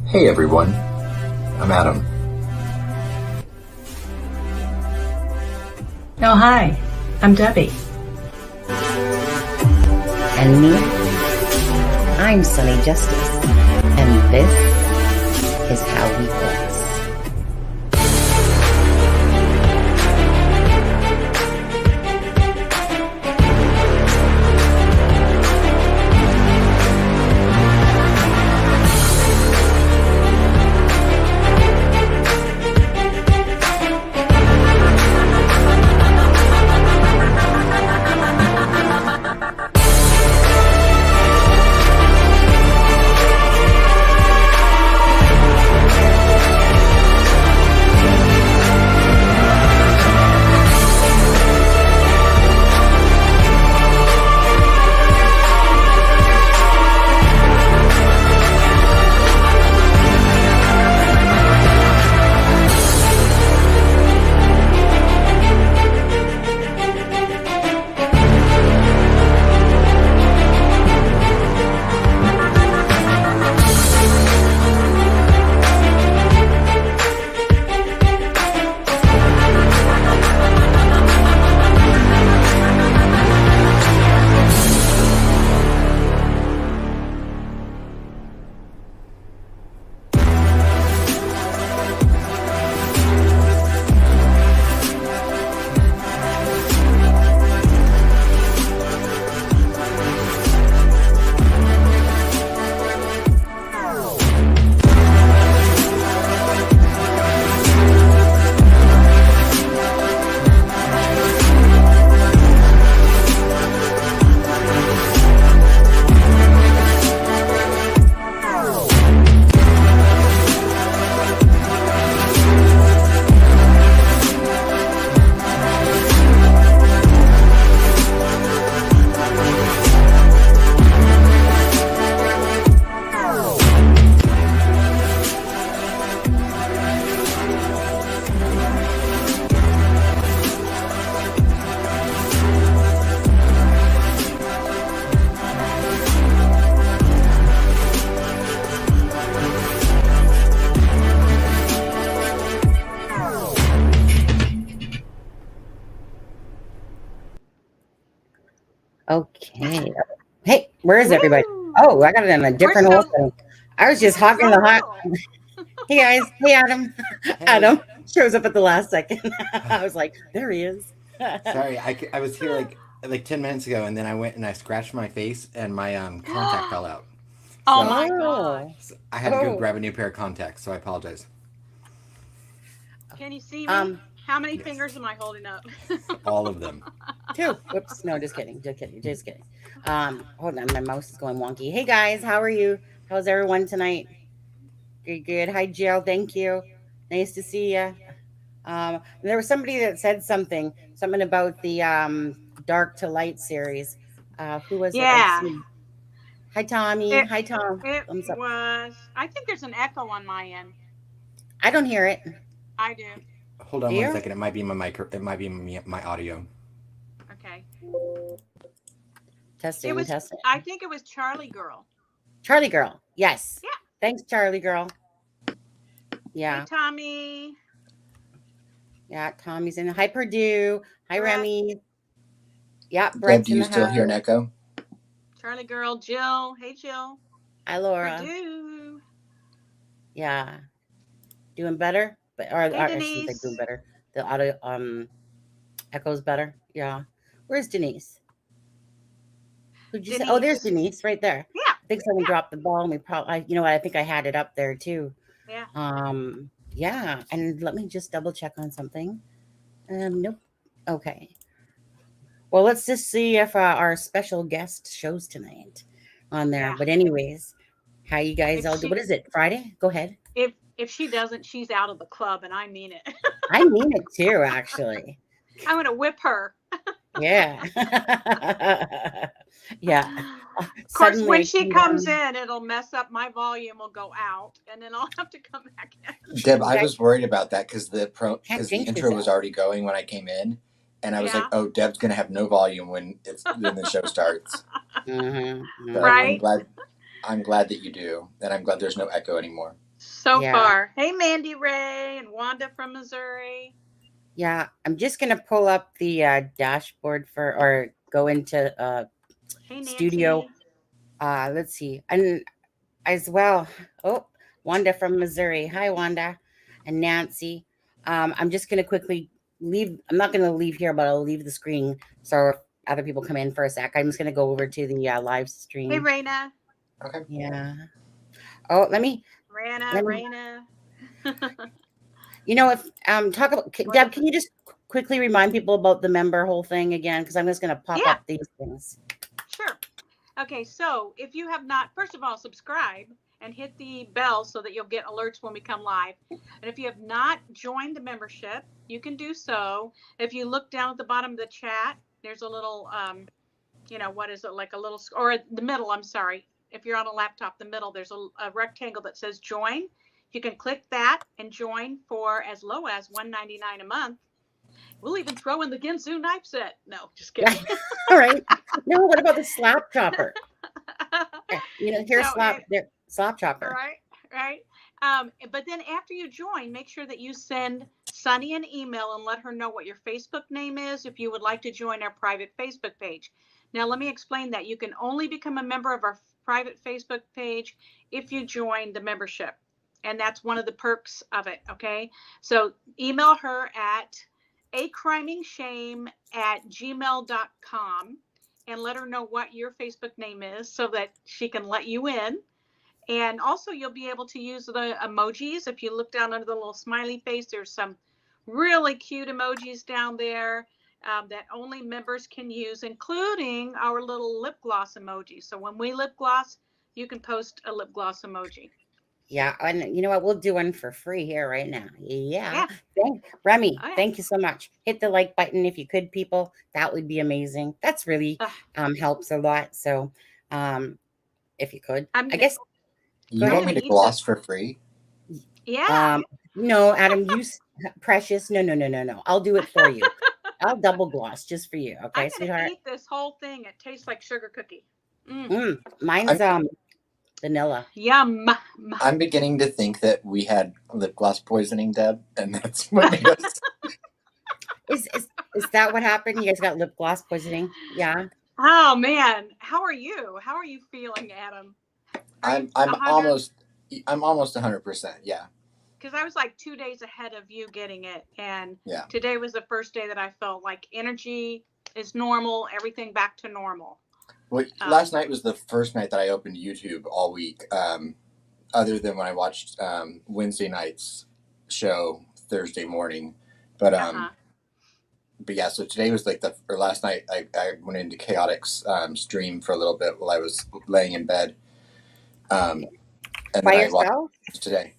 Hey everyone, I'm Adam. Oh, hi, I'm Debbie. And me, I'm Sunny Justice, and this is how we flex. Okay. Hey, where is everybody? Oh, I got it in a different order. I was just hogging the hot. Hey guys. Hey Adam. Hey. Adam shows up at the last second. I was like, there he is. Sorry, I was here like 10 minutes ago, and then I went and I scratched my face, and my contact fell out. Oh my God. So I had to go grab a new pair of contacts, so I apologize. Can you see me? How many yes. fingers am I holding up? All of them. 2. Whoops. No, just kidding. Just kidding. Hold on. My mouse is going wonky. Hey guys, how are you? How's everyone tonight? Good. Hi, Jill. Thank you. Nice to see you. There was somebody that said something about the Dark to Light series. Who was it? Hi, Tommy. Hi, Tom. It was. I think there's an echo on my end. I don't hear it. I do. Hold on 1 second. It might be my mic. It might be my audio. Okay. Testing. I think it was Charlie Girl. Charlie Girl. Yes. Yeah. Thanks, Charlie Girl. Yeah. Hey, Tommy. Yeah, Tommy's in. Hi, Purdue. Hi, Brett. Remy. Yeah, Deb, Brett's do in you the still house. hear an echo? Charlie Girl. Jill. Hey, Jill. Hi, Laura. Purdue. Yeah. Doing better? I shouldn't say Denise. doing better. The audio echoes better. Yeah. Where's Denise? Who'd you say? Oh, there's Denise right there. Yeah. I think someone dropped the ball. And we probably, you know what? I think I had it up there too. Yeah. Yeah. And let me just double check on something. Nope. Okay. Well, let's just see if our special guest shows tonight on there. Yeah. But anyways, how you guys all do? What is it? Friday? Go ahead. If she doesn't, she's out of the club, and I mean it. I mean it too, actually. I'm gonna whip her. Yeah. Yeah. Of course, when she comes in, it'll mess up. My volume will go out, and then I'll have to come back in. Deb, I was worried about that because the intro was already going when I came in, and I was like, "Oh, Deb's gonna have no volume when the show starts." Mm-hmm. Right. I'm glad that you do, and I'm glad there's no echo anymore. so far. Hey, Mandy Ray and Wanda from Missouri. Yeah, I'm just gonna pull up the dashboard or go into studio. Let's see, and as well. Oh, Wanda from Missouri. Hi, Wanda, and Nancy. I'm just gonna quickly leave. I'm not gonna leave here, but I'll leave the screen so if other people come in for a sec. I'm just gonna go over to the live stream. Hey, Raina. Okay. Yeah. Oh, let me. Raina. You know, if talk about Deb, can you just quickly remind people about the member whole thing again? Because I'm just going to pop up these things. Sure. Okay, so if you have not, first of all, subscribe and hit the bell so that you'll get alerts when we come live. And if you have not joined the membership, you can do so. If you look down at the bottom of the chat, there's a little, what is it, like a little, or the middle, I'm sorry. If you're on a laptop, the middle, there's a rectangle that says join. You can click that and join for as low as $1.99 a month. We'll even throw in the Ginsu knife set. No, just kidding. All right. No, what about the slap chopper? Here's slap chopper. Right. But then after you join, make sure that you send Sunny an email and let her know what your Facebook name is if you would like to join our private Facebook page. Now, let me explain that. You can only become a member of our private Facebook page if you join the membership. And that's one of the perks of it, okay? So email her at acrimingshame@gmail.com and let her know what your Facebook name is so that she can let you in. And also you'll be able to use the emojis. If you look down under the little smiley face, there's some really cute emojis down there that only members can use, including our little lip gloss emoji. So when we lip gloss, you can post a lip gloss emoji. Yeah, and you know what? We'll do one for free here right now. Yeah. Remy, thank you so much. Hit the like button if you could, people. That would be amazing. That's really helps a lot. So if you could, I guess. You want me to gloss for free? Yeah. No, Adam, you precious. No. I'll do it for you. I'll double gloss just for you. Okay, I'm sweetheart. Eat this whole thing. It tastes like sugar cookie. Mine's vanilla. Yum. I'm beginning to think that we had lip gloss poisoning, Deb, and that's what made us. Is that what happened? You guys got lip gloss poisoning? Yeah. Oh man, how are you? How are you feeling, Adam? I'm almost 100%. Yeah. Because I was like 2 days ahead of you getting it, and today was the first day that I felt like energy is normal, everything back to normal. Well, last night was the first night that I opened YouTube all week, other than when I watched Wednesday night's show Thursday morning. But yeah, so today was like last night I went into Chaotic's stream for a little bit while I was laying in bed. And by then yourself? I watched today.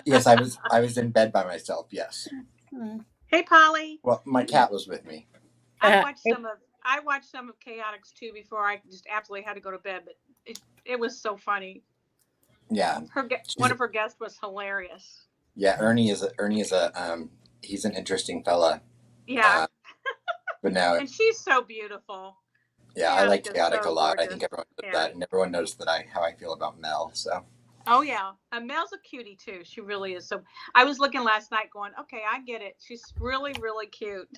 Yes, I was in bed by myself. Yes. Hey, Polly. Well, my cat was with me. I watched some of Chaotic's too before I just absolutely had to go to bed, but it was so funny. Yeah. One of her guests was hilarious. Yeah, Ernie is a he's an interesting fella. Yeah. But now and she's so beautiful. Yeah, I like Chaotic a lot. Gorgeous. I think everyone knows that, and everyone knows how I feel about Mel. So. Oh yeah, Mel's a cutie too. She really is. So I was looking last night, going, okay, I get it. She's really, really cute.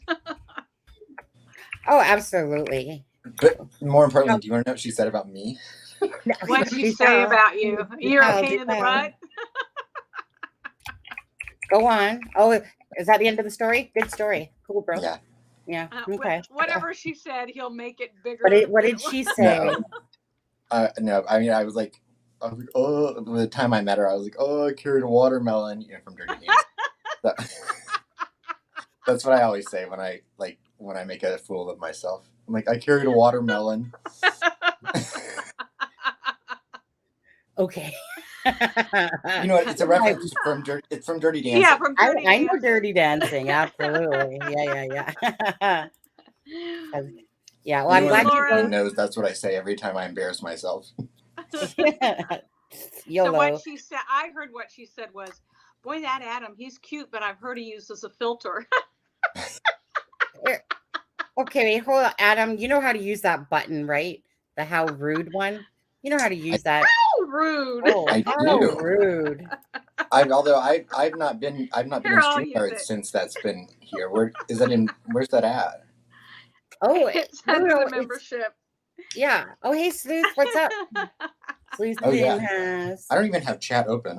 Oh, absolutely. But more importantly, do you want to know what she said about me? What did she say about you? You're a pain in the butt. Go on. Oh, is that the end of the story? Good story. Cool, bro. Yeah. Okay. Whatever she said, he'll make it bigger. What did she say? No, I mean, I was like, oh, by the time I met her, I was like, oh, I carried a watermelon, from Dirty Dancing. That's what I always say when I make a fool of myself. I'm like, I carried a watermelon. Okay. You know what? It's a reference from Dirty Dancing. Yeah, from Dirty Dancing. I know Dirty Dancing. Absolutely. Yeah. Yeah. Well, I'm glad you knows that's what I say every time I embarrass myself. YOLO. So what she said, I heard what she said was, boy, that Adam, he's cute, but I've heard he uses a filter. Okay, hold on, Adam. You know how to use that button, right? The how rude one. You know how to use that. How rude. Oh, I how do. rude. I've not been in Here, I'll use StreamYard it. since that's been here. Where's that at? Oh, It's no, under no, the it's membership. yeah. Oh, hey, Sleuth, what's up? Sleuth Oh is in yeah. house. I don't even have chat open.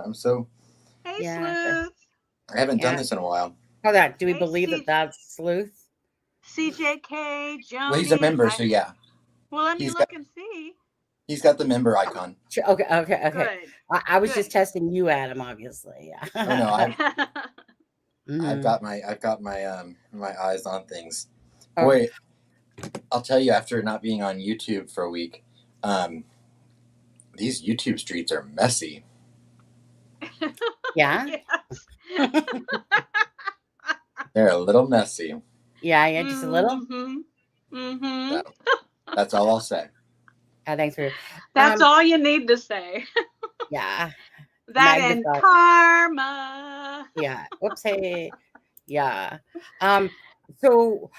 Hey, Yeah, Sleuth. I haven't done yeah. this in a while. Hold on. Do we Hey, believe that that's Sleuth? CJK, Well, he's a Joni. member, so yeah. Well, let me He's look got and see. he's got the member icon. Okay, okay, okay. Good. I was Good. just testing you, Adam, obviously. Yeah. Oh no, I've Mhm. got my my eyes on things. Oh. Boy, I'll tell you, after not being on YouTube for a week, these YouTube streets are messy. Yeah. Yes. They're a little messy. Yeah, just a little. So, that's all I'll say. Thanks for. That's all you need to say. Yeah. That and Magnified. karma. Yeah. Whoops. Hey. Yeah. So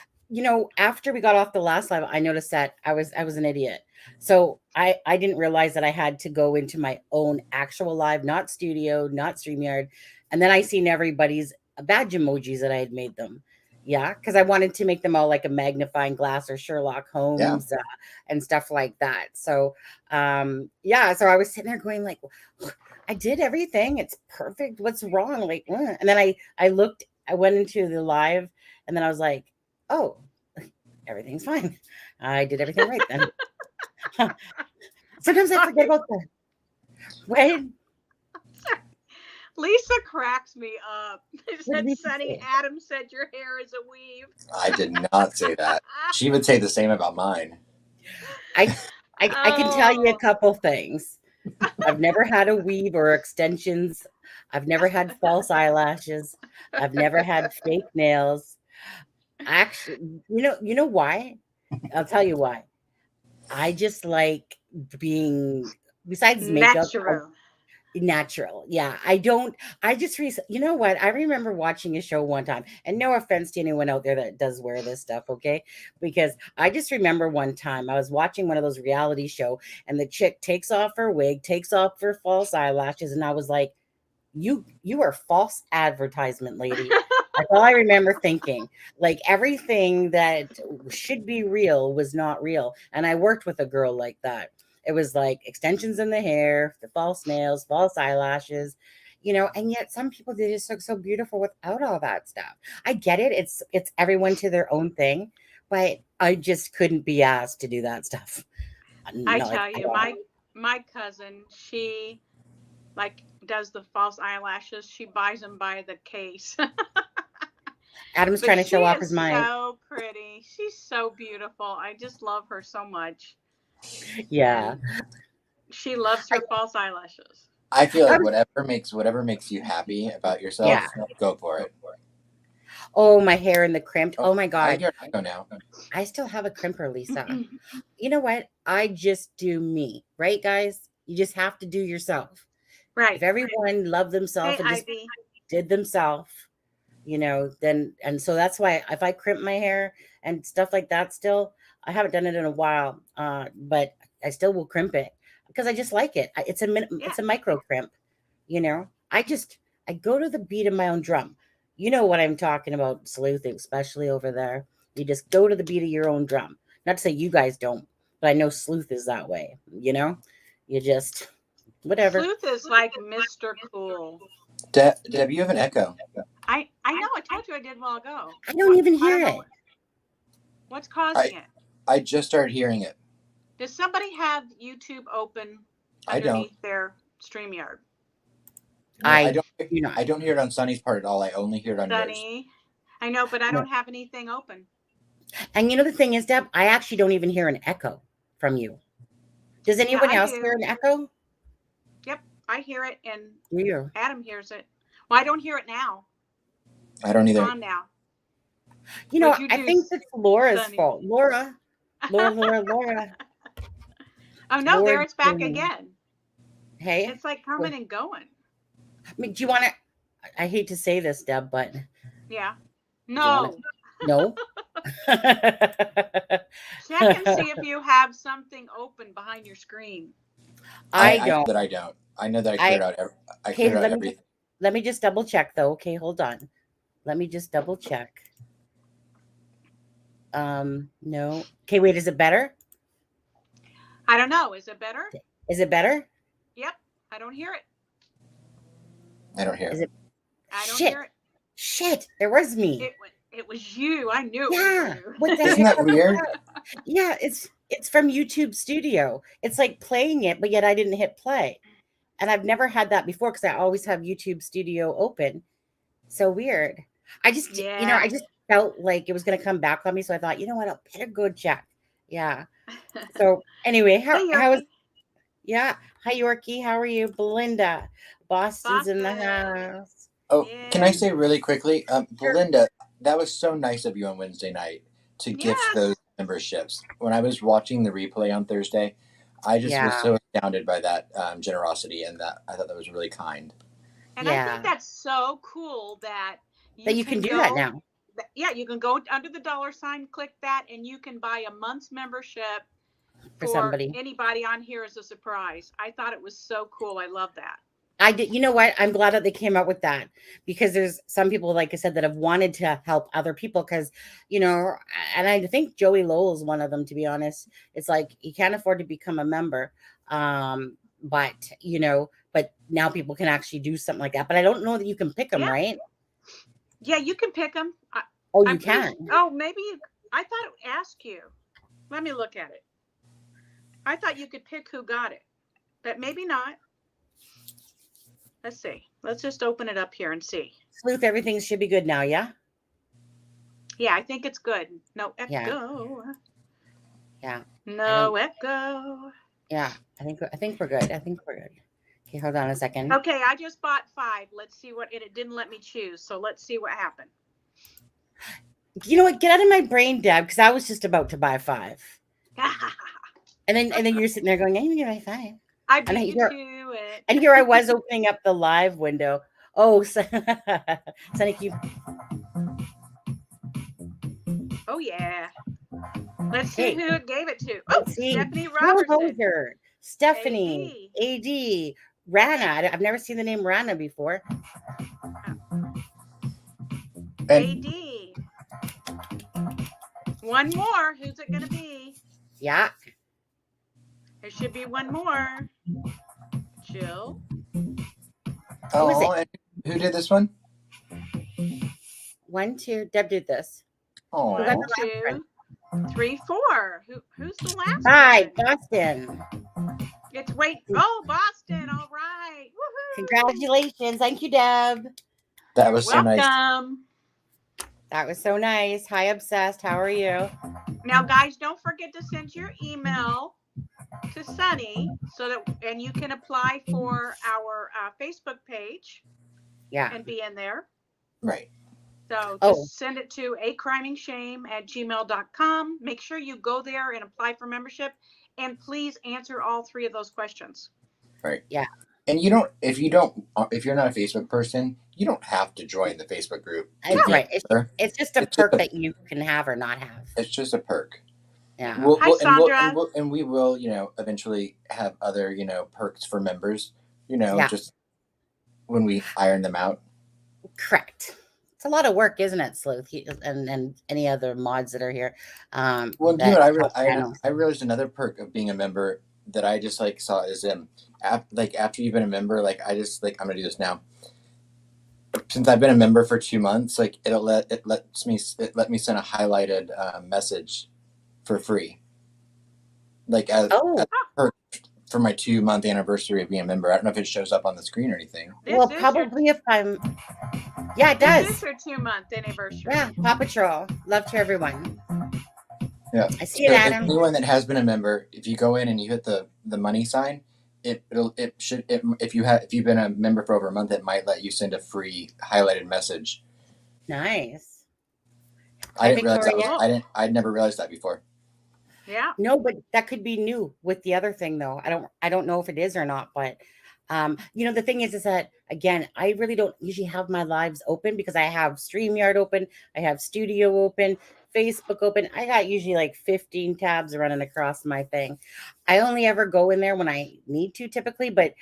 after we got off the last live, I noticed that I was an idiot. So I didn't realize that I had to go into my own actual live, not studio, not StreamYard, and then I seen everybody's badge emojis that I had made them. Yeah, because I wanted to make them all like a magnifying glass or Sherlock Holmes and stuff like that. So yeah, so I was sitting there going like, I did everything. It's perfect. What's wrong? Like, and then I looked. I went into the live, and then I was like, oh, everything's fine. I did everything right then. Sometimes I forget about that. Right? Lisa cracks me up. What did Said Lisa Sunny say? Adam said your hair is a weave. I did not say that. She would say the same about mine. I can tell you a Oh. couple things. I've never had a weave or extensions. I've never had false eyelashes. I've never had fake nails. Actually, you know why? I'll tell you why. I just like being, besides makeup, natural. Yeah. I just, you know what? I remember watching a show one time, and no offense to anyone out there that does wear this stuff. Okay. Because I just remember one time I was watching one of those reality show, and the chick takes off her wig, takes off her false eyelashes. And I was like, you are false advertisement, lady. That's all I remember thinking. Like everything that should be real was not real. And I worked with a girl like that. It was like extensions in the hair, the false nails, false eyelashes, and yet some people, they just look so beautiful without all that stuff. I get it. It's everyone to their own thing, but I just couldn't be asked to do that stuff. I tell you, my cousin, she does the false eyelashes. She buys them by the case. Adam's trying to show off his mind. So pretty. She's so beautiful. I just love her so much. Yeah. And she loves her false eyelashes. I feel like whatever makes you happy about yourself, go for it. Oh, my hair and the crimped. Oh my God. I go now. I still have a crimper, Lisa. You know what? I just do me, right, guys? You just have to do yourself. Right. If everyone loved themselves and just did themselves, then, and so that's why if I crimp my hair and stuff like that, still, I haven't done it in a while, but I still will crimp it because I just like it. It's a micro crimp, I go to the beat of my own drum. You know what I'm talking about, Sleuthing, especially over there. You just go to the beat of your own drum. Not to say you guys don't, but I know Sleuth is that way. You just whatever. Sleuth is like Mr. Cool. Deb, you have an echo. I know. I told you I did a while ago. I don't even hear it. What's causing it? I just started hearing it. Does somebody have YouTube open underneath their StreamYard? No, I don't hear it on Sunny's part at all. I only hear it on yours. I know, but I don't have anything open. And the thing is, Deb, I actually don't even hear an echo from you. Does anyone else hear an echo? Yep, I hear it, and Adam hears it. Well, I don't hear it now. I don't either. It's on now. I think that's Laura's fault. Laura. Oh no, there it's back again. Hey, it's like coming and going. I mean, do you want to? I hate to say this, Deb, but yeah, no. Check and see if you have something open behind your screen. I I know don't. that I don't. I know that I cleared out. I Okay, cleared out everything. let me just double check though. Okay, hold on. Let me just double check. No. Okay, wait, is it better? I don't know. Is it better? Is it better? Yep. I don't hear it. I don't hear Is it. it? I don't Shit. hear it. Shit, there was me. It was you. I knew it Yeah. was you. What the Isn't heck? that weird? Yeah, it's from YouTube Studio. It's like playing it, but yet I didn't hit play. And I've never had that before because I always have YouTube Studio open. So weird. I just, Yeah. I just felt like it was going to come back on me. So I thought, you know what? I'll better go check. Yeah. So anyway, Hey, how is, Yorkie. yeah. Hi, Yorkie. How are you? Belinda. Boston's in the Boston. house. Oh, can I Yeah. say really quickly, Sure. Belinda, that was so nice of you on Wednesday night to gift those Yes. memberships. When I was watching the replay on Thursday, I just was Yeah. so astounded by that generosity, and that I thought that was really kind. And I Yeah. think that's so cool that That you can do that now. Yeah, you can go under the $, click that, and you can buy a month's membership For somebody. anybody on here as a surprise. I thought it was so cool. I love that. I did. You know what? I'm glad that they came out with that because there's some people, like I said, that have wanted to help other people because, and I think Joey Lowell is one of them, to be honest. It's like he can't afford to become a member. But, but now people can actually do something like that. But I don't know that you can pick them, Yeah. right? Yeah, you can pick them. Oh, you can. Maybe I thought it asked you. Let me look at it. I thought you could pick who got it, but maybe not. Let's see. Let's just open it up here and see. Sleuth, everything should be good now, yeah? Yeah, I think it's good. No echo. Yeah. No echo. Yeah, I think we're good. I think we're good. Okay, hold on a second. Okay, I just bought 5. Let's see what it didn't let me choose. So let's see what happened. You know what? Get out of my brain, Deb, because I was just about to buy 5. And then you're sitting there going, I'm gonna buy 5. I beat you to it. And here I was opening up the live window. Oh, Sonny, keep. Oh yeah. Let's see who it gave it to. Oh, Stephanie Stephanie, AD, Rana. I've never seen the name Rana before. AD. One more. Who's it gonna be? Yeah. There should be one more. Jill. Oh, and who did this one? 1, 2. Deb did this. Oh. 1, 2, 3, 4. Who's the last 5, one? Boston. It's Boston. All right. Woohoo. Congratulations. Thank you, Deb. That was so nice. That was so nice. Hi, Obsessed. How are you? Now, guys, don't forget to send your email to Sunny and you can apply for our Facebook page. Yeah. And be in there. Right. So just send it to acrimingshame@gmail.com. Make sure you go there and apply for membership, and please answer all 3 of those questions. Right. Yeah. And if you're not a Facebook person, you don't have to join the Facebook group. Right. It's just a perk that you can have or not have. It's just a perk. Yeah. Hi, Sandra. And we will, eventually have other, perks for members, just when we iron them out. Correct. It's a lot of work, isn't it, Sleuth? And any other mods that are here. Well, you know what? I realized another perk of being a member that I just saw is after you've been a member, I'm gonna do this now. Since I've been a member for 2 months, it let me send a highlighted message for free, as a perk for my 2-month anniversary of being a member. I don't know if it shows up on the screen or anything. Well, probably if I'm. Yeah, it does. This is your 2-month anniversary. Yeah, Paw Patrol. Love to everyone. Yeah, I see it, Adam. Anyone that has been a member, if you go in and you hit the money sign, if you've been a member for over a month, it might let you send a free highlighted message. Nice. I didn't realize that. I'd never realized that before. Yeah. No, but that could be new with the other thing, though. I don't know if it is or not, but the thing is that, again, I really don't usually have my lives open because I have StreamYard open, I have Studio open, Facebook open. I got usually like 15 tabs running across my thing. I only ever go in there when I need to typically, but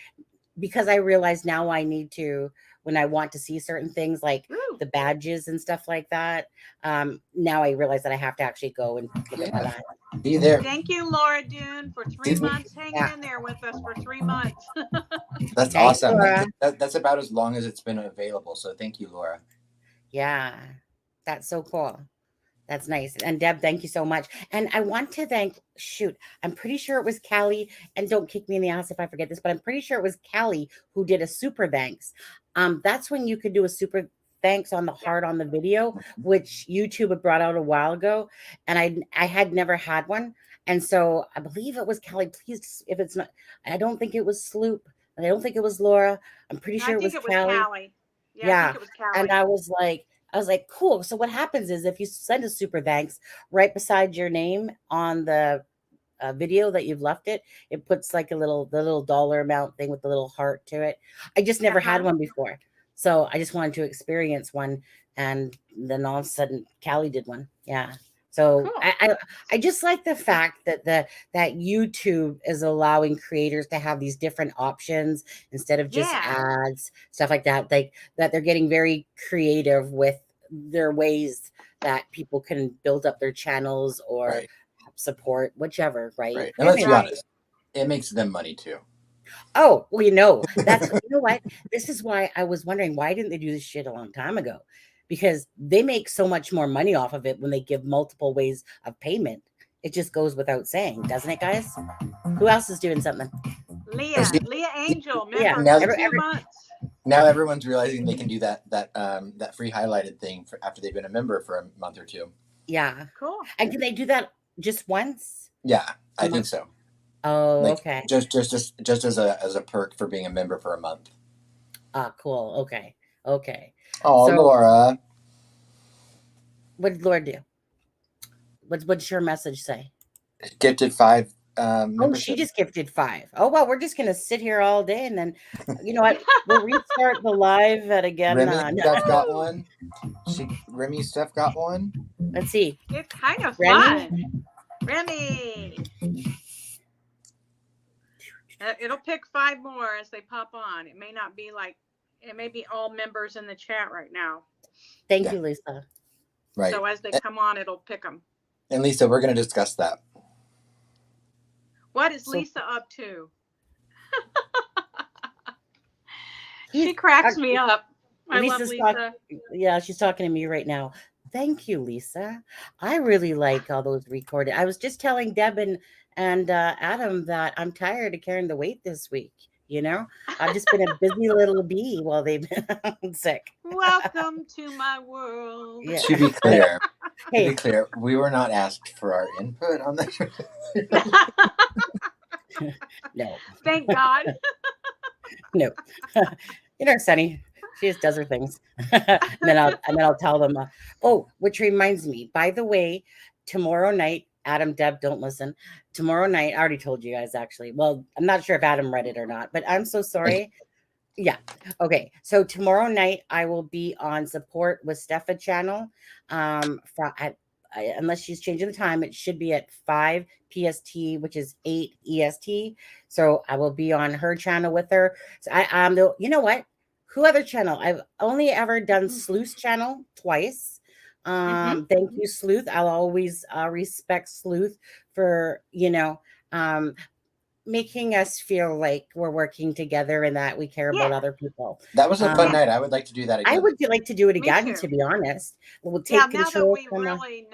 because I realize now I need to when I want to see certain things like the badges and stuff like that. Now I realize that I have to actually go and look at that. Be there. Thank you, Laura Dune, for 3 months hanging in there with us for 3 months. That's Thanks, awesome. Laura. That's about as long as it's been available. So thank you, Laura. Yeah, that's so cool. That's nice. And Deb, thank you so much. And I want to thank, I'm pretty sure it was Callie, and don't kick me in the ass if I forget this, but I'm pretty sure it was Callie who did a super thanks. That's when you could do a super thanks on the heart on the video, which YouTube had brought out a while ago. And I had never had one. And so I believe it was Callie. Please, if it's not, I don't think it was Sloop. And I don't think it was Laura. I'm pretty sure it was Callie. Yeah, I think it was Callie. And I was like, cool. So what happens is if you send a super thanks right beside your name on the video that you've left it puts like the little dollar amount thing with the little heart to it. I just never had one before. So I just wanted to experience one. And then all of a sudden Callie did one. Yeah. So cool. I just like the fact that that YouTube is allowing creators to have these different options instead of just ads, stuff like that. Like that they're getting very creative with their ways that people can build up their channels or support whichever, right? And let's be honest, it makes them money too. Oh, well, that's you know what? This is why I was wondering why didn't they do this shit a long time ago? Because they make so much more money off of it when they give multiple ways of payment. It just goes without saying, doesn't it, guys? Who else is doing something? Leah Angel, member for 2 months. Now everyone's realizing they can do that free highlighted thing for after they've been a member for a month or two. Yeah, cool. And can they do that just once? Yeah, I think so. Oh, okay. Just as a perk for being a member for a month. Cool. Okay. Oh, so, Laura. What did Laura do? What's your message say? Gifted 5. She just gifted 5. Oh, well, we're just going to sit here all day. And then, you know what? We'll restart the live at again. Remy Steph got one. Remy Steph got one. Let's see. It's kind of fun. Remy. It'll pick 5 more as they pop on. It may not be it may be all members in the chat right now. Thank you, Lisa. Right. So as they come on, it'll pick them. And Lisa, we're going to discuss that. What is Lisa up to? She cracks me up. I love Lisa. She's talking to me right now. Thank you, Lisa. I really like all those recorded. I was just telling Deb and Adam that I'm tired of carrying the weight this week. I've just been a busy little bee while they've been sick. Welcome to my world. Yeah. To be clear, we were not asked for our input on this. No. Thank God. No. Sunny. She just does her things. and then I'll tell them. Which reminds me, by the way, tomorrow night, Adam, Deb, don't listen. Tomorrow night, I already told you guys actually. Well, I'm not sure if Adam read it or not, but I'm so sorry. Yeah. Okay. So tomorrow night I will be on Support with Steffa channel. Unless she's changing the time, it should be at 5 PST, which is 8 EST. So I will be on her channel with her. So you know what? Who other channel? I've only ever done Sleuth's channel twice. Thank you, Sleuth. I'll always respect Sleuth for, making us feel like we're working together and that we care about other people. That was a fun night. I would like to do that again. I would like to do it again, to be honest. We'll take control. Now that we really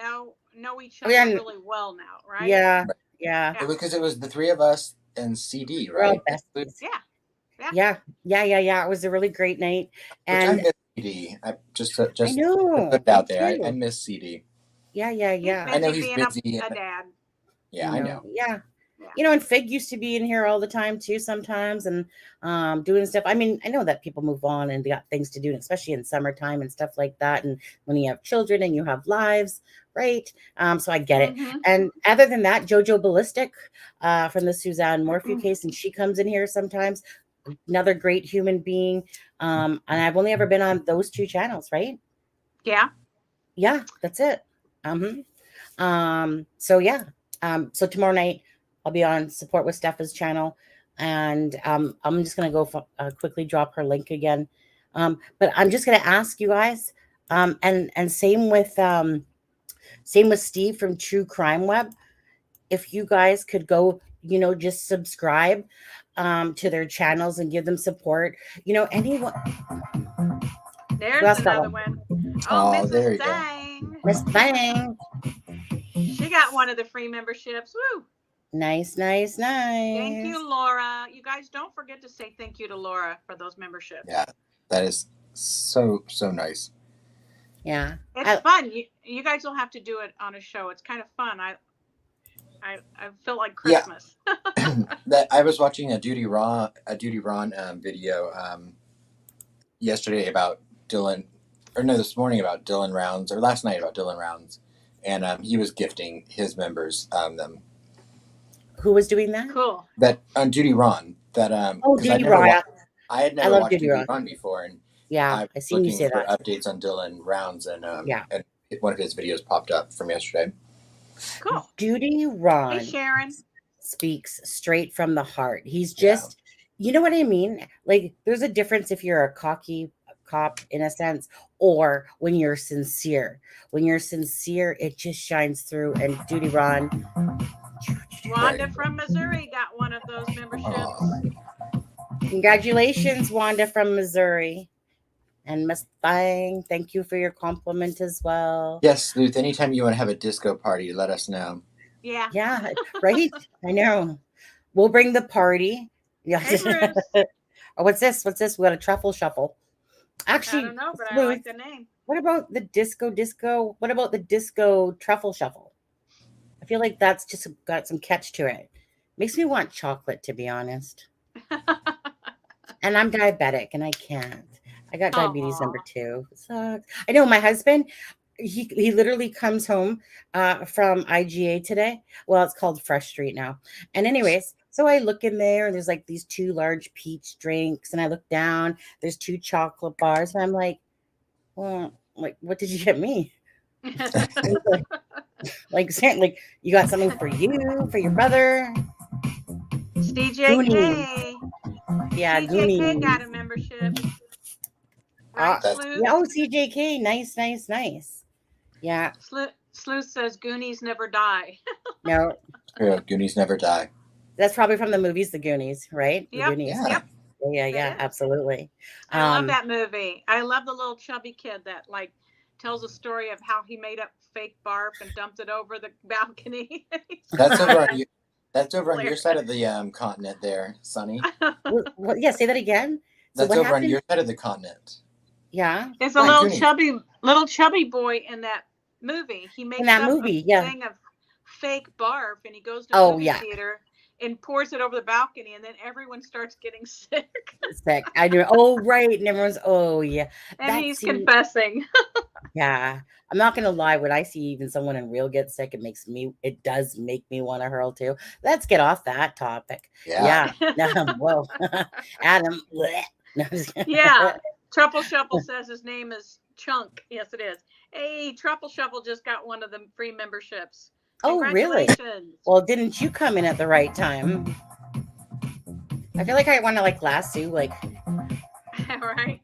know each other really well now, right? Yeah. Because it was the 3 of us and CD, right? Yeah. It was a really great night. And I miss CD. I just I know. Put it out there. I miss CD. Yeah. I know he's busy. A dad. Yeah, I know. Yeah. And Fig used to be in here all the time too sometimes and doing stuff. I mean, I know that people move on and they got things to do, especially in summertime and stuff like that. And when you have children and you have lives, right? So I get it. And other than that, Jojo Ballistic from the Suzanne Morphew case, and she comes in here sometimes. Another great human being. And I've only ever been on those 2 channels, right? Yeah. Yeah, that's it. So yeah. So tomorrow night I'll be on Support with Stepha's channel, and I'm just gonna go quickly drop her link again. But I'm just gonna ask you guys, and same with Steve from True Crime Web. If you guys could go, just subscribe to their channels and give them support. Anyone. There's another one. Oh, there Mrs. you go. Thang. Miss Thang. She got one of the free memberships. Woo! Nice. Thank you, Laura. You guys don't forget to say thank you to Laura for those memberships. Yeah, that is so nice. Yeah, it's fun. You guys will have to do it on a show. It's kind of fun. I feel like Christmas. Yeah. That I was watching a Duty Ron video yesterday about Dylan, this morning about Dylan Rounds, or last night about Dylan Rounds, and he was gifting his members them. Who was doing that? Cool. That on Duty Ron. That Duty Ron. I had never watched Duty Ron before, and I seen you say that. Updates on Dylan Rounds, and and one of his videos popped up from yesterday. Cool. Duty Ron. Hey, Sharon. Speaks straight from the heart. He's just, you know what I mean? Like, there's a difference if you're a cocky cop in a sense, or when you're sincere. When you're sincere, it just shines through. And Duty Ron. Wanda from Missouri got one of those memberships. Congratulations, Wanda from Missouri. And Miss Thang, thank you for your compliment as well. Yes, Sleuth, anytime you want to have a disco party, let us know. Yeah. Yeah, right? I know. We'll bring the party. Yeah. Hey, Oh, what's this? We got a truffle shuffle. Actually, I don't know, but Sleuth, I like the name. What about the disco? What about the disco truffle shuffle? I feel like that's just got some catch to it. Makes me want chocolate, to be honest. And I'm diabetic, and I can't. I got diabetes number 2. It sucks. I know my husband, he literally comes home from IGA today. Well, it's called Fresh Street now. And anyways, so I look in there, and there's like these 2 large peach drinks, and I look down, there's 2 chocolate bars, and I'm like, well, like, what did you get me? like, you got something for you, for your brother? CJK. Yeah, CJK got a membership. Right, CJK. Nice. Yeah. Sleuth says Goonies never die. No. Goonies never die. That's probably from the movies, The Goonies, right? Yep. The Goonies. Yep. Yeah, absolutely. I love that movie. I love the little chubby kid that tells a story of how he made up fake barf and dumped it over the balcony. That's over on your side of the continent there, Sonny. Yeah, say that again. That's over on your side of the continent. Yeah. There's a little chubby boy in that movie. He makes thing of fake barf, and he goes to the movie theater and pours it over the balcony, and then everyone starts getting sick. I do. Oh, right. And everyone's, and he's confessing. Yeah. I'm not going to lie. When I see even someone in real get sick, it does make me want to hurl too. Let's get off that topic. Yeah. Whoa. Adam. Yeah. Truffle Shuffle says his name is Chunk. Yes, it is. Hey, Truffle Shuffle just got one of the free memberships. Oh, really? Well, didn't you come in at the right time? I feel like I want to lasso, right.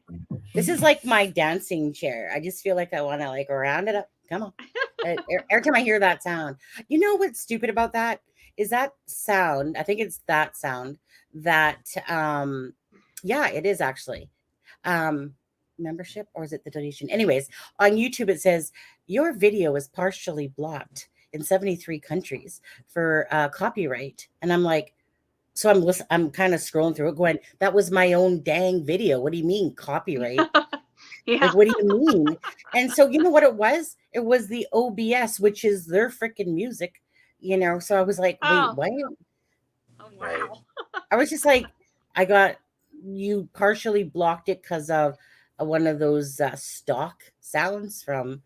This is like my dancing chair. I just feel like I want to round it up. Come on. Every time I hear that sound, you know what's stupid about that is that sound. I think it's that sound that, it is actually. Membership, or is it the donation? Anyways, on YouTube it says your video is partially blocked in 73 countries for copyright, and I'm like, so I'm kind of scrolling through it going, that was my own dang video. What do you mean copyright? Yeah. What do you mean? And so you know what it was the OBS, which is their freaking music, so I was like, wait, what? Oh, wow. I was just like, you partially blocked it because of one of those stock sounds from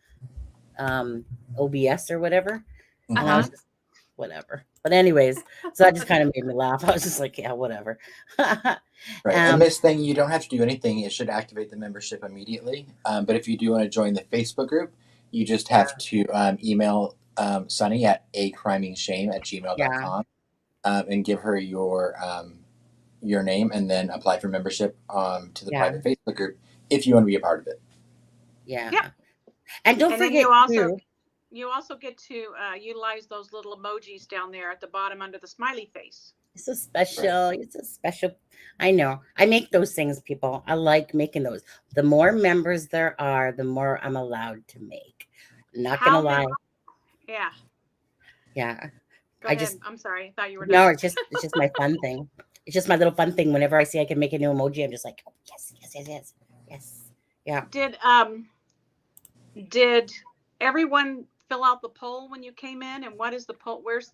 OBS or whatever. Whatever. But anyways, so that just kind of made me laugh. I was just like, yeah, whatever. Right. And this thing, you don't have to do anything. It should activate the membership immediately. But if you do want to join the Facebook group, you just have to email Sunny at acrimingshame@gmail.com and give her your name, and then apply for membership to the private Facebook group if you want to be a part of it. Yeah. Yeah. And don't And forget then you also get to utilize those little emojis down there at the bottom under the smiley face. It's so special. Right. It's a special. I know. I make those things, people. I like making those. The more members there are, the more I'm allowed to make. Not gonna lie. Yeah. Yeah. Go ahead. I'm sorry. I thought you were done. No, it's just my fun thing. It's just my little fun thing. Whenever I see I can make a new emoji, I'm just like, oh, yes. Yeah. Did everyone fill out the poll when you came in? And what is the poll? What's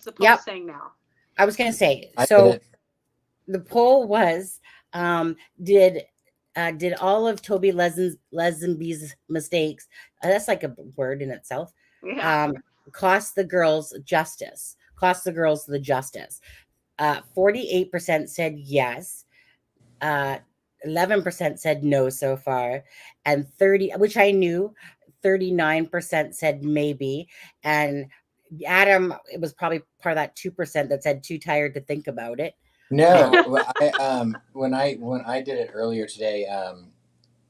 the poll saying now? I was going to say, so the poll was, did all of Tobe Leazenby's mistakes, that's like a word in itself, cost the girls justice, cost the girls the justice? 48% said yes. 11% said no so far, and 39% said maybe. And Adam, it was probably part of that 2% that said too tired to think about it. No, when I did it earlier today,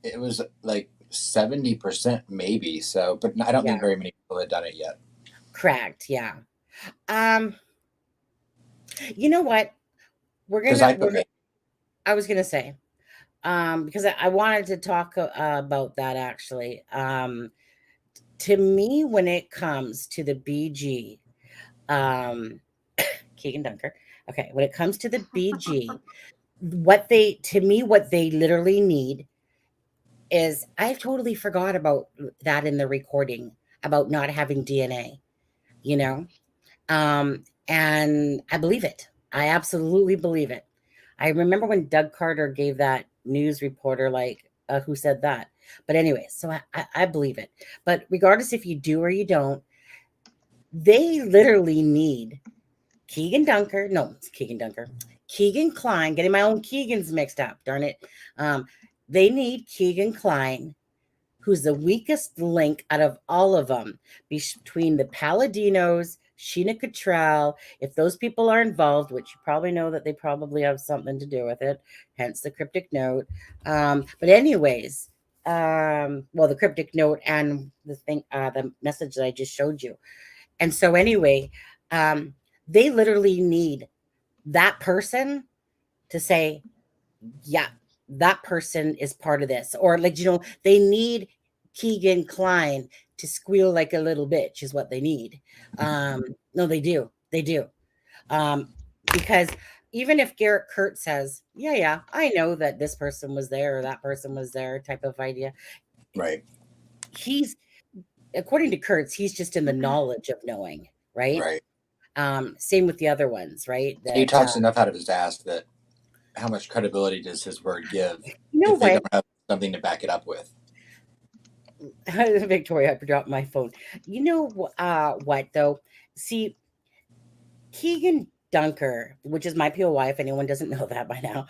it was like 70% maybe. So, but I don't think very many people had done it yet. Correct. Yeah. You know what? I was gonna say, because I wanted to talk about that actually. To me, when it comes to the BG, Keegan Dunker. Okay, when it comes to the BG, what they literally need is, I totally forgot about that in the recording about not having DNA, you know, and I believe it. I absolutely believe it. I remember when Doug Carter gave that news reporter who said that. But anyway, so I believe it. But regardless if you do or you don't, they literally need Keegan Klein, getting my own Keegans mixed up, darn it. They need Keegan Klein, who's the weakest link out of all of them, between the Palladinos, Sheena Cottrell. If those people are involved, which you probably know that they probably have something to do with it, hence the cryptic note. But anyways, the cryptic note and the message that I just showed you. And so anyway, they literally need that person to say, yeah, that person is part of this. Or they need Keegan Klein to squeal like a little bitch is what they need. No, they do. Because even if Garrett Kurtz says, yeah, I know that this person was there or that person was there type of idea. Right. According to Kurtz, he's just in the knowledge of knowing, right? Right. Same with the other ones, right? He talks enough out of his ass that how much credibility does his word give if they don't have something to back it up with? Victoria, I dropped my phone. You know what though? See, Keegan Dunker, which is my POY, if anyone doesn't know that by now,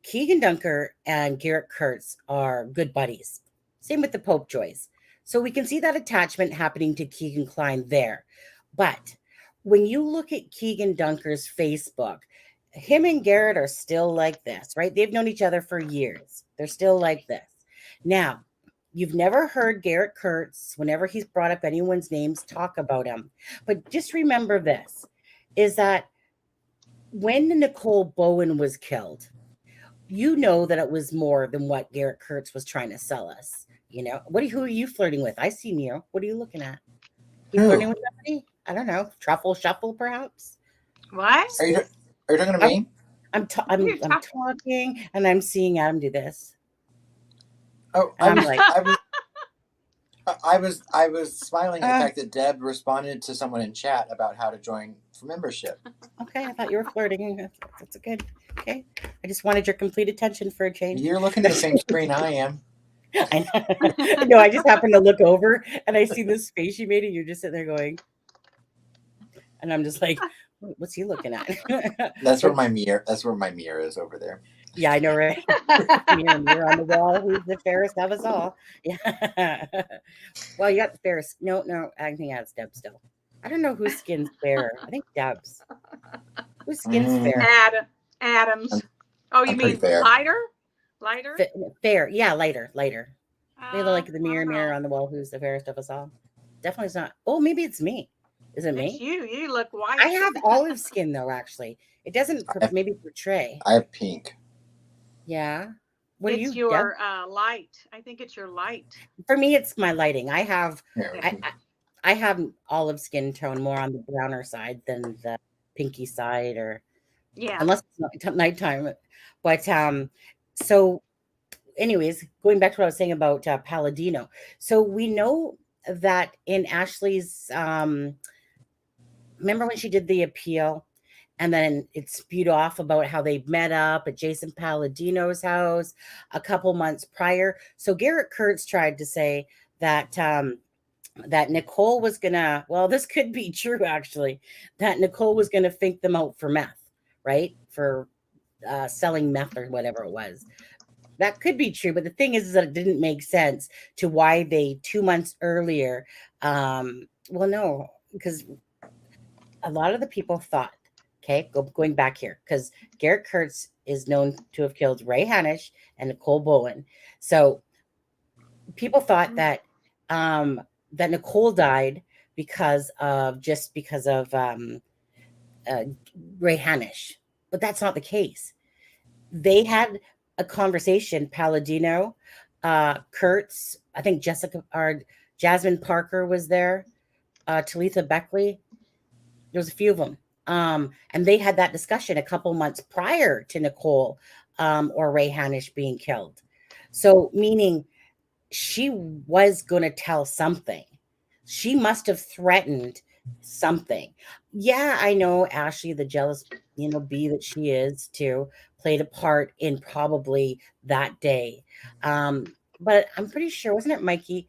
Keegan Dunker and Garrett Kurtz are good buddies. Same with the Pope Joyce. So we can see that attachment happening to Keegan Klein there. But when you look at Keegan Dunker's Facebook, him and Garrett are still like this, right? They've known each other for years. They're still like this. Now, you've never heard Garrett Kurtz, whenever he's brought up anyone's names, talk about him. But just remember this, is that when Nicole Bowen was killed, you know that it was more than what Garrett Kurtz was trying to sell us. You know, who are you flirting with? I see you. What are you looking at? You flirting with somebody? I don't know. Truffle shuffle, perhaps? What? Are you talking to me? I'm talking, and I'm seeing Adam do this. Oh, I was smiling at the fact that Deb responded to someone in chat about how to join for membership. Okay, I thought you were flirting. That's good. Okay, I just wanted your complete attention for a change. You're looking at the same screen I am. I know. No, I just happened to look over and I see this face you made, and you're just sitting there going, and I'm just like, what's he looking at? That's where my mirror is over there. Yeah, I know, right? Mirror, mirror on the wall, who's the fairest of us all? Yeah. Well, you got the fairest. No, I think that's Deb still. I don't know whose skin's fair. I think Deb's. Whose skin's fair? Adams. Oh, you I'm pretty mean fair. lighter? Lighter? Fair. Yeah, lighter. Maybe like the I mirror, don't mirror know. on the wall, who's the fairest of us all? Definitely it's not. Oh, maybe it's me. Is it It's me? you. You look white. I have olive skin though. Actually, it doesn't maybe portray. I have pink. Yeah. What It's do you? Deb? your light. I think it's your light. For me, it's my lighting. I have Yeah. I have olive skin tone more on the browner side than the pinky side, or Yeah. unless it's not nighttime. But so anyways, going back to what I was saying about Palladino. So we know that in Ashley's remember when she did the appeal and then it spewed off about how they met up at Jason Palladino's house a couple months prior. So Garrett Kurtz tried to say that that Nicole was gonna, well, this could be true actually, that Nicole was gonna fake them out for meth, right? For selling meth or whatever it was. That could be true, but the thing is that it didn't make sense to why they 2 months earlier. Well, no, because a lot of the people thought, okay, going back here, because Garrett Kurtz is known to have killed Ray Hanisch and Nicole Bowen. So people thought that that Nicole died because of Ray Hanisch, but that's not the case. They had a conversation, Palladino, Kurtz, I think Jessica or Jasmine Parker was there, Talitha Beckley. There was a few of them. And they had that discussion a couple months prior to Nicole or Ray Hanisch being killed. So meaning she was going to tell something. She must have threatened something. Yeah, I know Ashley, the jealous, bee that she is too, played a part in probably that day. But I'm pretty sure, wasn't it Mikey?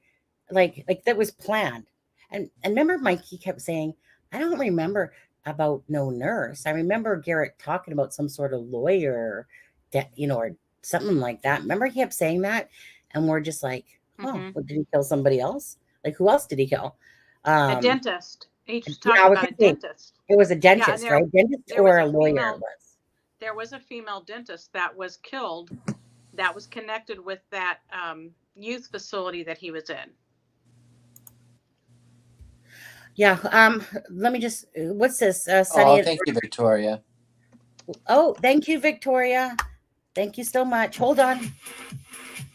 Like that was planned. And remember Mikey kept saying, I don't remember about no nurse. I remember Garrett talking about some sort of lawyer, or something like that. Remember he kept saying that? And we're just like, oh, well, did he kill somebody else? Like, who else did he kill? A dentist. He's talking I was about a thinking, dentist. it was a dentist, right? Dentist or a lawyer it was. There was a female dentist that was killed that was connected with that youth facility that he was in. Yeah. Let me just, what's this? Sunny. Oh, thank you, Victoria. Oh, thank you, Victoria. Thank you so much. Hold on.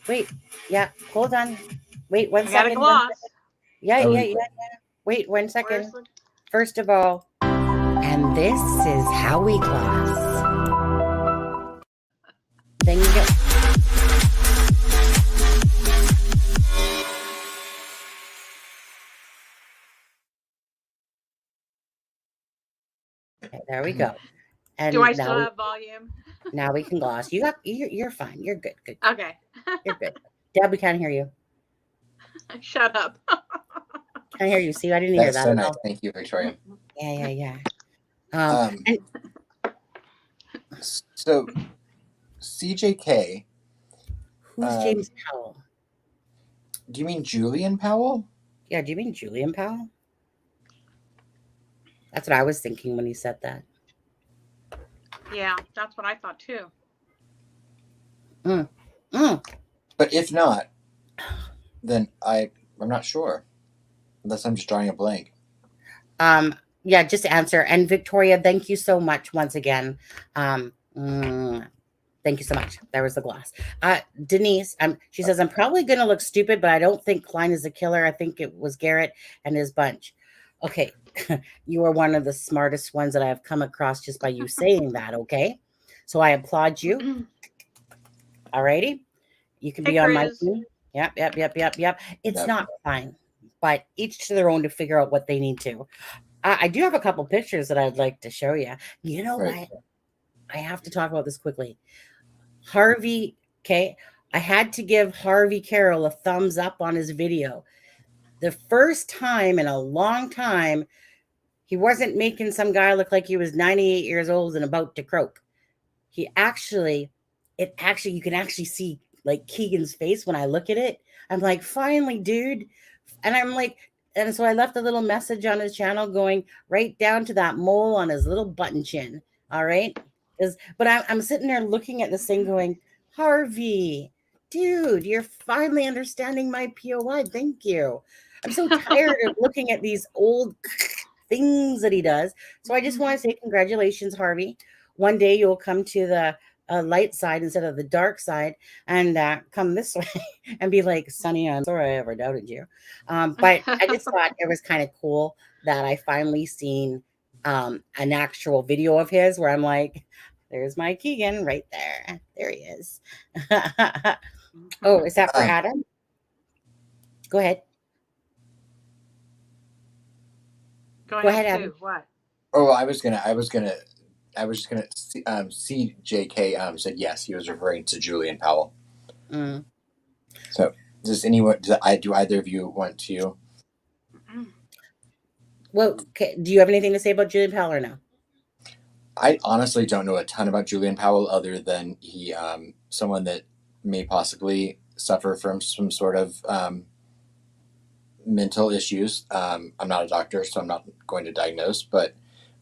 Wait. Yeah. Hold on. Wait 1 second. I got a gloss. Yeah. Wait 1 second. First of all, and this is how we gloss. Thank you. Okay, there we go. And do I still have volume? Now we can gloss. You're fine. You're good. Good. Okay. You're good. Deb, we can't hear you. Shut up. Can't hear you. See, I didn't hear that. That's so nice. Thank you, Victoria. Yeah. So CJK. Who's James Powell? Do you mean Julian Powell? Yeah, do you mean Julian Powell? That's what I was thinking when he said that. Yeah, that's what I thought too. But if not, then I'm not sure. Unless I'm just drawing a blank. Yeah, just answer. And Victoria, thank you so much once again. Thank you so much. There was the gloss. Denise, she says, I'm probably going to look stupid, but I don't think Klein is a killer. I think it was Garrett and his bunch. Okay. You are one of the smartest ones that I have come across just by you saying that. Okay. So I applaud you. All righty. You can be on my team. Yep. It's not fine, but each to their own to figure out what they need to. I do have a couple pictures that I'd like to show you. You know what? I have to talk about this quickly. Harvey, okay. I had to give Harvey Carroll a thumbs up on his video. The first time in a long time, he wasn't making some guy look like he was 98 years old and about to croak. He actually you can actually see like Keegan's face when I look at it. I'm like, finally, dude. And I'm like, and so I left a little message on his channel going right down to that mole on his little button chin. All right. But I'm sitting there looking at this thing going, Harvey, dude, you're finally understanding my POI. Thank you. I'm so tired of looking at these old things that he does. So I just want to say congratulations, Harvey. One day you'll come to the light side instead of the dark side and come this way and be like, Sonny, I'm sorry I ever doubted you. But I just thought it was kind of cool that I finally seen an actual video of his where I'm like, there's my Keegan right there. There he is. Oh, is that for Adam? Go ahead. Go ahead, Adam. What? Oh, I was just gonna see CJK said yes, he was referring to Julian Powell. Mm. So do either of you want to? Well, okay. Do you have anything to say about Julian Powell or no? I honestly don't know a ton about Julian Powell other than he someone that may possibly suffer from some sort of mental issues. I'm not a doctor, so I'm not going to diagnose, but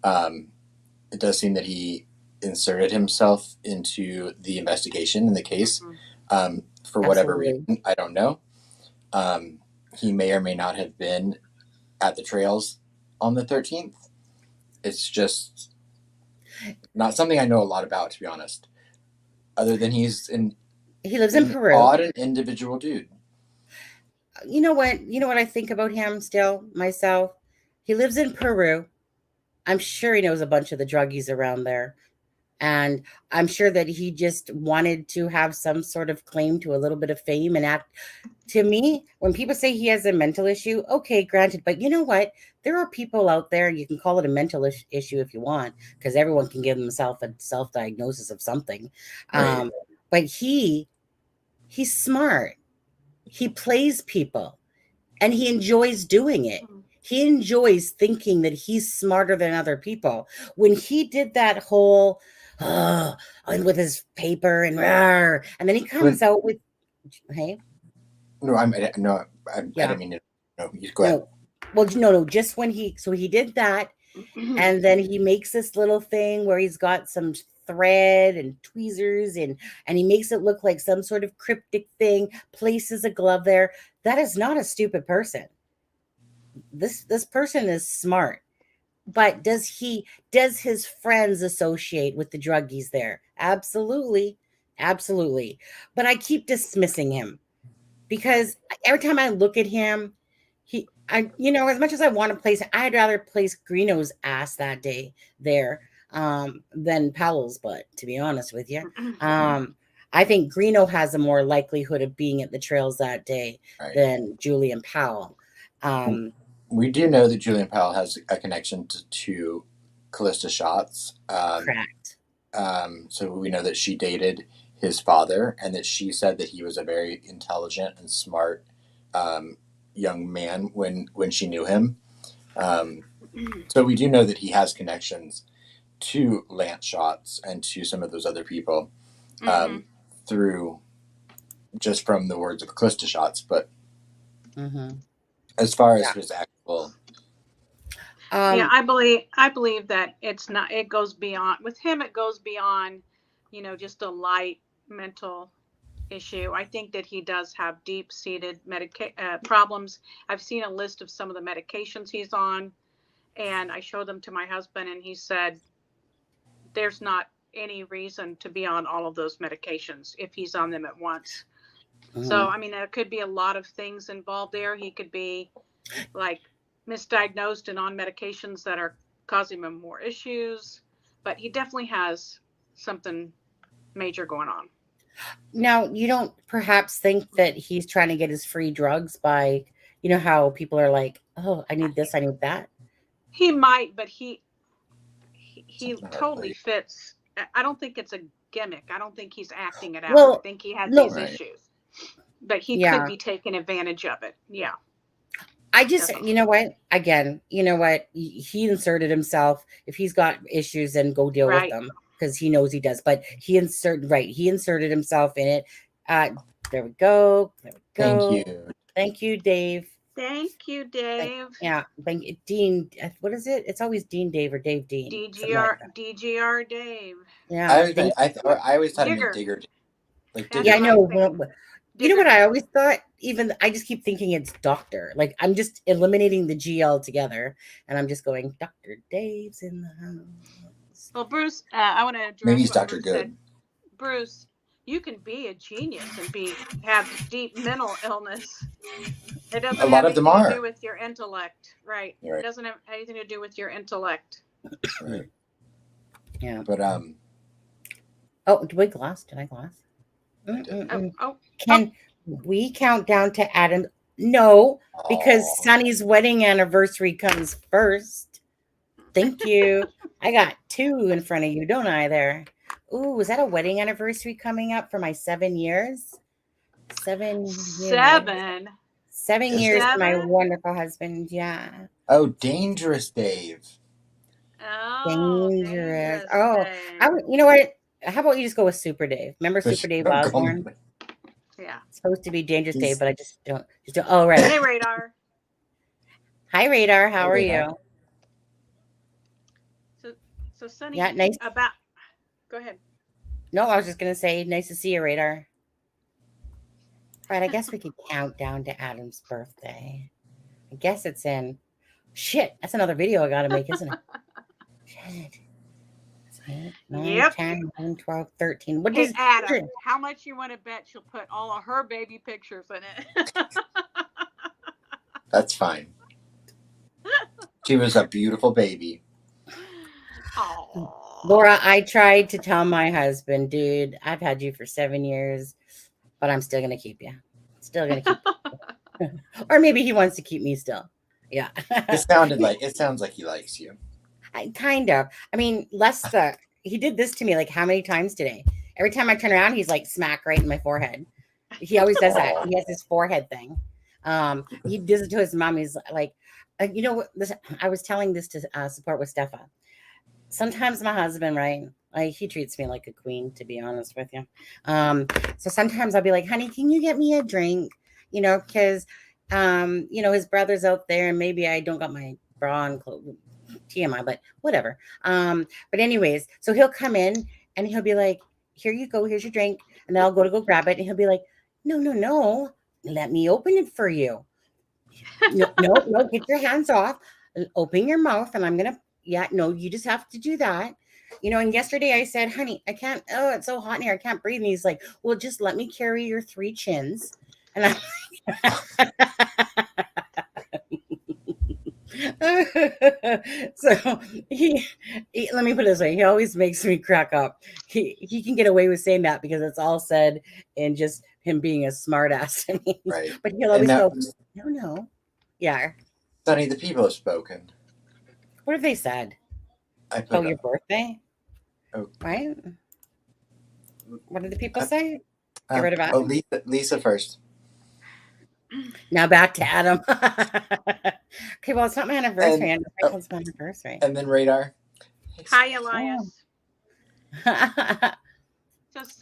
it does seem that he inserted himself into the investigation in the case for whatever reason. I don't know. He may or may not have been at the trails on the 13th. It's just not something I know a lot about, to be honest. Other than he lives in Peru. Odd and individual dude. You know what I think about him still myself? He lives in Peru. I'm sure he knows a bunch of the druggies around there. And I'm sure that he just wanted to have some sort of claim to a little bit of fame and act. To me, when people say he has a mental issue, okay, granted. But you know what? There are people out there, you can call it a mental issue if you want, because everyone can give themselves a self-diagnosis of something. Right. But he's smart. He plays people and he enjoys doing it. He enjoys thinking that he's smarter than other people. When he did that whole and with his paper and then he comes out with, hey, I didn't mean to. No, you go ahead. Well, no, just when he did that, and then he makes this little thing where he's got some thread and tweezers and he makes it look like some sort of cryptic thing, places a glove there. That is not a stupid person. This person is smart. But does his friends associate with the druggies there? Absolutely. Absolutely. But I keep dismissing him because every time I look at him, as much as I want to place, I'd rather place Greeno's ass that day there than Powell's butt, to be honest with you. I think Greeno has a more likelihood of being at the trails that day than Julian Powell. We do know that Julian Powell has a connection to Callista Schatz. Correct. So we know that she dated his father and that she said that he was a very intelligent and smart young man when she knew him. So we do know that he has connections to Lance Schatz and to some of those other people through just from the words of Callista Schatz. But as far as his actual... I believe that it goes beyond, with him, it goes beyond, just a light mental issue. I think that he does have deep-seated problems. I've seen a list of some of the medications he's on, and I showed them to my husband, and he said there's not any reason to be on all of those medications if he's on them at once. So, there could be a lot of things involved there. He could be like misdiagnosed and on medications that are causing him more issues, but he definitely has something major going on. Now, you don't perhaps think that he's trying to get his free drugs by, how people are like, oh, I need this, I need that. He might, but he totally fits. I don't think it's a gimmick. I don't think he's acting it out. Well, I think he has these issues, but he could be taking advantage of it. Yeah. I just, he inserted himself. If he's got issues, then go deal with them. because he knows he does. But he inserted himself in it. There we go. Thank you. Thank you, Dave. Thank you, Dave. Yeah, thank you, Dean. What is it? It's always Dean Dave or Dave Dean. DGR Dave. Yeah, I always thought it meant Digger. Like Digger. Yeah, I know. You know what I always thought? Even I just keep thinking it's Doctor. Like I'm just eliminating the G altogether, and I'm just going, Dr. Dave's in the house. Well, Bruce, I want to address maybe he's what Dr. Bruce Good. said. Bruce, you can be a genius and have deep mental illness. It doesn't have anything to do with your intellect, right? It doesn't have anything to do with your intellect. Right. Yeah. But oh, did I gloss? Can we count down to Adam? No, because Sonny's wedding anniversary comes first. Thank you. I got 2 in front of you, don't I? There. Ooh, is that a wedding anniversary coming up for my 7 years? 7 years. 7 years to my wonderful husband. Yeah. Oh, Dangerous Dave. Oh, Dangerous. You know what? How about you just go with Super Dave? Remember Super Dave Osborne? Yeah. It's supposed to be Dangerous Dave, but I just don't. Oh, right. Hey, Radar. Hi, Radar. How are you? So Sonny, yeah, nice. Go ahead. No, I was just going to say, nice to see you, Radar. Right, I guess we could count down to Adam's birthday. I guess it's in. Shit, that's another video I got to make, isn't it? Shit. 8, 9, 10, 11, 12, 13. What is Adam? How much you want to bet she'll put all of her baby pictures in it? That's fine. She was a beautiful baby. Laura, I tried to tell my husband, dude, I've had you for 7 years, but I'm still gonna keep you. Or maybe he wants to keep me still. Yeah. It sounds like he likes you. Kind of. I mean, he did this to me like how many times today? Every time I turn around, he's like smack right in my forehead. He always does that. He has this forehead thing. He does it to his mom. He's like, you know what? I was telling this to support with Stefan. Sometimes my husband, right? Like he treats me like a queen, to be honest with you. So sometimes I'll be like, honey, can you get me a drink? You know, because his brother's out there and maybe I don't got my bra and clothes. TMI, but whatever. But anyways, so he'll come in and he'll be like, here you go, here's your drink. And then I'll go grab it. And he'll be like, no, let me open it for you. No, get your hands off, open your mouth. And I'm going to, you just have to do that. And yesterday I said, honey, I can't, it's so hot in here. I can't breathe. And he's like, well, just let me carry your 3 chins. And I'm so he let me put it this way, he always makes me crack up. He can get away with saying that because it's all said in just him being a smart ass to me. Right. But he'll always go, no. Yeah. Sonny, the people have spoken. What have they said? Your birthday? Oh. Right? What did the people say? Get rid of Adam. Lisa first. Now back to Adam. Okay, well, it's not my anniversary. It's my anniversary. And then Radar. Hi, Elias.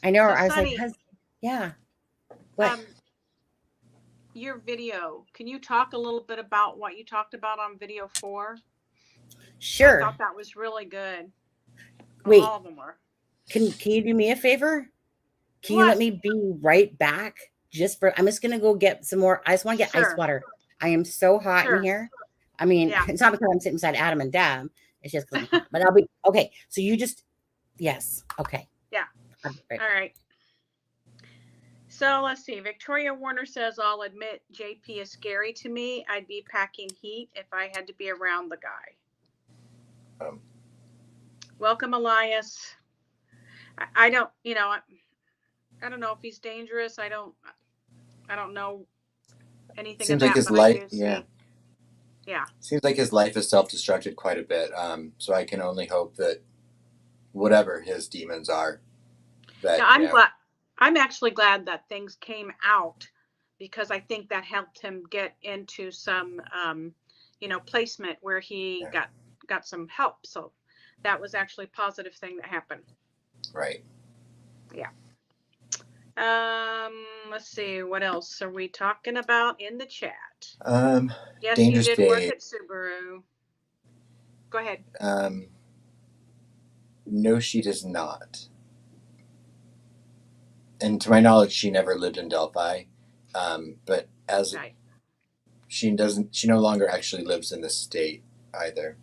I know. I was Sonny, like, yeah. What? Your video. Can you talk a little bit about what you talked about on video 4? Sure. I thought that was really good. Wait. All of them were. Can you do me a favor? Can you let me be right back? I'm just gonna go get some more. I just want to get ice water. I am so hot in here. I mean, it's not because I'm sitting beside Adam and Dab. It's just because I'm hot. But I'll be okay. So you just, yes, okay. Yeah. All right. So let's see. Victoria Warner says, I'll admit JP is scary to me. I'd be packing heat if I had to be around the guy. Welcome, Elias. I don't know if he's dangerous. I don't know anything. Seems like his life, yeah. Seems like his life is self-destructed quite a bit. So I can only hope that whatever his demons are, that I'm actually glad that things came out because I think that helped him get into some, placement where he got some help. So that was actually a positive thing that happened. Right. Yeah. Let's see. What else are we talking about in the chat? Yes, Dangerous you did work Dave. at Subaru. Go ahead. No, she does not. And to my knowledge, she never lived in Delphi. But as Right. she no longer actually lives in the state either.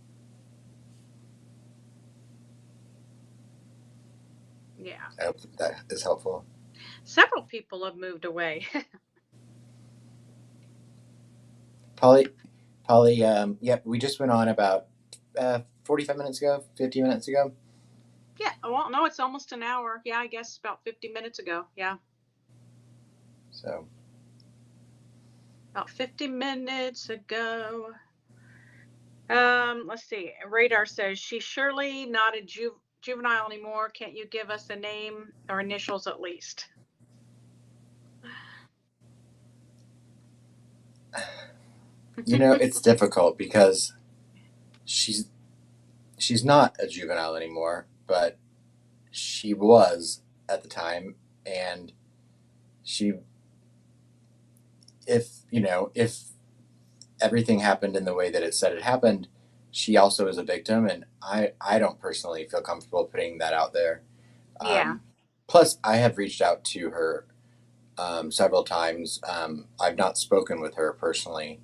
Yeah. I hope that is helpful. Several people have moved away. Polly, yep, we just went on about 45 minutes ago, 50 minutes ago. Yeah. Well, no, it's almost an hour. Yeah, I guess about 50 minutes ago. Yeah. So. About 50 minutes ago. Let's see. Radar says she's surely not a juvenile anymore. Can't you give us a name or initials at least? You know, it's difficult because she's not a juvenile anymore, but she was at the time, and if everything happened in the way that it said it happened, she also is a victim, and I don't personally feel comfortable putting that out there. Yeah. Plus, I have reached out to her several times. I've not spoken with her personally,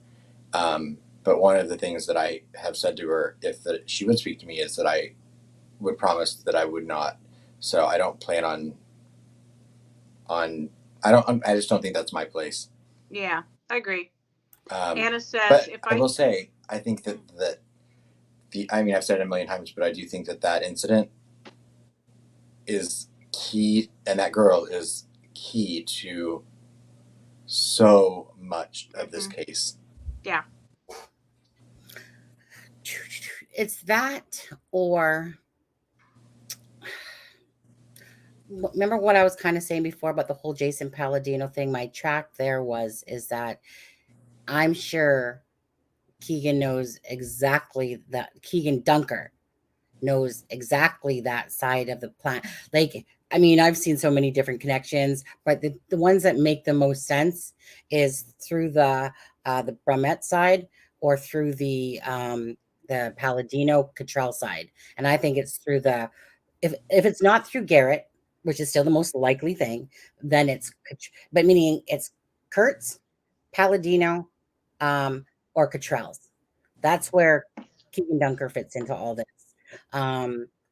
but one of the things that I have said to her, if she would speak to me, is that I would promise that I would not. So I don't plan on. I just don't think that's my place. Yeah, I agree. Anna says, but if I will say, I think that I've said it a million times, but I do think that incident is key, and that girl is key to so much of this case. Yeah. It's that, or remember what I was kind of saying before about the whole Jason Palladino thing? My track there is that I'm sure Keegan knows exactly that. Keegan Dunker knows exactly that side of the plan. Like, I mean, I've seen so many different connections, but the ones that make the most sense is through the Brumette side or through the Palladino Cottrell side. And I think it's through the, if it's not through Garrett, which is still the most likely thing, then it's, but meaning it's Kurtz, Palladino, or Cottrell's. That's where Keegan Dunker fits into all this.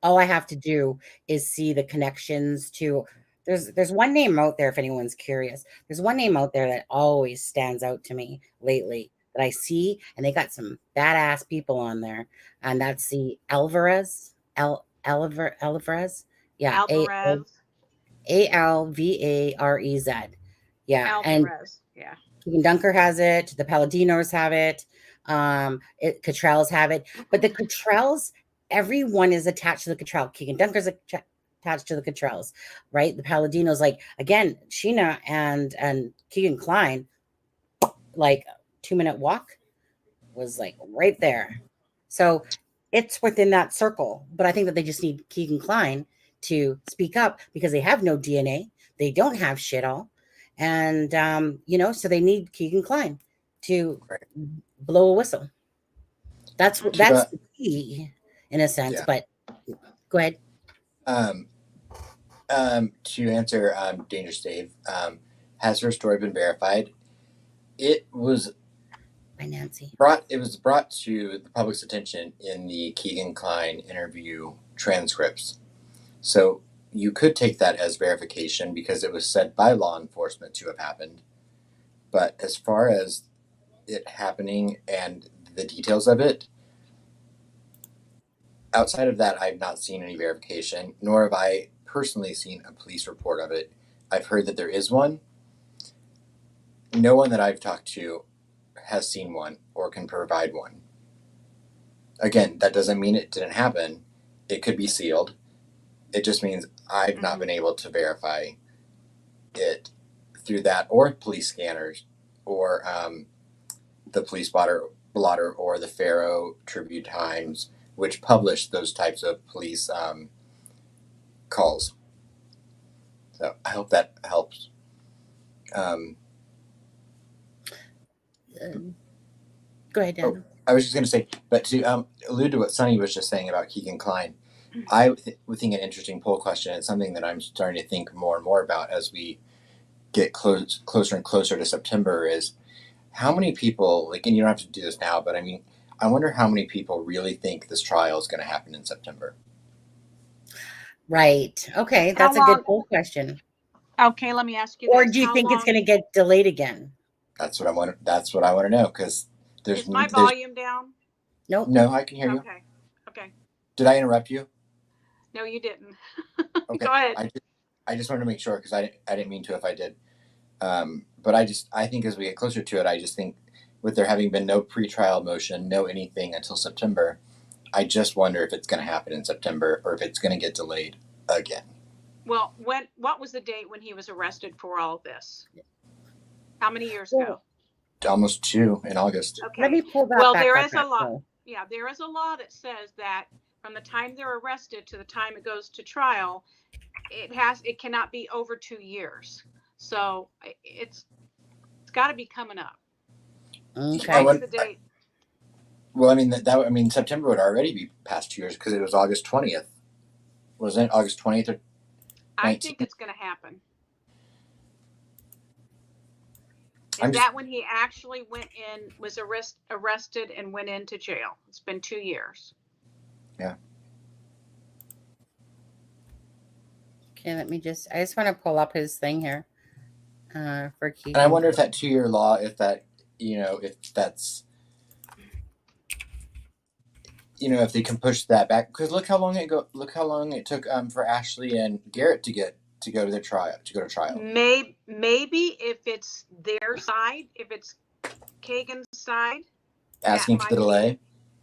All I have to do is see the connections to, there's one name out there, if anyone's curious. There's one name out there that always stands out to me lately that I see, and they got some badass people on there, and that's the Alvarez. Alvarez. Yeah. Alvarez. Alvarez. Yeah. Alvarez. Yeah. Keegan Dunker has it. The Palladinos have it. Cottrells have it. But the Cottrells, everyone is attached to the Cottrell. Keegan Dunker's attached to the Cottrells, right? The Palladinos, like, again, Sheena and Keegan Klein, like 2-minute walk was like right there. So it's within that circle. But I think that they just need Keegan Klein to speak up because they have no DNA. They don't have shit all. And, so they need Keegan Klein to blow a whistle. That's the key in a sense, but go ahead. To answer Dangerous Dave, has her story been verified? It was by Nancy. It was brought to the public's attention in the Keegan Klein interview transcripts. So you could take that as verification because it was said by law enforcement to have happened. But as far as it happening and the details of it, outside of that, I've not seen any verification, nor have I personally seen a police report of it. I've heard that there is one. No one that I've talked to has seen one or can provide one. Again, that doesn't mean it didn't happen. It could be sealed. It just means I've not been able to verify it through that or police scanners or the police blotter or the Faro Tribune Times, which publish those types of police calls. So I hope that helps. Go ahead, Dan. I was just going to say, but to allude to what Sonny was just saying about Keegan Klein, I would think an interesting poll question. It's something that I'm starting to think more and more about as we get closer and closer to September. Is how many people, like, and you don't have to do this now, but I mean, I wonder how many people really think this trial is going to happen in September. Right. Okay, How that's a good long? poll question. Okay, let me ask you Or this. do you How think it's long going to get delayed again? That's what I want. That's what I want to know, because is my volume down? Nope. No, I can hear you. Okay. Okay. Did I interrupt you? No, you didn't. Okay. Go ahead. I just wanted to make sure, because I didn't mean to if I did. But I think as we get closer to it, I just think with there having been no pretrial motion, no anything until September, I just wonder if it's going to happen in September or if it's going to get delayed again. Well, what was the date when he was arrested for all of this? How many years ago? Almost 2 in August. Okay. Let me pull that Well, back there up. is a law. Yeah, there is a law that says that from the time they're arrested to the time it goes to trial, it cannot be over 2 years. So it's got to be coming up. Okay. What was the date? Well, I mean, September would already be past 2 years because it was August 20th. Wasn't it August 20th or 19th? I think it's going to happen. Is that when he actually went in, was arrested and went into jail? It's been 2 years. Yeah. Okay, I just want to pull up his thing here for Keegan. And I wonder if that 2-year law, if that's, if they can push that back, because look how long it took for Ashley and Garrett to go to trial. Maybe if it's their side, if it's Keegan's side, asking for the delay.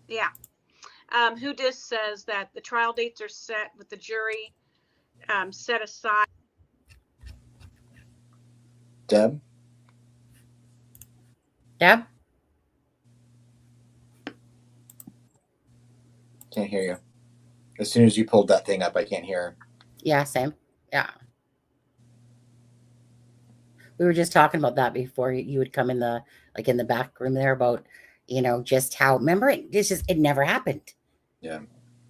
Yeah. Who just says that the trial dates are set with the jury set aside. Deb? Deb? Can't hear you. As soon as you pulled that thing up, I can't hear her. Yeah, same. Yeah. We were just talking about that before you would come in the back room there about, just how, remember it never happened. Yeah.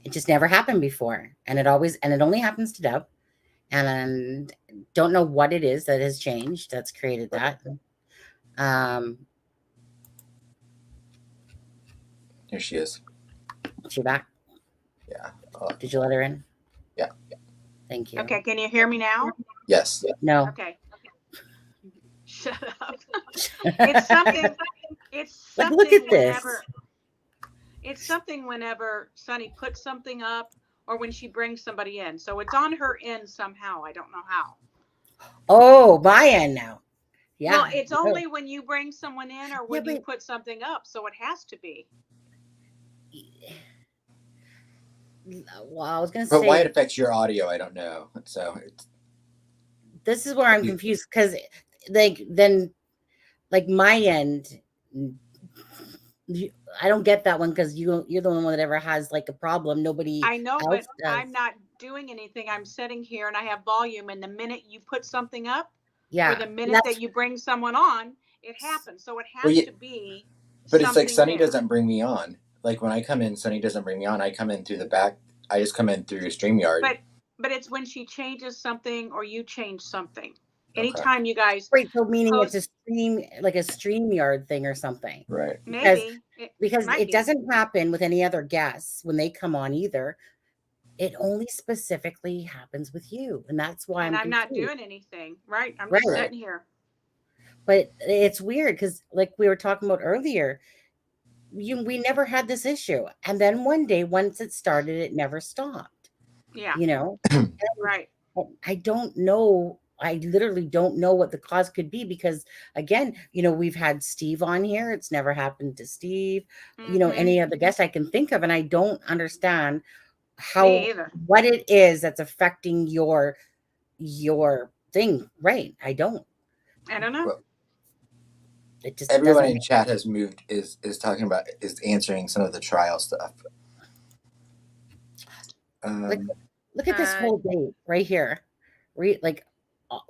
It just never happened before. And it only happens to Deb. And don't know what it is that has changed that's created that. Here she is. Is she back? Yeah. Did you let her in? Yeah. Thank you. Okay, can you hear me now? Yes. No. Okay. Shut up. It's something. Like, look at this. It's something whenever Sunny puts something up or when she brings somebody in. So it's on her end somehow. I don't know how. Oh, my end now. Yeah. Well, it's only when you bring someone in or when you put something up. So it has to be. Well, I was going to say. But why it affects your audio, I don't know. So this is where I'm confused because, my end, I don't get that one because you're the only one that ever has a problem. Nobody. I know, else but does. I'm not doing anything. I'm sitting here and I have volume. And the minute you put something up, yeah, or the minute that you bring someone on, it happens. So it has to be. But it's like Sunny doesn't bring me on. Like when I come in, Sunny doesn't bring me on. I come in through the back. I just come in through StreamYard. But it's when she changes something or you change something. Anytime you guys. Right, so meaning it's a stream, like a StreamYard thing or something. Right. Because it doesn't happen with any other guests when they come on either. It only specifically happens with you. And that's why I'm not doing anything. Right. I'm just sitting here. But it's weird because like we were talking about earlier, we never had this issue. And then one day, once it started, it never stopped. Yeah. Right. I don't know. I literally don't know what the cause could be because, again, we've had Steve on here. It's never happened to Steve, any other guest I can think of. And I don't understand what it is that's affecting your thing. Right. I don't know. Well, it just everyone in chat has moved, is answering some of the trial stuff. Look at this whole date right here.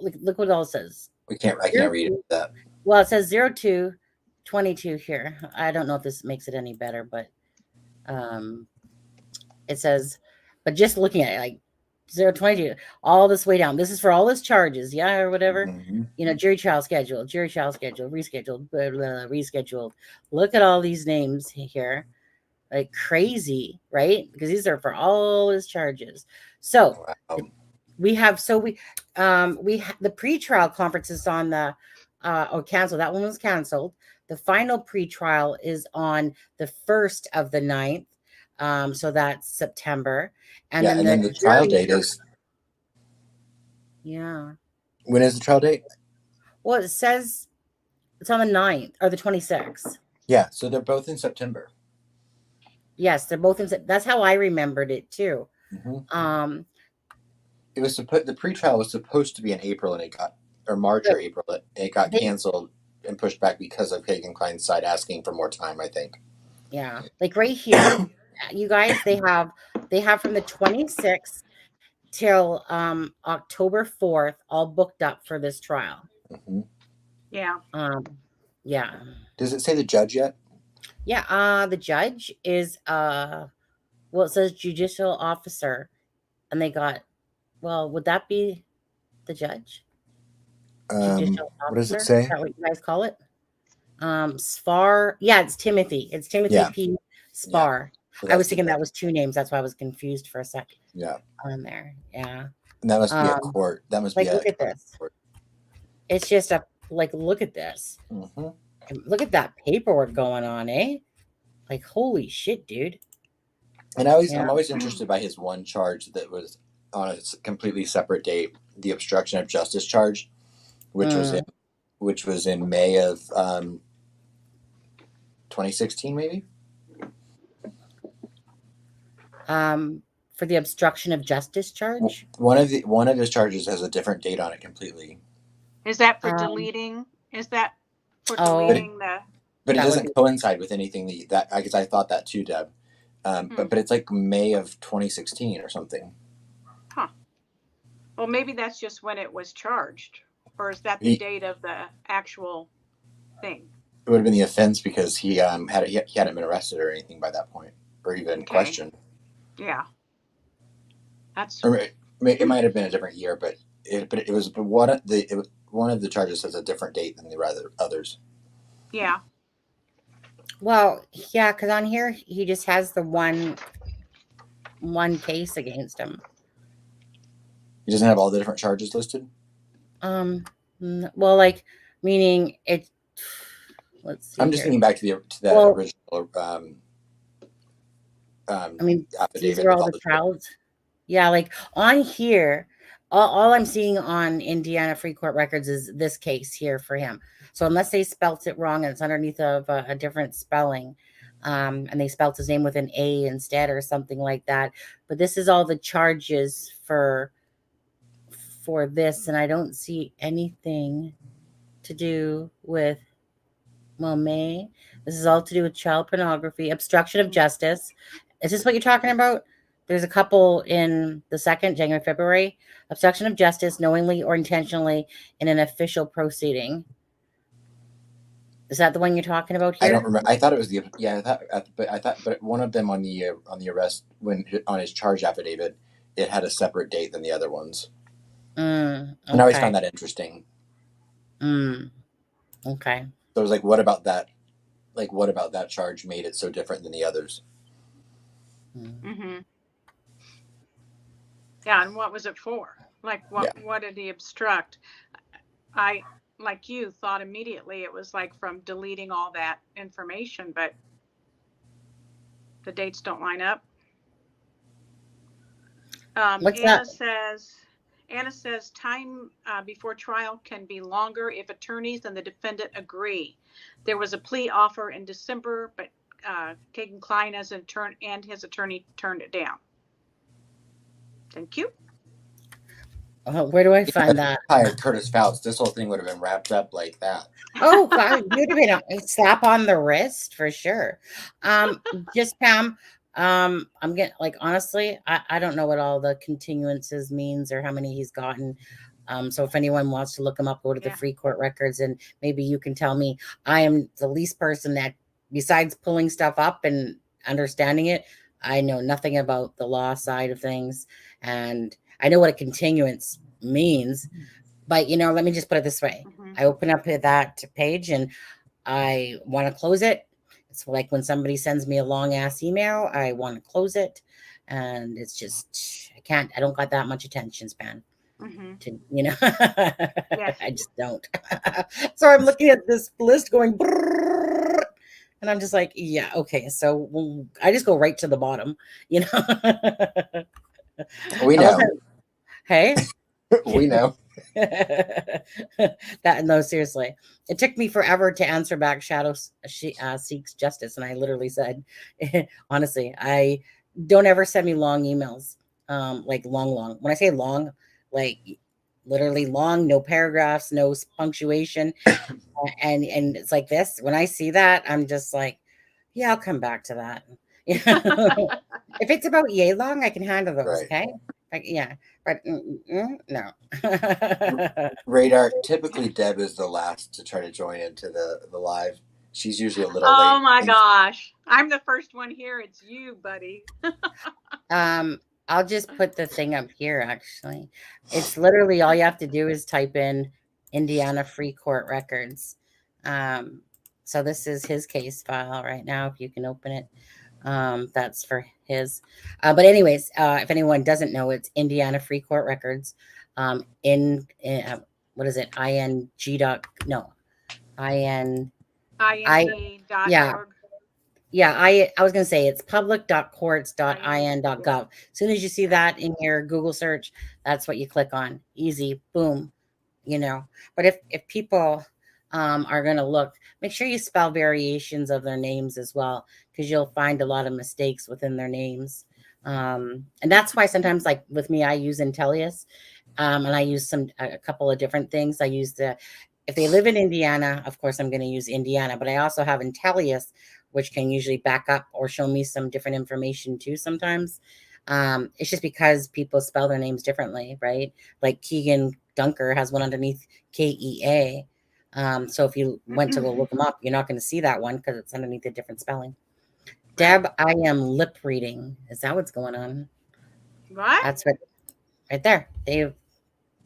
look what it all says. I can't read that. Well, it says 02/22 here. I don't know if this makes it any better, but it says, but just looking at it, like 0/22, all this way down. This is for all his charges, yeah, or whatever. Mm-hmm. You know, jury trial scheduled, rescheduled, blah, blah, rescheduled. Look at all these names here, like crazy, right? Because these are for all his charges. So Wow. we have the pre-trial conferences on the or canceled. That one was canceled. The final pre-trial is on the 1st of the 9th. So that's September. And then the trial date is. Yeah. When is the trial date? Well, it says it's on the 9th or the 26th. Yeah, so they're both in September. Yes, they're both in. That's how I remembered it too. Mm-hmm. It was the pre-trial was supposed to be in April, and it got March or April. It got canceled and pushed back because of Keegan Klein's side asking for more time, I think. Yeah, like right here, you guys, they have from the 26th till October 4th, all booked up for this trial. Mm-hmm. Yeah. Yeah. Does it say the judge yet? Yeah. The judge is well, it says judicial officer, and they got. Well, would that be the judge? Judicial officer? What does it say? Is that what you guys call it? Spar. Yeah, it's Timothy. It's Timothy P. Spar. Yeah. So I was thinking that was two names. That's why I was confused for a second. Yeah. On there. Yeah. And that must be a court. That must be look at this. Court. It's just look at this. Mm-hmm. Look at that paperwork going on, eh? Like, holy shit, dude. And I'm always interested by his one charge that was on a completely separate date, the obstruction of justice charge, which was in May of 2016, maybe. For the obstruction of justice charge. One of his charges has a different date on it completely. Is that for deleting? Is that for deleting the? But it doesn't coincide with anything that because I thought that too, Deb. But it's like May of 2016 or something. Huh. Well, maybe that's just when it was charged, or is that the date of the actual thing? It would have been the offense because he hadn't been arrested or anything by that point, or even questioned. Yeah. That's. Or it might have been a different year, but it was one of the charges has a different date than the others. Yeah. Well, yeah, because on here he just has the one case against him. He doesn't have all the different charges listed. Well, like meaning it. Let's see. I'm just thinking back to that original. I mean, these are all the trials. Yeah, like on here, all I'm seeing on Indiana Free Court records is this case here for him. So unless they spelt it wrong and it's underneath of a different spelling, and they spelt his name with an A instead or something like that. But this is all the charges for this, and I don't see anything to do with May. This is all to do with child pornography, obstruction of justice. Is this what you're talking about? There's a couple in the 2nd, January, February. Obstruction of justice, knowingly or intentionally in an official proceeding. Is that the one you're talking about here? I don't remember. I thought it was but one of them on the arrest on his charge affidavit, it had a separate date than the other ones. Okay. And I always found that interesting. Okay. So I was like, what about that? Like, what about that charge made it so different than the others? Mm-hmm. Yeah, and what was it for? Like, what did he obstruct? I, like you, thought immediately it was like from deleting all that information, but the dates don't line up. Anna says time before trial can be longer if attorneys and the defendant agree. There was a plea offer in December, but Keegan Klein and his attorney turned it down. Thank you. Where do I find that? Hired Curtis Fouts. This whole thing would have been wrapped up like that. Oh God, you'd have been a slap on the wrist for sure. Just Pam. I'm getting honestly, I don't know what all the continuances means or how many he's gotten. So if anyone wants to look him up, go to the Yeah. free court records, and maybe you can tell me. I am the least person that, besides pulling stuff up and understanding it, I know nothing about the law side of things. And I know what a continuance means, but let me just put it this way. Mhm. I open up that page and I want to close it. It's like when somebody sends me a long ass email, I want to close it. And it's just, I don't got that much attention span Mhm. to, Yes. I just don't. So I'm looking at this list going, brrrr, and I'm just like, yeah, okay. So I just go right to the bottom, We Unless know. Hey? We know. No, seriously. It took me forever to answer back Shadow Seeks Justice. And I literally said, honestly, I don't ever send me long emails. Like long. When I say long, like literally long, no paragraphs, no punctuation. And it's like this. When I see that, I'm just like, yeah, I'll come back to that. If it's about yay long, I can handle those. Right. Okay. Yeah, but no. Radar. Typically, Deb is the last to try to join into the live. She's usually a little Oh late. my gosh. I'm the first one here. It's you, buddy. I'll just put the thing up here. Actually, it's literally all you have to do is type in Indiana Free Court Records. So this is his case file right now. If you can open it. That's for his. But anyways, if anyone doesn't know, it's Indiana Free Court Records. In what is it? ING dot no, IN. IND.org. Yeah, I was gonna say it's public.courts.in.gov. As soon as you see that in your Google search, that's what you click on. Easy, boom. But if people are gonna look, make sure you spell variations of their names as well, because you'll find a lot of mistakes within their names. And that's why sometimes, like with me, I use Intellius, and I use a couple of different things. I use if they live in Indiana, of course, I'm going to use Indiana, but I also have Intellius, which can usually back up or show me some different information too sometimes. It's just because people spell their names differently, right? Like Keegan Dunker has one underneath KEA. So if you went to go look them up, you're not going to see that one because it's underneath a different spelling. Deb, I am lip reading. Is that what's going on? What? That's right there. Dave.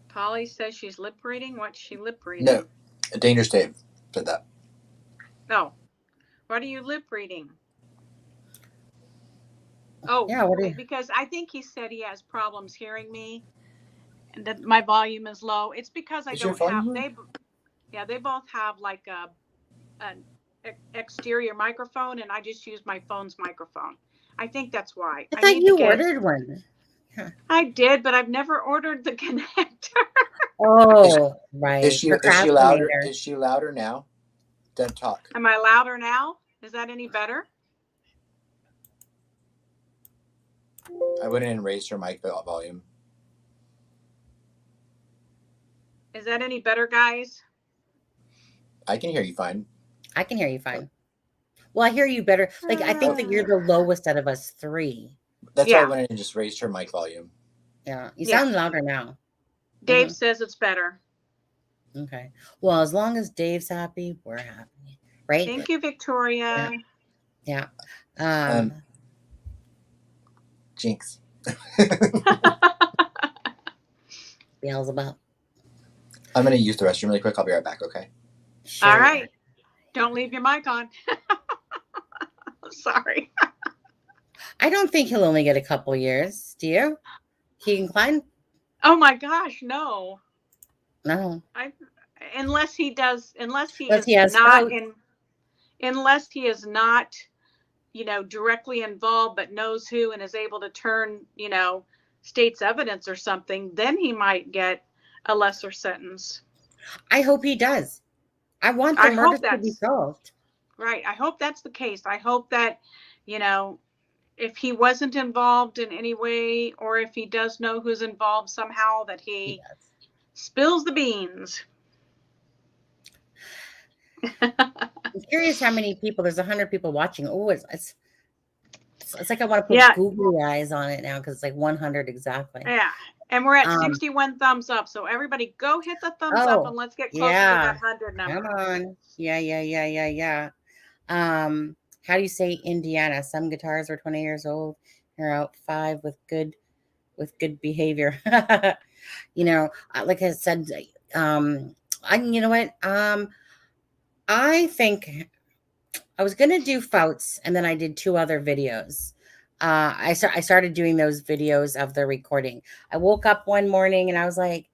Polly says she's lip reading. What's she lip reading? No, Dangerous Dave said that. No. What are you lip reading? Oh, Yeah, what are you? because I think he said he has problems hearing me, and that my volume is low. It's because I Is your don't have volume they both have like an exterior microphone, and I just use my phone's microphone. I think that's why. I thought need you to get, ordered one. I did, but I've never ordered the connector. Oh, right. Is she louder? Procrastinator. Is she louder now? Deb, talk. Am I louder now? Is that any better? I went in and raised her mic volume. Is that any better, guys? I can hear you fine. I can hear you fine. Well, I hear you better. Like, I think that you're the lowest out of us three. That's why I went in and just raised her mic volume. Yeah, you sound louder now. Dave says it's better. Okay. Well, as long as Dave's happy, we're happy, right? Thank you, Victoria. Yeah. Jinx. Beelzebub. I'm going to use the restroom really quick. I'll be right back, okay? Sure. All right. Don't leave your mic on. Sorry. I don't think he'll only get a couple years. Do you? Keegan Klein? Oh my gosh, no. No. Unless he is not, directly involved, but knows who and is able to turn, state's evidence or something, then he might get a lesser sentence. I hope he does. I want the murder to be solved. Right. I hope that's the case. I hope that, if he wasn't involved in any way, or if he does know who's involved somehow, that he spills the beans. I'm curious how many people. There's 100 people watching. Oh, it's like I want to put googly eyes on it now because it's like 100 exactly. Yeah. And we're at 61 thumbs up. So everybody go hit the thumbs up and let's get closer to that 100 number. Come on. Yeah. How do you say Indiana? Some guitars are 20 years old. They're out 5 with good behavior. Like I said, you know what? I think I was going to do Fouts, and then I did 2 other videos. I started doing those videos of the recording. I woke up one morning and I was like,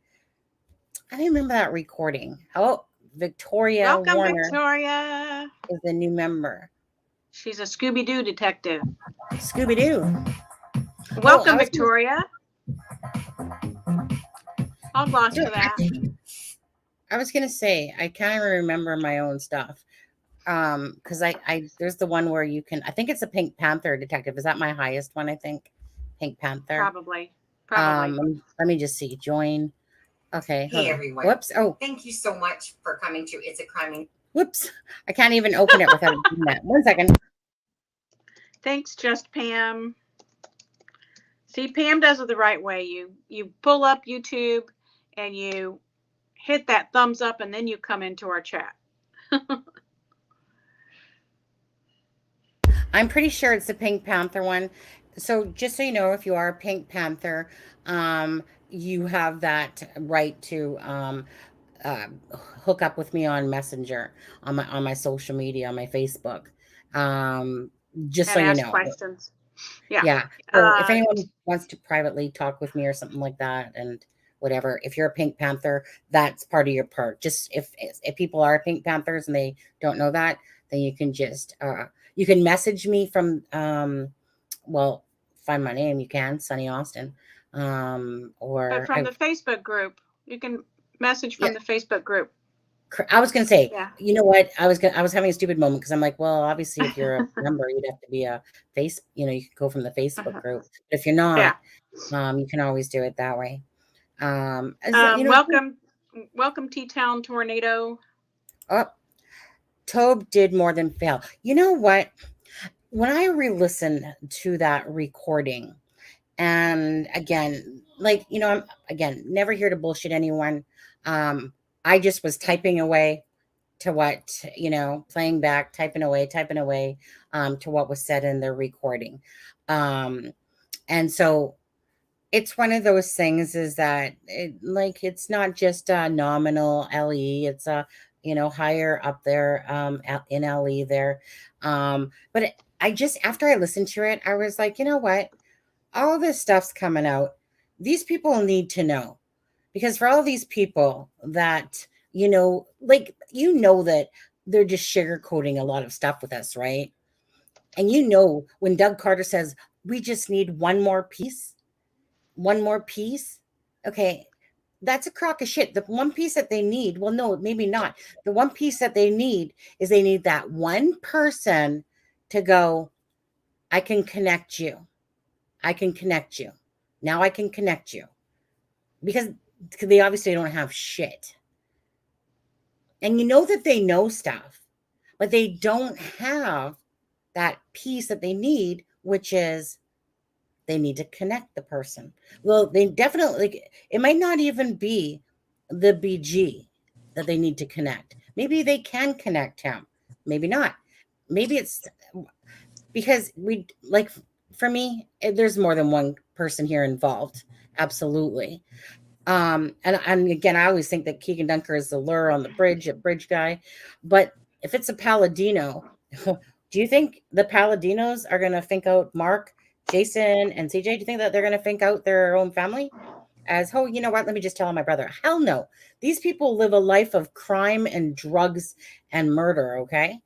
I didn't remember that recording. Oh, Victoria Welcome, Warner Victoria. is the new member. She's a Scooby-Doo detective. Scooby-Doo. Welcome, Victoria. I'll gloss for that. I was gonna say I can't even remember my own stuff. Because I there's the one where you can, I think it's a Pink Panther detective. Is that my highest one? I think Pink Panther. Probably. Let me just see. Join. Okay. Hey everyone. Whoops. Oh, thank you so much for coming to It's a Crime. Whoops. I can't even open it without doing that. 1 second. Thanks, Just Pam. See, Pam does it the right way. You pull up YouTube and you hit that thumbs up and then you come into our chat. I'm pretty sure it's the Pink Panther one. So just so you know, if you are a Pink Panther, you have that right to hook up with me on Messenger, on my social media, on my Facebook. Just and so you ask know. Questions. Yeah. Yeah. So if anyone wants to privately talk with me or something like that, and whatever, if you're a Pink Panther, that's part of your perk. Just if people are Pink Panthers and they don't know that, then you can just you can message me from find my name. You can Sunny Austin, or but from the Facebook group, you can message from the Facebook group. I was going to say, you know what? I was having a stupid moment because I'm like, well, obviously, if you're a member, you'd have to be a you can go from the Facebook group. But if you're not, you can always do it that way. Welcome, T-Town Tornado. Oh, Tobe did more than fail. You know what? When I re-listened to that recording, and again, I'm never here to bullshit anyone. I just was typing away to what, playing back, typing away to what was said in the recording. And so it's one of those things is that it's not just a nominal LE, it's a, higher up there in LE there. But after I listened to it, I was like, you know what? All this stuff's coming out. These people need to know. Because for all these people that, that they're just sugarcoating a lot of stuff with us, right? And when Doug Carter says, we just need one more piece, okay, that's a crock of shit. The one piece that they need, well, no, maybe not. The one piece that they need is they need that one person to go, I can connect you. I can connect you. Now I can connect you. Because they obviously don't have shit. And that they know stuff, but they don't have that piece that they need, which is they need to connect the person. Well, they definitely, it might not even be the BG that they need to connect. Maybe they can connect him. Maybe not. Maybe it's because for me, there's more than one person here involved. Absolutely. And again, I always think that Keegan Dunker is the lure on the bridge, a bridge guy. But if it's a Palladino, do you think the Palladinos are going to think out Mark, Jason, and CJ? Do you think that they're going to think out their own family as, oh, you know what? Let me just tell my brother. Hell no. These people live a life of crime and drugs and murder. Okay.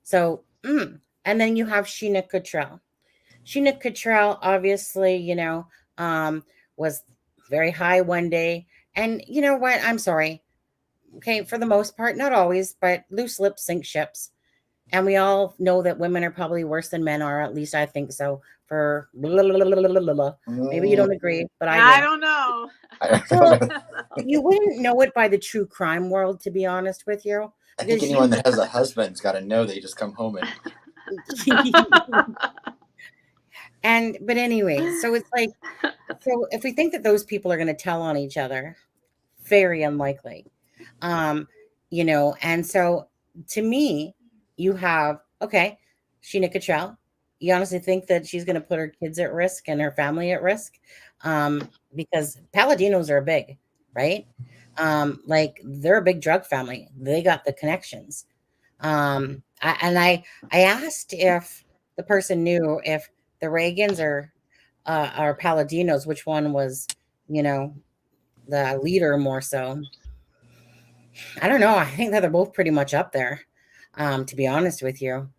So, and then you have Sheena Cottrell. Sheena Cottrell, obviously, was very high one day. And you know what? I'm sorry. Okay. For the most part, not always, but loose lips sink ships. And we all know that women are probably worse than men are. At least I think so. For maybe you don't agree, but I don't know. Well, you wouldn't know it by the true crime world, to be honest with you. I think anyone that has a husband's got to know they just come home and but anyway, so it's like So if we think that those people are going to tell on each other, very unlikely. And so to me, you have, okay, Sheena Cottrell. You honestly think that she's going to put her kids at risk and her family at risk? Because Paladinos are big, right? Like they're a big drug family. They got the connections. I asked if the person knew if the Reagans are Paladinos, which one was, the leader more so. I don't know. I think that they're both pretty much up there, to be honest with you.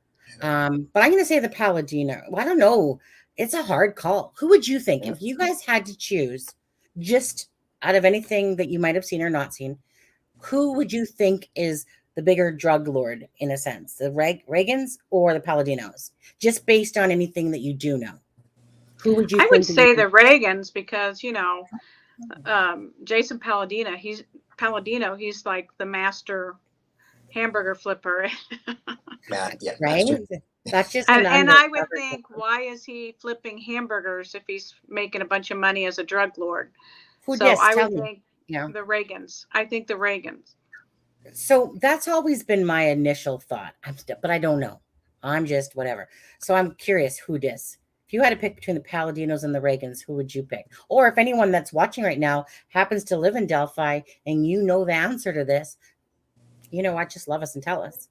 But I'm going to say the Paladino. Well, I don't know. It's a hard call. Who would you think if you guys had to choose, just out of anything that you might have seen or not seen? Who would you think is the bigger drug lord in a sense, the Reagans or the Paladinos? Just based on anything that you do know, who would you I think? would say the Reagans because Jason Palladino. He's like the master hamburger flipper. Yeah, right. That's just and I would think, why is he flipping hamburgers if he's making a bunch of money as a drug lord? I would think the Reagans. I think the Reagans. So that's always been my initial thought. But I don't know. I'm just whatever. So I'm curious who dis. If you had to pick between the Paladinos and the Reagans, who would you pick? Or if anyone that's watching right now happens to live in Delphi and you know the answer to this, just love us and tell us.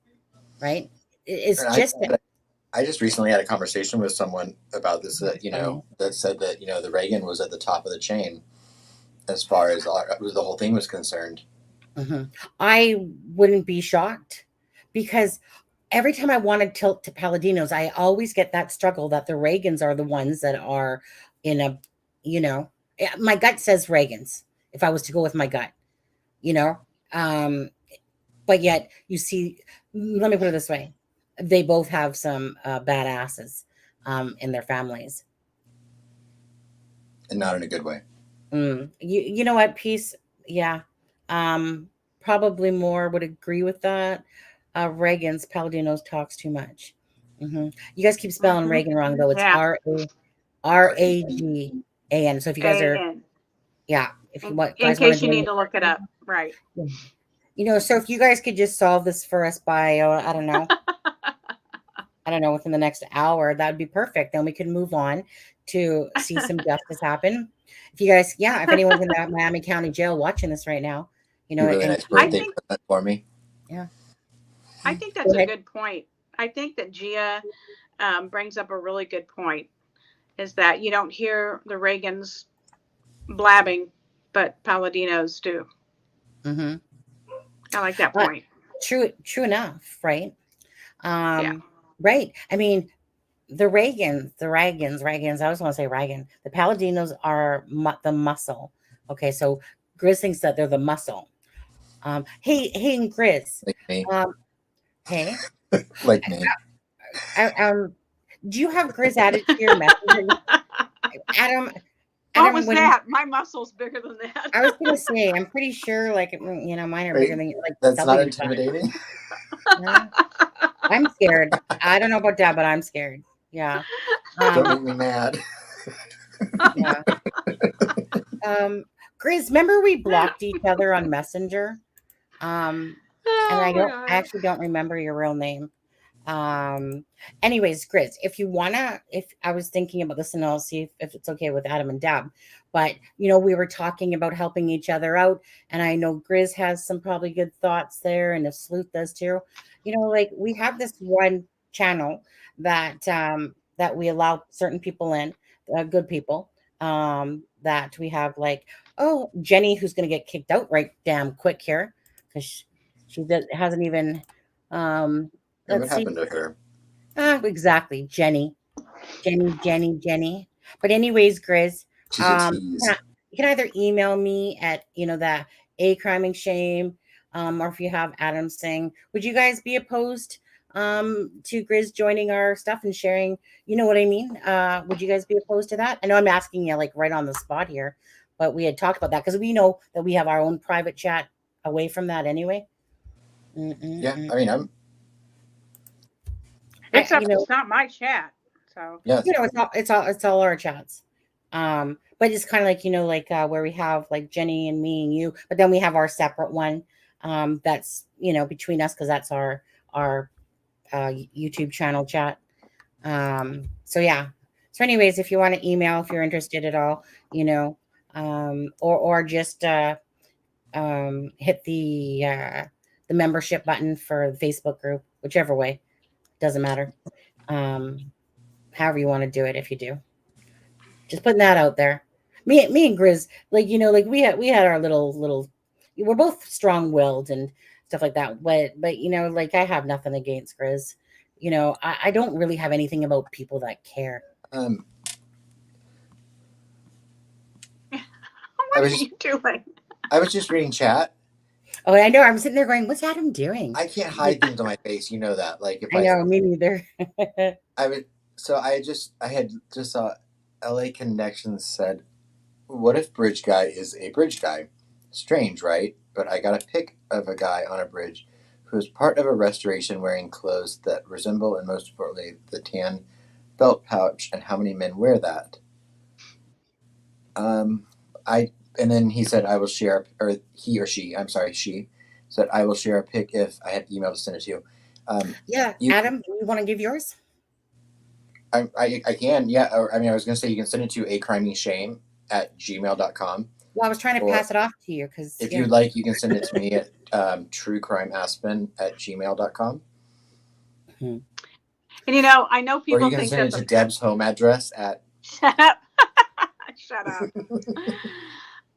Right? It's just. I just recently had a conversation with someone about this that that said that the Reagan was at the top of the chain as far as the whole thing was concerned. Mm-hmm. I wouldn't be shocked because every time I want to tilt to Paladinos, I always get that struggle that the Reagans are the ones that are in a, my gut says Reagans if I was to go with my gut, but yet you see, let me put it this way. They both have some badasses in their families. And not in a good way. You know what, Peace? Yeah. Probably more would agree with that. Reagan's Paladinos talks too much. You guys keep spelling Reagan wrong though. It's Ragan. So if you guys are, if you want, in case you need to look it up, right? So if you guys could just solve this for us by I don't know, within the next hour, that would be perfect. Then we can move on to see some justice happen. If you guys, if anyone's in the Miami County Jail watching this right now, really nice birthday present for me. Yeah, I think that's a good point. I think that Gia brings up a really good point. Is that you don't hear the Reagans blabbing, but Paladinos do. Mm-hmm. I like that point. True enough, right? Right. I mean, the Reagans, I always want to say Reagan. The Paladinos are the muscle. Okay, so Grizz thinks that they're the muscle. Hey, and Grizz. Like me. Hey. Like me. Do you have Grizz added to your messenger? Adam, what was that? My muscle's bigger than that. I was going to say, I'm pretty sure, mine are bigger than you. That's not intimidating. No. I'm scared. I don't know about that, but I'm scared. Yeah. Don't make me mad. Yeah. Grizz, remember we blocked each other on Messenger? And I actually don't remember your real name. Anyways, Grizz, if I was thinking about this and I'll see if it's okay with Adam and Deb, but we were talking about helping each other out. And I know Grizz has some probably good thoughts there. And if Sleuth does too, we have this one channel that we allow certain people in, good people, that we have Jenny, who's going to get kicked out right damn quick here because she hasn't even, what happened to her? Exactly. Jenny. But anyways, Grizz, you can either email me at, the A Criming Shame, or if you have Adam's thing, would you guys be opposed to Grizz joining our stuff and sharing, you know what I mean? Would you guys be opposed to that? I know I'm asking you right on the spot here, but we had talked about that because we know that we have our own private chat away from that anyway. Yeah, I mean, except it's not my chat, so yeah, it's all our chats. But it's kind of like, like where we have like Jenny and me and you, but then we have our separate one. That's, between us, because that's our YouTube channel chat. So yeah. So anyways, if you want to email, if you're interested at all, or just hit the membership button for the Facebook group, whichever way, doesn't matter. However you want to do it, if you do, just putting that out there. Me and Grizz, like like we had our little. We're both strong willed and stuff like that, but like I have nothing against Grizz. I don't really have anything about people that care. Um, What are you doing? I was just reading chat. Oh, I know. I'm sitting there going, "What's Adam doing?" I can't hide things on my face. You know that. Like if I know, me neither. I would. So I had just saw LA Connections said, "What if bridge guy is a bridge guy? Strange, right? But I got a pic of a guy on a bridge who is part of a restoration wearing clothes that resemble, and most importantly, the tan belt pouch. And how many men wear that?" And then he said, "I will share," or he or she, I'm sorry, she said, "I will share a pic if I had email to send it to you." Yeah, Adam, you want to give yours? I can, yeah. Or, I mean, I was going to say you can send it to acrimingshame@gmail.com. Well, I was trying to pass it off to you because if you'd like, you can send it to me at truecrimeaspen@gmail.com. Mm-hmm. And I know people. Or you can think send it to Deb's home address at. Shut up! Shut up!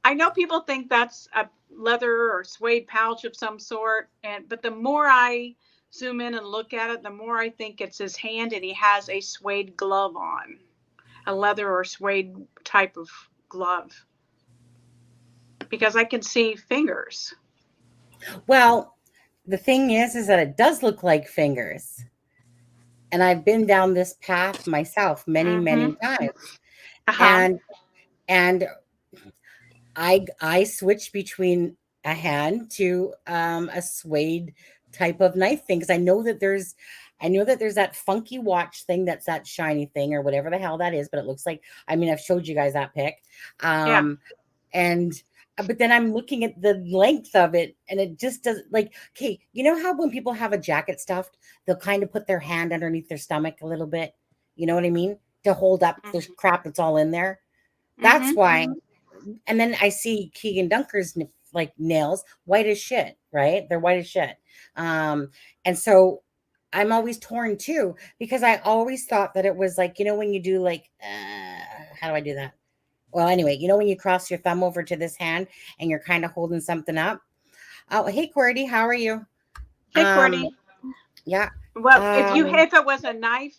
I know people think that's a leather or suede pouch of some sort, but the more I zoom in and look at it, the more I think it's his hand, and he has a suede glove on, a leather or suede type of glove, because I can see fingers. Well, the thing is that it does look like fingers, and I've been down this path myself many times, and I switch between a hand to a suede type of knife thing, because I know that there's that funky watch thing, that's that shiny thing or whatever the hell that is, but it looks like, I mean, I've showed you guys that pic. And but then I'm looking at the length of it, and it just does, like, okay, you know how when people have a jacket stuffed, they'll kind of put their hand underneath their stomach a little bit, you know what I mean, to hold up the crap that's all in there. That's why. And then I see Keegan Dunker's like nails, white as shit, right? They're white as shit. And so I'm always torn too, because I always thought that it was like, when you do like, how do I do that? Well, anyway, when you cross your thumb over to this hand and you're kind of holding something up. Oh, hey, Cordy, how are you? Hey, Cordy. Yeah. Well, if it was a knife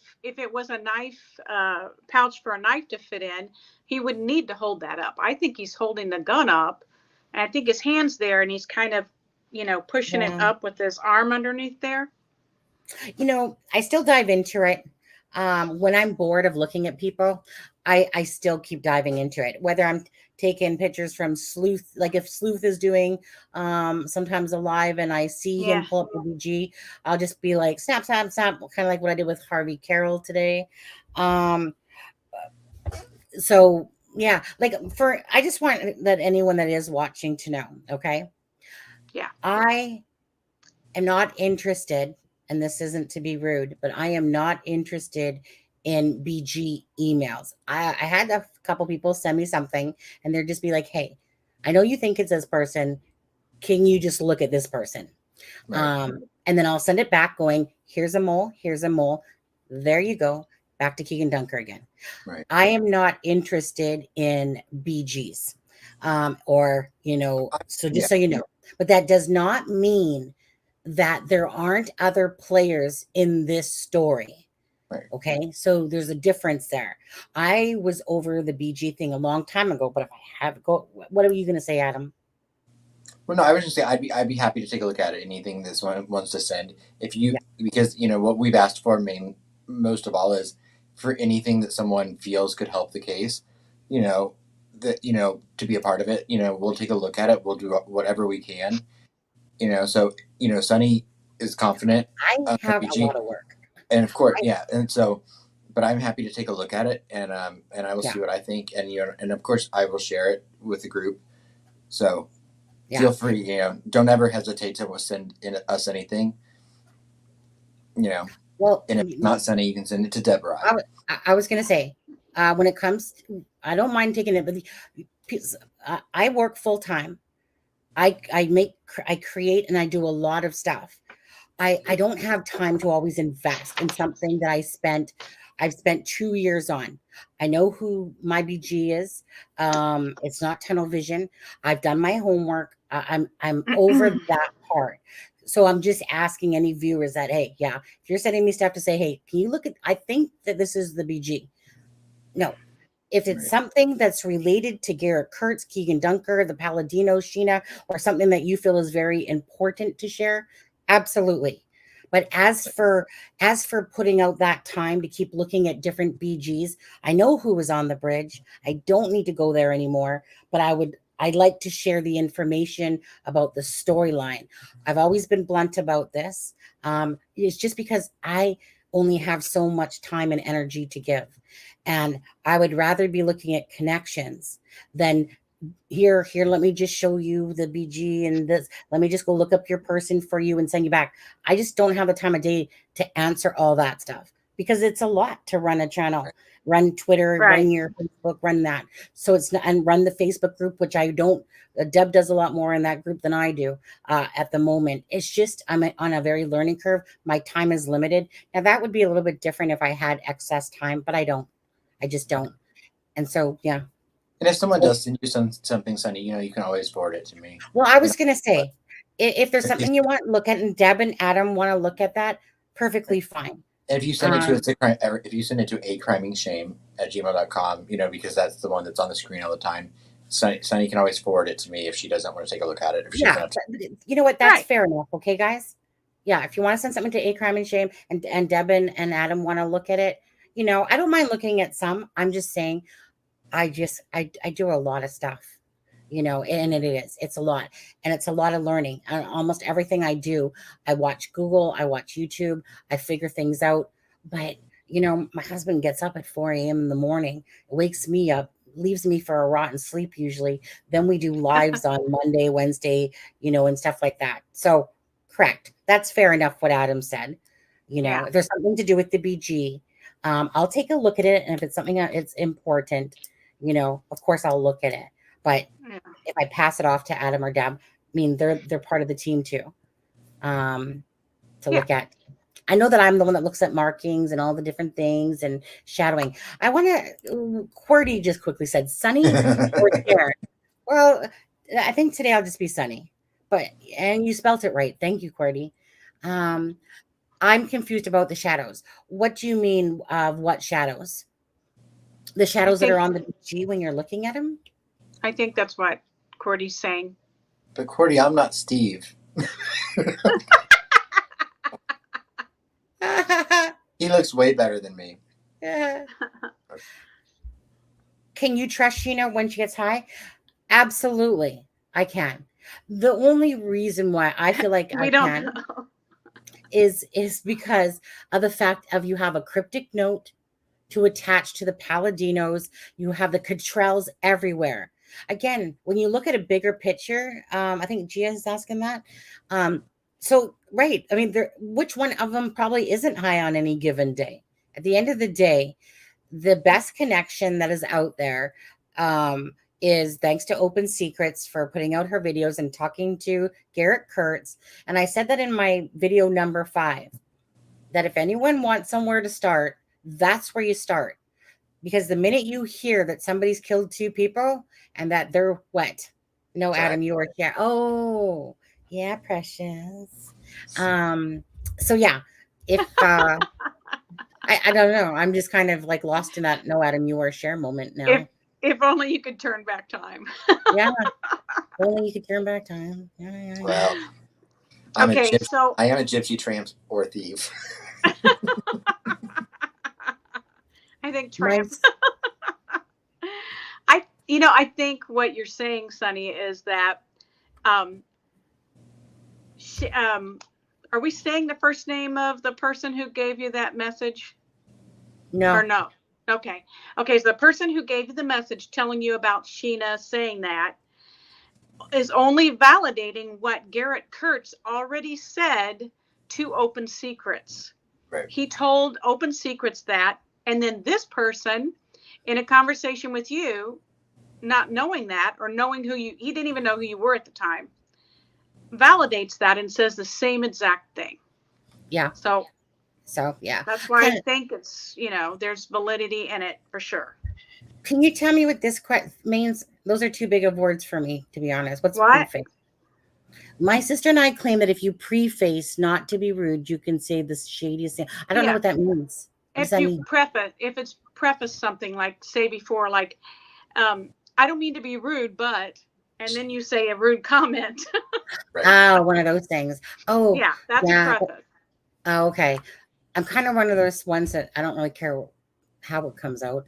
pouch for a knife to fit in, he would need to hold that up. I think he's holding the gun up, and I think his hand's there, and he's kind of, pushing it up with his arm underneath there. I still dive into it. When I'm bored of looking at people, I still keep diving into it, whether I'm taking pictures from Sleuth, like if Sleuth is doing sometimes a live and I see him pull up the BG, I'll just be like, snap, snap, snap, kind of like what I did with Harvey Carroll today. So yeah, like I just want that anyone that is watching to know, okay? Yeah. I am not interested, and this isn't to be rude, but I am not interested in BG emails. I had a couple people send me something, and they'd just be like, hey, I know you think it's this person. Can you just look at this person? Right. And then I'll send it back going, here's a mole, here's a mole. There you go. Back to Keegan Dunker again. Right. I am not interested in BGs. So just so you know. But that does not mean that there aren't other players in this story. Right. Okay, so there's a difference there. I was over the BG thing a long time ago, but if I have what are you going to say, Adam? Well, no, I was just saying I'd be happy to take a look at it. Anything this one wants to send, because what we've asked for most of all is for anything that someone feels could help the case, to be a part of it. We'll take a look at it. We'll do whatever we can. So Sunny is confident. I have a lot of work, and of course, and so but I'm happy to take a look at it, and I will see what I think, and and of course I will share it with the group. So feel free, don't ever hesitate to send us anything, Well, and if it's not Sunny, you can send it to Deborah. I was going to say, when it comes to, I don't mind taking it, but I work full time. I create, and I do a lot of stuff. I don't have time to always invest in something that I've spent 2 years on. I know who my BG is. It's not tunnel vision. I've done my homework. I'm over that part. So I'm just asking any viewers that, hey, if you're sending me stuff to say, hey, can you look at, I think that this is the BG. No. If it's something that's related to Garrett Kurtz, Keegan Dunker, the Palladino, Sheena, or something that you feel is very important to share, absolutely. But as for putting out that time to keep looking at different BGs, I know who was on the bridge. I don't need to go there anymore, but I'd like to share the information about the storyline. I've always been blunt about this. It's just because I only have so much time and energy to give. And I would rather be looking at connections than here, let me just show you the BG and this. Let me just go look up your person for you and send you back. I just don't have the time of day to answer all that stuff because it's a lot to run a channel, run Twitter, run your Facebook, run that. So it's not, and run the Facebook group, which I don't. Deb does a lot more in that group than I do at the moment. It's just I'm on a very learning curve. My time is limited. Now that would be a little bit different if I had excess time, but I don't. I just don't. And so, yeah. And if someone does send you something, Sunny, you can always forward it to me. Well, I was going to say, if there's something you want to look at, and Deb and Adam want to look at that, perfectly fine. And if you send it to if you send it to acrimingshame@gmail.com, because that's the one that's on the screen all the time, Sunny can always forward it to me if she doesn't want to take a look at it. If she you know what? That's fair enough. Okay, guys? Yeah, if you want to send something to A Crime and Shame and Deb and Adam want to look at it, I don't mind looking at some. I'm just saying, I do a lot of stuff, and it's a lot, and it's a lot of learning. And almost everything I do, I watch Google, I watch YouTube, I figure things out. But, my husband gets up at 4 a.m. in the morning, wakes me up, leaves me for a rotten sleep usually. Then we do lives on Monday, Wednesday, and stuff like that. So correct. That's fair enough what Adam said. If there's something to do with the BG, I'll take a look at it. And if it's something it's important, of course I'll look at it. But if I pass it off to Adam or Deb, they're part of the team too. To look at. I know that I'm the one that looks at markings and all the different things and shadowing. I want to, QWERTY just quickly said, Sunny or Jared? Well, I think today I'll just be Sunny. And you spelt it right. Thank you, QWERTY. I'm confused about the shadows. What do you mean of what shadows? The shadows that are on the BG when you're looking at them? I think that's what QWERTY's saying. But QWERTY, I'm not Steve. He looks way better than me. Can you trust Sheena when she gets high? Absolutely, I can. The only reason why I feel like I can is because of the fact of you have a cryptic note to attach to the Palladinos. You have the Cottrells everywhere. Again, when you look at a bigger picture, I think Gia is asking that. So, right. Which one of them probably isn't high on any given day? At the end of the day, the best connection that is out there is thanks to Open Secrets for putting out her videos and talking to Garrett Kurtz. And I said that in my video number 5, that if anyone wants somewhere to start, that's where you start. Because the minute you hear that somebody's killed 2 people and that they're what? No, Adam, you were here. Oh, yeah, precious. So yeah, if I don't know, I'm just kind of like lost in that no, Adam, you are share moment now. If only you could turn back time. Yeah, only you could turn back time. Yeah. Well, I am a gypsy, tramp, or thief. I think tramp. I think what you're saying, Sunny, is that are we saying the first name of the person who gave you that message? No. Or no? Okay. Okay. So the person who gave you the message telling you about Sheena saying that is only validating what Garrett Kurtz already said to Open Secrets. Right. He told Open Secrets that, and then this person in a conversation with you, not knowing that or knowing he didn't even know who you were at the time, validates that and says the same exact thing. Yeah. So yeah. that's why I think it's, there's validity in it for sure. Can you tell me what this means? Those are too big of words for me, to be honest. What's What? preface? My sister and I claim that if you preface not to be rude, you can say the shadiest thing. I don't know what that means. What does that mean? If it's preface something like, say before, like, I don't mean to be rude, but, and then you say a rude comment. Right. Oh, one of those things. Oh, yeah, that's a preface. Oh, okay. I'm kind of one of those ones that I don't really care how it comes out.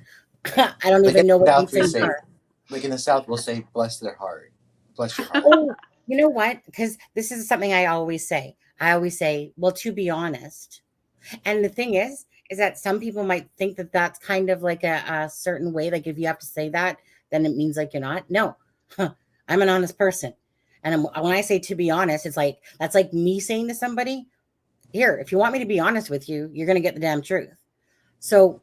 I don't even know what these things are. Like in the South, we'll say, bless their heart. Bless your heart. Oh, you know what? Because this is something I always say. I always say, well, to be honest. And the thing is that some people might think that that's kind of like a certain way. Like if you have to say that, then it means like you're not. No, I'm an honest person. And when I say to be honest, it's like, that's like me saying to somebody, here, if you want me to be honest with you, you're going to get the damn truth. So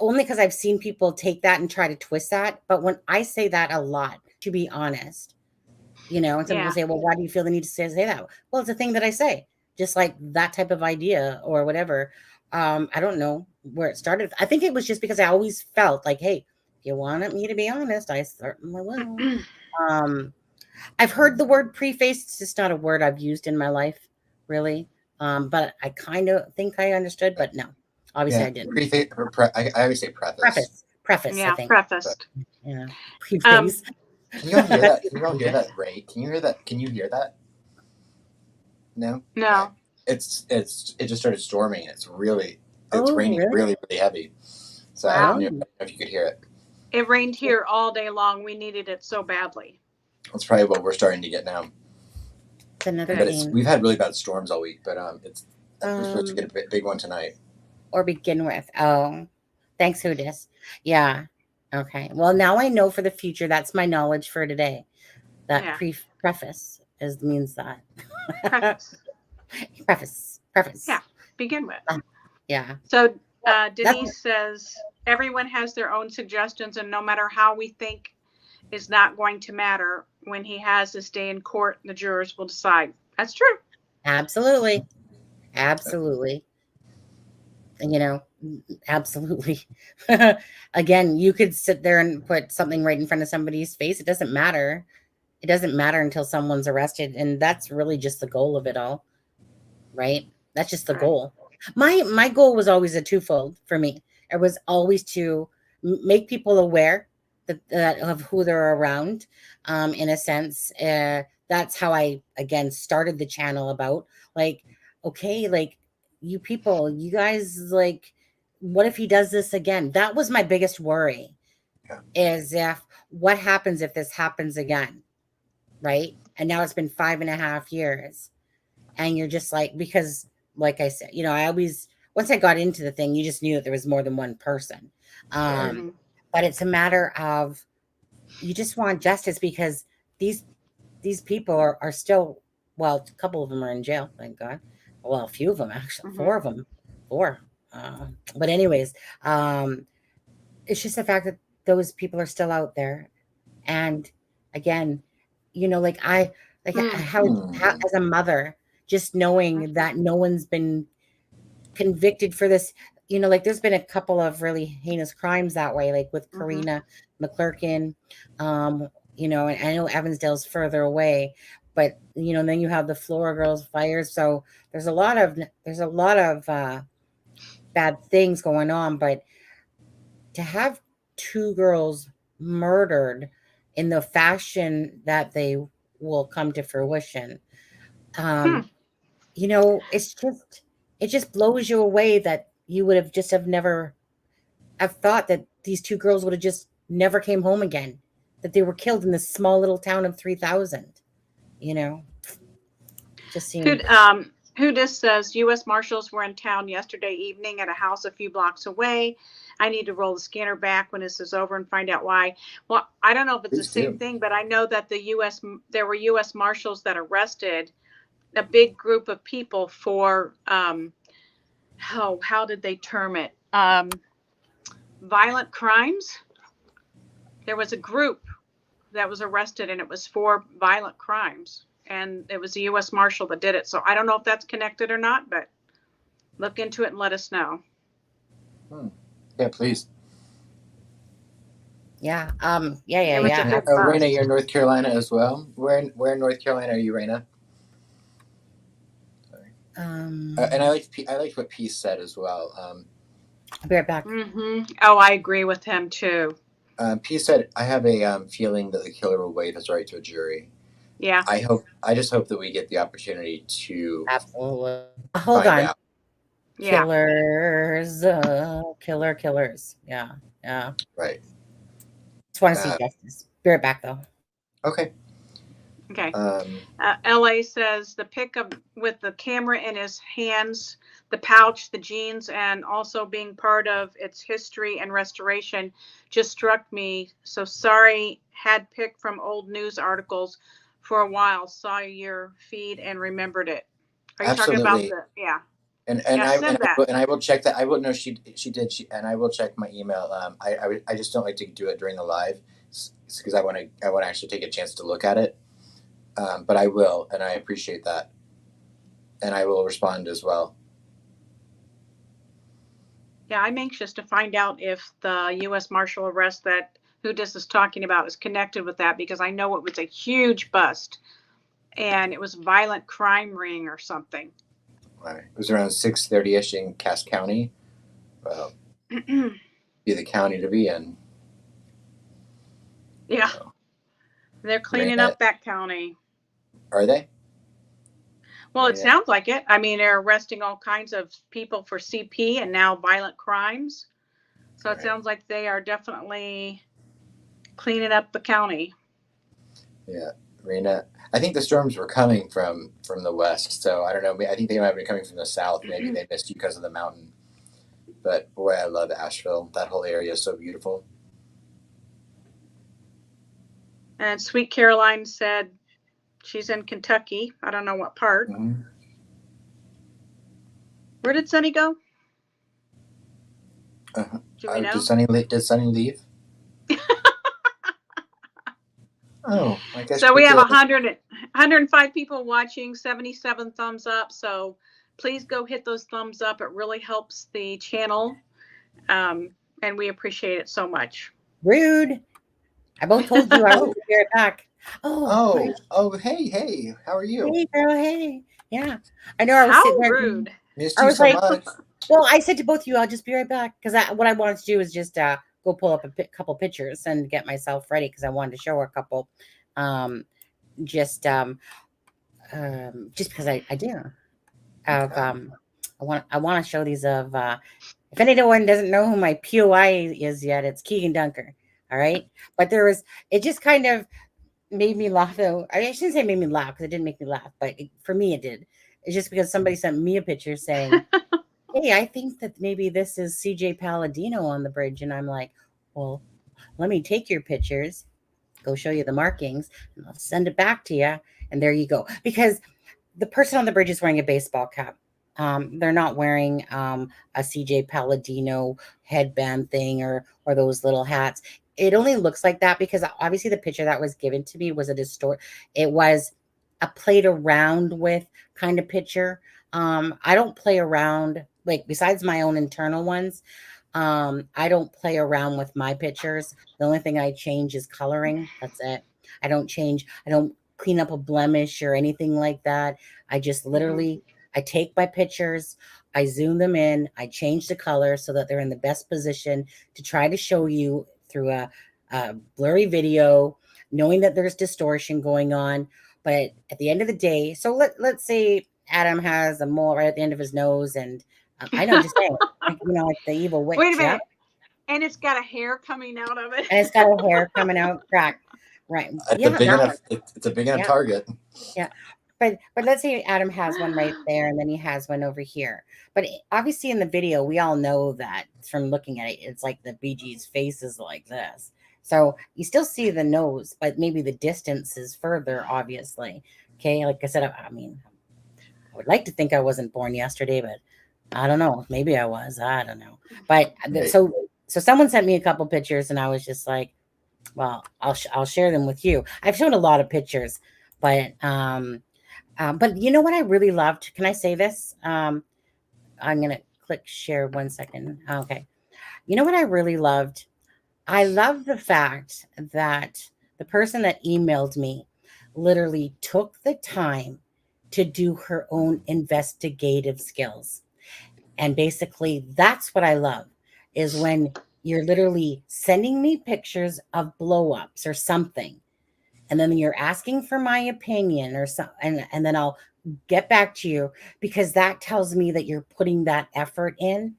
only because I've seen people take that and try to twist that. But when I say that a lot, to be honest, and some people say, well, why do you feel the need to say that? Well, it's a thing that I say, just like that type of idea or whatever. I don't know where it started. I think it was just because I always felt like, hey, if you wanted me to be honest, I certainly will. I've heard the word preface. It's just not a word I've used in my life, really. But I kind of think I understood, but no, obviously I didn't. I always say preface. Preface. Yeah, I think. prefaced. Yeah, preface. Can you all hear that? Can you all hear that, Ray? Can you hear that? Can you hear that? No. No. It just started storming. It's raining really heavy. So I don't know if you could hear it. It rained here all day long. We needed it so badly. That's probably what we're starting to get now. We've had really bad storms all week, but we're supposed to get a big one tonight. Or begin with. Oh, thanks, Hoodis. Yeah. Okay. Well, now I know for the future. That's my knowledge for today. That preface means that. Preface. Yeah. Begin with. Yeah. So Denise says everyone has their own suggestions, and no matter how we think is not going to matter. When he has his day in court, the jurors will decide. That's true. Absolutely. Absolutely. Absolutely. Again, you could sit there and put something right in front of somebody's face. It doesn't matter. It doesn't matter until someone's arrested. And that's really just the goal of it all. Right? That's just the goal. My goal was always a twofold for me. It was always to make people aware of who they're around, in a sense. That's how I, again, started the channel about, like, okay, like, you people, you guys, like, what if he does this again? That was my biggest worry, is what happens if this happens again, right? And now it's been 5.5 years. And you're just like, because, like I said, I always, once I got into the thing, you just knew that there was more than one person. But it's a matter of, you just want justice, because these people are still, well, a couple of them are in jail, thank God. Well, a few of them, actually, 4 of them, 4. But anyways, it's just the fact that those people are still out there. And again, how as a mother, just knowing that no one's been convicted for this, there's been a couple of really heinous crimes that way, like with Karina McClurkin, and I know Evansdale's further away, but then you have the Flora Girls fires. So there's a lot of bad things going on, but to have 2 girls murdered in the fashion that they will come to fruition, it just blows you away that you would have just never have thought that these 2 girls would have just never came home again, that they were killed in this small little town of 3,000, just seemed... Who Dis says U.S. Marshals were in town yesterday evening at a house a few blocks away. I need to roll the scanner back when this is over and find out why. Well, I don't know if it's Please the same do. thing, but I know that there were U.S. Marshals that arrested a big group of people for how did they term it? Violent crimes. There was a group that was arrested, and it was for violent crimes, and it was the U.S. Marshal that did it. So I don't know if that's connected or not, but look into it and let us know. Yeah, please. Yeah. It was Yeah. a big Oh, bust. Raina, you're in North Carolina as well. Where in North Carolina are you, Raina? And I liked what Peace said as well. I'll be right back. Oh, I agree with him too. Peace said, "I have a feeling that the killer will waive his right to a jury." Yeah. I just hope that we get the opportunity to Absolutely. Hold find on. out. Yeah. Killers. Killers. Yeah. Right. Just want to see justice. Be right back, though. Okay. Okay. LA says the pic of with the camera in his hands, the pouch, the jeans, and also being part of its history and restoration just struck me. So sorry, had picked from old news articles for a while, saw your feed and remembered it. Are you talking about Absolutely. yeah. And Yeah, send that. I will check that. I will know she did. And I will check my email. I just don't like to do it during the live because I want to actually take a chance to look at it. But I will, and I appreciate that, and I will respond as well. Yeah, I'm anxious to find out if the U.S. Marshal arrest that Who Dis is talking about is connected with that, because I know it was a huge bust and it was a violent crime ring or something. Right. It was around 6:30ish in Cass County. Well, be the county to be in. Yeah. So, they're cleaning up that county. Are they? Well, it sounds like it. I mean, they're arresting all kinds of people for CP and now violent crimes. So it sounds like they are definitely cleaning up the county. Yeah, Rena. I think the storms were coming from the west, so I don't know. I think they might have been coming from the south. Maybe they missed you because of the mountain. But boy, I love Asheville. That whole area is so beautiful. And Sweet Caroline said she's in Kentucky. I don't know what part. Mm-hmm. Where did Sunny go? Do we know? Did Sunny leave? Oh, I guess. So we have 105 people watching, 77 thumbs up. So please go hit those thumbs up. It really helps the channel. And we appreciate it so much. Rude. I both told you I would be right back. Hey, how are you? Hey, girl, hey. Yeah. I know I was sitting there. Rude. Missed you so much. Well, I said to both of you, I'll just be right back. Because what I wanted to do is just go pull up a couple pictures and get myself ready, because I wanted to show her a couple. Just because I do. I want to show these of if anyone doesn't know who my POI is yet, it's Keegan Dunker. All right. But it just kind of made me laugh, though. I shouldn't say made me laugh, because it didn't make me laugh, but for me it did. It's just because somebody sent me a picture saying, hey, I think that maybe this is CJ Palladino on the bridge. And I'm like, well, let me take your pictures, go show you the markings, and I'll send it back to you. And there you go. Because the person on the bridge is wearing a baseball cap. They're not wearing a CJ Palladino headband thing or those little hats. It only looks like that because obviously the picture that was given to me was it was a played around with kind of picture. I don't play around, like, besides my own internal ones. I don't play around with my pictures. The only thing I change is coloring. That's it. I don't clean up a blemish or anything like that. I just literally, I take my pictures, I zoom them in, I change the color so that they're in the best position to try to show you through a blurry video, knowing that there's distortion going on. But at the end of the day, so let's say Adam has a mole right at the end of his nose, and I know, just saying, like the evil witch. Wait a minute. And it's got a hair coming out of it. And it's got a hair coming out, crack. Right. It's a big enough target. Yeah. But let's say Adam has one right there, and then he has one over here. But obviously, in the video, we all know that from looking at it, it's like the BG's face is like this. So you still see the nose, but maybe the distance is further, obviously. Okay, like I said, I mean, I would like to think I wasn't born yesterday, but I don't know. Maybe I was. I don't know. But so someone sent me a couple pictures, and I was just like, well, I'll share them with you. I've shown a lot of pictures, but you know what I really loved? Can I say this? I'm going to click share 1 second. Okay. You know what I really loved? I love the fact that the person that emailed me literally took the time to do her own investigative skills. And basically, that's what I love is when you're literally sending me pictures of blow ups or something, and then you're asking for my opinion or so, and then I'll get back to you, because that tells me that you're putting that effort in,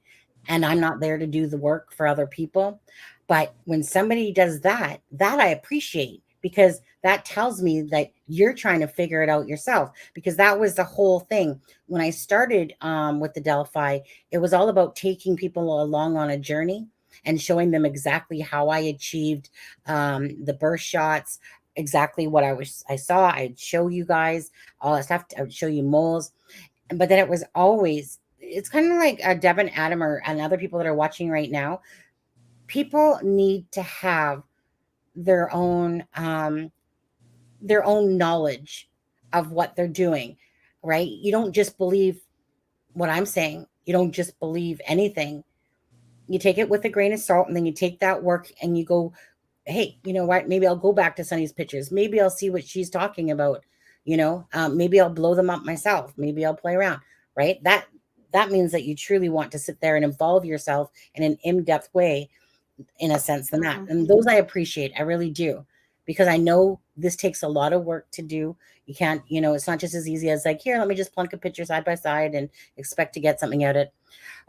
and I'm not there to do the work for other people. But when somebody does that I appreciate, because that tells me that you're trying to figure it out yourself, because that was the whole thing when I started with the Delphi. It was all about taking people along on a journey and showing them exactly how I achieved the burst shots, exactly what I saw. I'd show you guys all that stuff. I would show you moles. But then it was always, it's kind of like Deb and Adam and other people that are watching right now. People need to have their own knowledge of what they're doing, right? You don't just believe what I'm saying. You don't just believe anything. You take it with a grain of salt, and then you take that work and you go, hey, you know what? Maybe I'll go back to Sunny's pictures. Maybe I'll see what she's talking about. Maybe I'll blow them up myself. Maybe I'll play around, right? That means that you truly want to sit there and involve yourself in an in-depth way, in a sense, than that. And those I appreciate. I really do, because I know this takes a lot of work to do. You can't, it's not just as easy as like, here, let me just plunk a picture side by side and expect to get something out of it.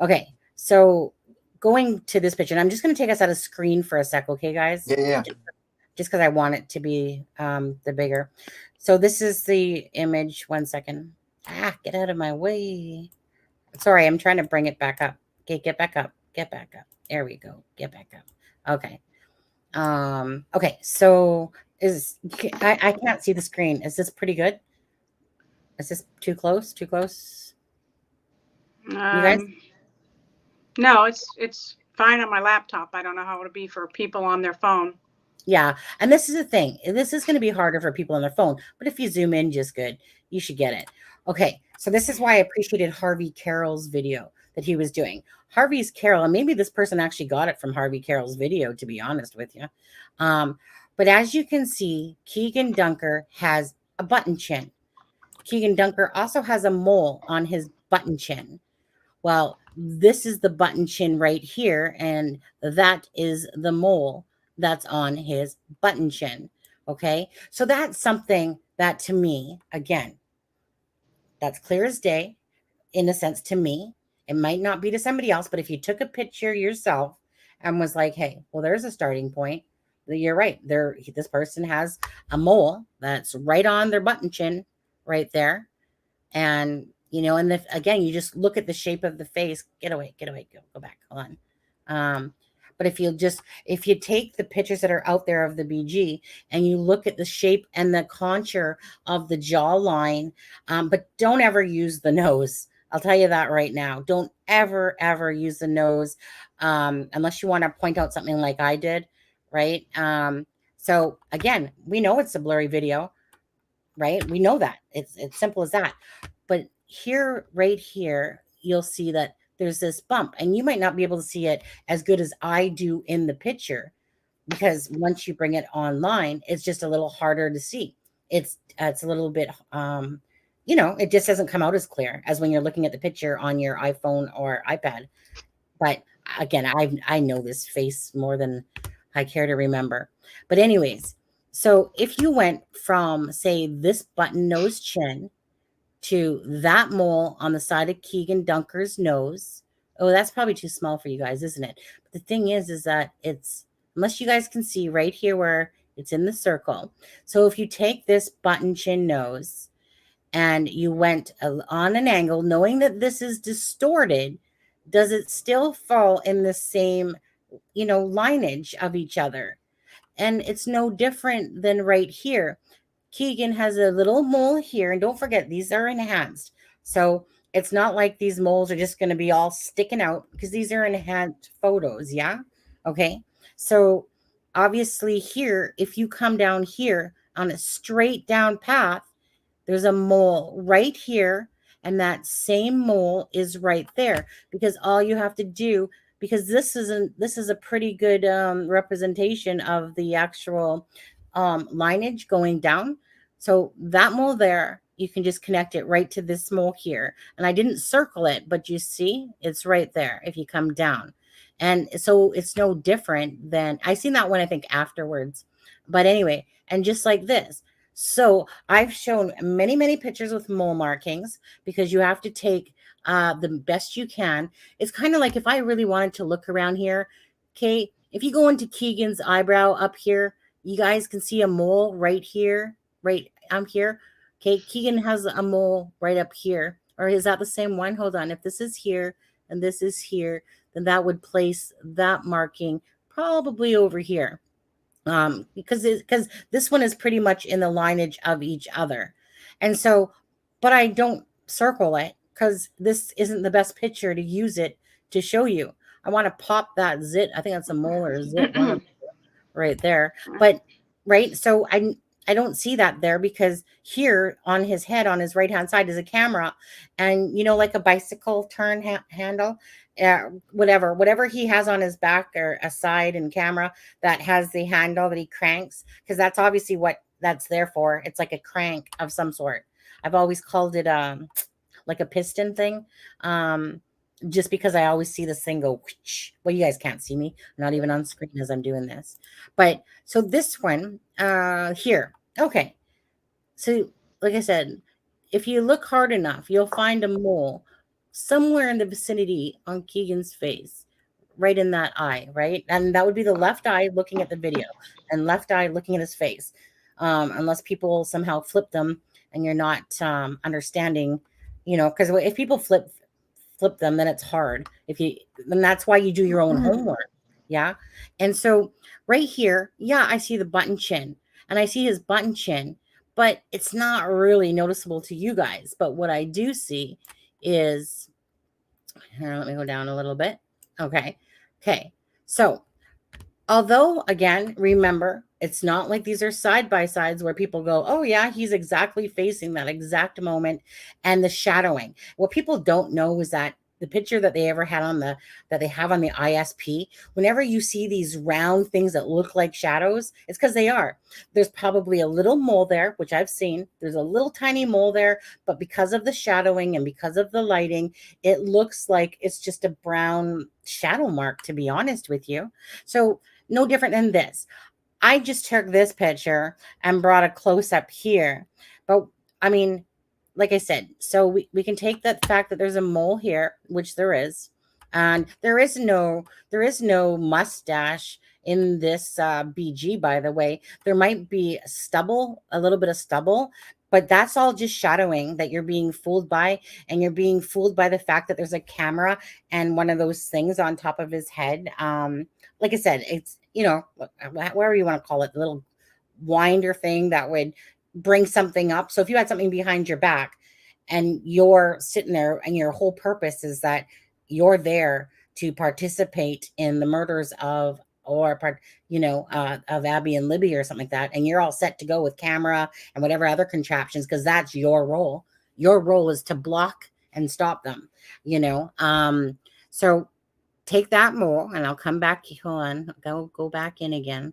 Okay, so going to this picture, and I'm just going to take us out of screen for a sec, okay, guys? Yeah. Just because I want it to be the bigger. So this is the image. 1 second. Get out of my way. Sorry, I'm trying to bring it back up. Okay, get back up. Get back up. There we go. Get back up. Okay. Okay, so I can't see the screen. Is this pretty good? Is this too close? Too close? You guys? No, it's fine on my laptop. I don't know how it'll be for people on their phone. Yeah, and this is the thing. This is going to be harder for people on their phone, but if you zoom in just good, you should get it. Okay, so this is why I appreciated Harvey Carroll's video that he was doing. Harvey's Carroll, and maybe this person actually got it from Harvey Carroll's video, to be honest with you. But as you can see, Keegan Dunker has a button chin. Keegan Dunker also has a mole on his button chin. Well, this is the button chin right here, and that is the mole that's on his button chin. Okay, so that's something that, to me, again, that's clear as day, in a sense. To me, it might not be to somebody else, but if you took a picture yourself and was like, hey, well, there's a starting point, you're right there, this person has a mole that's right on their button chin right there. And and again, you just look at the shape of the face. Get away, go back, hold on. But if you take the pictures that are out there of the BG and you look at the shape and the contour of the jawline, but don't ever use the nose. I'll tell you that right now. Don't ever use the nose, unless you want to point out something like I did, right? So again, we know it's a blurry video, right? We know that. It's simple as that. But here, right here, you'll see that there's this bump, and you might not be able to see it as good as I do in the picture, because once you bring it online, it's just a little harder to see. It's a little bit, it just doesn't come out as clear as when you're looking at the picture on your iPhone or iPad. But again, I know this face more than I care to remember. But anyways, so if you went from, say, this button nose chin to that mole on the side of Keegan Dunker's nose. Oh, that's probably too small for you guys, isn't it? But the thing is that it's, unless you guys can see right here where it's in the circle. So if you take this button chin nose and you went on an angle, knowing that this is distorted, does it still fall in the same, lineage of each other? And it's no different than right here. Keegan has a little mole here, and don't forget, these are enhanced. So it's not like these moles are just going to be all sticking out, because these are enhanced photos. Yeah. Okay. So obviously here, if you come down here on a straight down path, there's a mole right here, and that same mole is right there, because all you have to do, because this is a pretty good representation of the actual lineage going down. So that mole there, you can just connect it right to this mole here. And I didn't circle it, but you see it's right there if you come down. And so it's no different than, I seen that one, I think, afterwards. But anyway, and just like this. So I've shown many, many pictures with mole markings, because you have to take the best you can. It's kind of like if I really wanted to look around here, okay, if you go into Keegan's eyebrow up here, you guys can see a mole right here, right here. Okay, Keegan has a mole right up here. Or is that the same one? Hold on. If this is here and this is here, then that would place that marking probably over here. Because this one is pretty much in the lineage of each other. And so, but I don't circle it because this isn't the best picture to use it to show you. I want to pop that zit. I think that's a mole or a zit, one of right there. But right, so I don't see that there, because here on his head, on his right hand side, is a camera, and like a bicycle turn handle, whatever he has on his back, or a side and camera that has the handle that he cranks, because that's obviously what that's there for. It's like a crank of some sort. I've always called it like a piston thing. Just because I always see this thing go, well, you guys can't see me, I'm not even on screen as I'm doing this. But so this one here, okay. So like I said, if you look hard enough, you'll find a mole somewhere in the vicinity on Keegan's face, right in that eye, right? And that would be the left eye looking at the video, and left eye looking at his face. Unless people somehow flip them and you're not understanding, because if people flip them, then it's hard. Then that's why you do your own homework. Yeah. And so right here, yeah, I see the button chin, and I see his button chin, but it's not really noticeable to you guys. But what I do see is, here, let me go down a little bit. Okay. So although, again, remember, it's not like these are side by sides where people go, oh yeah, he's exactly facing that exact moment, and the shadowing. What people don't know is that the picture that they ever had that they have on the ISP, whenever you see these round things that look like shadows, it's because they are. There's probably a little mole there, which I've seen. There's a little tiny mole there, but because of the shadowing and because of the lighting, it looks like it's just a brown shadow mark, to be honest with you. So no different than this. I just took this picture and brought a close up here. But I mean, like I said, so we can take that fact that there's a mole here, which there is, and there is no mustache in this BG, by the way. There might be stubble, a little bit of stubble, but that's all just shadowing that you're being fooled by. And you're being fooled by the fact that there's a camera and one of those things on top of his head. Like I said, it's, whatever you want to call it, the little winder thing that would bring something up. So if you had something behind your back and you're sitting there, and your whole purpose is that you're there to participate in the murders of Abby and Libby or something like that, and you're all set to go with camera and whatever other contraptions, because that's your role. Your role is to block and stop them, so take that mole, and I'll come back. Hold on, go back in again.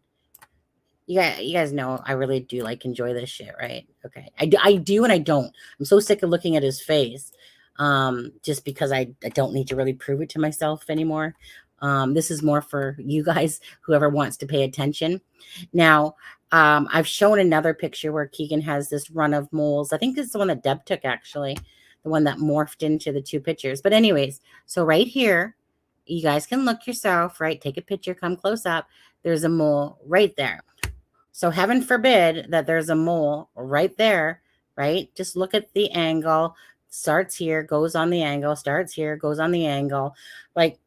You guys know I really do enjoy this shit, right? Okay, I do and I don't. I'm so sick of looking at his face, just because I don't need to really prove it to myself anymore. This is more for you guys, whoever wants to pay attention. Now, I've shown another picture where Keegan has this run of moles. I think this is the one that Deb took, actually, the one that morphed into the two pictures. But anyways, so right here, you guys can look yourself, right? Take a picture, come close up. There's a mole right there. So heaven forbid that there's a mole right there right? Just look at the angle, starts here, goes on the angle, starts here, goes on the angle. Like,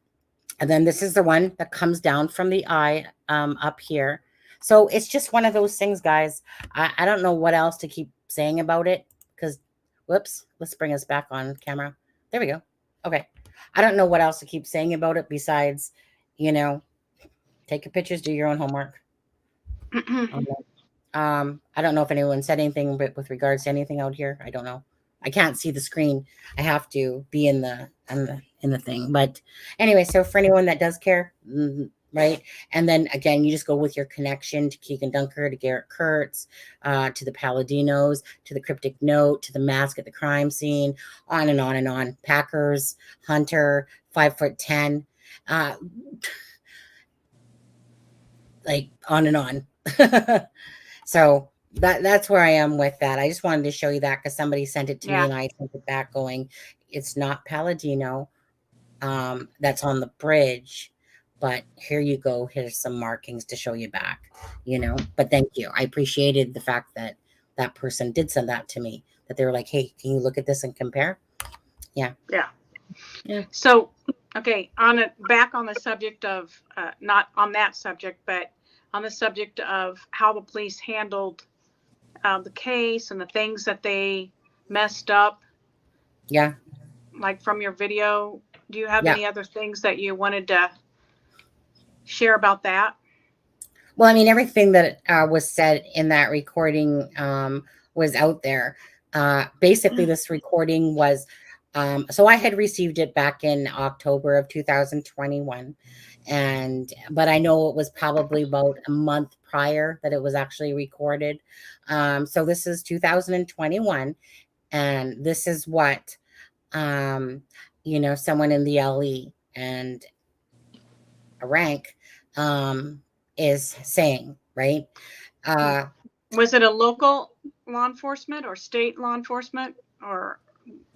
and then this is the one that comes down from the eye up here. So it's just one of those things, guys. I don't know what else to keep saying about it because, whoops, let's bring us back on camera. There we go. Okay. I don't know what else to keep saying about it besides, you know, take your pictures, do your own homework. I don't know if anyone said anything with regards to anything out here. I don't know. I can't see the screen. I have to be in the thing. But anyway, so for anyone that does care, right? And then again, you just go with your connection to Keegan Dunker, to Garrett Kurtz, to the Paladinos, to the cryptic note, to the mask at the crime scene, on and on and on. Packers, Hunter, 5'10", like on and on. So that's where I am with that. I just wanted to show you that because somebody sent it to me and I sent it back going, it's not Palladino. That's on the bridge, but here you go. Here's some markings to show you back, you know, but thank you. I appreciated the fact that that person did send that to me, that they were like, hey, can you look at this and compare? Yeah. So, okay, back on the subject of, not on that subject, but on the subject of how the police handled the case and the things that they messed up. Yeah. Like from your video, do you have any other things that you wanted to share about that? Well, I mean, everything that was said in that recording was out there. Basically, this recording was, so I had received it back in October of 2021. But I know it was probably about a month prior that it was actually recorded. So this is 2021. And this is what, you know, someone in the LE and a rank is saying, right? Was it a local law enforcement or state law enforcement or?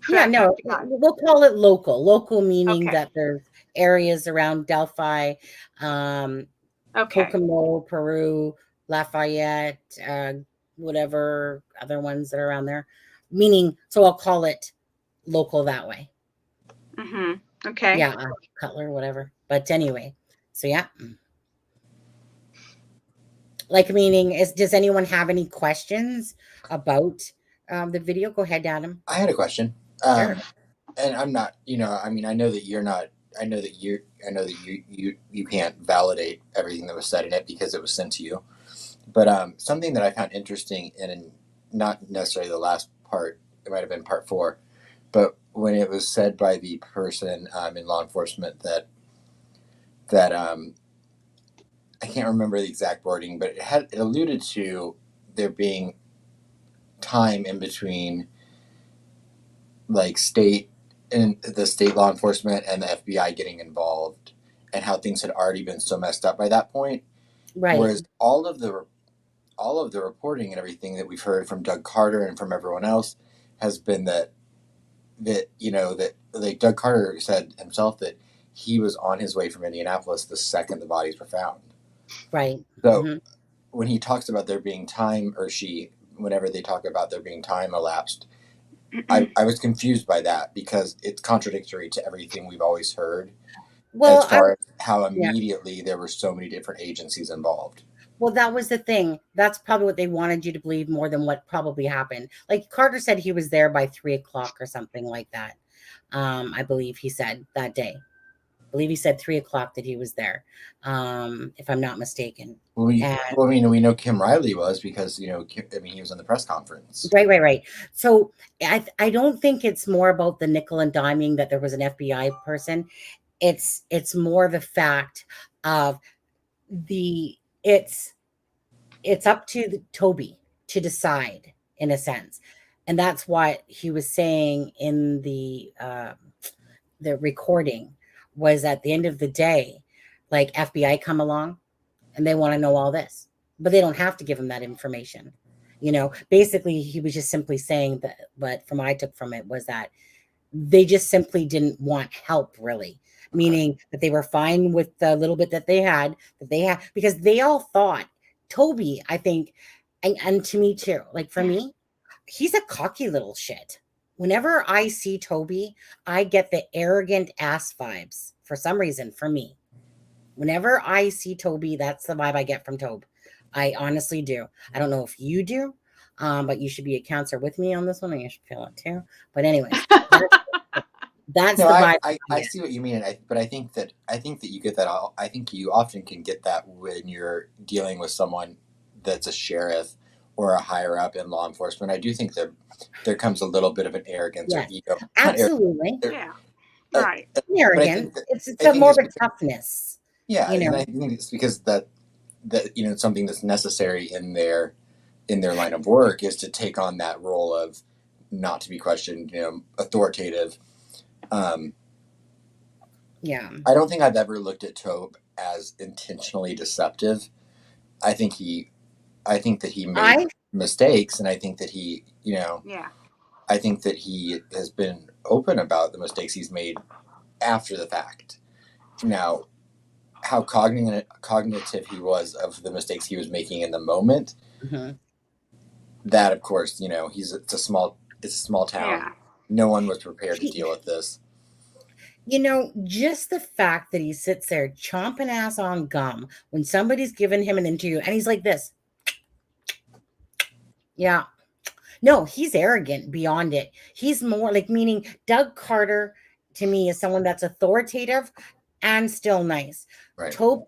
Yeah, no, we'll call it local. Local meaning that there's areas around Delphi, Kokomo, Peru, Lafayette, whatever other ones that are around there. Meaning, so I'll call it local that way. Okay. Yeah, Cutler, whatever. But anyway, so yeah. Like, meaning, does anyone have any questions about the video? Go ahead, Adam. I had a question. Sure. And I'm not, you know, I mean, I know that you can't validate everything that was said in it because it was sent to you. But something that I found interesting, and not necessarily the last part, it might have been part 4, but when it was said by the person in law enforcement that I can't remember the exact wording, but it alluded to there being time in between, like, state law enforcement and the FBI getting involved, and how things had already been so messed up by that point. Right. Whereas all of the reporting and everything that we've heard from Doug Carter and from everyone else has been that you know, that like Doug Carter said himself that he was on his way from Indianapolis the second the bodies were found. Right. So when he talks about there being time, or whenever they talk about there being time elapsed, I was confused by that because it's contradictory to everything we've always heard. Well, as far as how immediately there were so many different agencies involved. Well, that was the thing. That's probably what they wanted you to believe more than what probably happened. Like Carter said, he was there by 3:00 or something like that. I believe he said that day. I believe he said 3:00 that he was there, if I'm not mistaken. Well, I mean, we know Kim Riley was because, you know, he was in the press conference. Right. So I don't think it's more about the nickel and diming that there was an FBI person. It's more the fact of it's up to Toby to decide, in a sense. And that's what he was saying in the recording, was at the end of the day, like, FBI come along and they want to know all this, but they don't have to give him that information. You know, basically he was just simply saying that, but from what I took from it was that they just simply didn't want help, really. Meaning that they were fine with the little bit that they had, because they all thought, Toby, I think, and to me too, like for me, he's a cocky little shit. Whenever I see Toby, I get the arrogant ass vibes for some reason for me. Whenever I see Toby, that's the vibe I get from Tobe. I honestly do. I don't know if you do, but you should be a counselor with me on this one, and you should feel it too. But anyways, that's No, the vibe. I see what you mean, but I think that you get that. I think you often can get that when you're dealing with someone that's a sheriff or a higher up in law enforcement. I do think that there comes a little bit of an arrogance or Yes, ego. absolutely. Yeah. Right. Arrogant. It's a more of a toughness. Yeah, You know? and I think it's because that something that's necessary in their line of work is to take on that role of not to be questioned, authoritative. Yeah. I don't think I've ever looked at Tobe as intentionally deceptive. I think that he made mistakes, and I think that he, I think that he has been open about the mistakes he's made after the fact. Now, how cognitive he was of the mistakes he was making in the moment, that of course, it's a small town. Yeah. No one was prepared to deal with this. Just the fact that he sits there chomping ass on gum when somebody's giving him an interview and he's like this. Yeah. No, he's arrogant beyond it. He's more like, meaning Doug Carter to me is someone that's authoritative and still nice. Right. Tobe,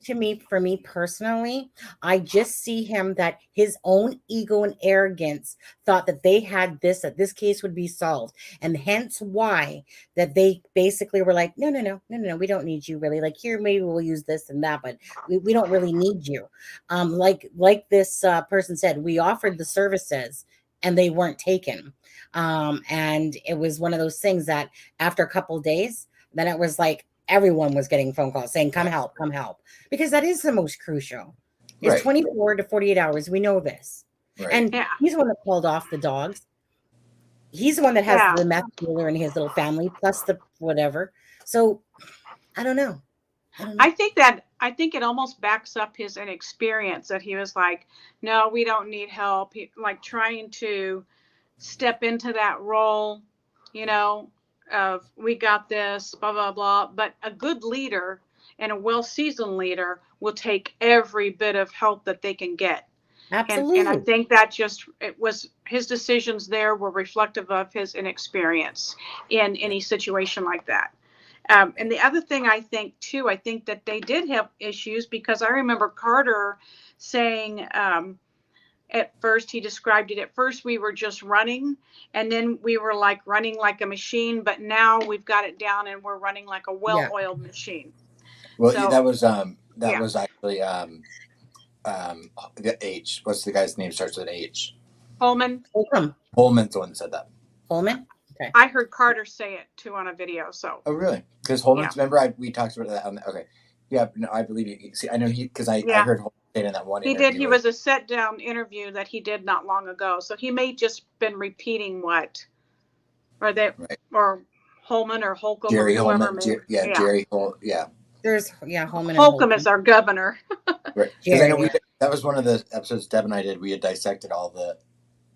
for me personally, I just see him that his own ego and arrogance thought that that this case would be solved. And hence why that they basically were like, no, we don't need you really. Like, here, maybe we'll use this and that, but we don't really need you. Like this person said, we offered the services and they weren't taken. And it was one of those things that after a couple of days, then it was like, everyone was getting phone calls saying, come help, because that is the most crucial. It's Right. 24 to 48 hours. We know this. Right. And he's the one that called off the dogs. He's the one that has the meth dealer in his little family, plus the whatever. So I don't know. I think it almost backs up his inexperience that he was like, no, we don't need help. He, like trying to step into that role, of we got this, blah, blah, blah. But a good leader and a well-seasoned leader will take every bit of help that they can get. Absolutely. And I think that his decisions there were reflective of his inexperience in any situation like that. And the other thing I think that they did have issues, because I remember Carter saying, at first, he described it. At first, we were just running, and then we were like running like a machine. But now we've got it down, and we're running like a well-oiled machine. Well, so, that was actually the H. What's the guy's name? Starts with an H. Holman. Holman's the one that said that. Holman. Okay. I heard Carter say it too on a video. So. Oh, really? Because Holman's. Remember, we talked about that. Okay. Yeah. No, I believe you. See, I know because I heard Holman say in that one. He did. He was a set down interview that he did not long ago. So he may just been repeating or Holman or Holcomb Jerry or whoever. Holman. Jerry Holman. Yeah. There's Holman. Holcomb is our governor. Right. Because I know that was one of the episodes Deb and I did. We had dissected all the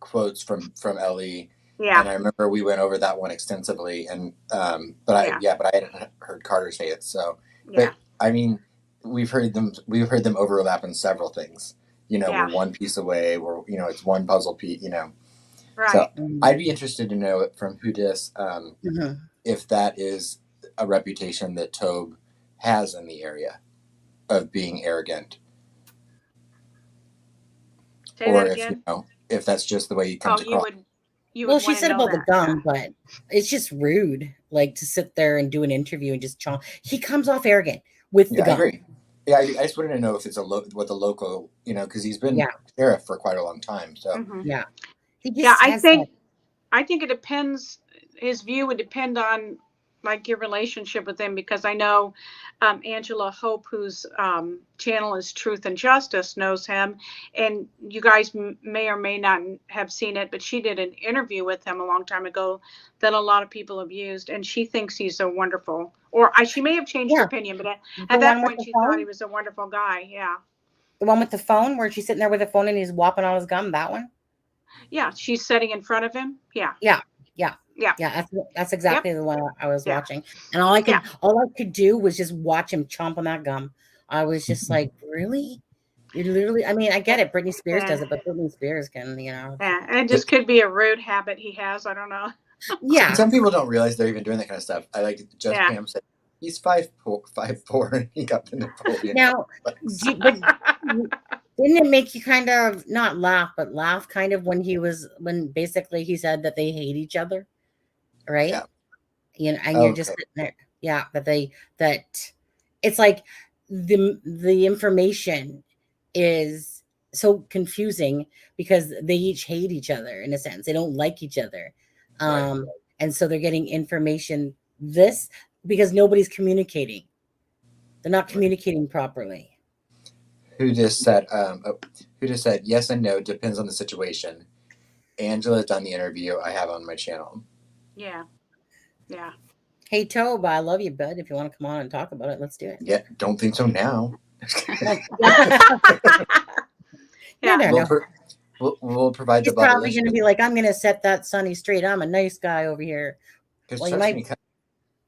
quotes from LE. Yeah. And I remember we went over that one extensively, and but I hadn't heard Carter say it. So, but I mean, we've heard them overlap in several things. We're one piece away. It's one puzzle piece. Right. So I'd be interested to know from Hudis if that is a reputation that Tobe has in the area of being arrogant, or if that's just the way he comes across. Well, she said about the gum, but it's just rude, like to sit there and do an interview and just chomp. He comes off arrogant with the gum. I agree. Yeah, I just wanted to know if it's what the local, because he's been sheriff for quite a long time. So I think it depends. His view would depend on like your relationship with him, because I know Angela Hope, whose channel is Truth and Justice, knows him, and you guys may or may not have seen it, but she did an interview with him a long time ago that a lot of people have used, and she thinks he's a wonderful, she may have changed her opinion, but at that point she thought he was a wonderful guy. Yeah. The one with the phone where she's sitting there with the phone and he's whopping on his gum, that one? Yeah, she's sitting in front of him. Yeah. Yeah. That's exactly Yep. the one I was Yeah. watching, and all I could do was just watch him chomp on that gum. I was just like, really? You literally? I mean, I get it. Britney Spears does it, but Britney Spears can, Yeah, and it just could be a rude habit he has. I don't know. Yeah. Some people don't realize they're even doing that kind of stuff. I like Just Pam said he's 5'4", and he got the Napoleon. Now, but didn't it make you kind of not laugh, but laugh kind of when basically he said that they hate each other, right? Yeah. You know, and you're just sitting there, yeah, that it's like the information is so confusing because they each hate each other in a sense. They don't like each other. Right. And so they're getting information because nobody's communicating. They're not communicating properly. Who just said yes and no, depends on the situation. Angela's done the interview I have on my channel. Yeah. Hey, Tobe, I love you, bud. If you want to come on and talk about it, let's do it. Yeah, don't think so now. Yeah. We'll provide He's the bubble. probably going to be like, I'm going to set that Sonny straight. I'm a nice guy over here. Because well,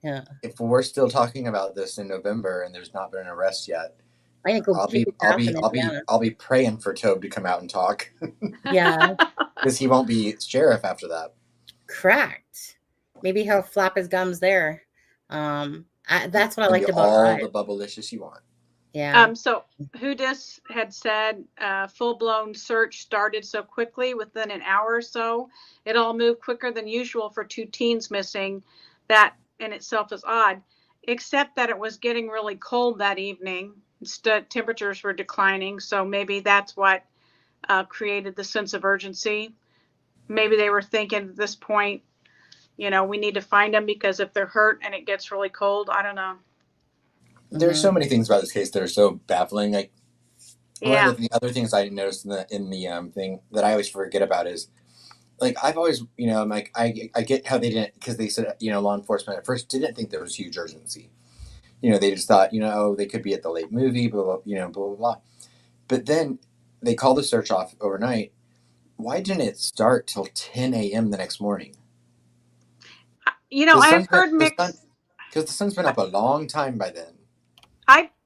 yeah. If we're still talking about this in November and there's not been an arrest yet, I think I'll be praying for Tobe to come out and talk. Yeah. Because he won't be sheriff after that. Correct. Maybe he'll flap his gums there. That's what I liked about all the bubblicious you want. Yeah. So Hudis had said full-blown search started so quickly within an hour or so. It all moved quicker than usual for 2 teens missing. That in itself is odd, except that it was getting really cold that evening. Temperatures were declining, so maybe that's what created the sense of urgency. Maybe they were thinking at this point, we need to find them because if they're hurt and it gets really cold, I don't know. There's so many things about this case that are so baffling. Like, one of the other things I noticed in the thing that I always forget about is, like, I've always, I'm like, I get how they didn't, because they said, law enforcement at first didn't think there was huge urgency. They just thought, they could be at the late movie, blah, blah, blah, blah. But then they called the search off overnight. Why didn't it start till 10 a.m. the next morning? I've heard mixed. Because the sun's been up a long time by then.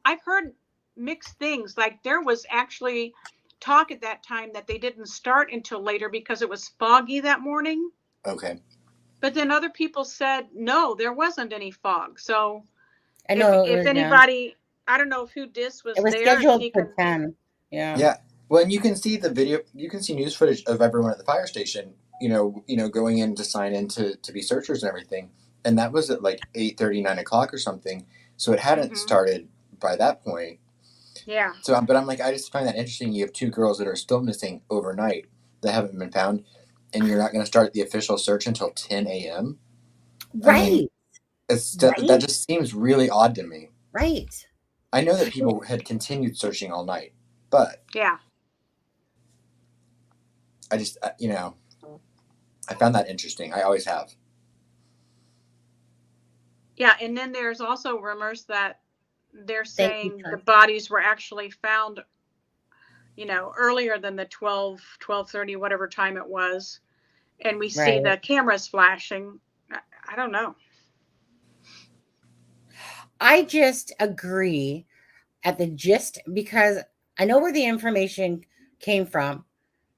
I've heard mixed things. Like, there was actually talk at that time that they didn't start until later because it was foggy that morning. Okay. But then other people said, no, there wasn't any fog. So I know if anybody, I don't know if Hudis was there. It was scheduled for 10. Yeah. Yeah. Well, and you can see the video, you can see news footage of everyone at the fire station, going in to sign in to be searchers and everything. And that was at like 8:30, 9 o'clock or something. So it hadn't started by that point. Yeah. So, but I'm like, I just find that interesting. You have 2 girls that are still missing overnight that haven't been found, and you're not going to start the official search until 10 a.m. Right. I mean, that just seems really odd to me. Right. I know that people had continued searching all night, but yeah, I just, I found that interesting. I always have. Yeah, and then there's also rumors that they're saying the bodies were actually found, earlier than the 12:30, whatever time it was. And we see the cameras flashing. I don't know. I just agree at the gist because I know where the information came from.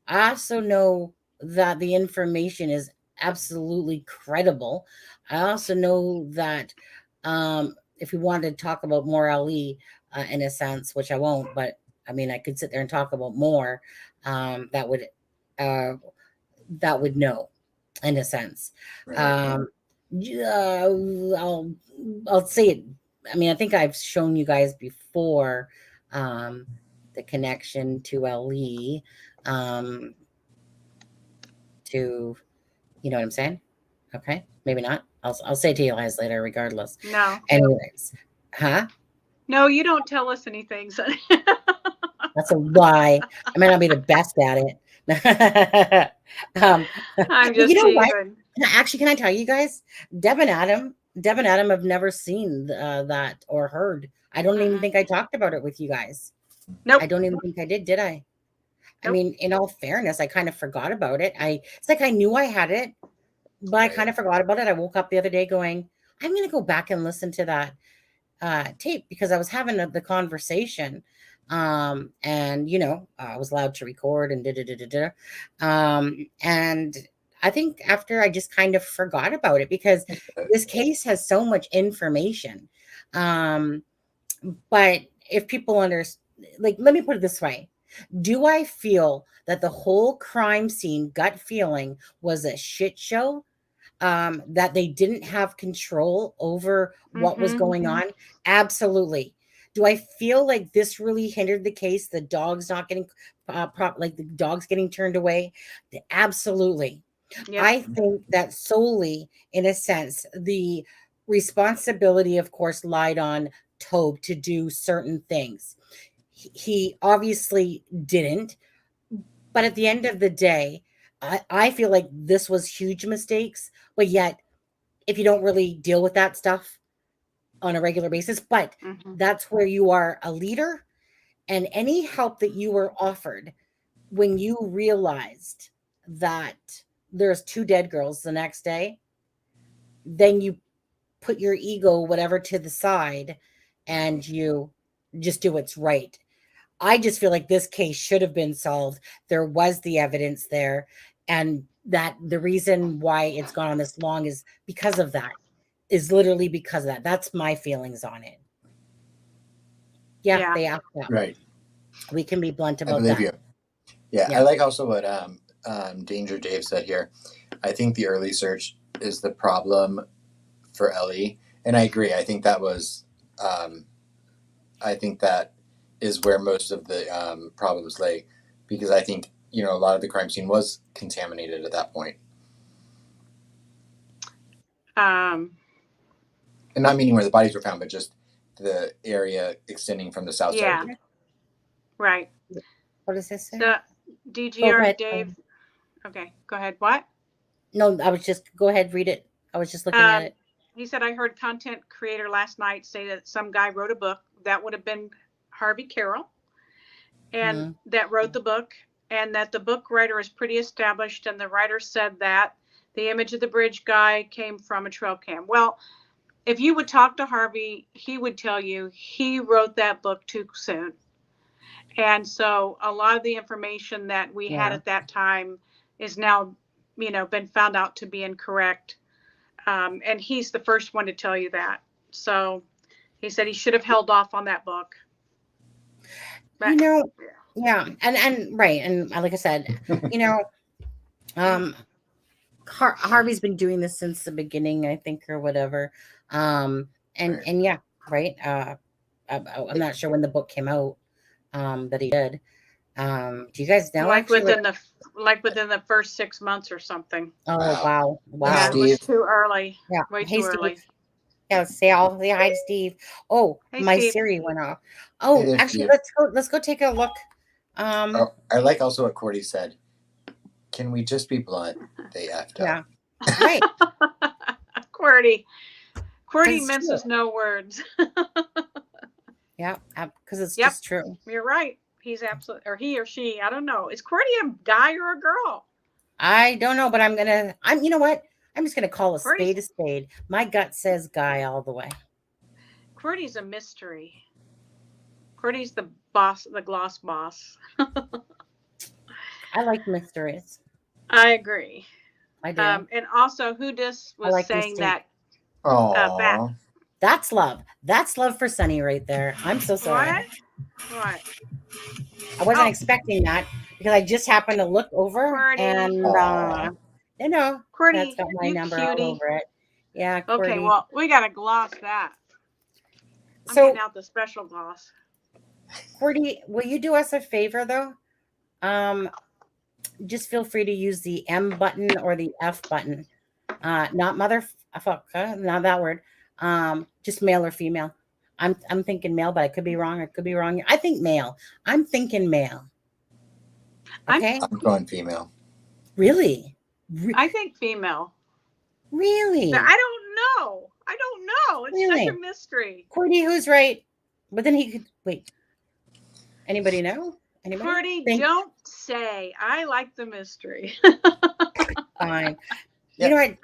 I also know that the information is absolutely credible. I also know that if we wanted to talk about more LE in a sense, which I won't, but I mean, I could sit there and talk about more that would know in a sense. Right. I'll say it. I mean, I think I've shown you guys before the connection to LE to, you know what I'm saying? Okay, maybe not. I'll say it to you guys later, regardless. No. Anyways, huh? No, you don't tell us anything. So. That's a lie. I might not be the best at it. I'm just teasing. Actually, can I tell you guys? Deb and Adam have never seen that or heard. I don't even think I talked about it with you guys. Nope. I don't even think I did I? I mean, in all fairness, I kind of forgot about it. It's like I knew I had it, but I kind of forgot about it. I woke up the other day going, I'm going to go back and listen to that tape because I was having the conversation. And, I was allowed to record and and I think after I just kind of forgot about it because this case has so much information. But if people understand, like, let me put it this way. Do I feel that the whole crime scene gut feeling was a shit show? That they didn't have control over what was going on? Absolutely. Do I feel like this really hindered the case? The dog's not getting like the dog's getting turned away? Absolutely. Yep. I think that solely, in a sense, the responsibility, of course, lied on Tobe to do certain things. He obviously didn't, but at the end of the day, I feel like this was huge mistakes, but yet if you don't really deal with that stuff on a regular basis, but that's where you are a leader, and any help that you were offered when you realized that there's 2 dead girls the next day, then you put your ego, whatever, to the side and you just do what's right. I just feel like this case should have been solved. There was the evidence there, and that the reason why it's gone on this long is because of that. Is literally because of that. That's my feelings on it. Yeah. They asked that. Right. We can be blunt I about believe that. you. Yeah, I like also what Danger Dave said here. I think the early search is the problem for Ellie, and I agree. I think that was, I think that is where most of the problems lay, because I think a lot of the crime scene was contaminated at that point. And not meaning where the bodies were found, but just the area extending from the south side. Right. What does this say? So, DGR Dave. Okay, go ahead. What? No, I was just, go ahead, read it. I was just looking at it. He said, I heard content creator last night say that some guy wrote a book. That would have been Harvey Carroll, and that wrote the book, and that the book writer is pretty established. And the writer said that the image of the bridge guy came from a trail cam. Well, if you would talk to Harvey, he would tell you he wrote that book too soon. And so a lot of the information that we had at that time is now, been found out to be incorrect. And he's the first one to tell you that. So he said he should have held off on that book. But, yeah. And right. And like I said, Harvey's been doing this since the beginning, I think, or whatever. And yeah, right. I'm not sure when the book came out, that he did. Do you guys know? Within the first 6 months or something. Oh, wow. Yeah, it was too early. Yeah. Way too early. Steve. Yeah, say hi, Steve. Oh, hey, my Steve. Siri went off. Oh, Hey, actually, Steve. let's go take a look. I like also what Cordy said. Can we just be blunt? They effed up. Yeah. Right. Cordy minces no words. Yeah, because it's just true. You're right. He's absolutely, or he or she, I don't know. Is Cordy a guy or a girl? I don't know, but you know what? I'm just gonna call a spade a spade. My gut says guy all the way. Cordy's a mystery. Cordy's the boss, the gloss boss. I like mysteries. I agree. I do. And also, who just was saying that? Oh, that's love. That's love for Sunny right there. I'm so sorry. What? I wasn't expecting that because I just happened to look over Cordy. and Cordy, that's got my number cutie. all over it. Yeah. Cordy. Okay. Well, we gotta gloss that. I'm So getting out the special gloss. Cordy, will you do us a favor though? Just feel free to use the M button or the F button. Not motherfucker, not that word. Just male or female. I'm thinking male, but I could be wrong. I could be wrong. I think male. I'm thinking male. Okay. I'm going female. Really? I think female. Really? I don't know. It's really? such a mystery. Cordy, who's right? But then he could wait. Anybody know? Anybody? Cordy, Thank- don't say. I like the mystery. Fine. Yeah. You know what,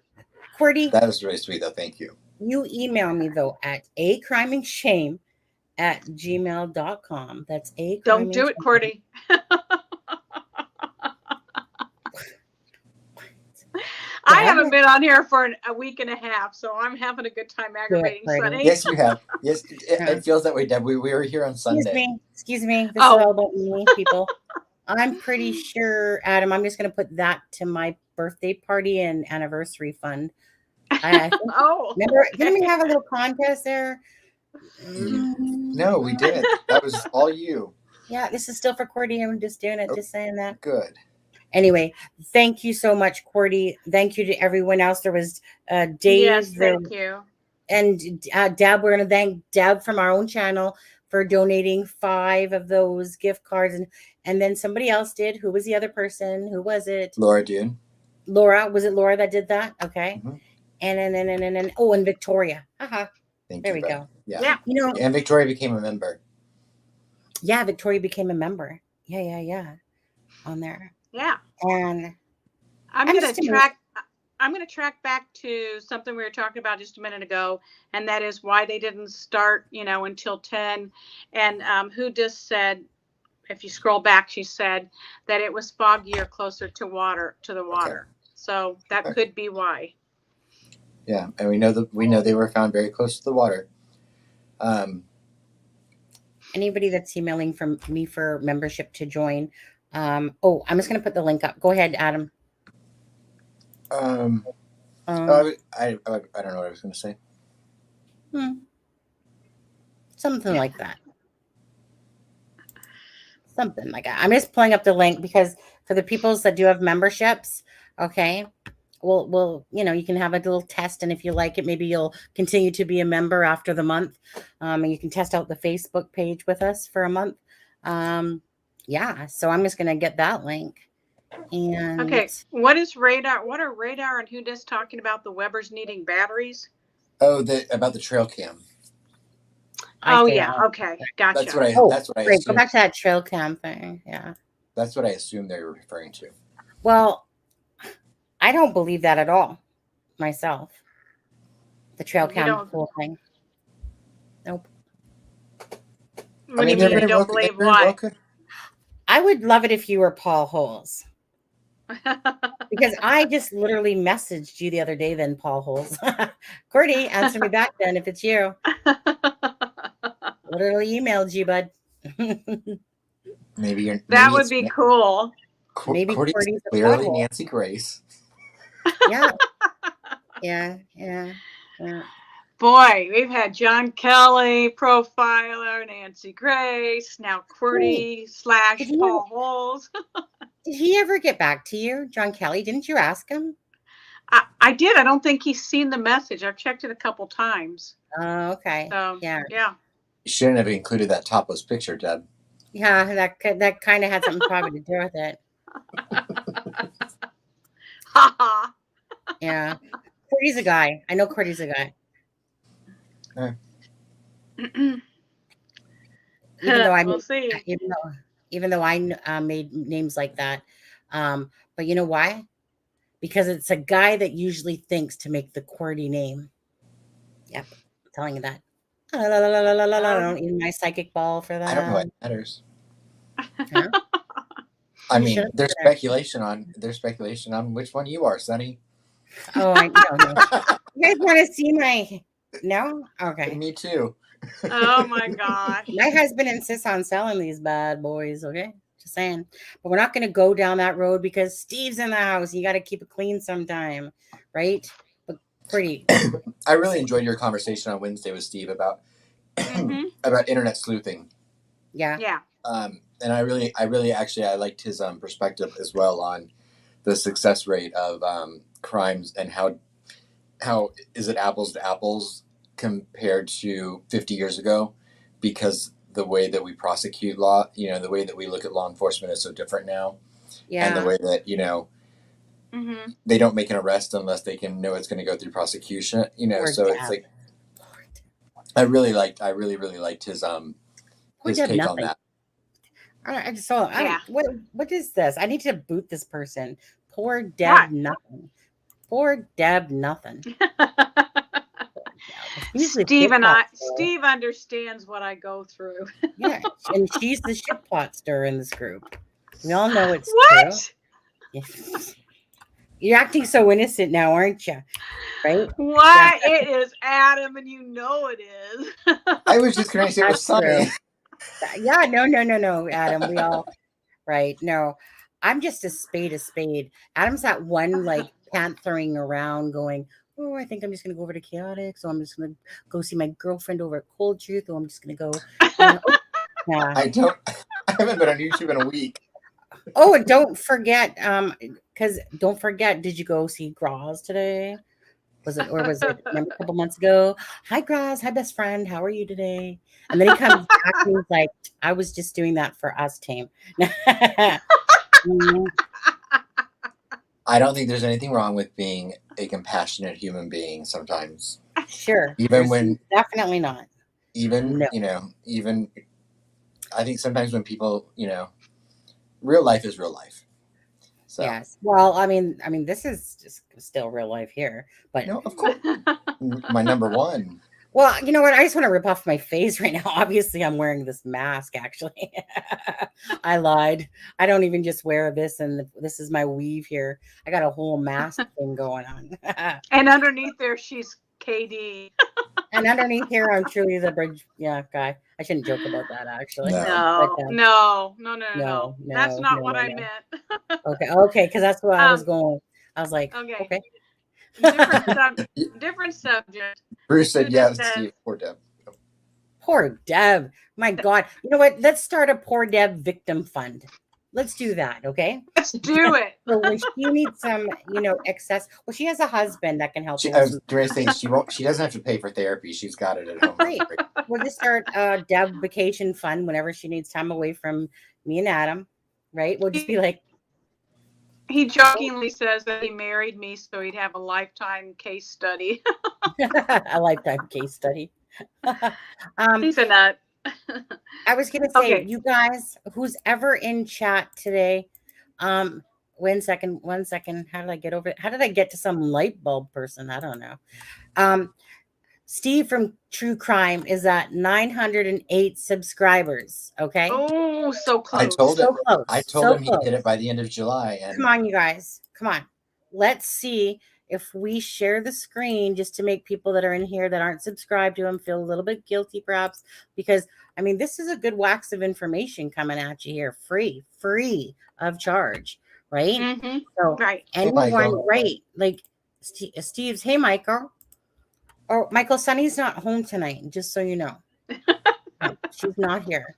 Cordy? That was really sweet, though. Thank you. You email me, though, at acrimingshame@gmail.com. That's a Don't do it, Cordy. I haven't been on here for a week and a half, so I'm having a good time aggravating Sunny. Yes, you have. Yes, it feels that way, Deb. We were here on Sunday. Excuse me. This is all about me, people. I'm pretty sure, Adam, I'm just going to put that to my birthday party and anniversary fund. I think, remember, didn't we have a little contest there? No, we didn't. That was all you. Yeah, this is still for Cordy. I'm just doing it, just saying that. Good. Anyway, thank you so much, Cordy. Thank you to everyone else. There was Dave. Yes, thank you. And Deb, we're going to thank Deb from our own channel for donating 5 of those gift cards. And then somebody else did. Who was the other person? Who was it? Laura Dune. Laura. Was it Laura that did that? Okay. Mm-hmm. And Victoria. There we go. Yeah. You know, and Victoria became a member. Yeah, Victoria became a member. Yeah. On there. Yeah. And I'm going to track back to something we were talking about just a minute ago, and that is why they didn't start, until 10. And who just said, if you scroll back, she said that it was foggy or closer to the water. Okay. So that could be why. Yeah, and we know they were found very close to the water. Anybody that's emailing from me for membership to join. I'm just going to put the link up. Go ahead, Adam. I don't know what I was going to say. Something like that. Something like that. I'm just pulling up the link because for the peoples that do have memberships, okay, well, you can have a little test, and if you like it, maybe you'll continue to be a member after the month, and you can test out the Facebook page with us for a month. Yeah, so I'm just going to get that link. And okay, what is radar? What are radar and who just talking about the Weber's needing batteries? Oh, about the trail cam. Okay, gotcha. That's what I assumed. Go back to that trail cam thing. Yeah, that's what I assumed they were referring to. Well, I don't believe that at all myself. The trail cam whole thing. Nope. What do you mean you don't believe what? I would love it if you were Paul Holes. Because I just literally messaged you the other day, then Paul Holes. Cordy, answer me back then if it's you. Literally emailed you, bud. Maybe that would be cool. Maybe Cordy's clearly Nancy Grace. Yeah. Boy, we've had John Kelly, profiler, Nancy Grace, now Cordy / Paul Holes. Did he ever get back to you, John Kelly? Didn't you ask him? I did. I don't think he's seen the message. I've checked it a couple times. Oh, okay. So, yeah. You shouldn't have included that topless picture, Deb. Yeah, that kind of had something probably to do with it. Yeah. Cordy's a guy. I know Cordy's a guy. We'll see. Even though I made names like that. But you know why? Because it's a guy that usually thinks to make the Cordy name. Yep. I'm telling you that. I don't need my psychic ball for that. I don't know what matters. Huh? I mean, there's speculation on which one you are, Sonny. Oh, I don't know. You guys want to see my? No? Okay. Me too. Oh my gosh. My husband insists on selling these bad boys, okay? Just saying. But we're not going to go down that road because Steve's in the house. You got to keep it clean sometime, right? But pretty. I really enjoyed your conversation on Wednesday with Steve about about internet sleuthing. Yeah. And I really actually liked his perspective as well on the success rate of crimes and how is it apples to apples compared to 50 years ago, because the way that we prosecute law, the way that we look at law enforcement is so different now. Yeah. And the way that, they don't make an arrest unless they can know it's going to go through prosecution, so it's like, I really liked his take on that. I just saw. Yeah. What is this? I need to boot this person. Poor Deb. What? Nothing. Poor Deb. Nothing. Steve understands what I go through. Yeah, and she's the shit plot stirrer in this group. We all know it's what? true. Yes. You're acting so innocent now, aren't you? Right? What? Yeah. It is Adam, and you know it is. I was just going to say it was sunny. Yeah, no, Adam. We all right. No, I'm just a spade. Adam's that one like panthering around going, oh, I think I'm just going to go over to Chaotic. So I'm just going to go see my girlfriend over at Cold Truth. Or I'm just going to go. Yeah. I haven't been on YouTube in a week. Oh, and don't forget, did you go see Graz today? Was it a couple months ago? Hi, Graz. Hi, best friend. How are you today? And then he comes back and he's like, I was just doing that for us, team. I don't think there's anything wrong with being a compassionate human being sometimes. Sure. Definitely not. Even I think sometimes when people, real life is real life. So. Yes. Well, I mean, this is just still real life here, but no, of course, my number one. Well, you know what? I just want to rip off my face right now. Obviously, I'm wearing this mask. Actually, I lied. I don't even just wear this, and this is my weave here. I got a whole mask thing going on. And underneath there, she's KD. And underneath here, I'm truly the bridge. Yeah, guy. I shouldn't joke about that. Actually, no. That's not what I meant. Okay, because that's what I was going. I was like, okay. Different subject. Bruce said yes. Poor Deb. Poor Deb. My God. You know what? Let's start a poor Deb victim fund. Let's do that, okay? Let's do it. So when she needs some, excess. Well, she has a husband that can help. I was going to say she doesn't have to pay for therapy. She's got it at home. Right. We'll just start a Deb vacation fund whenever she needs time away from me and Adam. Right? We'll just be like. He jokingly says that he married me so he'd have a lifetime case study. A lifetime case study. He's a nut. I was going to say, you guys, who's ever in chat today, one second. How did I get over it? How did I get to some light bulb person? I don't know. Steve from True Crime is at 908 subscribers. Okay. Oh, so close. I told him he'd hit it by the end of July. And come on, you guys. Come on. Let's see if we share the screen just to make people that are in here that aren't subscribed to him feel a little bit guilty, perhaps, because this is a good wax of information coming at you here, free of charge, right? Mm-hmm. So, right. Anyone, right? Like Steve's, hey, Michael. Oh, Michael, Sunny's not home tonight, just so you know. She's not here.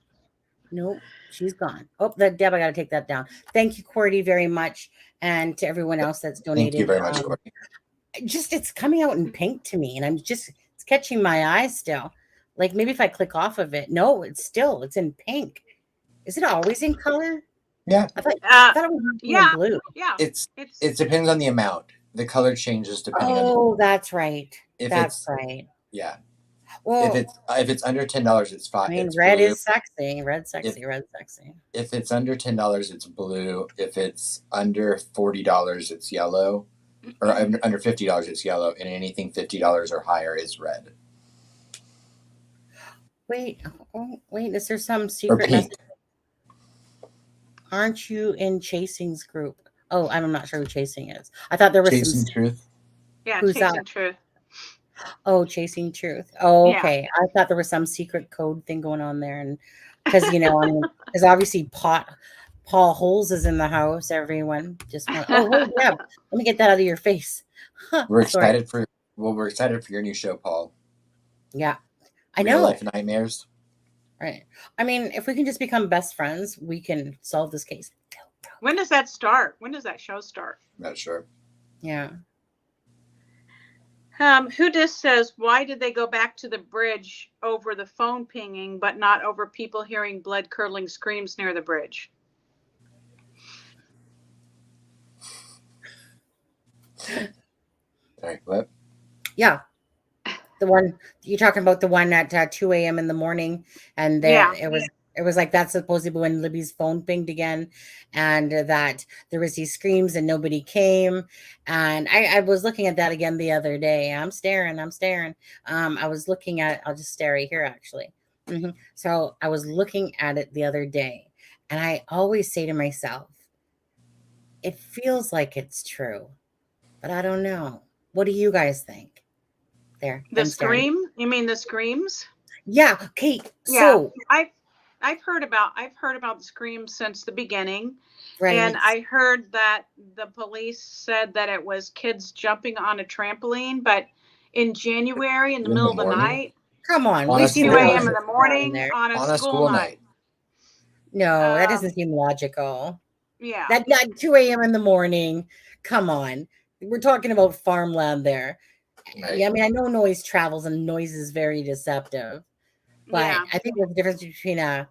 Nope, she's gone. Oh, Deb, I got to take that down. Thank you, Cordy, very much. And to everyone else that's donated. Thank you very much, Cordy. It's coming out in pink to me, and it's catching my eye still. Like maybe if I click off of it. No, it's in pink. Is it always in color? Yeah. I thought it was in blue. Yeah. It depends on the amount. The color changes depending on. Oh, that's right. That's right. Yeah. Well, if it's under $10, it's fine. Red is sexy. Red sexy. If it's under $10, it's blue. If it's under $40, it's yellow. Or under $50, it's yellow. And anything $50 or higher is red. Wait. Is there some secret message? Aren't you in Chasing's group? Oh, I'm not sure who Chasing is. I thought there was Chasing Truth. Yeah, Chasing Truth. Oh, Chasing Truth. Oh, okay. Yeah. I thought there was some secret code thing going on there, and because because obviously Paul Holes is in the house. Everyone just went, oh, yeah. Let me get that out of your face. We're excited for your new show, Paul. Yeah, I know. Real Life Nightmares. Right. If we can just become best friends, we can solve this case. When does that start? When does that show start? Not sure. Yeah. Who just says, why did they go back to the bridge over the phone pinging, but not over people hearing blood-curdling screams near the bridge? Sorry, what? Yeah. The one you're talking about, the one at 2 a.m. in the morning, and it It was like that's supposedly when Libby's phone pinged again, and that there was these screams and nobody came. And I was looking at that again the other day. I'm staring. I was looking at. I'll just stare right here actually. So I was looking at it the other day, and I always say to myself, it feels like it's true, but I don't know. What do you guys think? There, The I'm staring. scream? You mean the screams? Yeah. Okay. Yeah, So I've heard about the screams since the beginning, right. and I heard that the police said that it was kids jumping on a trampoline, but in January in the middle of the morning? night, Come on, On we a see 2 school a.m. night. in the morning there. on On a school night. No, that doesn't seem logical. Yeah. That 2 a.m. in the morning. Come on. We're talking about farmland there. Right. Yeah, I mean, I know noise travels and noise is very deceptive, but Yeah. I think there's a difference between a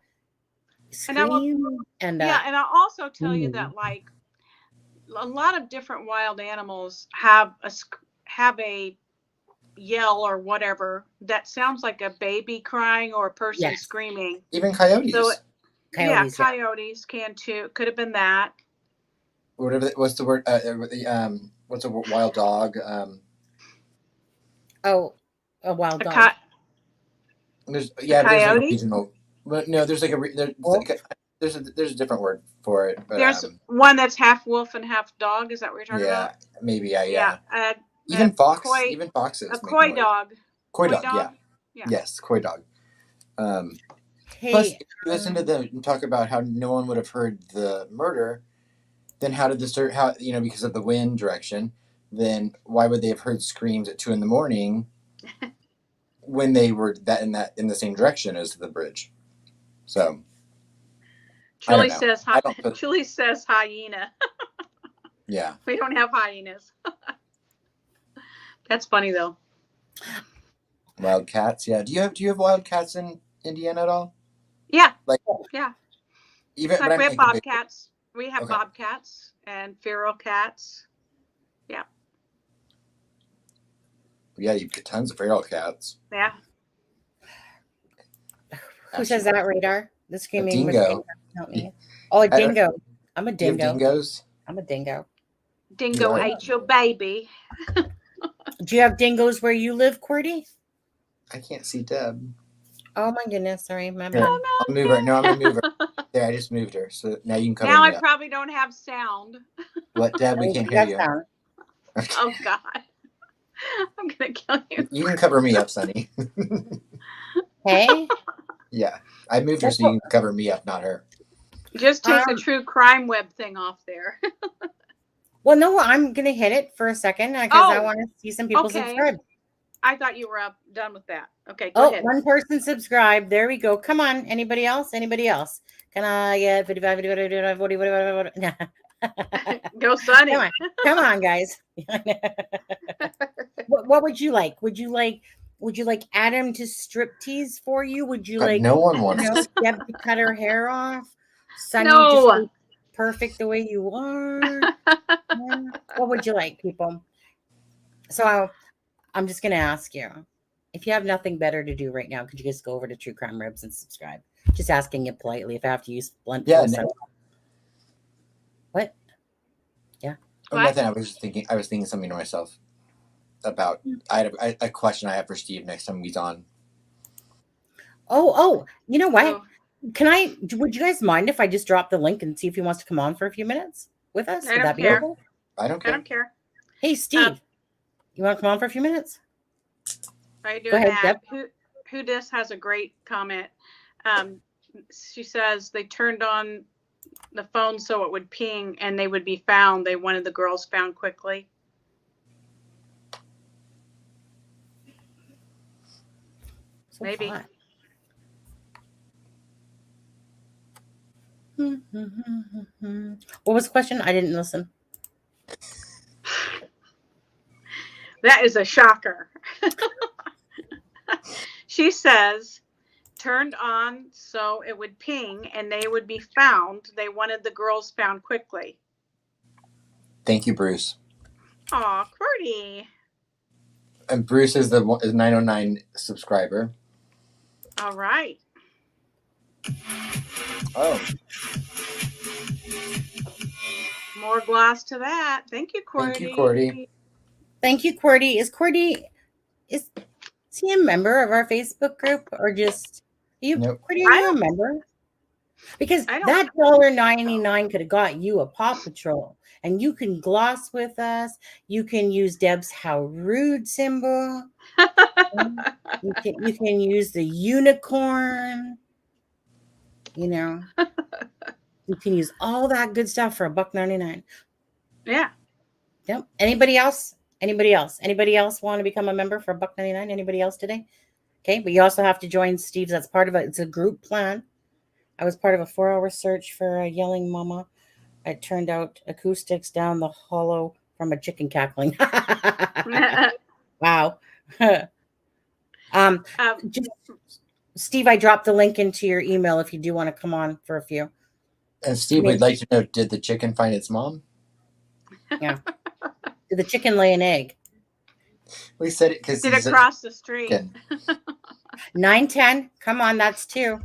scream and Yeah, and I'll also tell you that like a lot of different wild animals have a yell or whatever that sounds like a baby crying or a person Yes. screaming. Even coyotes. So Coyotes, coyotes can too. Could have been that. Whatever. What's the word? What's a wild dog? Oh, a wild A dog. There's coyote? There's like a regional. But no, there's like there's a different word for it. But, There's one that's half wolf and half dog. Is that what you're talking yeah, about? maybe yeah. Even Even foxes. A coy dog. Coy dog. Yeah. Yes, coy dog. Hey, Plus, if you listen to them talk about how no one would have heard the murder, then how did because of the wind direction, then why would they have heard screams at 2 a.m. when they were in the same direction as the bridge? So Julie says Julie says hyena. Yeah. We don't have hyenas. That's funny though. Wild cats, yeah. Do you have wild cats in Indiana at all? Yeah. Even we have bobcats. We have bobcats and feral cats. Yeah. Yeah, you've got tons of feral cats. Yeah. Who says that, Radar? The screaming dingo. Help me. Oh, a dingo. I'm a dingo. You have dingoes? I'm a dingo. Dingo ate your baby. Do you have dingoes where you live, Cordy? I can't see Deb. Oh my goodness, sorry, my Here, bad. I'll move her. No, I'm gonna move her. There, I just moved her, so now you can cover now me I up. probably don't have sound. What, Deb? We can't hear you. Oh God, I'm gonna kill you. You can cover me up, Sonny. Hey. Yeah, I moved her so you can cover me up, not her. Just take the true crime web thing off there. Well, no, I'm gonna hit it for a second because I want to see some people subscribe. I thought you were done with that. Okay, go ahead. One person subscribed. There we go. Come on. Anybody else? Can I get 55, 40, whatever? Go, Sonny. Come on, guys. What would you like? Would you like Adam to striptease for you? Would you like no one wants Deb to cut her hair off? Sonny No. just perfect the way you are. What would you like, people? So I'm just going to ask you, if you have nothing better to do right now, could you just go over to True Crime Ribs and subscribe? Just asking you politely if I have to use blunt force. No. What? Yeah. Oh, nothing. I was thinking something to myself about. I had a question I have for Steve next time he's on. Oh, you know what? Would you guys mind if I just drop the link and see if he wants to come on for a few minutes with us? Would that be okay? I don't care. Hey, Steve, you want to come on for a few minutes? Are you doing Go ahead, that? Deb. Who this has a great comment. She says they turned on the phone so it would ping and they would be found. They wanted the girls found quickly. So maybe. Hot. What was the question? I didn't listen. That is a shocker. She says, turned on so it would ping and they would be found. They wanted the girls found quickly. Thank you, Bruce. Aw, Cordy. And Bruce is the 909 subscriber. All right. Oh, More glass to that. Thank you, Cordy. thank you, Cordy. Thank you, Cordy. Is he a member of our Facebook group or just you? Nope. Cordy, are you a member? Because I don't- that $1.99 could have got you a Paw Patrol, and you can gloss with us. You can use Deb's "How Rude" symbol. You can use the unicorn. You know, you can use all that good stuff for $1.99. Yeah. Yep. Anybody else? Anybody else want to become a member for $1.99? Anybody else today? Okay, but you also have to join Steve's. That's part of it. It's a group plan. I was part of a 4-hour search for a yelling mama. It turned out acoustics down the hollow from a chicken cackling. Wow. Just, Steve, I dropped the link into your email if you do want to come on for a few. And Steve, we'd like to know, did the chicken find its mom? Yeah. Did the chicken lay an egg? We said it because Did it cross the street? 910. Come on, that's 2.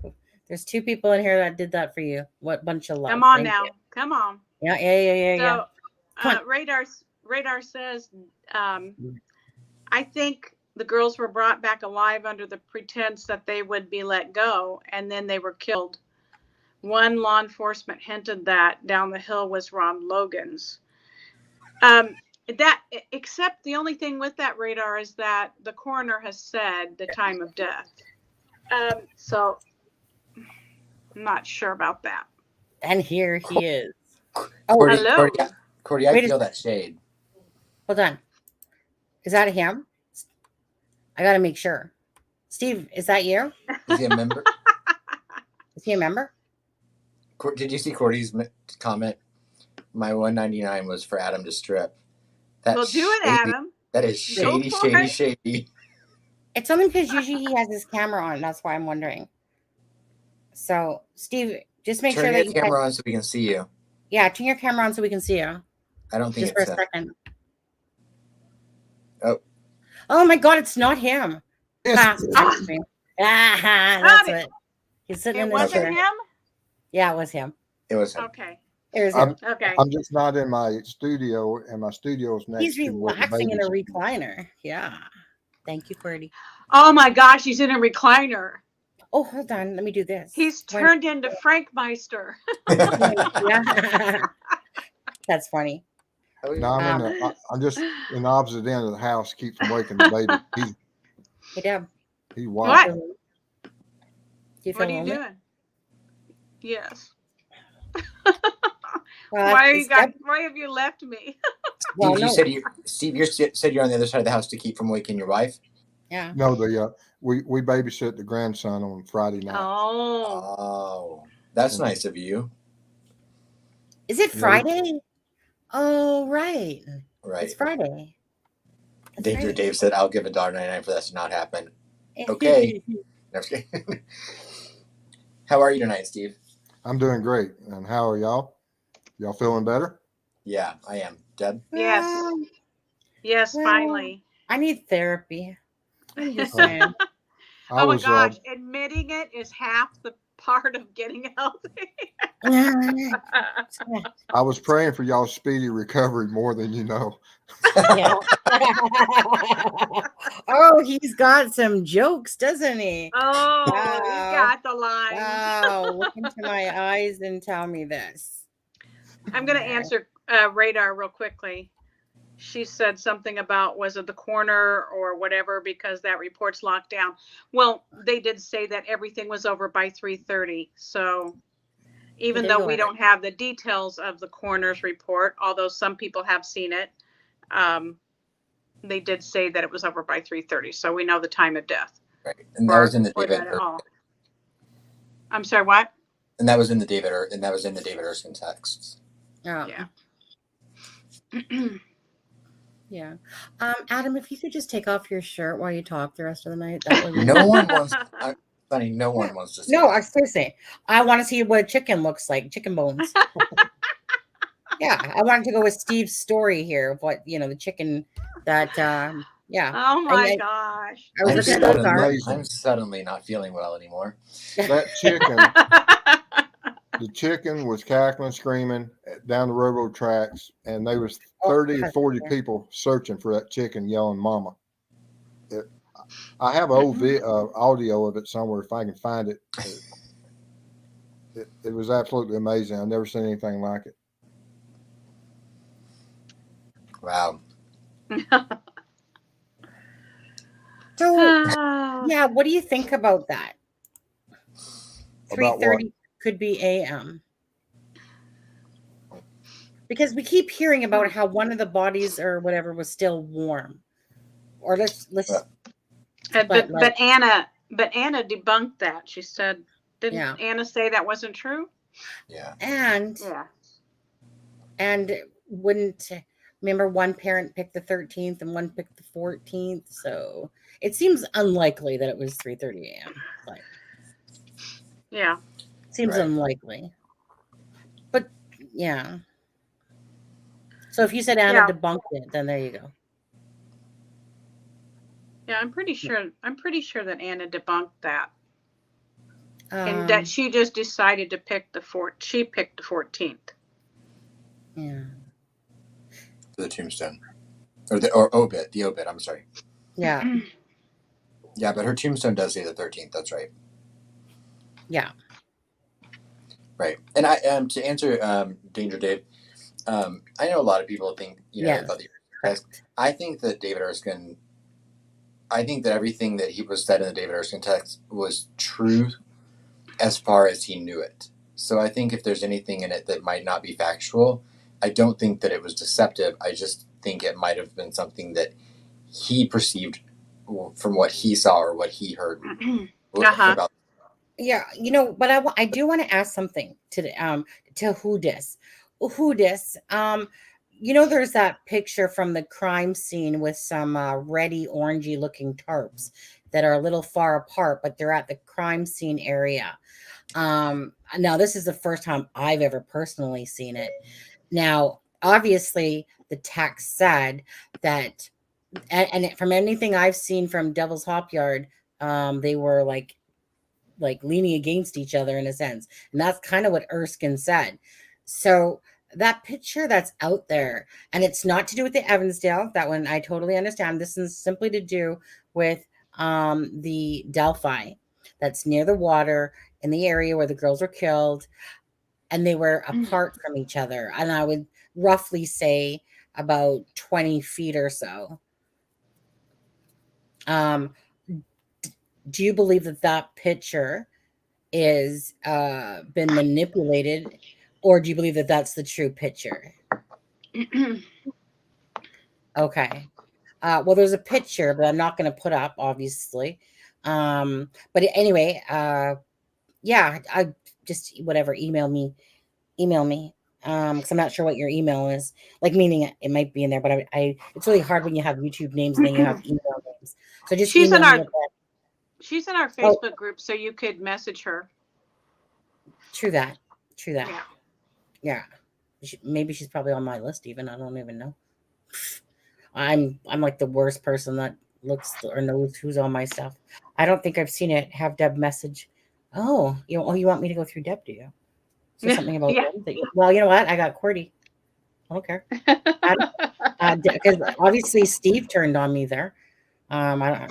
There's 2 people in here that did that for you. What bunch of love. Come on Thank now. you. Come on. Yeah. So, Radar says, I think the girls were brought back alive under the pretense that they would be let go, and then they were killed. One law enforcement hinted that down the hill was Ron Logan's. Except the only thing with that, Radar, is that the coroner has said the time of death. So I'm not sure about that. And here he is. Cordy, hello. Cordy, I feel that shade. Hold on. Is that him? I got to make sure. Steve, is that you? Is he a member? Is he a member? Did you see Cordy's comment? My $1.99 was for Adam to strip. Well, do it, Adam. That is shady. It's only because usually he has his camera on. That's why I'm wondering. So, Steve, just make sure that your camera on so we can see you. Yeah, turn your camera on so we can see you. I don't think just for a second. Oh my God, it's not him. That's it. He's sitting in the chair. It wasn't him? Yeah, it was him. It was him. Okay. It was him. Okay. I'm just not in my studio, and my studio's next. He's relaxing in a recliner. Yeah. Thank you, Cordy. Oh my gosh, he's in a recliner. Oh, hold on. Let me do this. He's turned into Frank Meister. That's funny. No, I'm just in the opposite end of the house to keep from waking the baby. Hey, Deb. He's wild. What? What are you doing? Yes. Well, why have you left me? Well, Steve, you said you're on the other side of the house to keep from waking your wife? Yeah. No, we babysit the grandson on Friday night. Oh, that's nice of you. Is it Friday? Oh, right. Right. It's Friday. Dave said, "I'll give $1.99 for that to not happen." Okay. How are you tonight, Steve? I'm doing great. And how are y'all? Y'all feeling better? Yeah, I am. Deb? Yes. Yes, finally. I need therapy. I'm just saying. Oh my gosh, admitting it is half the part of getting healthy. I was praying for y'all's speedy recovery more than you know. Yeah. Oh, he's got some jokes, doesn't he? Oh, wow. He got the line. Wow, look into my eyes and tell me this. I'm going to answer Radar real quickly. She said something about, was it the coroner or whatever, because that report's locked down. Well, they did say that everything was over by 3:30. So even though we don't have the details of the coroner's report, although some people have seen it, they did say that it was over by 3:30. So we know the time of death. Right. And that was in the David. I'm sorry, what? And that was in the David Erskine texts. Oh. Yeah. Yeah. Adam, if you could just take off your shirt while you talk the rest of the night, that would be No one wants Funny, no one wants to see No, seriously. I want to see what chicken looks like, chicken bones. Yeah, I wanted to go with Steve's story here of what, the chicken that yeah. Oh my gosh. I was looking at those I'm suddenly not feeling well anymore. That chicken the chicken was cackling, screaming down the railroad tracks, and there was 30 or 40 people searching for that chicken, yelling "Mama." I have old audio of it somewhere if I can find it. It was absolutely amazing. I've never seen anything like it. Wow. So, yeah, what do you think about that? About what? 3:30 could be a.m. Because we keep hearing about how one of the bodies or whatever was still warm. Or let's but Anna debunked that. She said, didn't Anna say that wasn't true? Yeah. And wouldn't remember one parent picked the 13th and one picked the 14th, so it seems unlikely that it was 3:30 a.m. But yeah, seems unlikely. But yeah. So if you said Anna debunked it, then there you go. Yeah, I'm pretty sure that Anna debunked that. And that she just decided to pick she picked the 14th. Yeah. The tombstone. Or obit, the obit, I'm sorry. Yeah. Yeah, but her tombstone does say the 13th, that's right. Yeah. Right. And I to answer Danger Dave, I know a lot of people think, about the test. I think that everything that he was said in the David Erskine text was true as far as he knew it. So I think if there's anything in it that might not be factual, I don't think that it was deceptive. I just think it might have been something that he perceived from what he saw or what he heard about. Yeah, but I do want to ask something to Hoodis. There's that picture from the crime scene with some reddy orangey looking tarps that are a little far apart, but they're at the crime scene area. Now this is the first time I've ever personally seen it. Now, obviously, the text said that, and from anything I've seen from Devil's Hop Yard, they were like leaning against each other in a sense. And that's kind of what Erskine said. So that picture that's out there, and it's not to do with the Evansdale, that one I totally understand. This is simply to do with the Delphi that's near the water in the area where the girls were killed, and they were apart from each other. And I would roughly say about 20 feet or so. Do you believe that picture is been manipulated, or do you believe that that's the true picture? Okay. Well, there's a picture, but I'm not going to put up, obviously. But anyway, yeah, I just whatever. Email me. Because I'm not sure what your email is. Like, meaning it might be in there, but it's really hard when you have YouTube names and then you have email names. So just she's email me. She's in our Facebook group, so you could message her. True that. Yeah. Maybe she's probably on my list even. I don't even know. I'm like the worst person that looks or knows who's on my stuff. I don't think I've seen it. Have Deb message. Oh, you want me to go through Deb, do you? So something about Deb well, you know what? I got QWERTY. I don't care. Because obviously Steve turned on me there. Look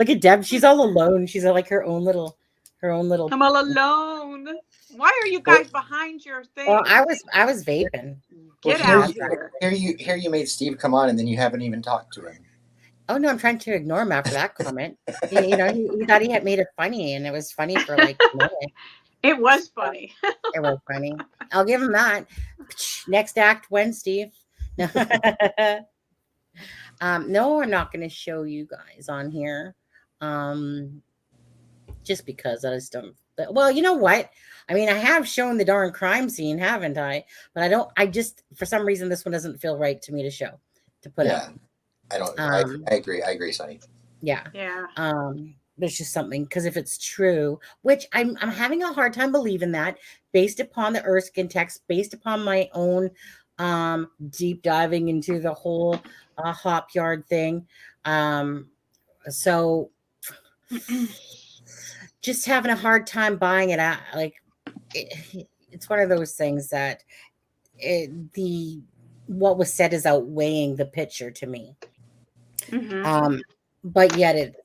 at Deb. She's all alone. She's like her own little. I'm all alone. Why are you guys behind your thing? Well, I was vaping. Get out here. Here you made Steve come on, and then you haven't even talked to him. Oh no, I'm trying to ignore him after that comment. He thought he had made it funny, and it was funny for like a minute. It was funny. It was funny. I'll give him that. Next act, when, Steve? No, I'm not going to show you guys on here. Just because I just don't. Well, you know what? I mean, I have shown the darn crime scene, haven't I? But I just, for some reason, this one doesn't feel right to me to put up. I don't. I agree, Sonny. Yeah. There's just something, because if it's true, which I'm having a hard time believing that, based upon the Erskine text, based upon my own deep diving into the whole hop yard thing. So just having a hard time buying it out. Like it's one of those things that what was said is outweighing the picture to me. Mm-hmm. But yet it's,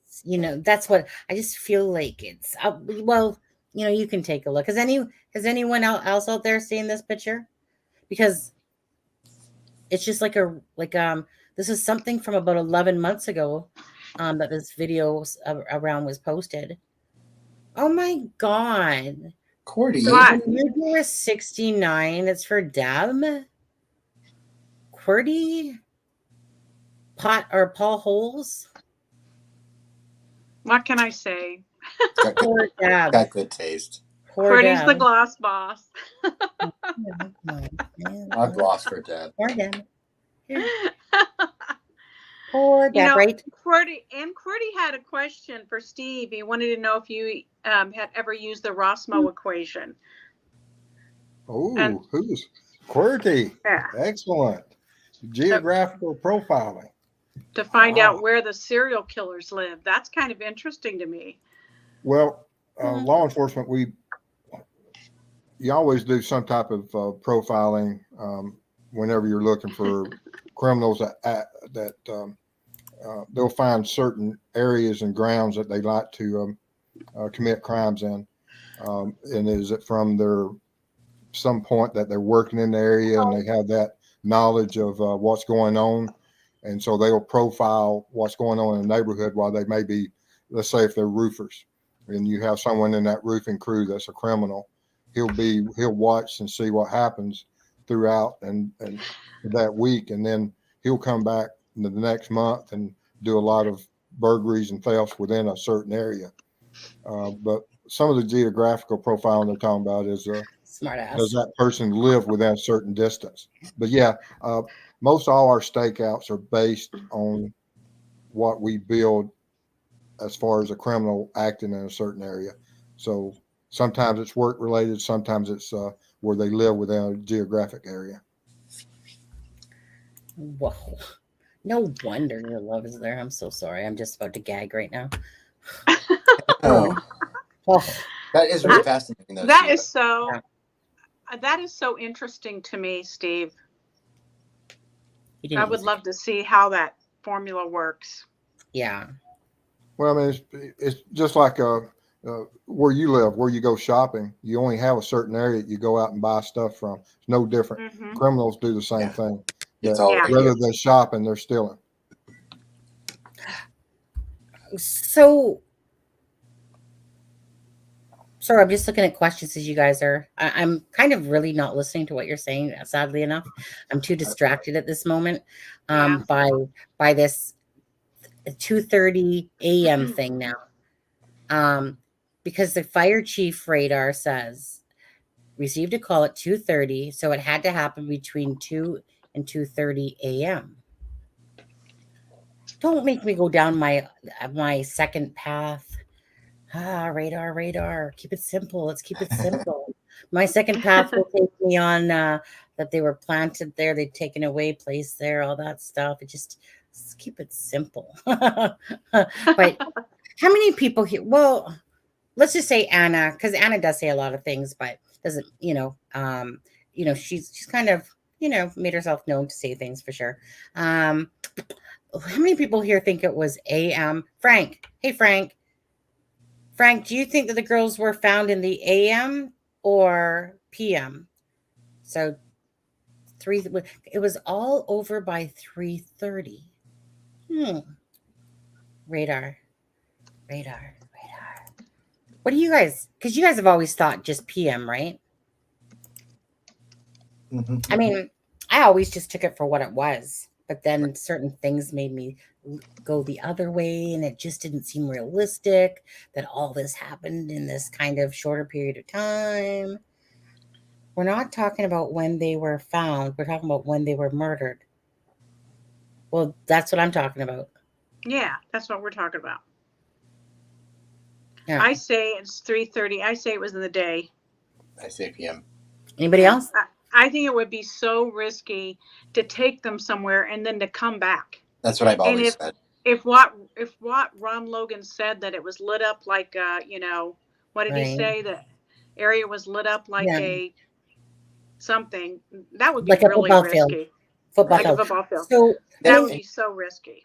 that's what I just feel like it's well, you can take a look. Has anyone else out there seen this picture? Because it's just this is something from about 11 months ago that this video around was posted. Oh my God. Cordy. What? Number 69. It's for Deb. Cordy. Paul Holes. What can I say? Poor Deb. Got good taste. Cordy's the gloss boss. I'll gloss for Deb. Poor Deb. Poor Deb, right? Cordy had a question for Steve. He wanted to know if you had ever used the Rosmo equation. Oh, who's QWERTY? Yeah. Excellent. Geographical profiling. To find out where the serial killers live. That's kind of interesting to me. Well, law enforcement, you always do some type of profiling whenever you're looking for criminals that they'll find certain areas and grounds that they like to commit crimes in. And is it from some point that they're working in the area and they have that knowledge of what's going on? And so they'll profile what's going on in the neighborhood while they may be, let's say if they're roofers and you have someone in that roofing crew that's a criminal, he'll watch and see what happens throughout and that week. And then he'll come back in the next month and do a lot of burglaries and thefts within a certain area. But some of the geographical profiling they're talking about is does that person live within a certain distance? But yeah, most all our stakeouts are based on what we build as far as a criminal acting in a certain area. So sometimes it's work related, sometimes it's where they live within a geographic area. Whoa. No wonder your love is there. I'm so sorry. I'm just about to gag right now. Oh. That is really fascinating, though. That is so interesting to me, Steve. I would love to see how that formula works. Yeah. Well, I mean, it's just like where you live, where you go shopping. You only have a certain area that you go out and buy stuff from. It's no different. Mm-hmm. Criminals do the same thing. It's all rather than shopping, they're stealing. So, sorry, I'm just looking at questions as you guys are. I'm kind of really not listening to what you're saying. Sadly enough, I'm too distracted at this moment by this 2:30 a.m. thing now. Because the fire chief radar says received a call at 2:30, so it had to happen between 2 and 2:30 a.m. Don't make me go down my second path. Radar. Keep it simple. Let's keep it simple. My second path will take me on that they were planted there. They'd taken away place there, all that stuff. Let's keep it simple. But how many people here? Well, let's just say Anna, because Anna does say a lot of things, but doesn't, she's kind of, made herself known to say things for sure. How many people here think it was AM? Frank. Hey, Frank. Frank, do you think that the girls were found in the AM or PM? So it was all over by 3:30. Radar. What do you guys, because you guys have always thought just PM, right? Mm-hmm. I mean, I always just took it for what it was, but then certain things made me go the other way, and it just didn't seem realistic that all this happened in this kind of shorter period of time. We're not talking about when they were found. We're talking about when they were murdered. Well, that's what I'm talking about. Yeah, that's what we're talking about. Yeah. I say it's 3:30. I say it was in the day. I say PM. Anybody else? I think it would be so risky to take them somewhere and then to come back. That's what I've always said. If what Ron Logan said, that it was lit up like What did he Right. say? The area was lit up like Yeah. a something. That would be Like a really football field. risky. Football Like a field. football field. So That would be so risky.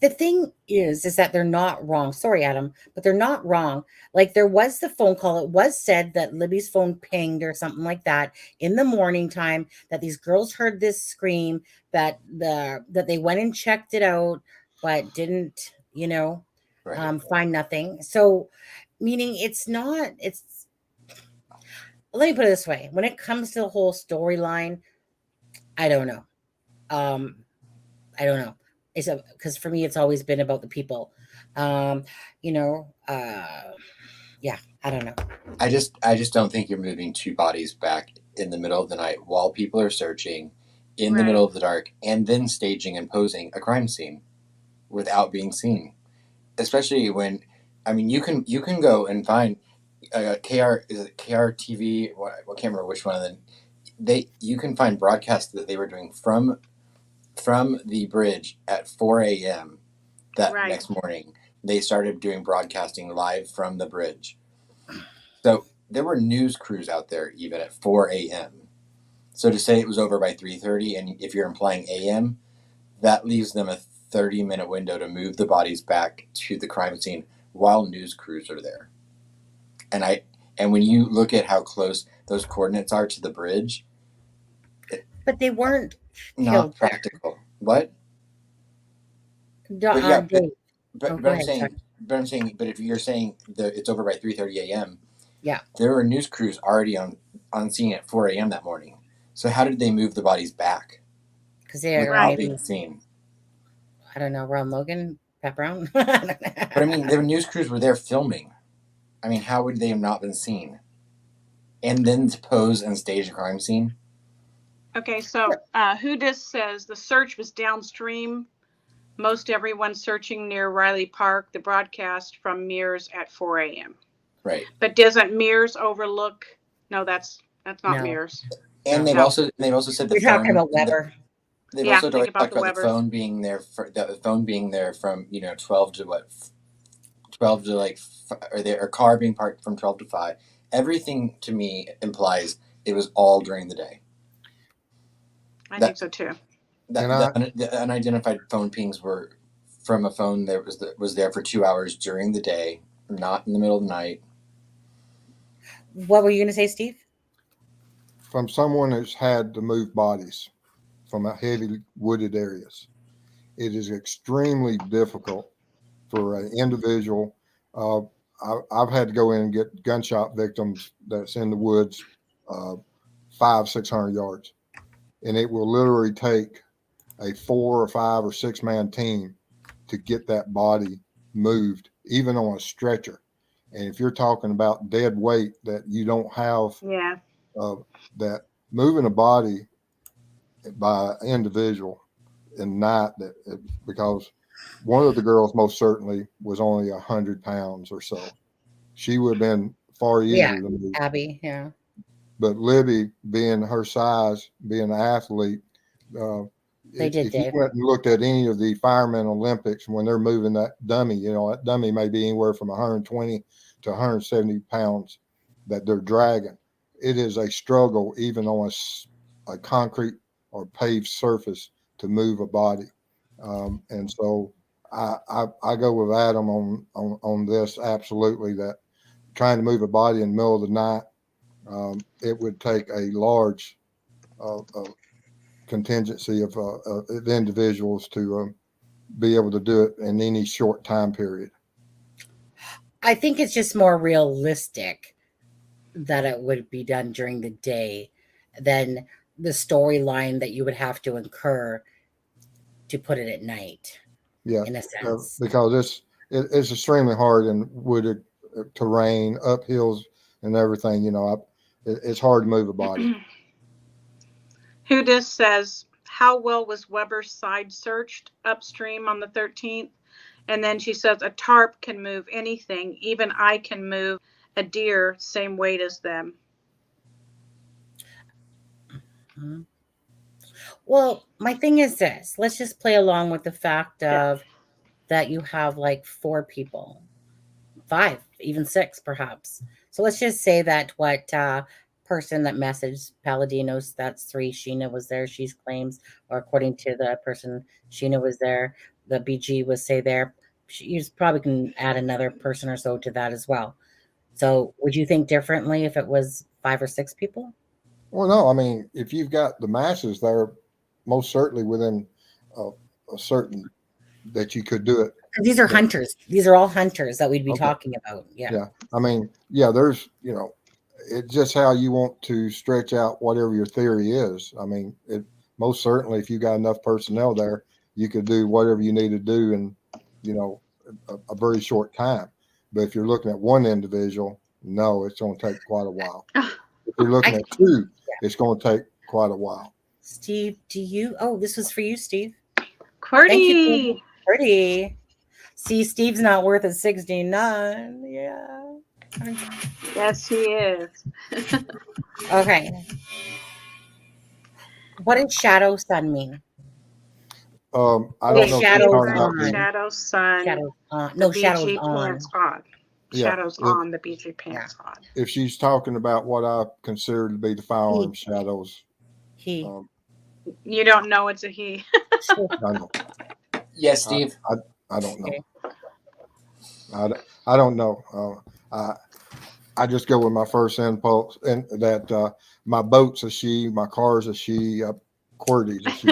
the thing is that they're not wrong. Sorry, Adam, but they're not wrong. Like there was the phone call. It was said that Libby's phone pinged or something like that in the morning time. That these girls heard this scream. That they went and checked it out, but didn't, Right. find nothing. So, meaning it's not. It's let me put it this way: when it comes to the whole storyline, I don't know. I don't know. It's because for me, it's always been about the people. Um, you know, yeah, I don't know. I just don't think you're moving two bodies back in the middle of the night while people are searching in the Right. middle of the dark and then staging and posing a crime scene without being seen. Especially when, I mean, you can go and find is it KRTV? I can't remember which one of them. You can find broadcasts that they were doing from the bridge at 4 a.m. that Right. next morning. They started doing broadcasting live from the bridge. So there were news crews out there even at 4 a.m. So to say it was over by 3:30, and if you're implying a.m., that leaves them a 30-minute window to move the bodies back to the crime scene while news crews are there. And when you look at how close those coordinates are to the bridge, But they weren't not killed there. practical. What? Go But yeah, ahead, but I'm sorry. saying, but if you're saying that it's over by 3:30 a.m., Yeah, there were news crews already on scene at 4 a.m. that morning. So how did they move the bodies back because they're without Right. being seen? I don't know, Ron Logan, Pat Brown. But I mean, the news crews were there filming. I mean, how would they have not been seen? And then to pose and stage a crime scene? Okay, so who just says the search was downstream? Most everyone searching near Riley Park, the broadcast from Mears at 4 a.m. Right. But doesn't Mears overlook? No, that's not No. Mears. And they've No. also said the You're talking phone. about Weber. They've Yeah, also think talked about the about the Webers. phone being there from 12 to what 12 to like or car being parked from 12 to 5. Everything to me implies it was all during the day. I think so too. The unidentified phone pings were from a phone that was there for 2 hours during the day, not in the middle of the night. What were you going to say, Steve? From someone who's had to move bodies from a heavy wooded areas, it is extremely difficult for an individual. I've had to go in and get gunshot victims that's in the woods 500-600 yards, and it will literally take a 4 or 5 or 6 man team to get that body moved, even on a stretcher. And if you're talking about dead weight that you don't have, Yeah. that moving a body by an individual and not that, because one of the girls most certainly was only 100 pounds or so. She would have been far easier to move. Abby, yeah. But Libby, being her size, being an athlete, if you went and looked at any of the firemen Olympics when they're moving that dummy, that dummy may be anywhere from 120 to 170 pounds that they're dragging. It is a struggle even on a concrete or paved surface to move a body. And so I go with Adam on this, absolutely, that trying to move a body in the middle of the night, it would take a large contingency of individuals to be able to do it in any short time period. I think it's just more realistic that it would be done during the day than the storyline that you would have to incur to put it at night. Yeah, in a sense, because it's extremely hard in wooded terrain, up hills and everything. It's hard to move a body. Who just says, how well was Weber's side searched upstream on the 13th? And then she says, a tarp can move anything. Even I can move a deer same weight as them. Mm-hmm. Well, my thing is this. Let's just play along with the fact of that you have like 4 people. 5, even 6, perhaps. So let's just say that what person that messaged Paladinos, that's 3. Sheena was there. She claims, or according to the person, Sheena was there. The BG was say there. You probably can add another person or so to that as well. So would you think differently if it was 5 or 6 people? Well, no, I mean, if you've got the masses there, most certainly within a certain that you could do it. These are hunters. These are all hunters that we'd be Okay. talking about. Yeah. Yeah. I mean, yeah, there's, it's just how you want to stretch out whatever your theory is. I mean, most certainly, if you got enough personnel there, you could do whatever you need to do in, a very short time. But if you're looking at one individual, no, it's going to take quite a while. If you're looking at 2, it's going to take quite a while. Steve, do you? Oh, this was for you, Steve. QWERTY. Thank you, QWERTY. See, Steve's not worth a 69. Yeah. Yes, he is. Okay. What does shadow sun mean? I don't know. Shadows on. Shadow sun. Shadows on. No, shadows BG on. pants on. Yeah, Shadows on, the BG pants on. If she's talking about what I consider to be the firearm shadows, He. You don't know it's a he. I know. Yes, Steve. I don't know. I don't know. I just go with my first impulse, and that my boat's a she, my car's a she, QWERTY's a she.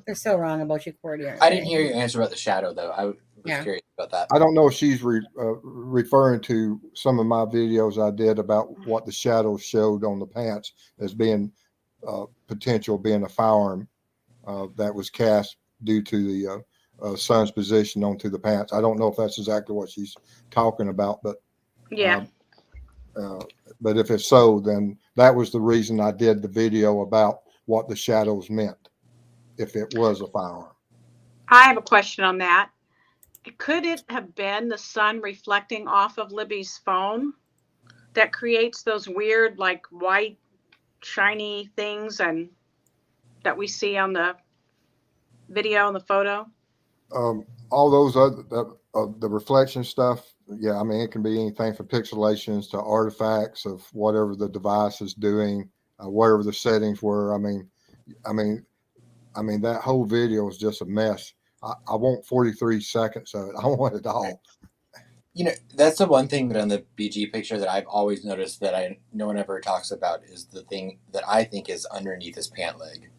They're so wrong about you, QWERTY. I didn't hear your answer about the shadow, though. I was curious about that. I don't know if she's referring to some of my videos I did about what the shadows showed on the pants as being potential being a firearm that was cast due to the sun's position onto the pants. I don't know if that's exactly what she's talking about, but yeah. But if it's so, then that was the reason I did the video about what the shadows meant, if it was a firearm. I have a question on that. Could it have been the sun reflecting off of Libby's phone that creates those weird, like, white, shiny things and that we see on the video and the photo? All those other the reflection stuff, yeah. I mean, it can be anything from pixelations to artifacts of whatever the device is doing, whatever the settings were. I mean, that whole video is just a mess. I want 43 seconds of it. I want it all. That's the one thing that on the BG picture that I've always noticed that no one ever talks about is the thing that I think is underneath his pant leg.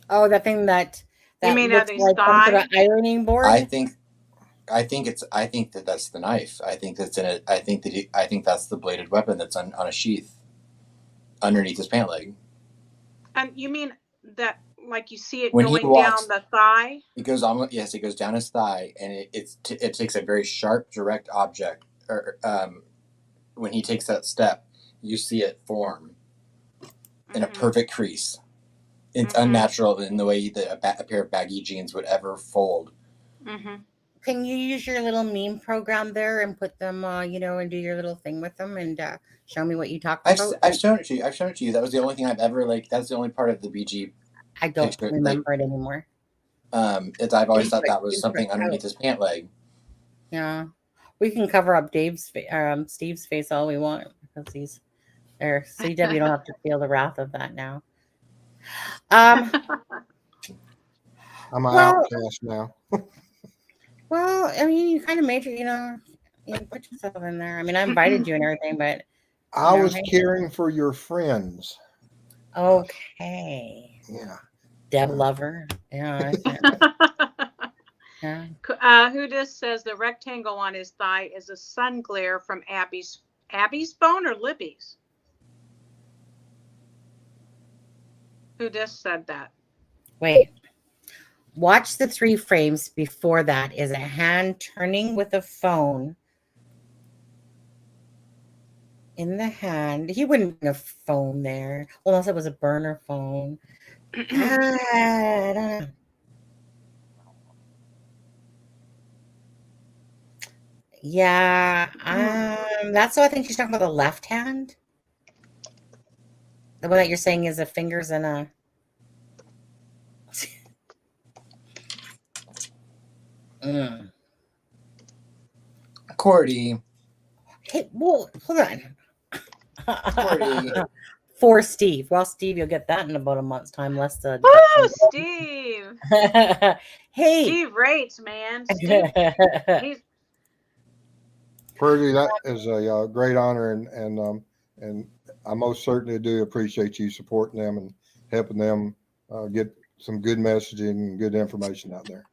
Oh, that thing that you mean looks like some sort of ironing board? I think that that's the knife. I think that's in it. I think that's the bladed weapon that's on a sheath underneath his pant leg. And you mean that, like, you see it When going he walks, down the thigh? It goes on. Yes, it goes down his thigh, and it takes a very sharp, direct object. When he takes that step, you see it form in a perfect crease. It's unnatural in the way that a pair of baggy jeans would ever fold. Can you use your little meme program there and put them, and do your little thing with them and show me what you talked about? I've shown it to you. That was the only thing I've ever That's the only part of the BG. I don't remember it anymore. I've always thought that was something underneath his pant leg. Yeah, we can cover up Steve's face all we want because he's there. CW, you don't have to feel the wrath of that now. I'm an outcast now. Well, I mean, you kind of made you put yourself in there. I mean, I invited you and everything, but I was caring for your friends. Okay. Yeah. Deb lover. Yeah. Yeah. Who just says the rectangle on his thigh is a sun glare from Abby's phone or Libby's? Who just said that? Wait. Watch the 3 frames before that is a hand turning with a phone in the hand. He wouldn't bring a phone there. Well, unless it was a burner phone. I don't know. Yeah. That's what I think she's talking about, the left hand. The one that you're saying is the fingers and a... Cordy. Hey, well, hold on. Cordy. For Steve. Well, Steve, you'll get that in about a month's time. Less the Woo, Steve. Hey. Steve rates, man. Steve, he's Purdy, that is a great honor, and I most certainly do appreciate you supporting them and helping them get some good messaging and good information out there.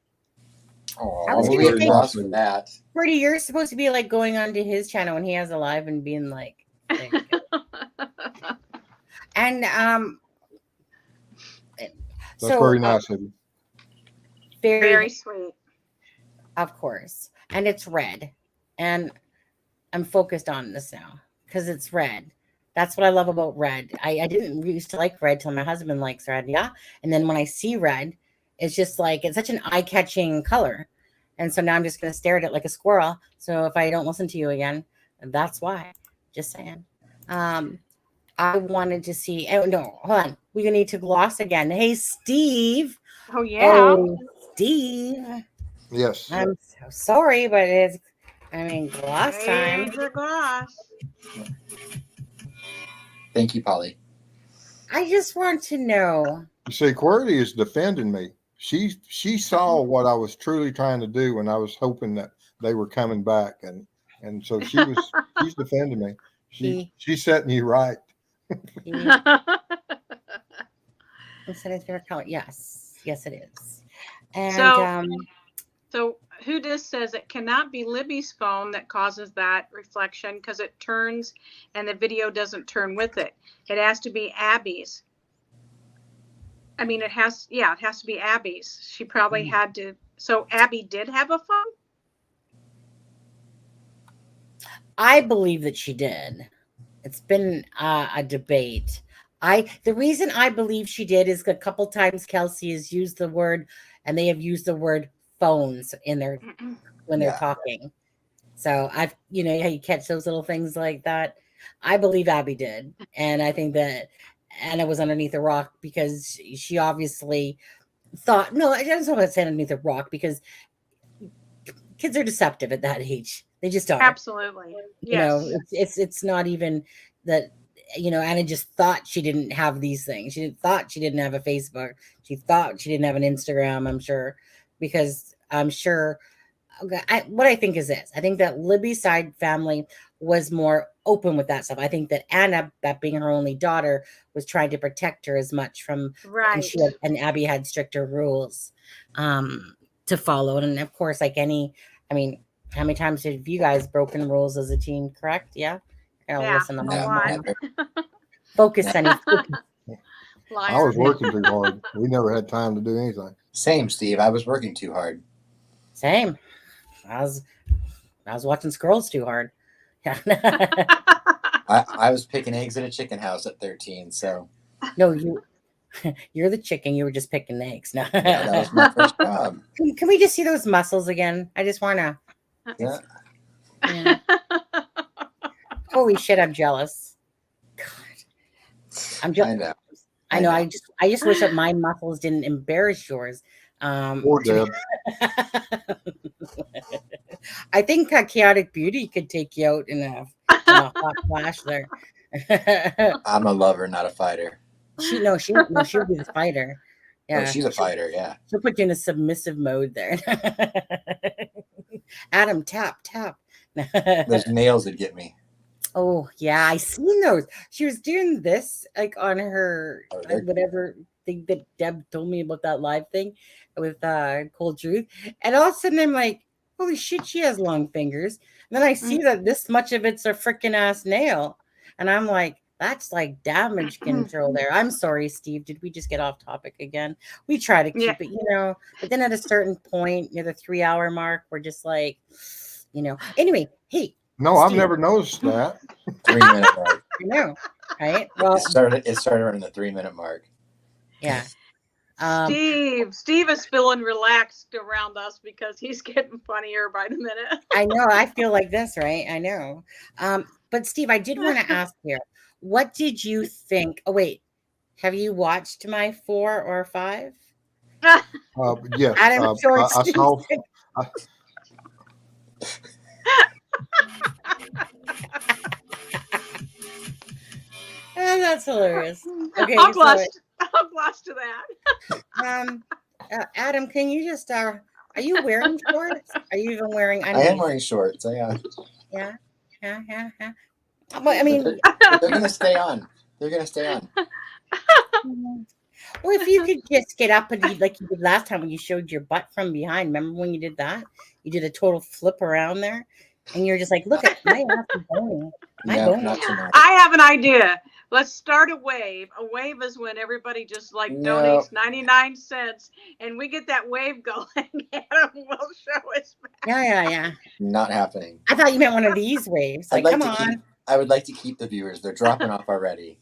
Oh, I was we gonna have say- lost for that. Purdy, you're supposed to be like going onto his channel when he has a live and being like, there you go. And That's very nice of you. very sweet. Of course. And it's red. And I'm focused on this now because it's red. That's what I love about red. I didn't used to like red till my husband likes red. Yeah. And then when I see red, it's just like, it's such an eye-catching color. And so now I'm just going to stare at it like a squirrel. So if I don't listen to you again, that's why. Just saying. I wanted to see. Oh, no, hold on. We're going to need to gloss again. Hey, Steve. Oh, yeah. Oh, Steve. Yes. I'm so sorry, but it's, gloss time. Raise your glass. Thank you, Polly. I just want to know. You see, QWERTY is defending me. She saw what I was truly trying to do, and I was hoping that they were coming back, and so she's defending me. She's setting you right. Instead of favorite color. Yes, it is. And so who this says it cannot be Libby's phone that causes that reflection because it turns and the video doesn't turn with it. It has to be Abby's. It has to be Abby's. She probably had to. So Abby did have a phone? I believe that she did. It's been a debate. The reason I believe she did is a couple times Kelsey has used the word, and they have used the word phones in their when they're talking. So how you catch those little things like that. I believe Abby did, and I think that Anna was underneath a rock because she obviously thought. No, I don't know about saying underneath a rock because kids are deceptive at that age. They just are. Absolutely. Yes. It's not even that. Anna just thought she didn't have these things. She thought she didn't have a Facebook. She thought she didn't have an Instagram, I'm sure, because I'm sure. What I think is this. I think that Libby's side family was more open with that stuff. I think that Anna, that being her only daughter, was trying to protect her as much from, right. And Abby had stricter rules to follow. And of course, like how many times have you guys broken rules as a teen, correct? Yeah. Listen to my focus, Sonny. I was working too hard. We never had time to do anything. Same, Steve. I was working too hard. Same. I was watching Squirrels too hard. I was picking eggs at a chicken house at 13. So no, you're the chicken. You were just picking eggs. No, yeah, that was my first job. Can we just see those muscles again? I just want to. Yeah. Holy shit! I'm jealous. God, I'm jealous. I know. I just wish that my muscles didn't embarrass yours. Poor Deb. I think Chaotic Beauty could take you out in a hot flash there. I'm a lover, not a fighter. She'll be the fighter. Yeah, oh, she's a fighter. Yeah, she'll put you in a submissive mode there. Adam, tap. Those nails would get me. Oh yeah, I seen those. She was doing this like on her whatever thing that Deb told me about that live thing with Cold Truth, and all of a sudden I'm like, holy shit, she has long fingers. And then I see that this much of it's a freaking ass nail, and I'm like, that's like damage control there. I'm sorry, Steve. Did we just get off topic again? We try to keep it, but then at a certain point near the 3-hour mark, we're just like, Anyway, hey. No, Steve. I've never noticed that. 3-minute mark. I know, right? Well, it started around the 3-minute mark. Yeah. Steve is feeling relaxed around us because he's getting funnier by the minute. I know. I feel like this, right? I know. But Steve, I did want to ask you, what did you think? Oh, wait. Have you watched my 4 or 5? Yes. Adam I saw. That's hilarious. Okay, I'll so gloss to that. Adam, can you just are you wearing shorts? Are you even wearing I undies? am wearing shorts. Yeah. Well, I mean, but they're gonna stay on. They're gonna stay on. well, if you could just get up and like you did last time when you showed your butt from behind. Remember when you did that? You did a total flip around there, and you're just like, look at my ass is bony. My No, bony. not tonight. I have an idea. Let's start a wave. A wave is when everybody just like donates 99 cents and we get that wave going. Adam will show us back. Yeah. Not happening. I thought you meant one of these waves. Like, come on. I would like to keep the viewers. They're dropping off already.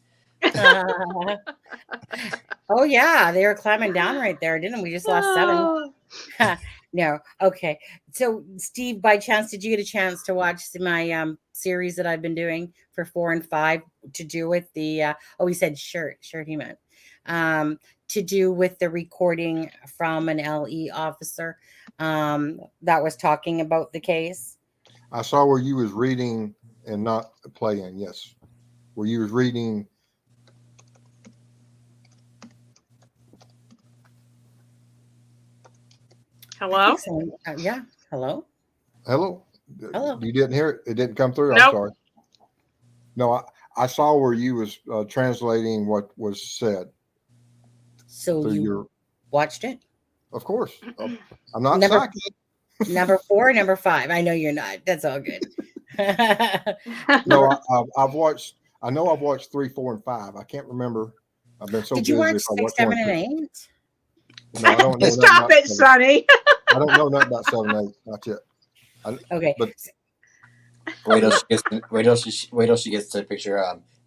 Oh yeah, they were climbing down right there, didn't we? Just lost 7. No, okay. So, Steve, by chance, did you get a chance to watch my series that I've been doing for 4 and 5 to do with the? He said shirt he meant to do with the recording from an LE officer that was talking about the case. I saw where you was reading and not playing. Yes, where you was reading. Hello? So, yeah. Hello. Hello. Hello. You didn't hear it? It didn't come through? Nope. I'm sorry. No, I saw where you was translating what was said. So you watched it? Of course. I'm not psychic. Number 4, number 5. I know you're not. That's all good. No, I've watched. I know I've watched 3, 4, and 5. I can't remember. I've been so busy. Did you watch 6, 7, and 8? No, I don't know. Stop it, Sonny. I don't know nothing about 7, 8. Not yet. Okay. But wait till she gets to the picture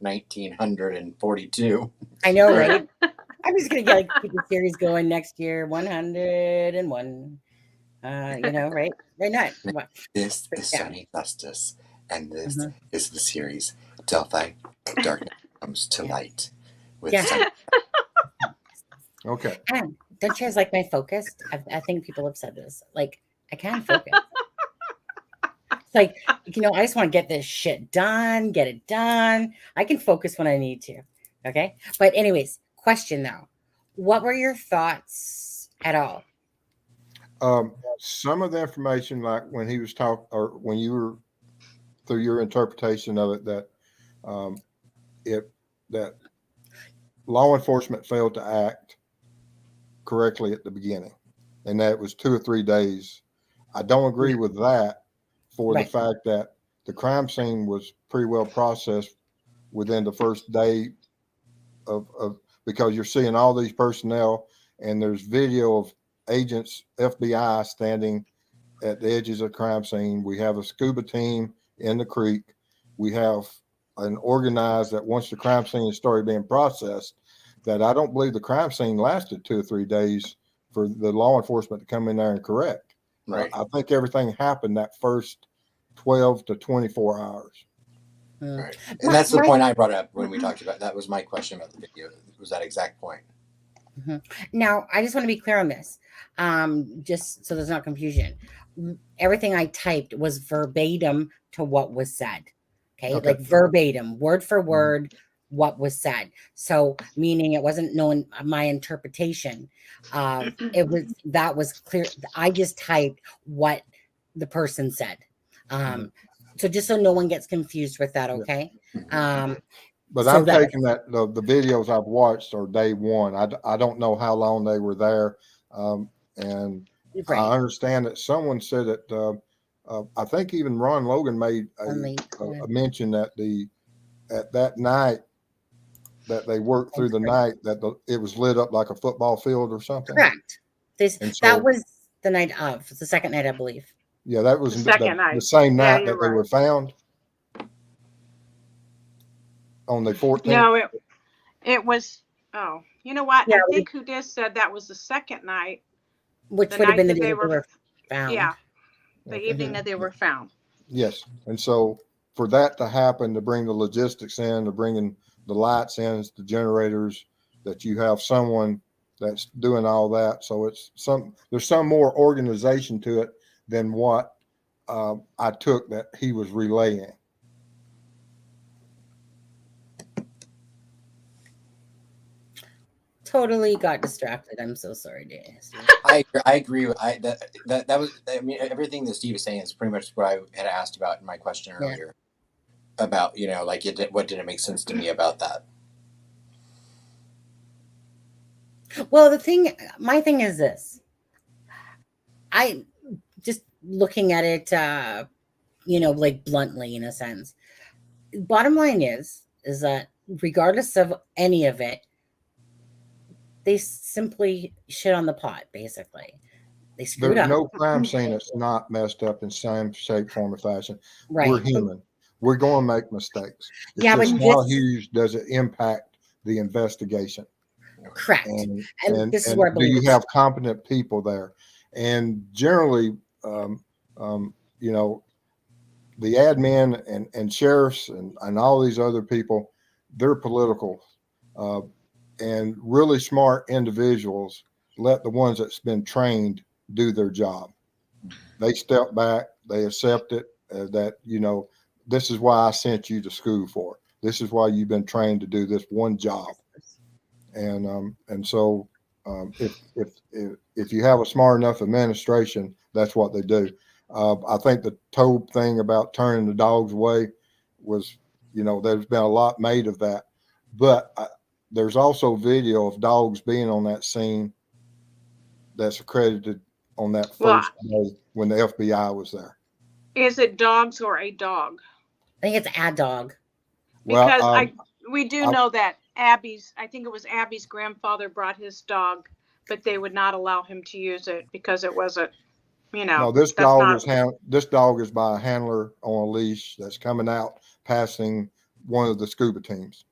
1942. I know, right? I'm just gonna keep the series going next year. 101. Right? Right now. This is Sonny Custis, and this is the series Delphi. Darkness comes to light. With okay. And don't you guys like my focus? I think people have said this. Like, I can't focus. It's like, I just want to get this shit done, get it done. I can focus when I need to. Okay. But anyways, question though. What were your thoughts at all? Some of the information, like when he was talking, or when you were through your interpretation of it, that that law enforcement failed to act correctly at the beginning, and that it was 2 or 3 days. I don't agree with that for the fact that the crime scene was pretty well processed within the first day of because you're seeing all these personnel, and there's video of agents, FBI standing at the edges of the crime scene. We have a scuba team in the creek. We have an organized that once the crime scene started being processed, that I don't believe the crime scene lasted 2 or 3 days for the law enforcement to come in there and correct. Right. I think everything happened that first 12 to 24 hours. Right. And that's the point I brought up when we talked about that. Was my question about the video. It was that exact point. Now, I just want to be clear on this, just so there's not confusion. Everything I typed was verbatim to what was said. Okay. Like verbatim, word for word, what was said. So meaning it wasn't knowing my interpretation. That was clear. I just typed what the person said. So just so no one gets confused with that. Okay. But so I'm taking that the videos I've watched are day one. I don't know how long they were there. And I understand that someone said that I think even Ron Logan made a mention that at that night that they worked through the night, that it was lit up like a football field or something. Correct. That was the night of. It's the second night, I believe. Yeah, that was the second night. The same night that they were found. On the 14th? No, it was. Oh, you know what? I think who did said that was the second night, which would have been the day they were found. Yeah, the evening that they were found. Yes, and so for that to happen, to bring the logistics in, to bringing the lights in, the generators, that you have someone that's doing all that. So there's some more organization to it than what I took that he was relaying. totally got distracted. I'm so sorry, Nasty. I agree. That was. I mean, everything that Steve is saying is pretty much what I had asked about in my question earlier. About like what didn't make sense to me about that. Well, my thing is this. I just looking at it, like bluntly in a sense. Bottom line is that regardless of any of it, they simply shit on the pot, basically. They screwed There's up. no crime scene that's not messed up in some shape, form, or fashion. Right. We're human. We're going to make mistakes. It's Yeah, just but how huge does it impact the investigation? Correct. And this is where I do believe you have competent people there? And generally, the admin and sheriffs and all these other people, they're political. And really smart individuals let the ones that's been trained do their job. They step back, they accept it, that, this is why I sent you to school for. This is why you've been trained to do this one job. And so if you have a smart enough administration, that's what they do. I think the Tobe thing about turning the dogs away was, there's been a lot made of that, but there's also video of dogs being on that scene that's accredited on that first day when the FBI was there. Is it dogs or a dog? I think it's a dog. Because we do know that I think it was Abby's grandfather brought his dog, but they would not allow him to use it because it wasn't, No, this dog is by a handler on a leash that's coming out passing one of the scuba teams.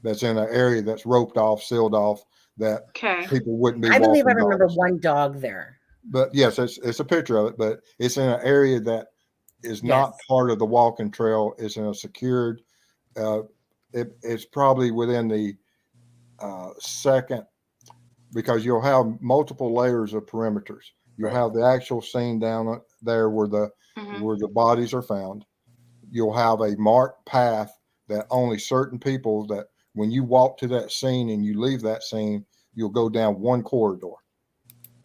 That's in an area that's roped off, sealed off, that people wouldn't be. I believe I remember one dog there. But yes, it's a picture of it, but it's in an area that is not part of the walking trail. It's in a secured. It's probably within the second, because you'll have multiple layers of perimeters. You'll have the actual scene down there where the bodies are found. You'll have a marked path that only certain people, that when you walk to that scene and you leave that scene, you'll go down one corridor.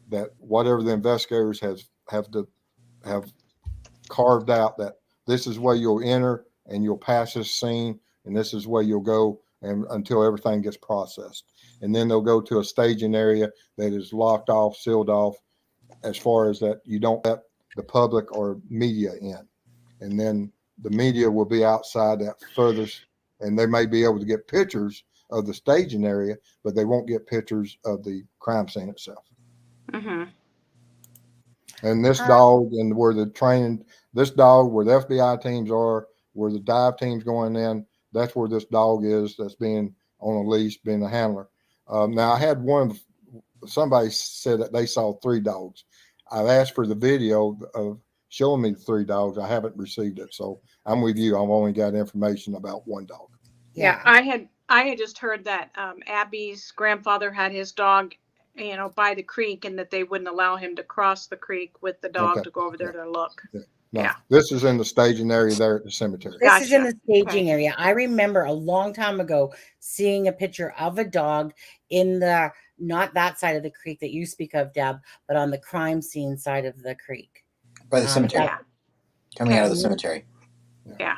That whatever the investigators have carved out, that this is where you'll enter and you'll pass this scene, and this is where you'll go and until everything gets processed. And then they'll go to a staging area that is locked off, sealed off, as far as that you don't let the public or media in. And then the media will be outside that furthest, and they may be able to get pictures of the staging area, but they won't get pictures of the crime scene itself. Mm-hmm. And this dog, and where the training, this dog, where the FBI teams are, where the dive team's going in, that's where this dog is, that's being on a leash, being a handler. Now, I had somebody said that they saw 3 dogs. I've asked for the video of showing me the 3 dogs. I haven't received it. So I'm with you. I've only got information about 1 dog. Yeah, I had just heard that Abby's grandfather had his dog, by the creek, and that they wouldn't allow him to cross the creek with the dog to go over there to look. No, this is in the staging area there at the cemetery. This is in the staging area. I remember a long time ago seeing a picture of a dog in the, not that side of the creek that you speak of, Deb, but on the crime scene side of the creek. By the cemetery. Coming out of the cemetery. Yeah.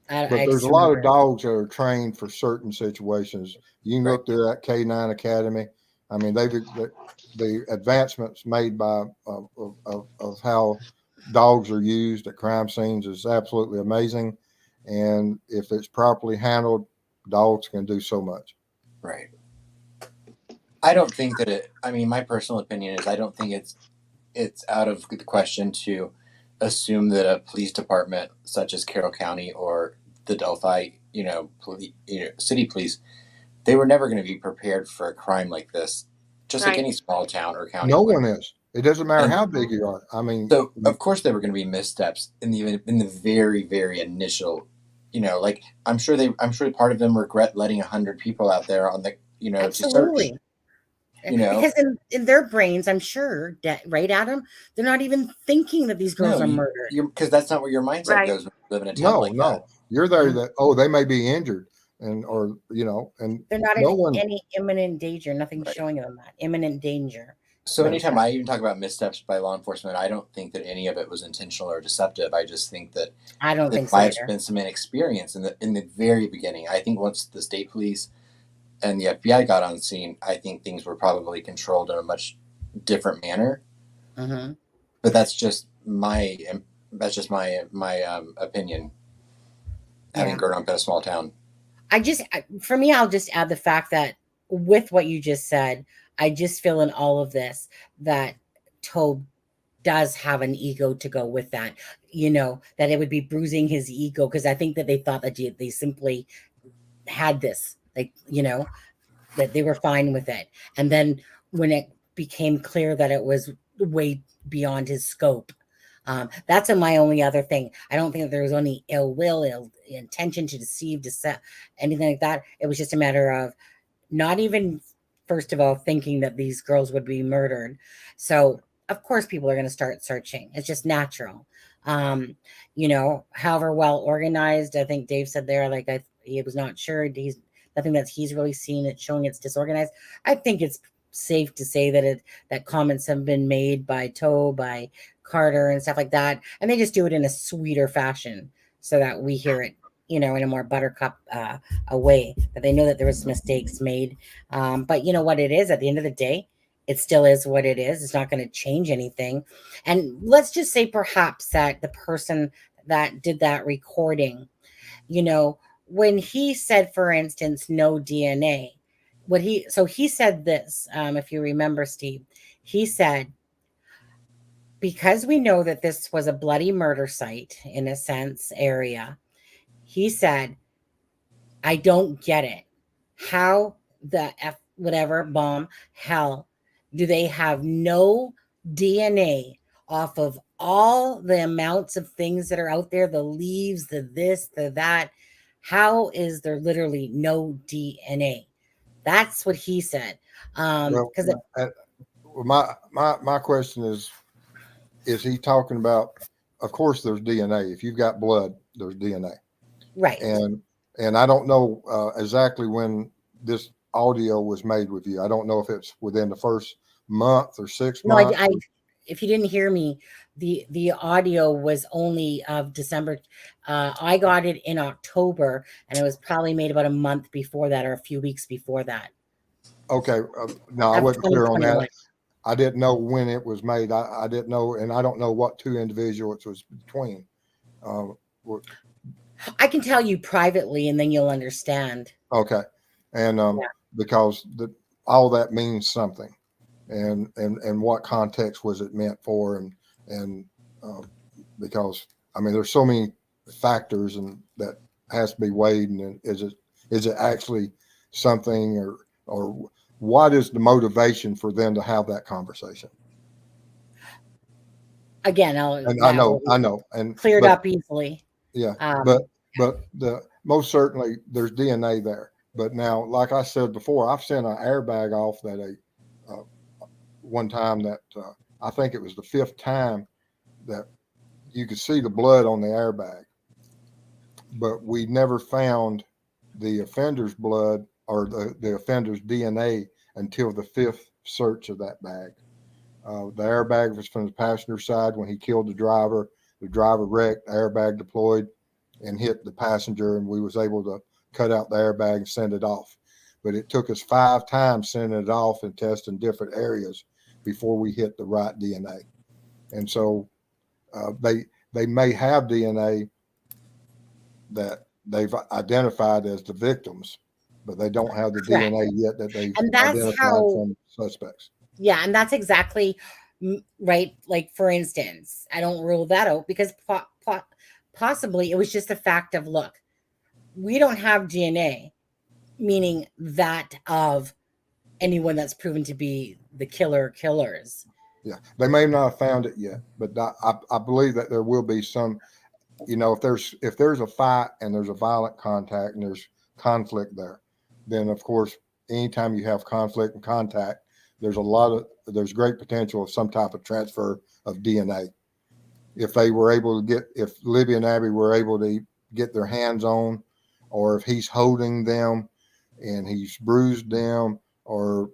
But there's a lot of dogs that are trained for certain situations. You can look through that K9 Academy. I mean, the advancements made by of how dogs are used at crime scenes is absolutely amazing. And if it's properly handled, dogs can do so much. Right. I don't think that my personal opinion is I don't think it's out of the question to assume that a police department such as Carroll County or the Delphi, city police, they were never going to be prepared for a crime like this, just like any small town or county. No one is. It doesn't matter how big you are. I mean, so of course there were going to be missteps in the very, very initial, I'm sure part of them regret letting 100 people out there on the, absolutely. To search. Because in their brains, I'm sure, right, Adam, they're not even thinking that these girls are murdered. Because that's not where your mindset goes when you live in a town like that. You're there that, they may be injured, and or and they're not no in one. any imminent danger. Nothing's Right. showing them that imminent danger. So anytime I even talk about missteps by law enforcement, I don't think that any of it was intentional or deceptive. I just think that I don't there think so might have either. been some inexperience in the very beginning. I think once the state police and the FBI got on scene, I think things were probably controlled in a much different manner. Mm-hmm. But that's just my opinion. Having grown up in a small town, For me, I'll just add the fact that with what you just said, I just feel in all of this that Tobe does have an ego to go with that, that it would be bruising his ego, because I think that they thought that they simply had this, like, that they were fine with it. And then when it became clear that it was way beyond his scope, that's my only other thing. I don't think that there was any ill will, ill intention to deceive, anything like that. It was just a matter of not even, first of all, thinking that these girls would be murdered. So of course people are going to start searching. It's just natural. However well organized, I think Dave said there, like, he was not sure. Nothing that he's really seen it showing it's disorganized. I think it's safe to say that comments have been made by Toe, by Carter, and stuff like that, and they just do it in a sweeter fashion so that we hear it, in a more buttercup a way, that they know that there was mistakes made. But you know what it is, at the end of the day, it still is what it is. It's not going to change anything. And let's just say perhaps that the person that did that recording, when he said, for instance, no DNA, he said this, if you remember, Steve, he said, because we know that this was a bloody murder site, in a sense, area, he said, I don't get it. How the whatever bomb hell do they have no DNA off of all the amounts of things that are out there, the leaves, the this, the that? How is there literally no DNA? That's what he said. Well, Because my question is he talking about? Of course, there's DNA. If you've got blood, there's DNA. right. And I don't know exactly when this audio was made with you. I don't know if it's within the first month or 6 No, months. if you didn't hear me, the audio was only of December. I got it in October, and it was probably made about a month before that, or a few weeks before that. Okay. No, I Of wasn't clear on 2021. that. I didn't know when it was made. I didn't know, and I don't know what two individuals it was between. I can tell you privately, and then you'll understand. Okay. And because all that means something, and what context was it meant for, and because I mean there's so many factors and that has to be weighed, and is it actually something, or what is the motivation for them to have that conversation? Again, I know, and cleared up easily. Yeah, Um, but the most certainly there's DNA there. But now, like I said before, I've sent an airbag off that one time that I think it was the fifth time that you could see the blood on the airbag, but we never found the offender's blood or the offender's DNA until the fifth search of that bag. The airbag was from the passenger side when he killed the driver. The driver wrecked, the airbag deployed and hit the passenger, and we was able to cut out the airbag and send it off. But it took us 5 times sending it off and testing different areas before we hit the right DNA. And so they may have DNA that they've identified as the victims, but they don't have the Correct. DNA yet that they've And that's identified from suspects. Yeah, and that's exactly right. Like, for instance, I don't rule that out because possibly it was just a fact of, look, we don't have DNA, meaning that of anyone that's proven to be the killers. Yeah, they may not have found it yet, but I believe that there will be some. If there's a fight and there's a violent contact and there's conflict there, then of course, anytime you have conflict and contact, there's great potential of some type of transfer of DNA. If Libby and Abby were able to get their hands on or if he's holding them and he's bruised them, or,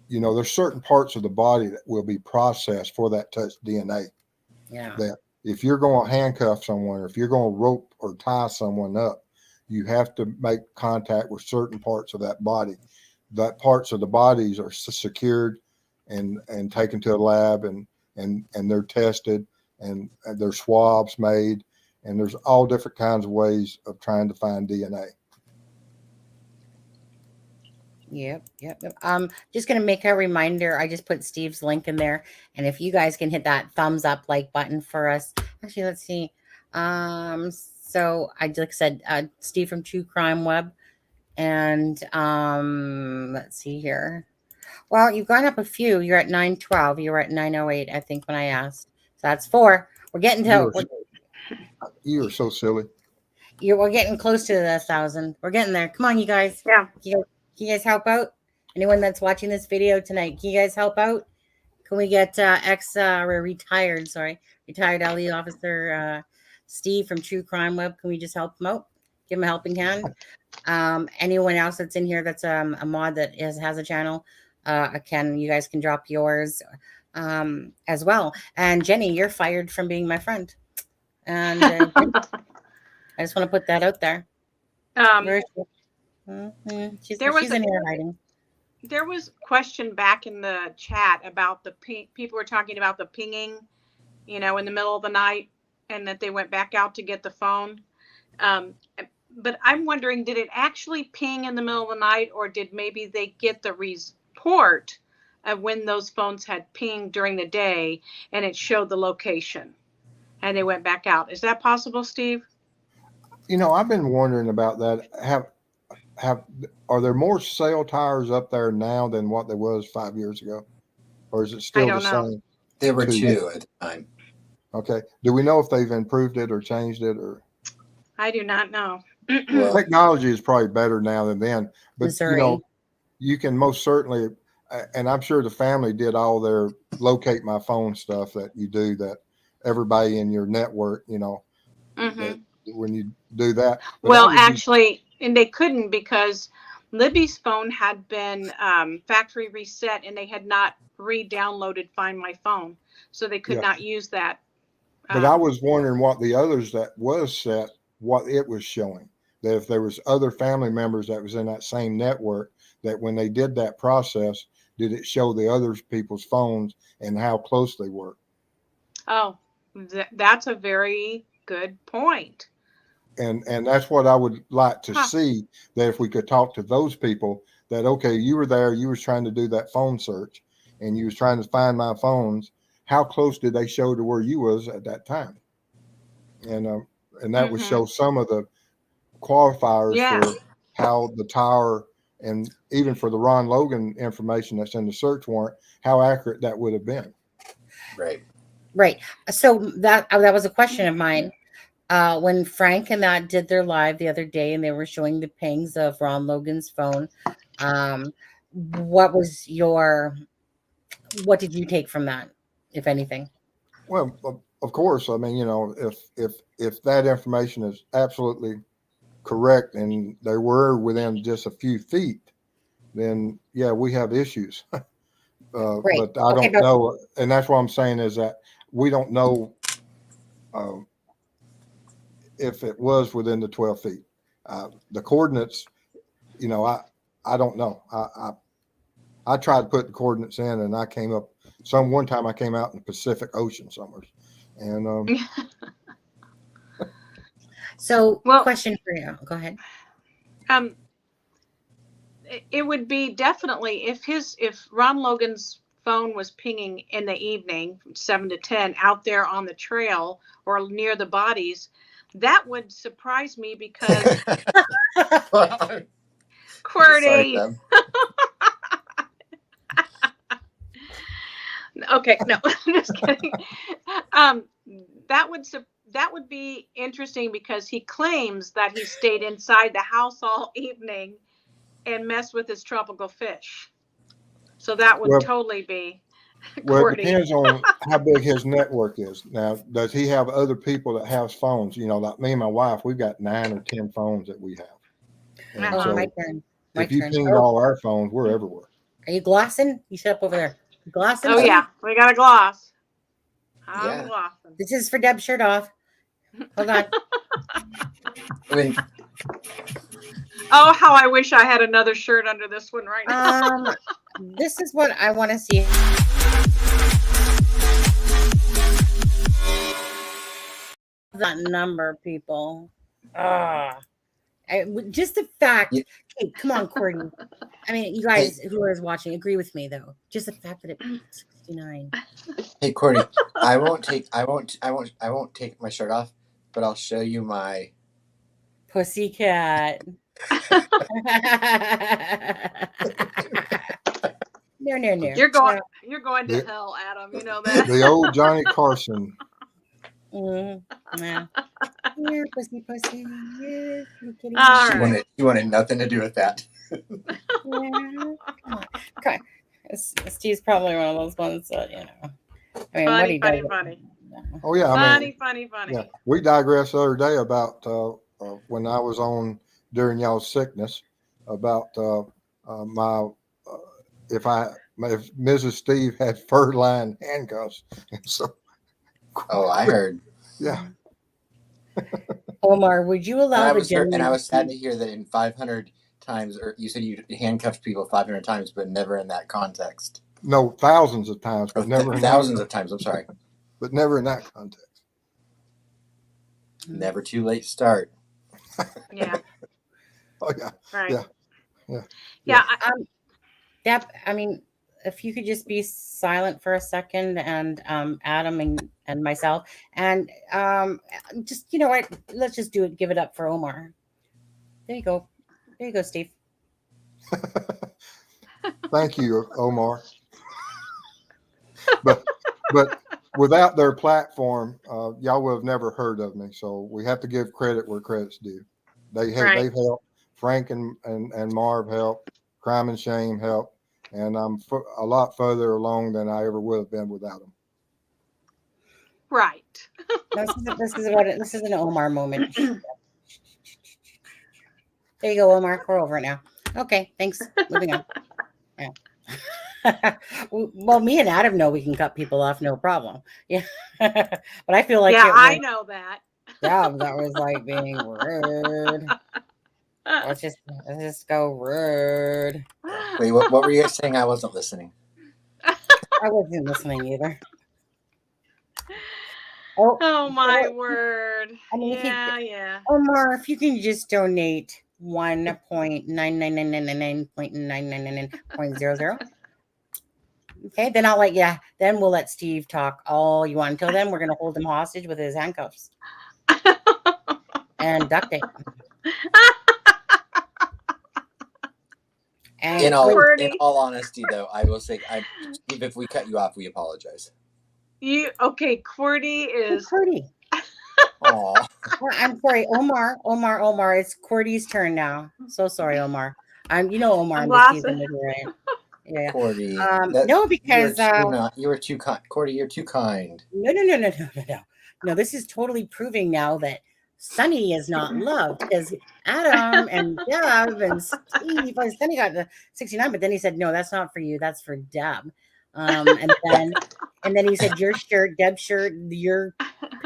you know, there's certain parts of the body that will be processed for that touch DNA. Yeah. That if you're going to handcuff someone, or if you're going to rope or tie someone up, you have to make contact with certain parts of that body. That parts of the bodies are secured and taken to a lab, and they're tested, and there's swabs made, and there's all different kinds of ways of trying to find DNA. Yep. Just gonna make a reminder. I just put Steve's link in there, and if you guys can hit that thumbs up like button for us. Actually, let's see. So I just said Steve from True Crime Web, and let's see here. Well, you've gone up a few. You're at 912. You were at 908, I think, when I asked. So that's 4. We're getting to. You are so silly. We're getting close to the 1,000. We're getting there. Come on, you guys. Yeah. Can you guys help out? Anyone that's watching this video tonight, can you guys help out? Can we get retired LE officer Steve from True Crime Web? Can we just help him out? Give him a helping hand. Anyone else that's in here that's a mod that has a channel, you guys can drop yours as well. And Jenny, you're fired from being my friend. And I just want to put that out there. She's in here hiding. There was a question back in the chat about the people were talking about the pinging, in the middle of the night, and that they went back out to get the phone. But I'm wondering, did it actually ping in the middle of the night, or did maybe they get the report of when those phones had pinged during the day and it showed the location and they went back out? Is that possible, Steve? I've been wondering about that. Are there more cell towers up there now than what there was 5 years ago, or is it still the same? There were 2 at the time. Okay. Do we know if they've improved it or changed it, or? I do not know. Well, technology is probably better now than then, but Missouri. You can most certainly, and I'm sure the family did all their locate my phone stuff that you do, that everybody in your network, that when you do that. But well, actually, and they couldn't, because Libby's phone had been factory reset, and they had not re-downloaded Find My Phone, so they could not use that. But I was wondering what the others that was set, what it was showing. That if there was other family members that was in that same network, that when they did that process, did it show the other people's phones and how close they were? Oh, that's a very good point. And that's what I would like to see, that if we could talk to those people, that, okay, you were there, you was trying to do that phone search, and you was trying to find my phones. How close did they show to where you was at that time? And that would show some of the qualifiers for how the tower, and even for the Ron Logan information that's in the search warrant, how accurate that would have been. Right. So that was a question of mine. When Frank and that did their live the other day, and they were showing the pings of Ron Logan's phone, what did you take from that, if anything? Well, of course, I mean, if that information is absolutely correct and they were within just a few feet, then yeah, we have issues. Right. But I don't know, and that's what I'm saying, is that we don't know if it was within the 12 feet. The coordinates, I don't know. I tried to put the coordinates in, and I came up one time I came out in the Pacific Ocean somewhere. And so question for you. Go ahead. It would be definitely, if Ron Logan's phone was pinging in the evening from 7 to 10 out there on the trail or near the bodies, that would surprise me, because QWERTY. Okay, no, I'm just kidding. That would be interesting, because he claims that he stayed inside the house all evening and messed with his tropical fish. So that would totally be Well, it depends on how big his network is. Now, does he have other people that have phones? Like me and my wife, we've got 9 or 10 phones that we have. And Uh-huh. so my turn. My if you turn. pinged all our phones, we're everywhere. Are you glossing? You sit up over there. You glossing? Oh Steve? yeah, we got a gloss. Yeah. I'm glossing. This is for Deb's shirt off. Hold on. I mean, Oh, how I wish I had another shirt under this one right now. This is what I want to see. That number, people. Just the fact. Yeah. Okay, come on, Courtney. I mean, you guys who are watching, agree with me though. Just the fact that it's 69. hey, Courtney, I won't take my shirt off, but I'll show you my Pussycat. No. You're going to hell, Adam. You know that. The old Johnny Carson. Yeah. Here, pussy. Here, kitty. All She right. wanted nothing to do with that. Yeah. Come on. Okay. Steve's probably one of those ones that, you know. I mean, what he does. Funny. Oh yeah, I mean, Funny. yeah. We digressed the other day about when I was on during y'all's sickness about if Mrs. Steve had fur-lined handcuffs. So, Oh, I heard. yeah. Omar, would you allow And the gentleman? I was sad to hear that in 500 times, or you said you handcuffed people 500 times, but never in that context. No, thousands of times, but never thousands of times. I'm sorry, but never in that context. Never too late to start. Yeah. Oh yeah. Right. Yeah. Deb, I mean, if you could just be silent for a second, and Adam and myself, and just, you know what, let's just do it. Give it up for Omar. There you go, Steve. Thank you, Omar. But without their platform, y'all would have never heard of me. So we have to give credit where credit's due. They've helped. Frank and Marv helped. Crime and Shame helped. And I'm a lot further along than I ever would have been without them. Right. This is an Omar moment. There you go, Omar. We're over it now. Okay, thanks. Moving on. Yeah. Well, me and Adam know we can cut people off, no problem. Yeah, but I feel like I know that. Yeah, that was like being rude. Let's just go rude. Wait, what were you saying? I wasn't listening. I wasn't listening either. Oh my word. I mean, yeah. Omar, if you can just donate 1.99999.999.00. Okay, then I'll let then we'll let Steve talk all you want. Until then, we're gonna hold him hostage with his handcuffs and duct tape. And in all honesty, though, I will say, Steve, if we cut you off, we apologize. Cordy is. Cordy. Aw. I'm sorry, Omar. It's Cordy's turn now. So sorry, Omar. Omar. I'm right? Yeah. Cordy. No, because you were too kind. Cordy, you're too kind. No. This is totally proving now that Sonny is not loved, because Adam and Deb and Steve. Sonny got the 69, but then he said, "No, that's not for you. That's for Deb." And then he said, "Your shirt, Deb's shirt, your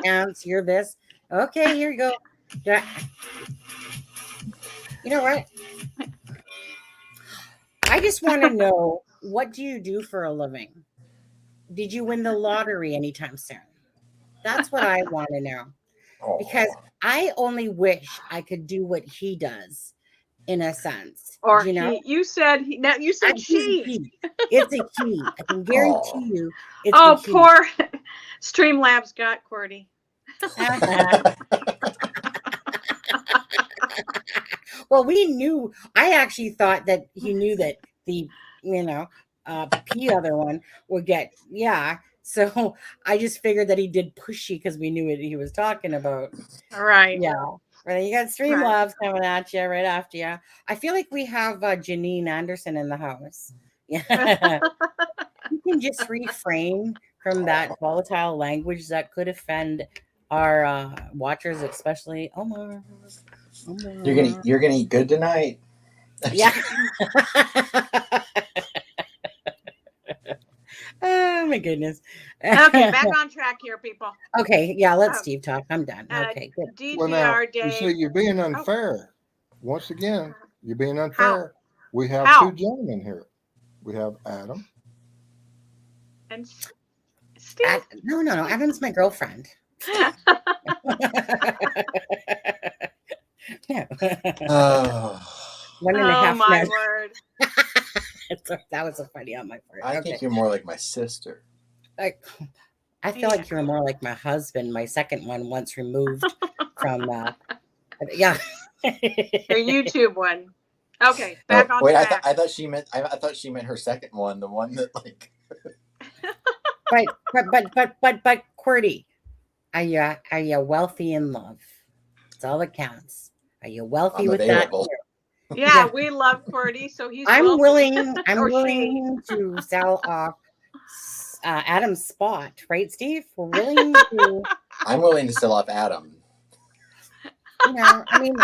pants, your this." Okay, here you go. You know what? I just want to know, what do you do for a living? Did you win the lottery anytime soon? That's what I want to know. Because I only wish I could do what he does, in a sense. Or you said he. It's a he. I can guarantee you. It's a he. Poor Streamlabs got Cordy. Well, we knew. I actually thought that he knew that the other one would get So I just figured that he did pushy because we knew what he was talking about. Right. Yeah. Right. You got Streamlabs coming at you right after you. I feel like we have Janine Anderson in the house. Yeah. You can just refrain from that volatile language that could offend our watchers, especially Omar. You're gonna eat good tonight. Yeah. Oh my goodness. Okay, back on track here, people. Okay, yeah, let Steve talk. I'm done. Okay, good. DTR Well, now, Dave. you see, you're being unfair. Once again, you're being unfair. How? We have How? two gentlemen here. We have Adam. And Steve. No. Adam's my girlfriend. No. Oh, 1.5 my men. word. That was so funny on my part. I think you're more like my sister. I feel like you're more like my husband, my second one, once removed from. Yeah. Your YouTube one. Okay, back on track. I thought she meant her second one, the one that like. But Qwerty, are you wealthy in love? That's all that counts. Are you wealthy I'm with available. that? Yeah, we love QWERTY, so he's. I'm wealthy. willing to sell off Adam's spot, right, Steve? We're willing to. I'm willing to sell off Adam. I mean,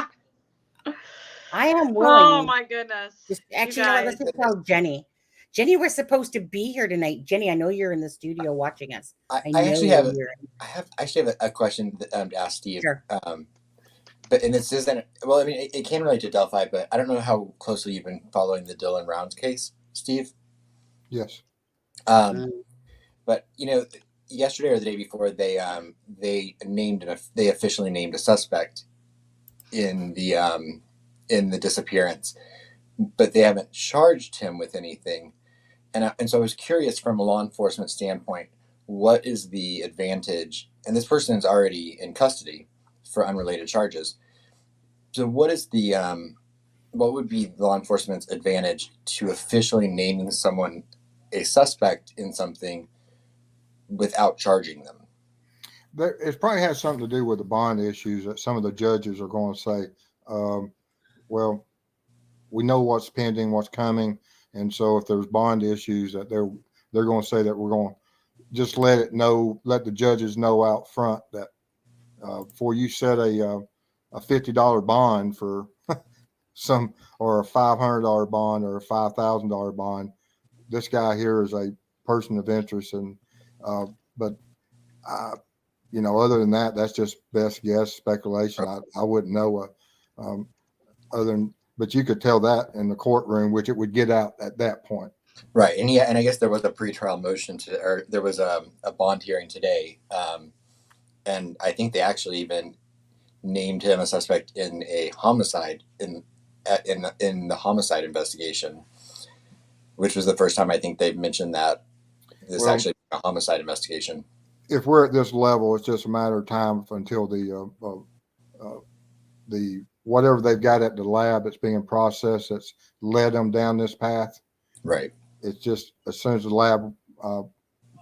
I am willing. Oh my goodness! Actually, let's just tell Jenny. Jenny, we're supposed to be here tonight. Jenny, I know you're in the studio watching us. I actually have a question to ask Steve. Sure. But this isn't, well, I mean, it can relate to Delphi, but I don't know how closely you've been following the Dylan Rounds case, Steve. Yes. But yesterday or the day before, they officially named a suspect in the disappearance, but they haven't charged him with anything. And so I was curious from a law enforcement standpoint, what is the advantage? And this person is already in custody for unrelated charges. So what is what would be law enforcement's advantage to officially naming someone a suspect in something without charging them? It probably has something to do with the bond issues that some of the judges are going to say, well, we know what's pending, what's coming. And so if there's bond issues that they're going to say that we're going to just let the judges know out front that before you set a $50 bond for or a $500 bond or a $5,000 bond, this guy here is a person of interest. And, other than that, that's just best guess speculation. I wouldn't know but you could tell that in the courtroom, which it would get out at that point. Right. And I guess there was a pretrial motion there was a bond hearing today. And I think they actually even named him a suspect in a homicide in the homicide investigation, which was the first time I think they've mentioned that this actually a homicide investigation. If we're at this level, it's just a matter of time until the whatever they've got at the lab that's being processed that's led them down this path. Right. It's just as soon as the lab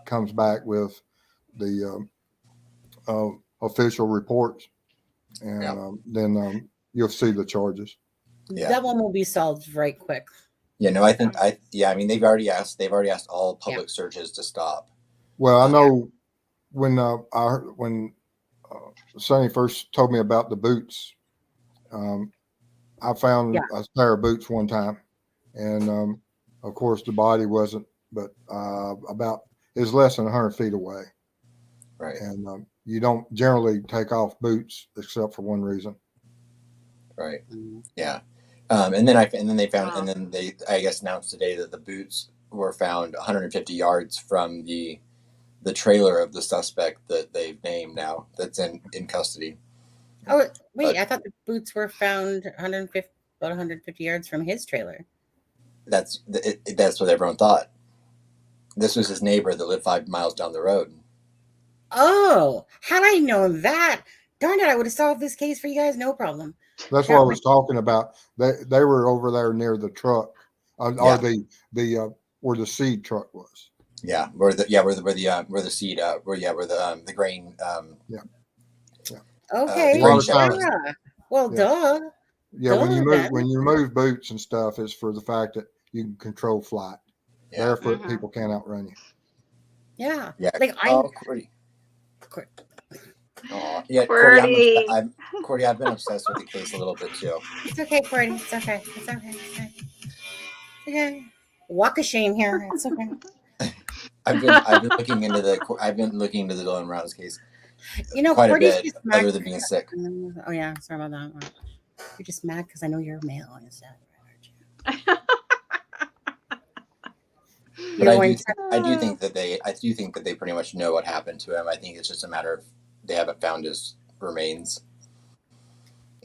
comes back with the official reports, and then you'll see the charges. Yeah. That one will be solved right quick. Yeah, no, I mean, they've already asked all public searches to stop. Well, I know when Sonny first told me about the boots, I found a pair of boots one time, and of course the body wasn't, but it's less than 100 feet away. Right. And you don't generally take off boots except for one reason. Right. Yeah. And then they found, and then they, I guess, announced today that the boots were found 150 yards from the trailer of the suspect that they've named now, that's in custody. Oh, wait, I thought the boots were found about 150 yards from his trailer. That's what everyone thought. This was his neighbor that lived 5 miles down the road. Oh, had I known that, darn it, I would have solved this case for you guys, no problem. That's what I was talking about. They were over there near the truck, or the where the seed truck was. Yeah, where the seed, the grain. Okay. Duh. Yeah, when you move boots and stuff, it's for the fact that you can control flight. Yeah. Barefoot people can't outrun you. Yeah. Yeah. Like Oh, yeah, Cordy. Cordy, I've been obsessed with the case a little bit too. It's okay, Cordy. It's okay. It's okay. It's okay. It's okay. Walk of shame here. It's okay. I've been looking into the Dylan Brown's case You know, quite a Cordy's bit, just mad. other than being sick. Oh yeah, sorry about that. You're just mad because I know you're a male. Is that right, But I do think that they pretty much know what happened to him. I think it's just a matter of they haven't found his remains.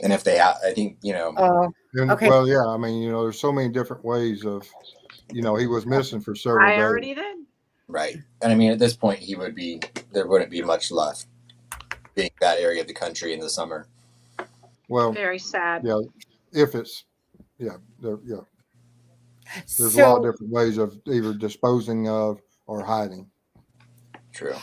And if they have, I think, Oh, And, okay. Well, yeah, I mean, there's so many different ways of, he was missing for several I days. already did. right. And I mean, at this point, there wouldn't be much left being that area of the country in the summer. Well, Very sad. yeah, if it's, there's a lot So, of different ways of either disposing of or hiding. True.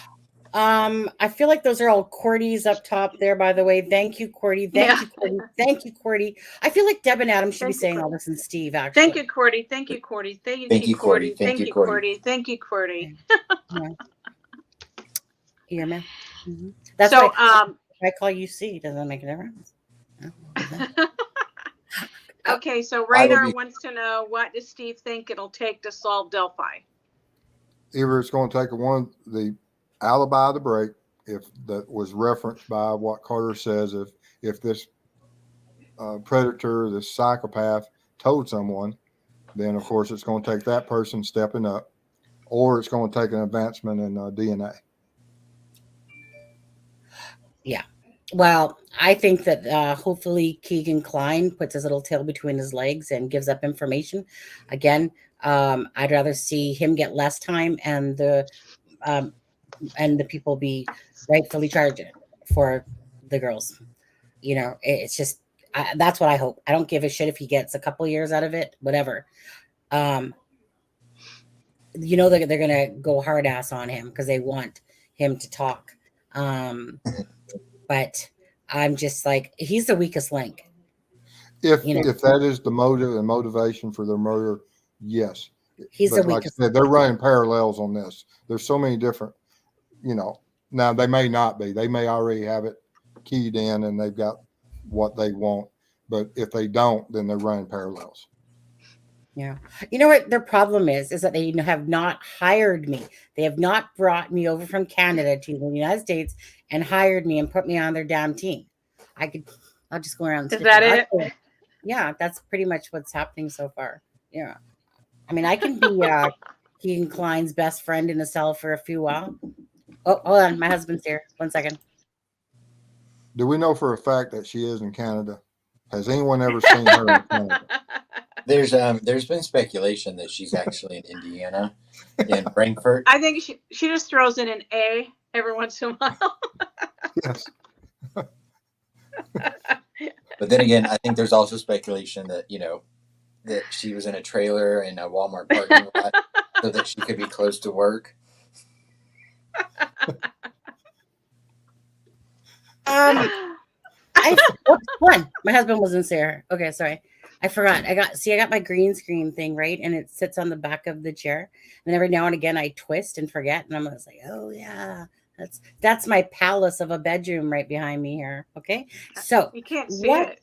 I feel like those are all Cordy's up top there, by the way. Thank you, Cordy. Thank you, Cordy. Thank you, Cordy. I feel like Deb and Adam should be saying all this, and Steve, actually. Thank you, Cordy. Thank you, Cordy. Thank you, Cordy. Thank you, Cordy. Thank you, Cordy. Yeah, man. Mm-hmm. That's so, why I call you C. Does that make a difference? Okay, so Radar wants to know, what does Steve think it'll take to solve Delphi? Either it's going to take the alibi of the break, if that was referenced by what Carter says, if this predator, this psychopath told someone, then of course it's going to take that person stepping up, or it's going to take an advancement in DNA. Yeah. Well, I think that hopefully Keegan Klein puts his little tail between his legs and gives up information. Again, I'd rather see him get less time and the people be rightfully charged for the girls. It's just that's what I hope. I don't give a shit if he gets a couple years out of it, whatever. They're gonna go hard ass on him because they want him to talk. But I'm just like, he's the weakest link. If that is the motive and motivation for their murder, yes. He's the like weakest. I said, they're running parallels on this. There's so many different, now they may not be. They may already have it keyed in and they've got what they want. But if they don't, then they're running parallels. Yeah. You know what their problem is that they have not hired me. They have not brought me over from Canada to the United States and hired me and put me on their damn team. I'll just go around. Is that it? Yeah, that's pretty much what's happening so far. Yeah. I mean, I can be Keegan Klein's best friend in a cell for a few while. Oh, hold on. My husband's here. 1 second. Do we know for a fact that she is in Canada? Has anyone ever seen her in Canada? There's been speculation that she's actually in Indiana, in Frankfurt. I think she just throws in an A every once in a while. Yes. But then again, I think there's also speculation that that she was in a trailer in a Walmart parking lot so that she could be close to work. One. My husband wasn't there. Okay, sorry. I forgot. I got my green screen thing, right? And it sits on the back of the chair. And every now and again I twist and forget. And I'm just like, oh yeah. That's my palace of a bedroom right behind me here. Okay. So you can't see it.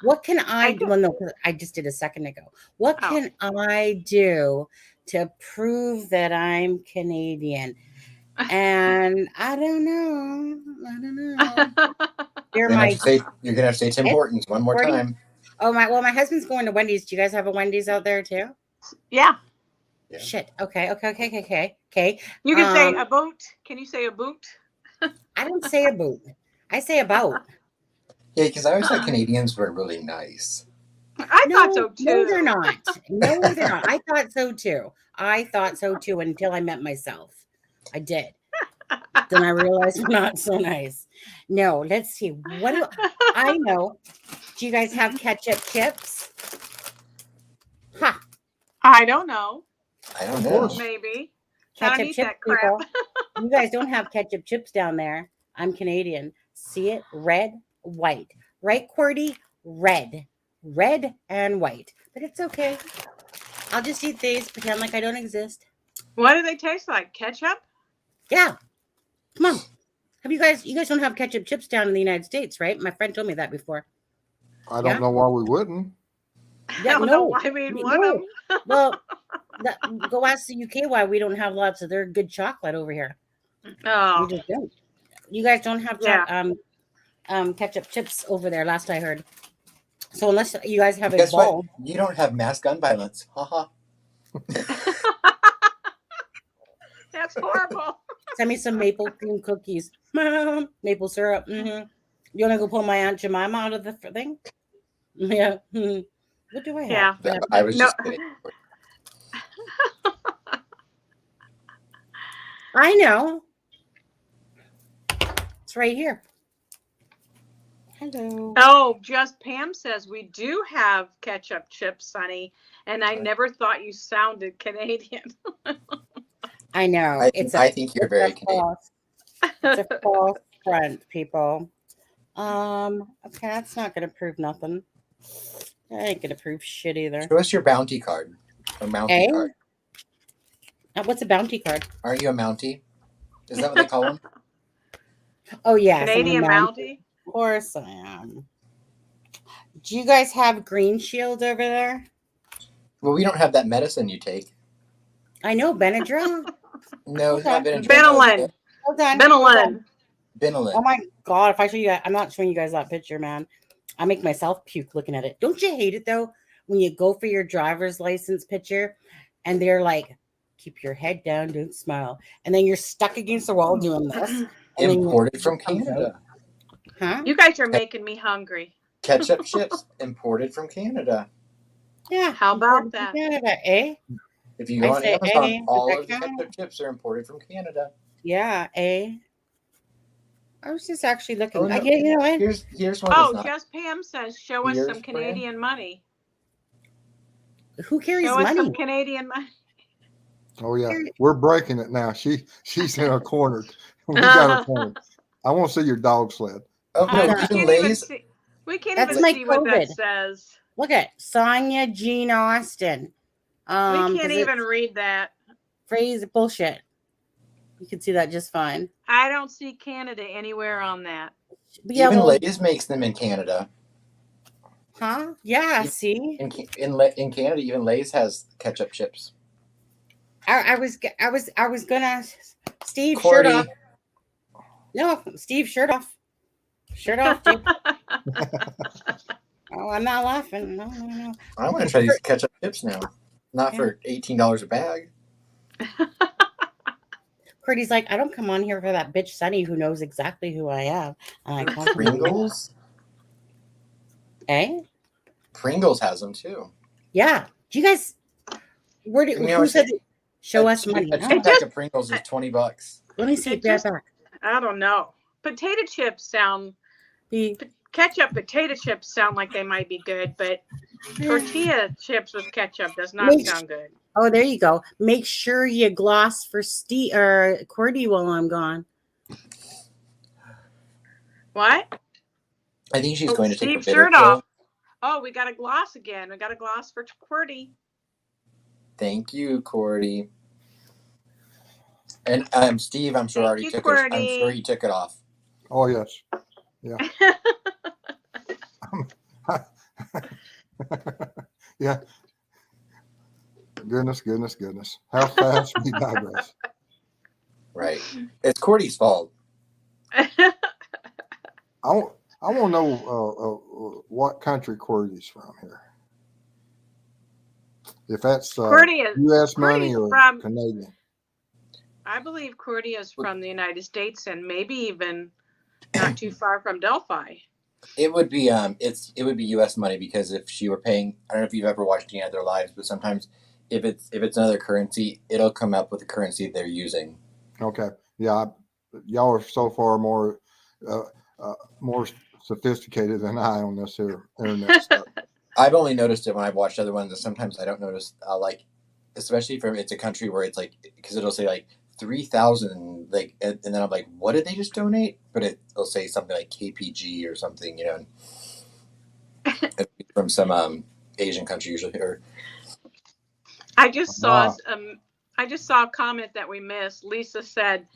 What can I do? Well, no, I just did a second ago. What can I do to prove that I'm Canadian? And I don't know. You're gonna have to say Tim Hortons one more time. Oh my husband's going to Wendy's. Do you guys have a Wendy's out there too? Yeah. Shit. Okay. You can say a boot. Can you say a boot? I don't say a boot. I say a boat. Yeah, because I always thought Canadians were really nice. I thought so too. No, they're not. No, they're not. I thought so too until I met myself. I did. Then I realized we're not so nice. No, let's see. What do I know? Do you guys have ketchup chips? I don't know. I don't know. Maybe. Ketchup chips, people. You guys don't have ketchup chips down there. I'm Canadian. See it? Red, white. Right, Cordy? Red and white. But it's okay. I'll just eat these, pretend like I don't exist. What do they taste like? Ketchup? Yeah. Come on. You guys don't have ketchup chips down in the United States, right? My friend told me that before. I don't know why we wouldn't. Yeah, I don't know why we'd want them. Well, go ask the UK why we don't have lots of their good chocolate over here. Oh, We just don't. You guys don't have ketchup chips over there, last I heard. So unless you guys have Guess evolved, what? You don't have mass gun violence. Haha. that's horrible. send me some maple cream cookies, maple syrup. You want to go pull my Aunt Jemima out of the thing? Yeah. What do I have? Yeah. I was just kidding. I know. It's right here. Hello. Oh, just Pam says we do have ketchup chips, Sonny, and I never thought you sounded Canadian. I know. I think you're very Canadian. It's a false front, people. Okay, that's not gonna prove nothing. That ain't gonna prove shit either. Show us your bounty card. A Mountie card. What's a bounty card? Aren't you a Mountie? Is that what they call them? Oh yeah, Canadian Mountie. Of course I am. Do you guys have Green Shield over there? Well, we don't have that medicine you take. I know Benadryl. No, it's not Benadryl. Benylin. Hold on. Benylin. Benylin. Oh my god! If I show you that, I'm not showing you guys that picture, man. I make myself puke looking at it. Don't you hate it though when you go for your driver's license picture and they're like, "Keep your head down, don't smile," and then you're stuck against the wall doing this. Imported from Canada. Huh? You guys are making me hungry. Ketchup chips imported from Canada. Yeah. How about that? Canada, eh? If you go I on say, Amazon, eh, all does of the that count? ketchup chips are imported from Canada. Yeah, eh? I was just actually looking. Oh, no. You know what? Here's one. Oh, that's not. just Pam says, show us Here's some Canadian money. Who carries Show us money? some Canadian money. Oh yeah, we're breaking it now. She's in a corner. We got a corner. I want to see your dog sled. Oh no, even Lay's. We can't That's even my see what that COVID. says. Look at Sonia Jean Austin. We can't even it's read that. phrase bullshit. You can see that just fine. I don't see Canada anywhere on that. But yeah, Even well, Lay's makes them in Canada. huh? Yeah. See, In Canada, even Lay's has ketchup chips. I was gonna Steve Cordy. shirt off. No, Steve shirt off. Shirt off, dude. Oh, I'm not laughing. No. I want to try these ketchup chips now. Not for $18 a bag. Cordy's like, I don't come on here for that bitch Sunny who knows exactly who I am. And I come Pringles? Eh? Pringles has them too. Yeah. Do you guys who said show us money? A two-pack of Pringles is $20. Let me see it back. I don't know. Potato chips ketchup potato chips sound like they might be good, but tortilla chips with ketchup does not sound good. Oh, there you go. Make sure you gloss for Steve or Cordy while I'm gone. What? I think she's going to take Steve's a bitter shirt pill. off. Oh, we got a gloss again. We got a gloss for Cordy. Thank you, Cordy. And Steve, I'm sure already took it. I'm sure he took it off. Oh yes, yeah, yeah. Goodness. How fast we digress. Right. It's Cordy's fault. I want to know what country Cordy's from here. If that's U.S. money or Canadian. I believe Cordy is from the United States and maybe even not too far from Delphi. It would be it would be U.S. money because if she were paying, I don't know if you've ever watched any of their lives, but sometimes if it's another currency, it'll come up with the currency they're using. Okay, yeah, y'all are so far more sophisticated than I on this here internet stuff. I've only noticed it when I've watched other ones, and sometimes I don't notice. Especially from it's a country where it's like because it'll say like 3,000 like, and then I'm like, what did they just donate? But it'll say something like KPG or something, you know, from some Asian country usually. Or I just saw a comment that we missed. Lisa said,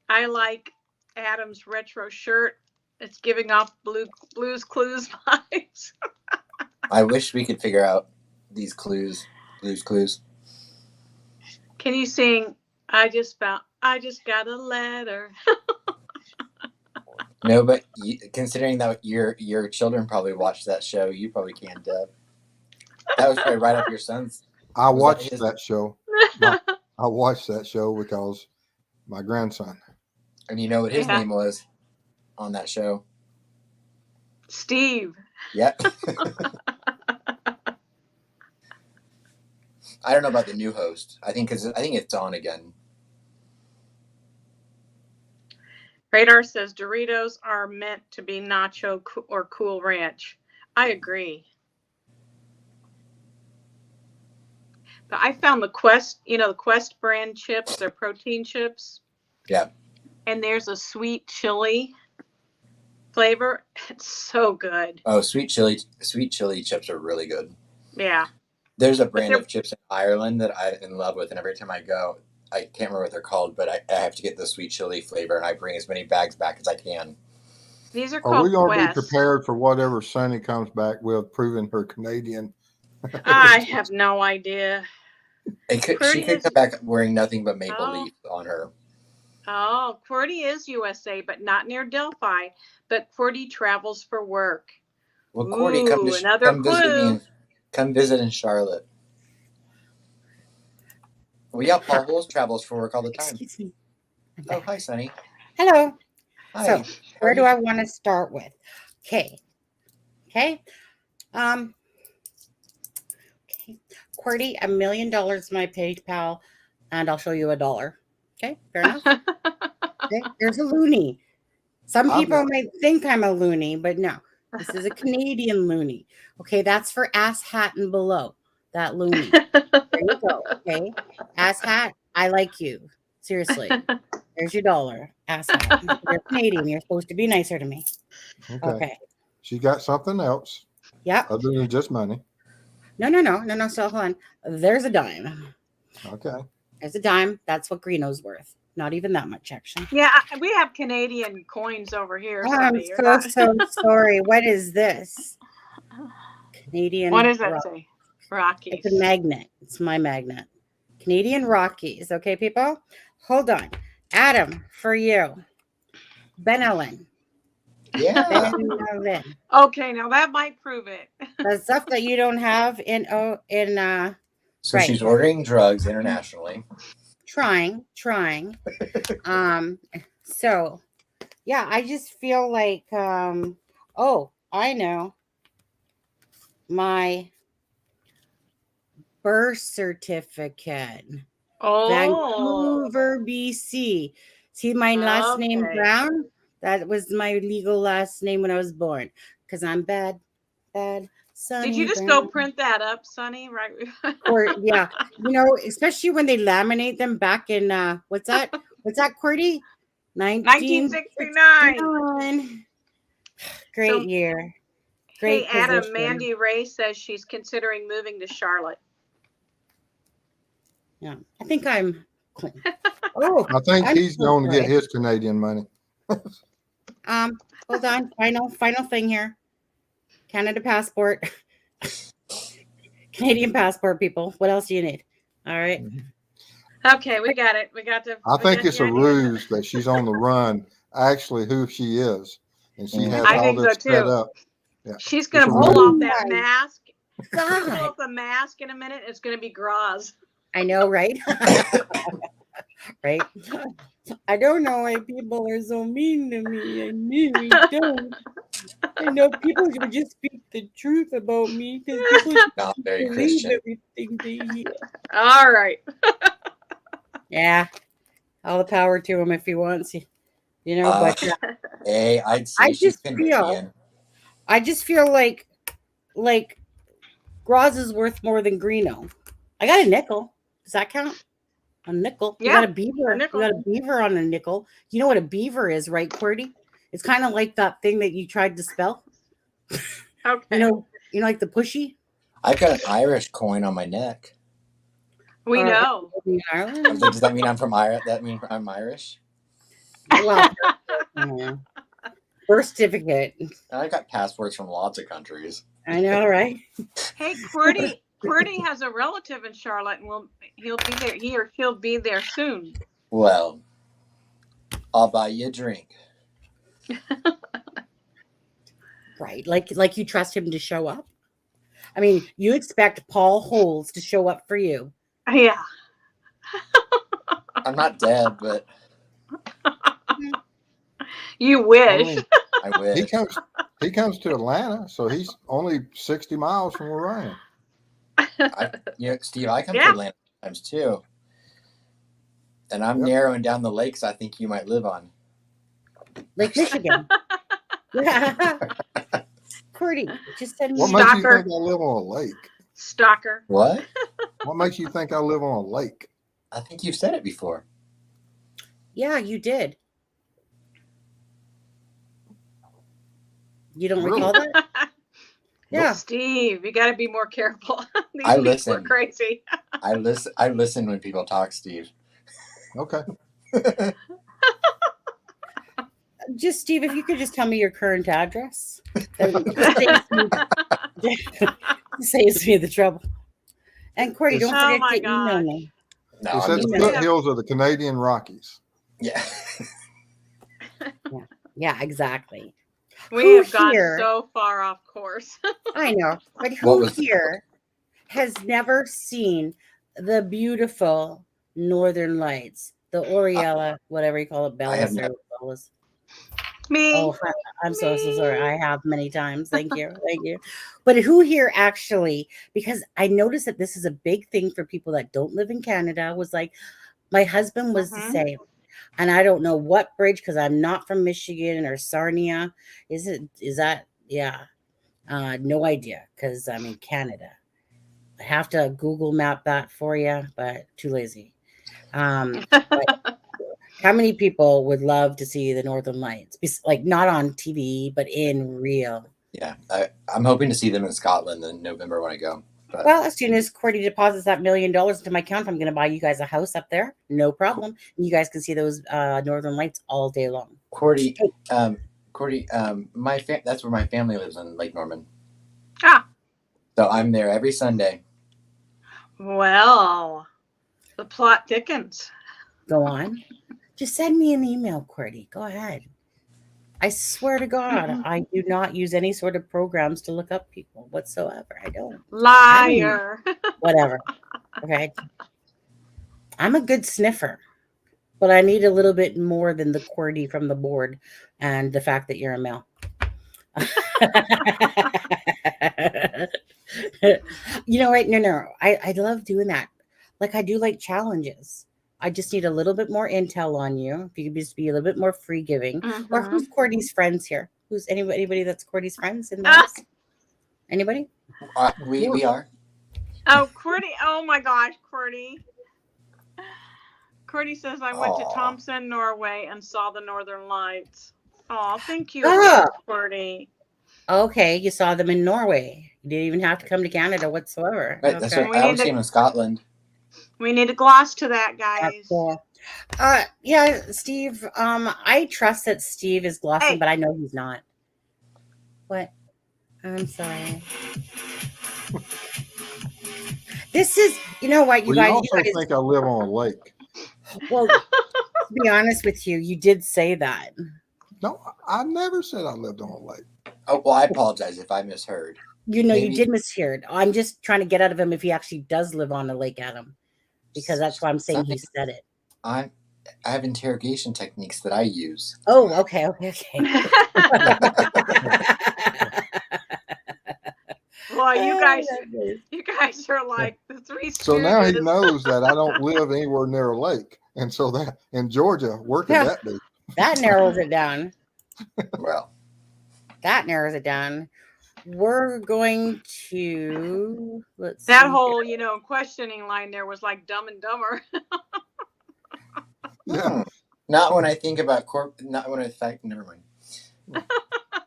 "I like Adam's retro shirt. It's giving off Blue's Clues vibes. I wish we could figure out these clues. Blue's Clues. Can you sing? I just got a letter. No, but considering that your children probably watched that show, you probably can, Deb. That was probably right up your son's. I watched that show. I watched that show because my grandson. And you know what his name was on that show? Steve. Yep. I don't know about the new host. I think it's on again. Radar says Doritos are meant to be nacho or Cool Ranch. I agree. But I found the Quest, the Quest brand chips, they're protein chips. Yeah. And there's a sweet chili flavor. It's so good. Oh, sweet chili chips are really good. Yeah. There's a brand of chips in Ireland that I'm in love with, and every time I go, I can't remember what they're called, but I have to get the sweet chili flavor, and I bring as many bags back as I can. These are called Are we going to be Quest. prepared for whatever Sunny comes back with, proving her Canadian? I have no idea. She could come back wearing nothing but maple leaf on her. Oh, QWERTY is USA, but not near Delphi. But QWERTY travels for work. Well, QWERTY, come visit in Charlotte. Well, yeah, Paul Holes travels for work all the time. Excuse me. Oh, hi, Sunny. Hello. Hi. So, where do I want to start with? Okay. QWERTY, $1 million my PayPal, and I'll show you $1. Okay, fair enough. Okay, there's a loony. Some people might think I'm a loony, but no. This is a Canadian loony. Okay, that's for ass hat and below. That loony. There you go. Okay, ass hat. I like you. Seriously. There's your $1. Ass hat. You're Canadian. You're supposed to be nicer to me. Okay. She got something else. Yeah. Other than just money. No. So hold on. There's a dime. Okay. There's a dime. That's what Greeno's worth. Not even that much, actually. Yeah, we have Canadian coins over here. I'm so sorry. What is this? Canadian. What does that say? Rockies. It's a magnet. It's my magnet. Canadian Rockies. Okay, people? Hold on. Adam, for you. Ben-Ellen. Yeah. Ben-Ellen. Okay, now that might prove it. The stuff that you don't have in So she's ordering drugs internationally. Trying. So yeah, I just feel like I know. My birth certificate. Oh, Vancouver, BC. See my last name Brown? That was my legal last name when I was born. Because I'm bad. Sunny Did you just Brown. go print that up, Sunny? Right. Or yeah, especially when they laminate them back in what's that, QWERTY? 1969. Great year. Great. Hey, Adam, position. Mandy Ray says she's considering moving to Charlotte. Yeah, I think I'm clean. I think he's going to get his Canadian money. Hold on. Final thing here. Canada passport. Canadian passport, people. What else do you need? All right. Okay, we got it. I think it's a ruse that she's on the run. Actually, who she is, and she has all this set up. Yeah. She's gonna pull off that mask. Pull off the mask in a minute. It's gonna be Graz. I know, right? Right. I don't know why people are so mean to me. I really don't. I know people should just speak the truth about me because people Not very believe Christian. everything they hear. All right. Yeah, all the power to him if he wants. But Hey, I'd say she's Canadian. I just feel like Graz is worth more than Greeno. I got a nickel. Does that count? A nickel. Yeah, you got a beaver. a nickel. You got a beaver on a nickel. You know what a beaver is, right, QWERTY? It's kind of like that thing that you tried to spell. Okay. Like the pushy. I've got an Irish coin on my neck. We know. In Ireland? Does that mean I'm from Ireland? That mean I'm Irish? Well, Birth certificate. And I got passports from lots of countries. I know, right? Hey, QWERTY has a relative in Charlotte, and he'll be there. He or she'll be there soon. Well, I'll buy you a drink. Right. Like you trust him to show up. I mean, you expect Paul Holes to show up for you. Yeah. I'm not dead, but You wish. I wish. He comes to Atlanta, so he's only 60 miles from where I am. Steve, I come to Atlanta sometimes too. And I'm narrowing down the lakes I think you might live on. Lake Michigan. QWERTY, just send me. What makes you think I live on a lake? Stalker. What? What makes you think I live on a lake? I think you've said it before. Yeah, you did. You don't recall that? Yeah. Steve, you got to be more careful. These I people listen. are crazy. I listen when people talk, Steve. Okay. Just Steve, if you could just tell me your current address, saves me the trouble. And QWERTY, don't forget to email me. No, It's at the foothills of the Canadian Rockies. Yeah. Yeah, exactly. We have gone so far off course. I know, but who here has never seen the beautiful Northern Lights, the Oriella, whatever you call it, Bellas or Bellas? Me. Oh, I'm so sorry. I have many times. Thank you. Thank you. But who here actually, because I noticed that this is a big thing for people that don't live in Canada, was like, my husband was the same. And I don't know what bridge, because I'm not from Michigan or Sarnia. Is that? Yeah. No idea, because I'm in Canada. I have to Google map that for you, but too lazy. But how many people would love to see the Northern Lights? Like not on TV, but in real. Yeah. I'm hoping to see them in Scotland in November when I go. But. Well, as soon as QWERTY deposits that $1 million into my account, I'm going to buy you guys a house up there. No problem. You guys can see those Northern Lights all day long. QWERTY, that's where my family lives in Lake Norman. Ah. So I'm there every Sunday. Well, the plot thickens. Go on. Just send me an email, QWERTY. Go ahead. I swear to God, I do not use any sort of programs to look up people whatsoever. I don't. Liar. Whatever. Okay. I'm a good sniffer, but I need a little bit more than the QWERTY from the board and the fact that you're a male. You know what? No. I love doing that. Like I do like challenges. I just need a little bit more intel on you. If you could just be a little bit more free giving. Or who's QWERTY's friends here? Who's anybody that's QWERTY's friends in the house? Anybody? We are. Oh, QWERTY. Oh my gosh, QWERTY. QWERTY says I went to Thompson, Norway and saw the Northern Lights. Oh, thank you, QWERTY. Okay, you saw them in Norway. You didn't even have to come to Canada whatsoever. Right, that's right. I was seeing in Scotland. We need a gloss to that, guys. Cool. Yeah, Steve. I trust that Steve is glossing, but I know he's not. What? I'm sorry. This is, you know what, you guys. You also think I live on a lake. Well, to be honest with you, you did say that. No, I never said I lived on a lake. Oh, well, I apologize if I misheard. You know, you did mishear. I'm just trying to get out of him if he actually does live on a lake, Adam. Because that's why I'm saying he said it. I have interrogation techniques that I use. Oh, okay. Well, you guys are like the three. So now he knows that I don't live anywhere near a lake, and so that in Georgia, where could that be? That narrows it down. Well, that narrows it down. We're going to that whole, questioning line there was like Dumb and Dumber. Yeah. Not when I think about never mind.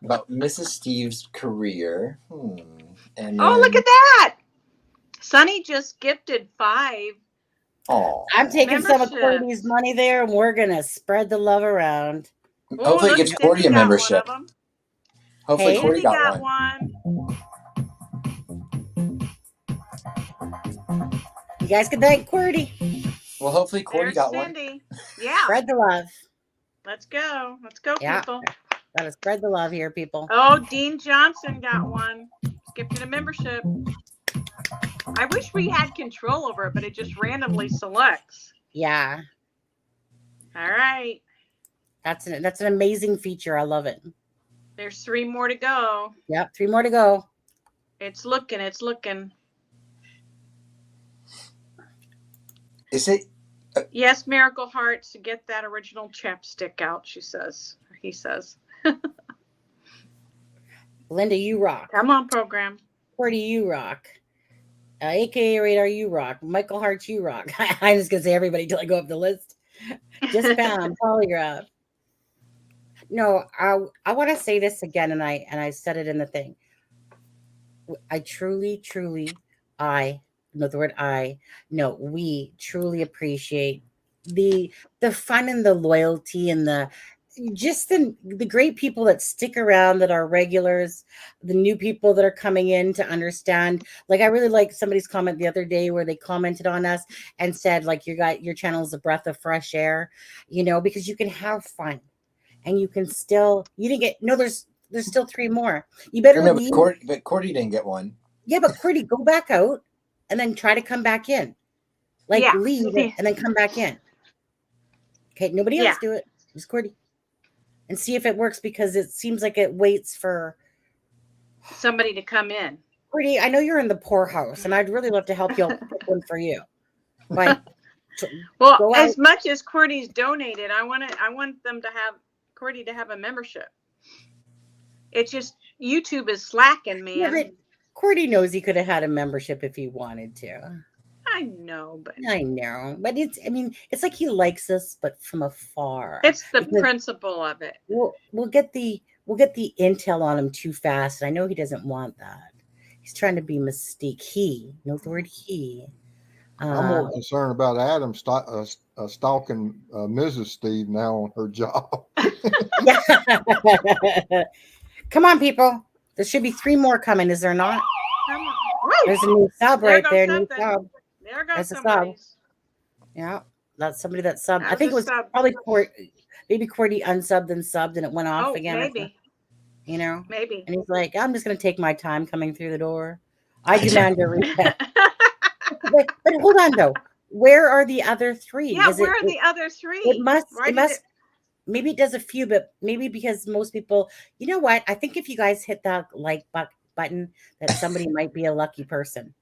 About Mrs. Steve's career. And look at that. Sonny just gifted 5. Oh, I'm taking some of QWERTY's money there, and we're gonna spread the love around. Hopefully, it gives Cordy a membership. Hopefully, Hey. Cordy got one. You guys can thank Cordy. Well, hopefully, Cordy got Cindy. one. Yeah. Spread the love. Let's go. Let's go, Yeah. people. Gotta spread the love here, people. Oh, Dean Johnson got one. Gifted a membership. I wish we had control over it, but it just randomly selects. Yeah. All right. That's an amazing feature. I love it. There's 3 more to go. Yep, 3 more to go. It's looking. Is it? Yes, Miracle Hearts, get that original chapstick out, he says. Linda, you rock. Come on, program. Cordy, you rock. AKA Radar, you rock. Michael Hart, you rock. I'm just going to say everybody till I go up the list. Just Pam, Polygraph. No, I want to say this again, and I said it in the thing. I truly, we truly appreciate the fun and the loyalty and the great people that stick around, that are regulars, the new people that are coming in to understand. Like, I really like somebody's comment the other day where they commented on us and said, like, your channel is a breath of fresh air, because you can have fun and you can still, there's still 3 more. You better leave. But Cordy didn't get one. Yeah, but Cordy, go back out and then try to come back in. Leave it and then come back in. Okay, nobody else do it. Just Cordy. And see if it works, because it seems like it waits for somebody to come in. Cordy, I know you're in the poorhouse, and I'd really love to help you pick one for you. But well, as much as Cordy's donated, I want them to have Cordy to have a membership. It's just YouTube is slacking, man. Yeah, but Cordy knows he could have had a membership if he wanted to. I know, but it's like he likes us, but from afar. It's the principle of it. We'll get the intel on him too fast, and I know he doesn't want that. He's trying to be Mystique. Note the word he. I'm more concerned about Adam stalking Mrs. Steve now on her job. Come on, people. There should be 3 more coming. Is there not? Come on. There's a new sub right there. New sub. There goes somebody. Yeah, that's somebody that subbed. I think it was probably maybe Cordy unsubbed and subbed, and it went off again. Maybe. Maybe. And he's like, I'm just going to take my time coming through the door. I demand a reset. but hold on, though. Where are the other 3? Yeah, where are the other 3? It must. Maybe it does a few, but maybe because most people, you know what? I think if you guys hit that like button, that somebody might be a lucky person.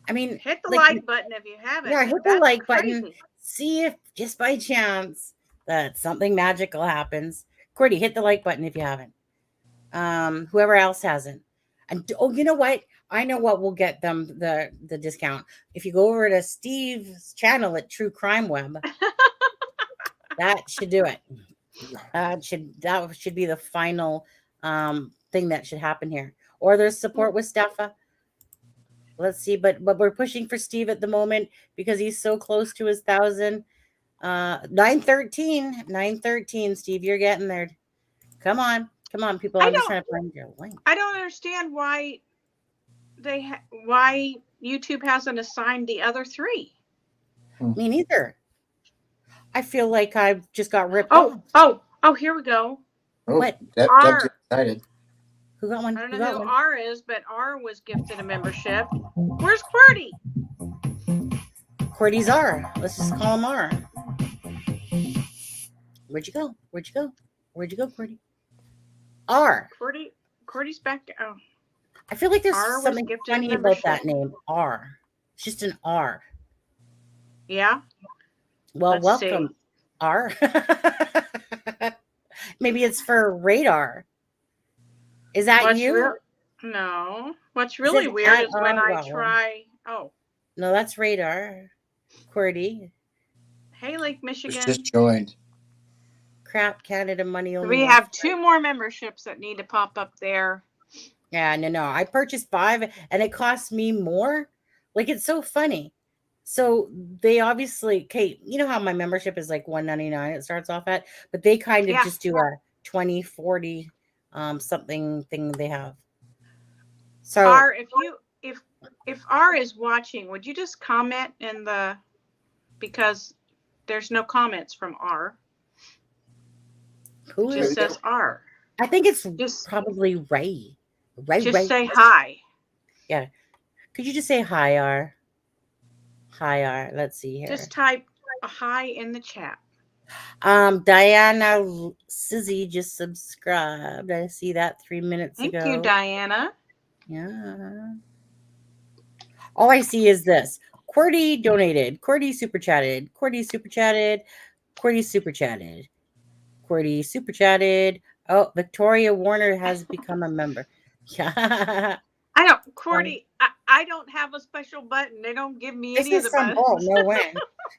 I mean, hit the like button if you haven't. Yeah, hit the like button. See if just by chance that something magical happens. Cordy, hit the like button if you haven't. Whoever else hasn't. And you know what? I know what will get them the discount. If you go over to Steve's channel at True Crime Web, that should do it. That should be the final thing that should happen here. Or there's support with Steffa. Let's see, but we're pushing for Steve at the moment because he's so close to his 1,000. 913, Steve, you're getting there. Come on, people. I'm just trying to find your link. I don't understand why why YouTube hasn't assigned the other 3. Me neither. I feel like I just got ripped off. Oh, here we go. What? Deb's excited. Who got one? I don't know who R is, but R was gifted a membership. Where's Cordy? Cordy's R. Let's just call him R. Where'd you go, Cordy? R. Cordy's back. Oh. I feel like there's something funny about that name, R. It's just an R. Yeah. Well, welcome, R. Maybe it's for radar. Is that you? No. What's really weird is when I try. Oh. No, that's radar. Cordy. Hey, Lake Michigan. Just joined. Crap, Canada money only. We have 2 more memberships that need to pop up there. Yeah, no. I purchased 5 and it cost me more. Like, it's so funny. So they obviously, Kate, you know how my membership is like $1.99 it starts off at, but they kind of Yeah. just do a 20, 40 something thing they have. So R, if R is watching, would you just comment in the, because there's no comments from R. who It just is, says R. I think it's Just probably Ray. just say hi. Yeah. Could you just say hi, R? Hi, R. Let's see here. Just type a hi in the chat. Diana Sizzy just subscribed. I see that 3 minutes ago. Thank you, Diana. Yeah. All I see is this. QWERTY donated. QWERTY super chatted. QWERTY super chatted. QWERTY super chatted. QWERTY super chatted. Oh, Victoria Warner has become a member. Yeah. I don't, QWERTY, I don't have a special button. They don't give me any of the buttons. Oh, no way.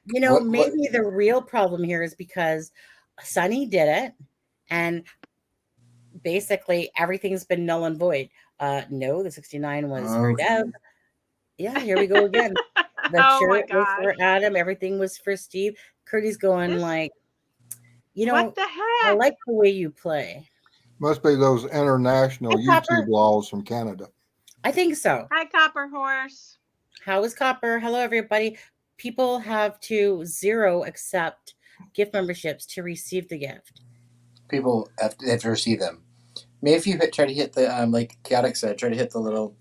You know, What- maybe the real problem here is because Sunny did it, and basically everything's been null and void. No, the 69 was for Deb. Yeah, here we go again. The Oh my shirt was for gosh. Adam. Everything was for Steve. Curdy's going This- like, you know, What the I heck? like the way you play. Must be those international Hi, Copper. YouTube laws from Canada. I think so. Hi, Copper Horse. How is Copper? Hello, everybody. People have to accept gift memberships to receive the gift. People have to receive them. Maybe if you try to hit the like Chaotic said, try to hit the little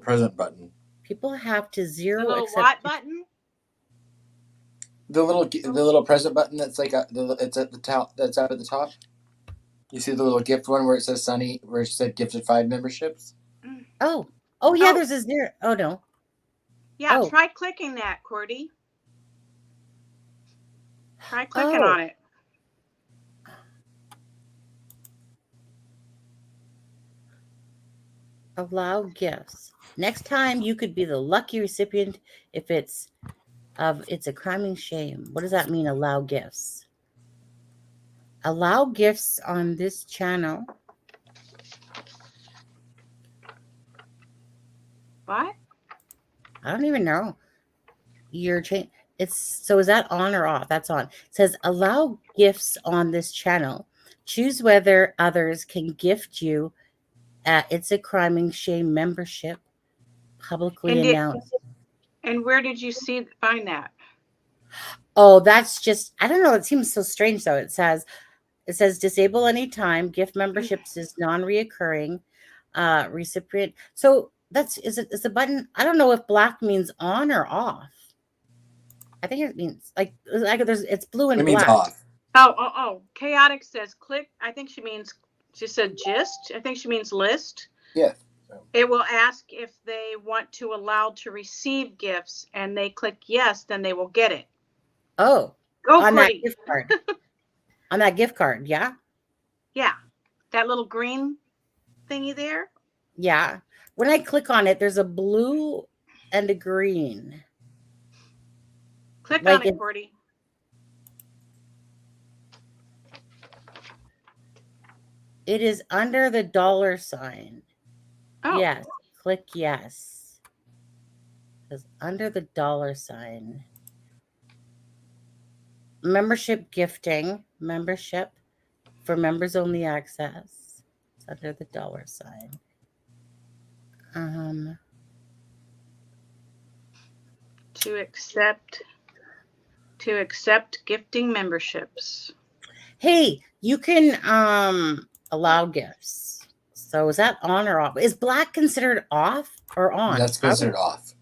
present button. People have to The little accept. what button? The little present button that's like it's at the top. That's up at the top. You see the little gift one where it says Sunny, where it said gifted 5 memberships. Oh yeah, there's a 0. Oh no. Yeah, Oh. try clicking that, QWERTY. Try clicking on it. Allow gifts. Next time you could be the lucky recipient if it's a crime and shame. What does that mean, allow gifts? Allow gifts on this channel. What? I don't even know. So is that on or off? That's on. It says allow gifts on this channel. Choose whether others can gift you It's a Crime and Shame membership publicly announced. And where did you find that? Oh, that's just, I don't know. It seems so strange though. It says disable anytime. Gift memberships is non-reoccurring. Recipient. So is the button. I don't know if black means on or off. I think it means like it's blue and black. It means off. Oh. Chaotic says click. I think she said gist. I think she means list. Yeah. It will ask if they want to allow to receive gifts, and they click yes, then they will get it. Oh, go on pretty. That gift card. On that gift card, yeah. Yeah, that little green thingy there. Yeah, when I click on it, there's a blue and a green. Click on it, QWERTY. It is under the $sign. Oh. Yes, click yes. It's under the $sign. Membership gifting, membership for members only access. It's under the $sign. To accept gifting memberships. Hey, you can allow gifts. So is that on or off? Is black considered off or on? That's considered off.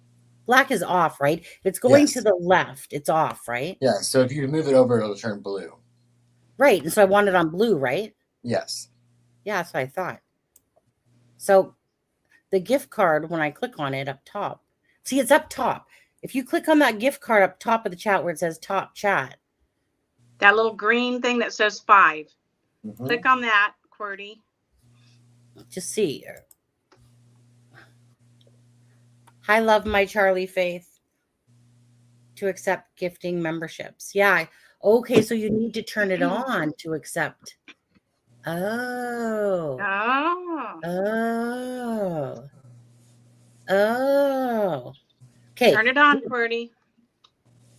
Black is off, right? If it's going to the left, it's off, right? Yeah. So if you move it over, it'll turn blue. Right. And so I want it on blue, right? Yes. Yeah, that's what I thought. So the gift card, when I click on it up top, see, it's up top. If you click on that gift card up top of the chat where it says top chat. That little green thing that says 5. Mm-hmm. Click on that, QWERTY. Just see. Hi, love my Charlie Faith. To accept gifting memberships. Yeah. Okay, so you need to turn it on to accept. Oh. Oh. Okay. Turn it on, QWERTY.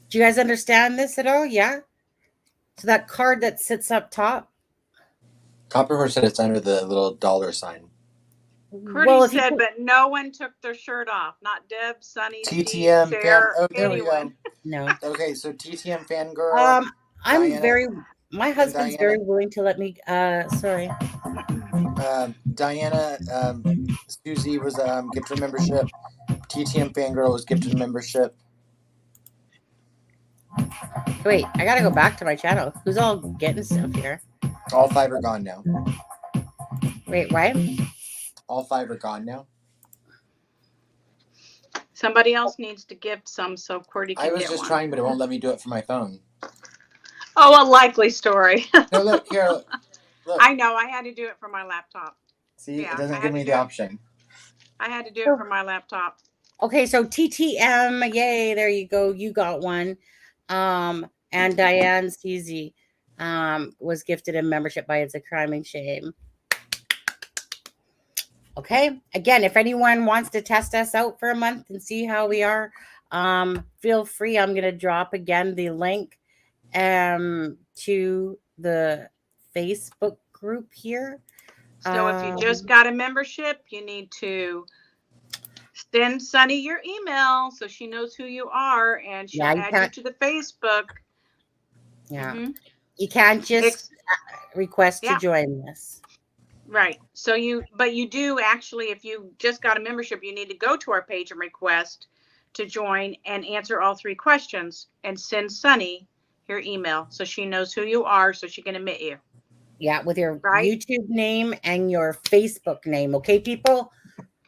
Do you guys understand this at all? Yeah. So that card that sits up top. Copperhorse said it's under the little dollar sign. QWERTY If you said, put, but no one took their shirt off. Not Deb, Sunny, Steve, TTM fan. Cher, Oh, there we anyone. go. no. Okay, so TTM fangirl. I'm Diana, my husband's Diana. very willing to let me. Sorry. Diana, Susie was gifted a membership. TTM fangirl was gifted a membership. Wait, I gotta go back to my channel. Who's all getting stuff here? All 5 are gone now. Wait, why? All 5 are gone now. Somebody else needs to gift some so QWERTY can I was get just one. trying, but it won't let me do it from my phone. Oh, a likely story. No, look here. Look. I know. I had to do it from my laptop. See, Yeah, it doesn't I give had me to the do it. option. I had to do it from my laptop. Okay, so TTM, yay, there you go. You got one. And Diane Steezy was gifted a membership by It's a Crime and Shame. Okay, again, if anyone wants to test us out for a month and see how we are, feel free. I'm going to drop again the link to the Facebook group here. So if you just got a membership, you need to send Sunny your email so she knows who you are and she'll add you to the Facebook. Yeah. Mm-hmm. You can't just request to join this. Right. So you do actually, if you just got a membership, you need to go to our page and request to join and answer all 3 questions and send Sunny your email so she knows who you are so she can admit you. Yeah, with your YouTube name and your Facebook name. Okay, people?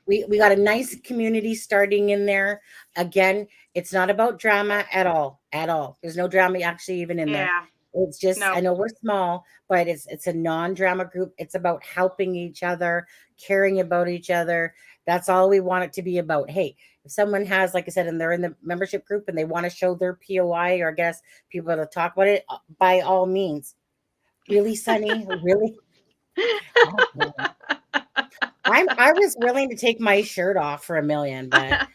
We got a nice community starting in there. Again, it's not about drama at all. At all. There's no drama actually even in there. It's just, I know we're small, but it's a non-drama group. It's about helping each other, caring about each other. That's all we want it to be about. Hey, if someone has, like I said, and they're in the membership group and they want to show their POI or I guess people to talk about it, by all means. Really, Sunny? Really? I was willing to take my shirt off for $1 million, but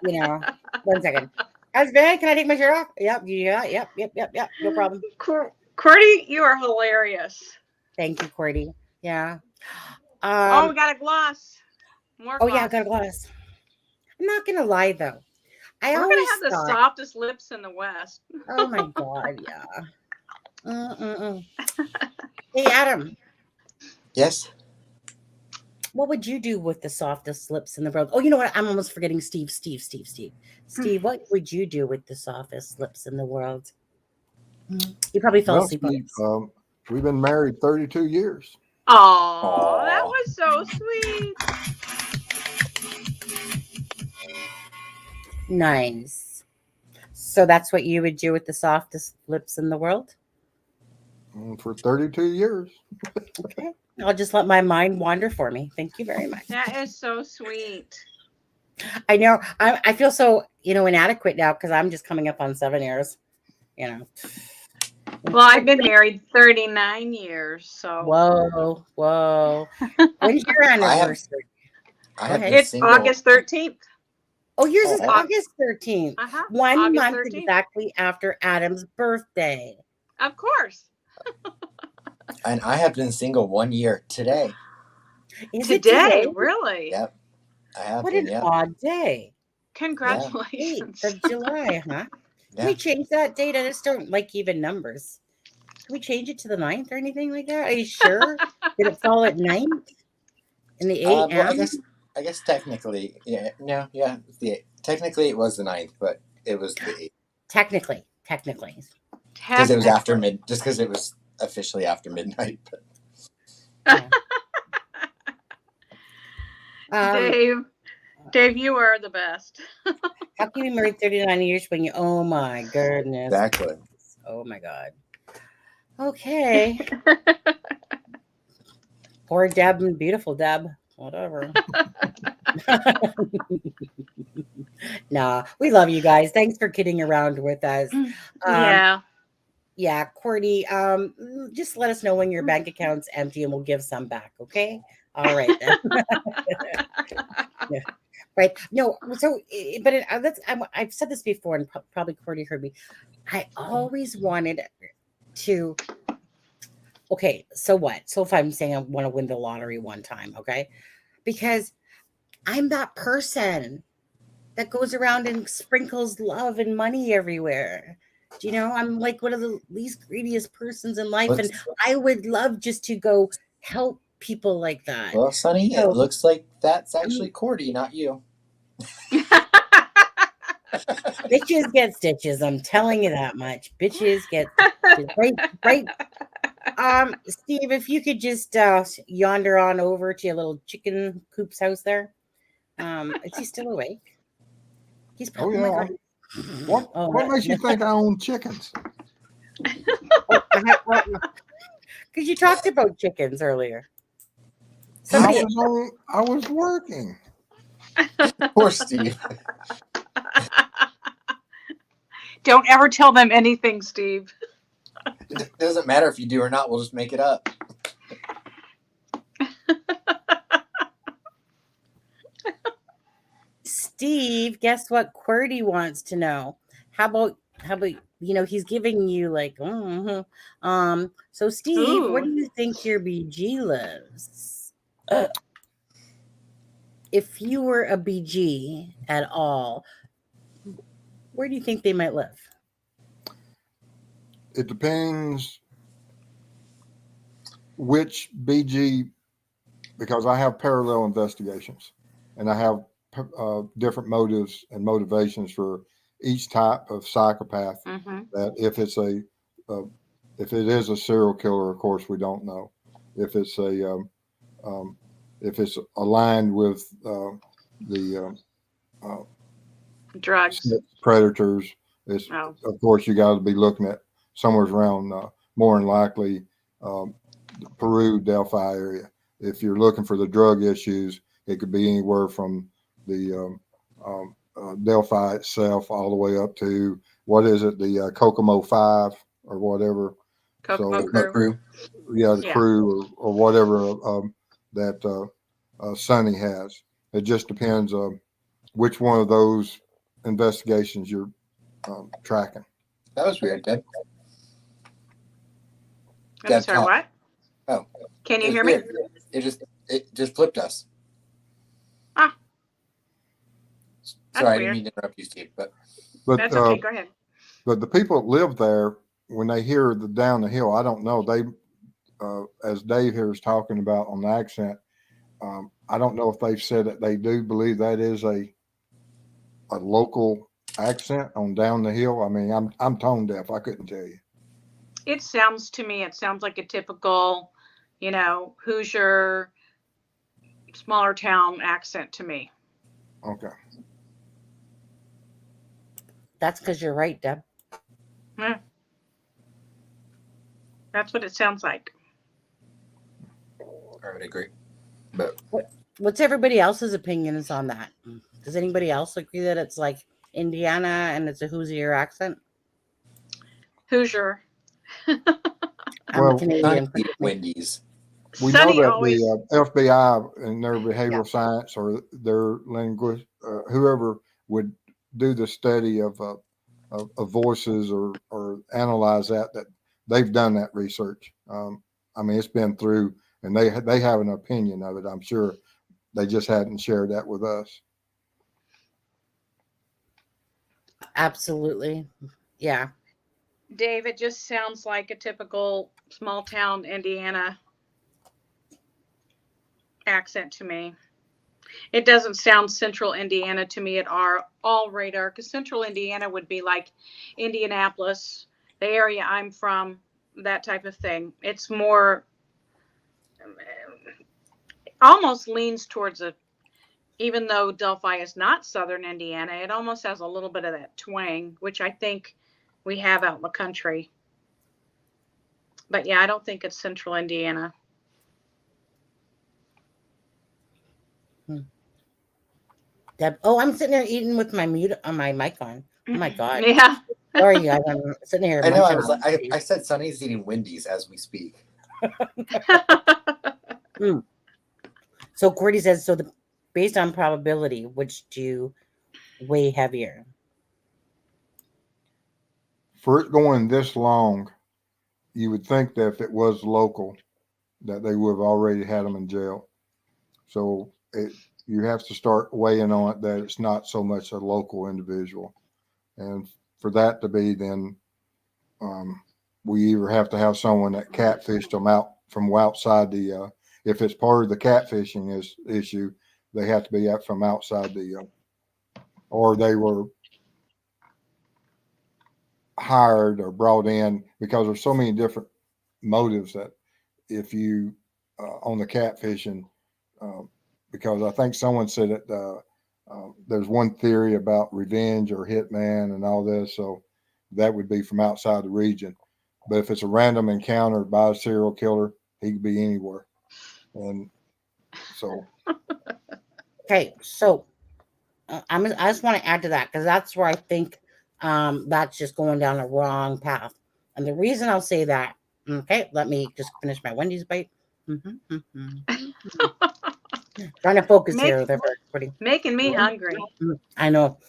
you know, 1 second. Husband, can I take my shirt off? Yep. No problem. QWERTY, you are hilarious. Thank you, QWERTY. Yeah. We got a gloss. More gloss. Yeah, I got a gloss. I'm not gonna lie though. We're gonna have the softest lips in the West. Oh my God, yeah. Hey, Adam. Yes. What would you do with the softest lips in the world? Oh, you know what? I'm almost forgetting Steve. Steve, what would you do with the softest lips in the world? You probably fell asleep. We've been married 32 years. Oh, that was so sweet. Nice. So that's what you would do with the softest lips in the world? For 32 years. Okay. I'll just let my mind wander for me. Thank you very much. That is so sweet. I know. I feel so, inadequate now because I'm just coming up on 7 years. Well, I've been married 39 years, so. Whoa. When's your anniversary? It's August 13th. Oh, yours is August 13th. 1 August month 13th. Exactly after Adam's birthday. Of course. And I have been single 1 year today. Is it today? Really? Yep. I have What been, an odd day. Congratulations. 8th of July, huh? Yeah. Can we change that date? I just don't like even numbers. Can we change it to the 9th or anything like that? Are you sure? Did it fall at 9th? In the 8 well, I guess technically, yeah. No, yeah. Technically it was the 9th, but it was the 8th. Technically. Because it was just because it was officially after midnight. But. Yeah. Dave, you are the best. How can you be married 39 years when you, oh my goodness. Exactly. Oh my God. Okay. Poor Deb and beautiful Deb. Whatever. Nah, we love you guys. Thanks for kidding around with us. Yeah, QWERTY, just let us know when your bank account's empty and we'll give some back, okay? All right then. Yeah. Right. No, so, but I've said this before, and probably Cordy heard me. I always wanted to. Okay, so what? So if I'm saying I want to win the lottery one time, okay, because I'm that person that goes around and sprinkles love and money everywhere. Do you know? I'm like one of the least greediest persons in life, and I would love just to go help people like that. Well, Sonny, it looks like that's actually Cordy, not you. Bitches get stitches. I'm telling you that much. Bitches get stitches. Right. Steve, if you could just yonder on over to your little chicken coop's house there. Is he still awake? He's probably. Oh, yeah. What makes you think I own chickens? Because you talked about chickens earlier. I was working. Poor Steve. Don't ever tell them anything, Steve. It doesn't matter if you do or not. We'll just make it up. Steve, guess what QWERTY wants to know? How about he's giving you like so Steve, Ooh. where do you think your BG lives? If you were a BG at all, where do you think they might live? It depends which BG, because I have parallel investigations and I have different motives and motivations for each type of psychopath. Mm-hmm. That if it is a serial killer, of course we don't know. If it's if it's aligned with the drugs, predators, of course you got to be looking at somewhere around more than likely Peru, Delphi area. If you're looking for the drug issues, it could be anywhere from the Delphi itself all the way up to the Kokomo 5 or whatever. Kokomo crew. Yeah, the crew or whatever that Sonny has. It just depends which one of those investigations you're tracking. That was weird, Deb. I'm sorry, what? Oh. Can you hear me? It just flipped us. Ah. Sorry, I didn't mean to interrupt you, Steve, but that's okay. Go ahead. But the people that live there, when they hear the down the hill, I don't know. They, as Dave here is talking about on the accent, I don't know if they've said that they do believe that is a local accent on down the hill. I mean, I'm tone deaf. I couldn't tell you. It sounds like a typical, Hoosier, smaller town accent to me. Okay. That's because you're right, Deb. Yeah. That's what it sounds like. I would agree. But what's everybody else's opinions on that? Does anybody else agree that it's like Indiana and it's a Hoosier accent? Hoosier. I'm Canadian. Wendy's. We know that the FBI and their behavioral science or their linguist, whoever would do the study of voices or analyze that they've done that research. I mean, it's been through, and they have an opinion of it. I'm sure they just hadn't shared that with us. Absolutely, yeah. Dave, it just sounds like a typical small town Indiana accent to me. It doesn't sound central Indiana to me at all radar, because central Indiana would be like Indianapolis, the area I'm from, that type of thing. It's more, almost leans towards even though Delphi is not southern Indiana, it almost has a little bit of that twang, which I think we have out in the country. But yeah, I don't think it's central Indiana. Deb, I'm sitting there eating with my mic on. Oh my God. Yeah. Sorry, guys. I'm sitting here. I know. I said Sonny's eating Wendy's as we speak. So Cordy says, so the based on probability, which do you weigh heavier? For it going this long, you would think that if it was local, that they would have already had them in jail. So you have to start weighing on it that it's not so much a local individual. And for that to be, then we either have to have someone that catfished them out from outside the, if it's part of the catfishing issue, they have to be out from outside the, or they were hired or brought in, because there's so many different motives that if you, on the catfishing, because I think someone said that there's one theory about revenge or hitman and all this. So that would be from outside the region. But if it's a random encounter by a serial killer, he could be anywhere. And so. Okay. So I just want to add to that, because that's where I think that's just going down the wrong path. And the reason I'll say that, okay, let me just finish my Wendy's bite. Trying to focus here. Making me hungry. I know.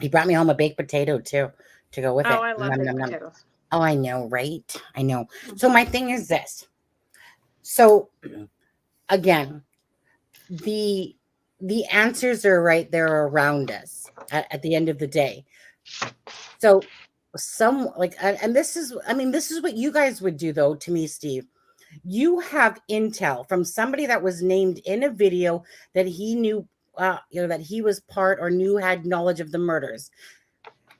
He brought me home a baked potato too to go with it. Oh, I love baked potatoes. Oh, I know, right? I know. So my thing is this. So again, the answers are right there around us at the end of the day. So and this is what you guys would do though, to me, Steve. You have intel from somebody that was named in a video that he knew, that he was part or had knowledge of the murders.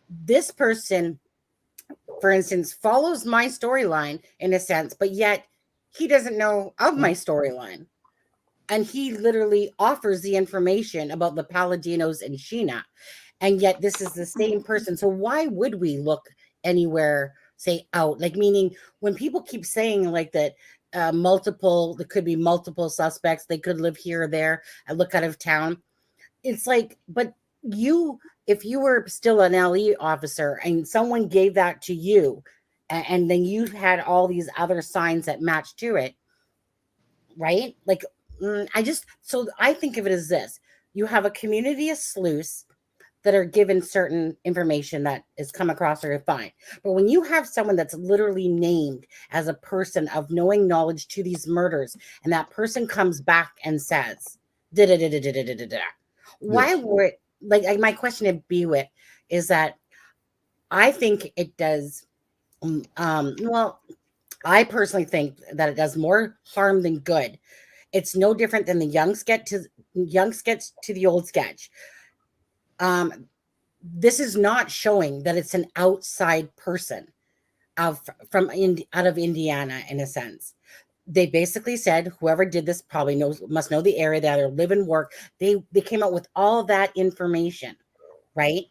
This person, for instance, follows my storyline in a sense, but yet he doesn't know of my storyline. And he literally offers the information about the Paladinos and Sheena. And yet this is the same person. So why would we look anywhere, say out? Like, meaning when people keep saying like that, there could be multiple suspects, they could live here or there and look out of town. It's like, but if you were still an LE officer and someone gave that to you, and then you had all these other signs that match to it, right? Like, I think of it as this: you have a community of sleuths that are given certain information that is come across or fine. But when you have someone that's literally named as a person of knowing knowledge to these murders, and that person comes back and says, why would, like my question to be with is that I think it does, well, I personally think that it does more harm than good. It's no different than the young sketch to the old sketch. This is not showing that it's an outside person out of Indiana, in a sense. They basically said whoever did this probably must know the area, that or live and work. They came out with all that information, right?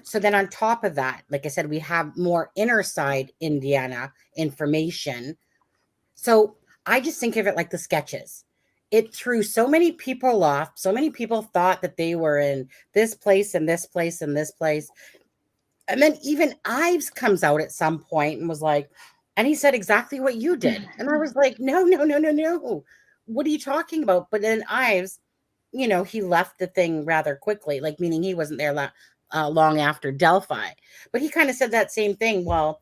So then on top of that, like I said, we have more inner side Indiana information. So I just think of it like the sketches. It threw so many people off. So many people thought that they were in this place and this place and this place. And then even Ives comes out at some point and was like, and he said exactly what you did. And I was like, no. What are you talking about? But then Ives, he left the thing rather quickly, like meaning he wasn't there long after Delphi. But he kind of said that same thing. Well,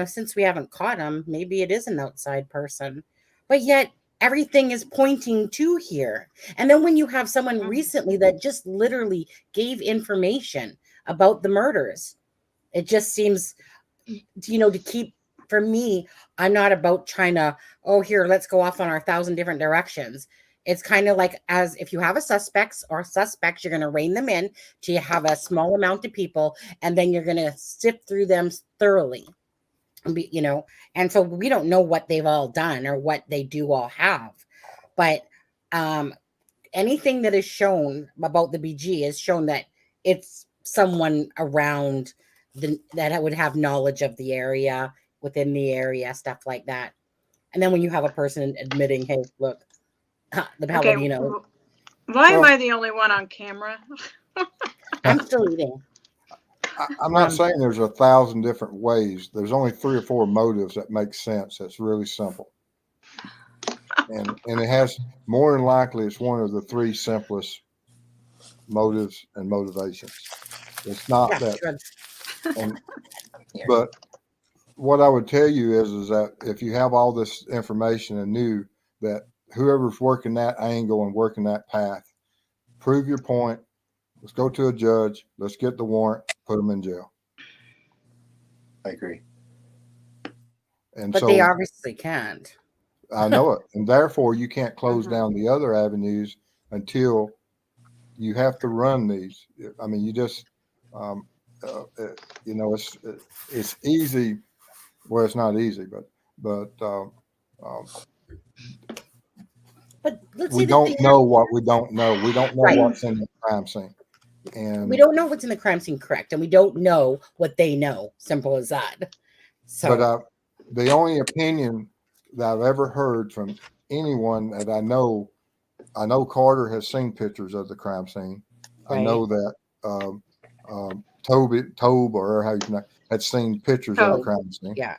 since we haven't caught him, maybe it is an outside person. But yet everything is pointing to here. And then when you have someone recently that just literally gave information about the murders, it just seems, to keep, for me, I'm not about trying to, here, let's go off on our 1,000 different directions. It's kind of like, as if you have suspects, you're going to rein them in till you have a small amount of people, and then you're going to sift through them thoroughly. And so we don't know what they've all done or what they do all have, but anything that is shown about the BG is shown that it's someone around that would have knowledge of the area, within the area, stuff like that. And then when you have a person admitting, hey, look, the Palladino. Okay. Why am I the only one on camera? I'm still eating. I'm not saying there's 1,000 different ways. There's only 3 or 4 motives that make sense. That's really simple. And it has, more than likely, it's one of the 3 simplest motives and motivations. It's not Yeah, that. drugs. And, but what I would tell you is that if you have all this information and knew that whoever's working that angle and working that path, prove your point. Let's go to a judge. Let's get the warrant. Put them in jail. I agree. And But so they obviously can't. I know it, and therefore you can't close down the other avenues until you have to run these. I mean, you just, you know, it's easy. Well, it's not easy, but let's we see don't know what we don't know. We don't know Right. what's in the crime scene, and we don't know what's in the crime scene, correct? And we don't know what they know. Simple as that. So, but the only opinion that I've ever heard from anyone that I know Carter has seen pictures of the crime scene. Right. I know that Tobe, or how you pronounce, had seen pictures of the crime scene. Yeah.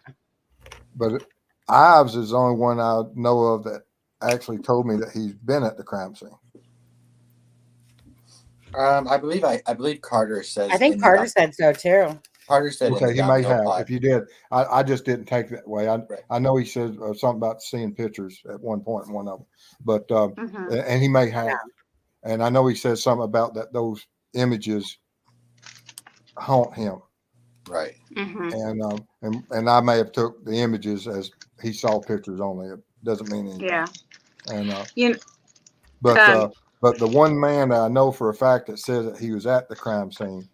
But Ives is the only one I know of that actually told me that he's been at the crime scene. I believe Carter says. I think Carter said so too. Carter said. Okay, he may have. If you did, I just didn't take that way. I know he said something about seeing pictures at one point in one of them, but and he may have. Yeah. And I know he said something about that those images haunt him. Right. And I may have took the images as he saw pictures only. It doesn't mean anything. Yeah. And but the one man that I know for a fact that says that he was at the crime scene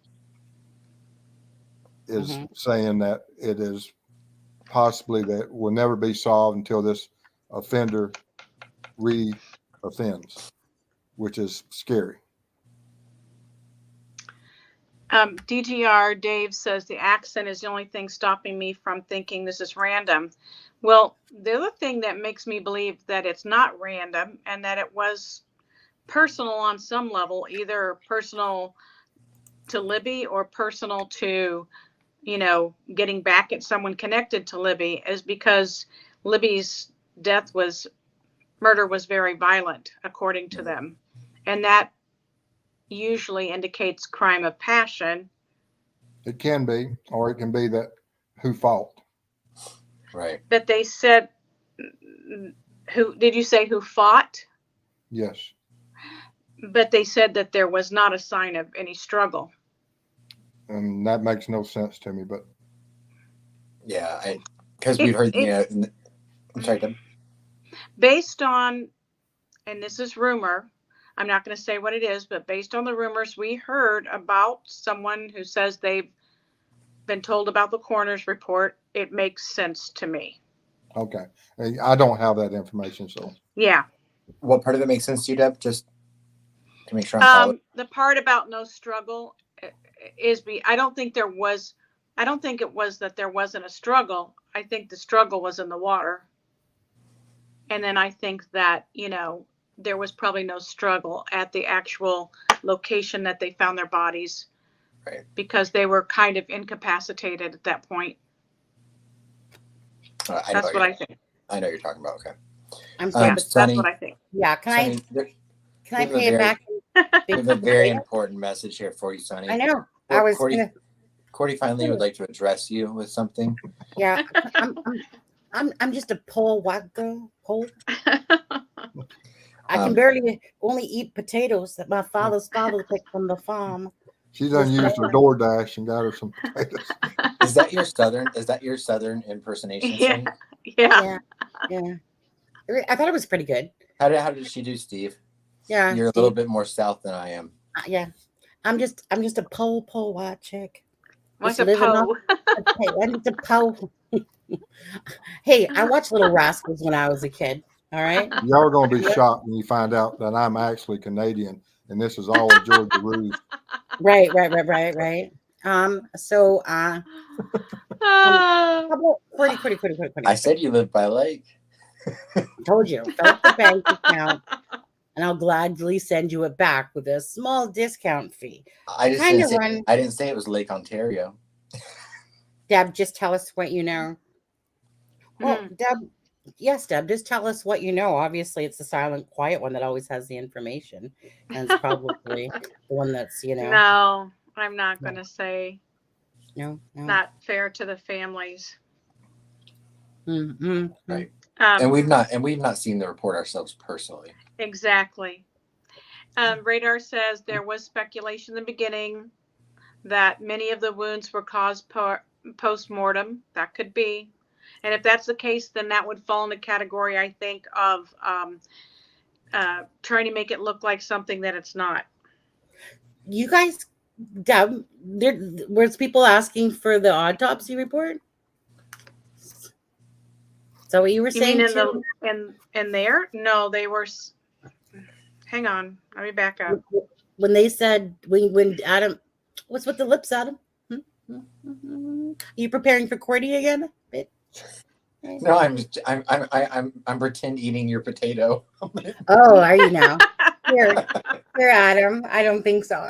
is saying that it is possibly that will never be solved until this offender re-offends, which is scary. DGR Dave says the accent is the only thing stopping me from thinking this is random. Well, the other thing that makes me believe that it's not random and that it was personal on some level, either personal to Libby or personal to, you know, getting back at someone connected to Libby, is because Libby's murder was very violent, according to them. And that usually indicates crime of passion. It can be, or it can be that who fought. Right. But they said, who did you say who fought? Yes. But they said that there was not a sign of any struggle. And that makes no sense to me, but yeah, because we've heard, you know, I'm sorry, Deb. Based on, and this is rumor, I'm not going to say what it is, but based on the rumors we heard about someone who says they've been told about the coroner's report, it makes sense to me. Okay. I don't have that information, so. Yeah. What part of it makes sense to you, Deb? Just to make sure I'm following. The part about no struggle is I don't think it was that there wasn't a struggle. I think the struggle was in the water. And then I think that, you know, there was probably no struggle at the actual location that they found their bodies. Right. Because they were kind of incapacitated at that point. That's what I think. I know you're talking about. Okay. I'm sorry, but Sonny, that's what I think. Yeah. Can I pay it back? We have a very important message here for you, Sonny. I know. Well, Cordy finally would like to address you with something. Yeah. I'm just a poor white girl. Poor. I can barely only eat potatoes that my father's father picked from the farm. She done used her DoorDash and got her some potatoes. Is that your southern impersonation? Yeah. I thought it was pretty good. How did she do, Steve? Yeah. You're a little bit more south than I am. Yeah. I'm just a poor white chick. What's a po? I'm just a po. Hey, I watched Little Rascals when I was a kid. All right. Y'all are going to be shocked when you find out that I'm actually Canadian and this is all a Georgia ruse. Right. So, Pretty. I said you live by a lake. Told you. Fill up the bank account, and I'll gladly send you it back with a small discount fee. I didn't say it was Lake Ontario. Deb, just tell us what you know. Well, Deb, Yes, Deb, just tell us what you know. Obviously, it's the silent, quiet one that always has the information, and it's probably the one that's, No, I'm not going to say. No. Not fair to the families. Mm-hmm. Right. And we've not seen the report ourselves personally. Exactly. Radar says there was speculation in the beginning that many of the wounds were caused post-mortem. That could be. And if that's the case, then that would fall in the category, I think, of trying to make it look like something that it's not. You guys, Deb, there was people asking for the autopsy report? Is that what you were saying? You mean in there? No, they were. Hang on, let me back up. When they said when Adam, what's with the lips, Adam? Are you preparing for Cordy again? No, I'm pretend eating your potato. Oh, are you now? Here, Adam. I don't think so.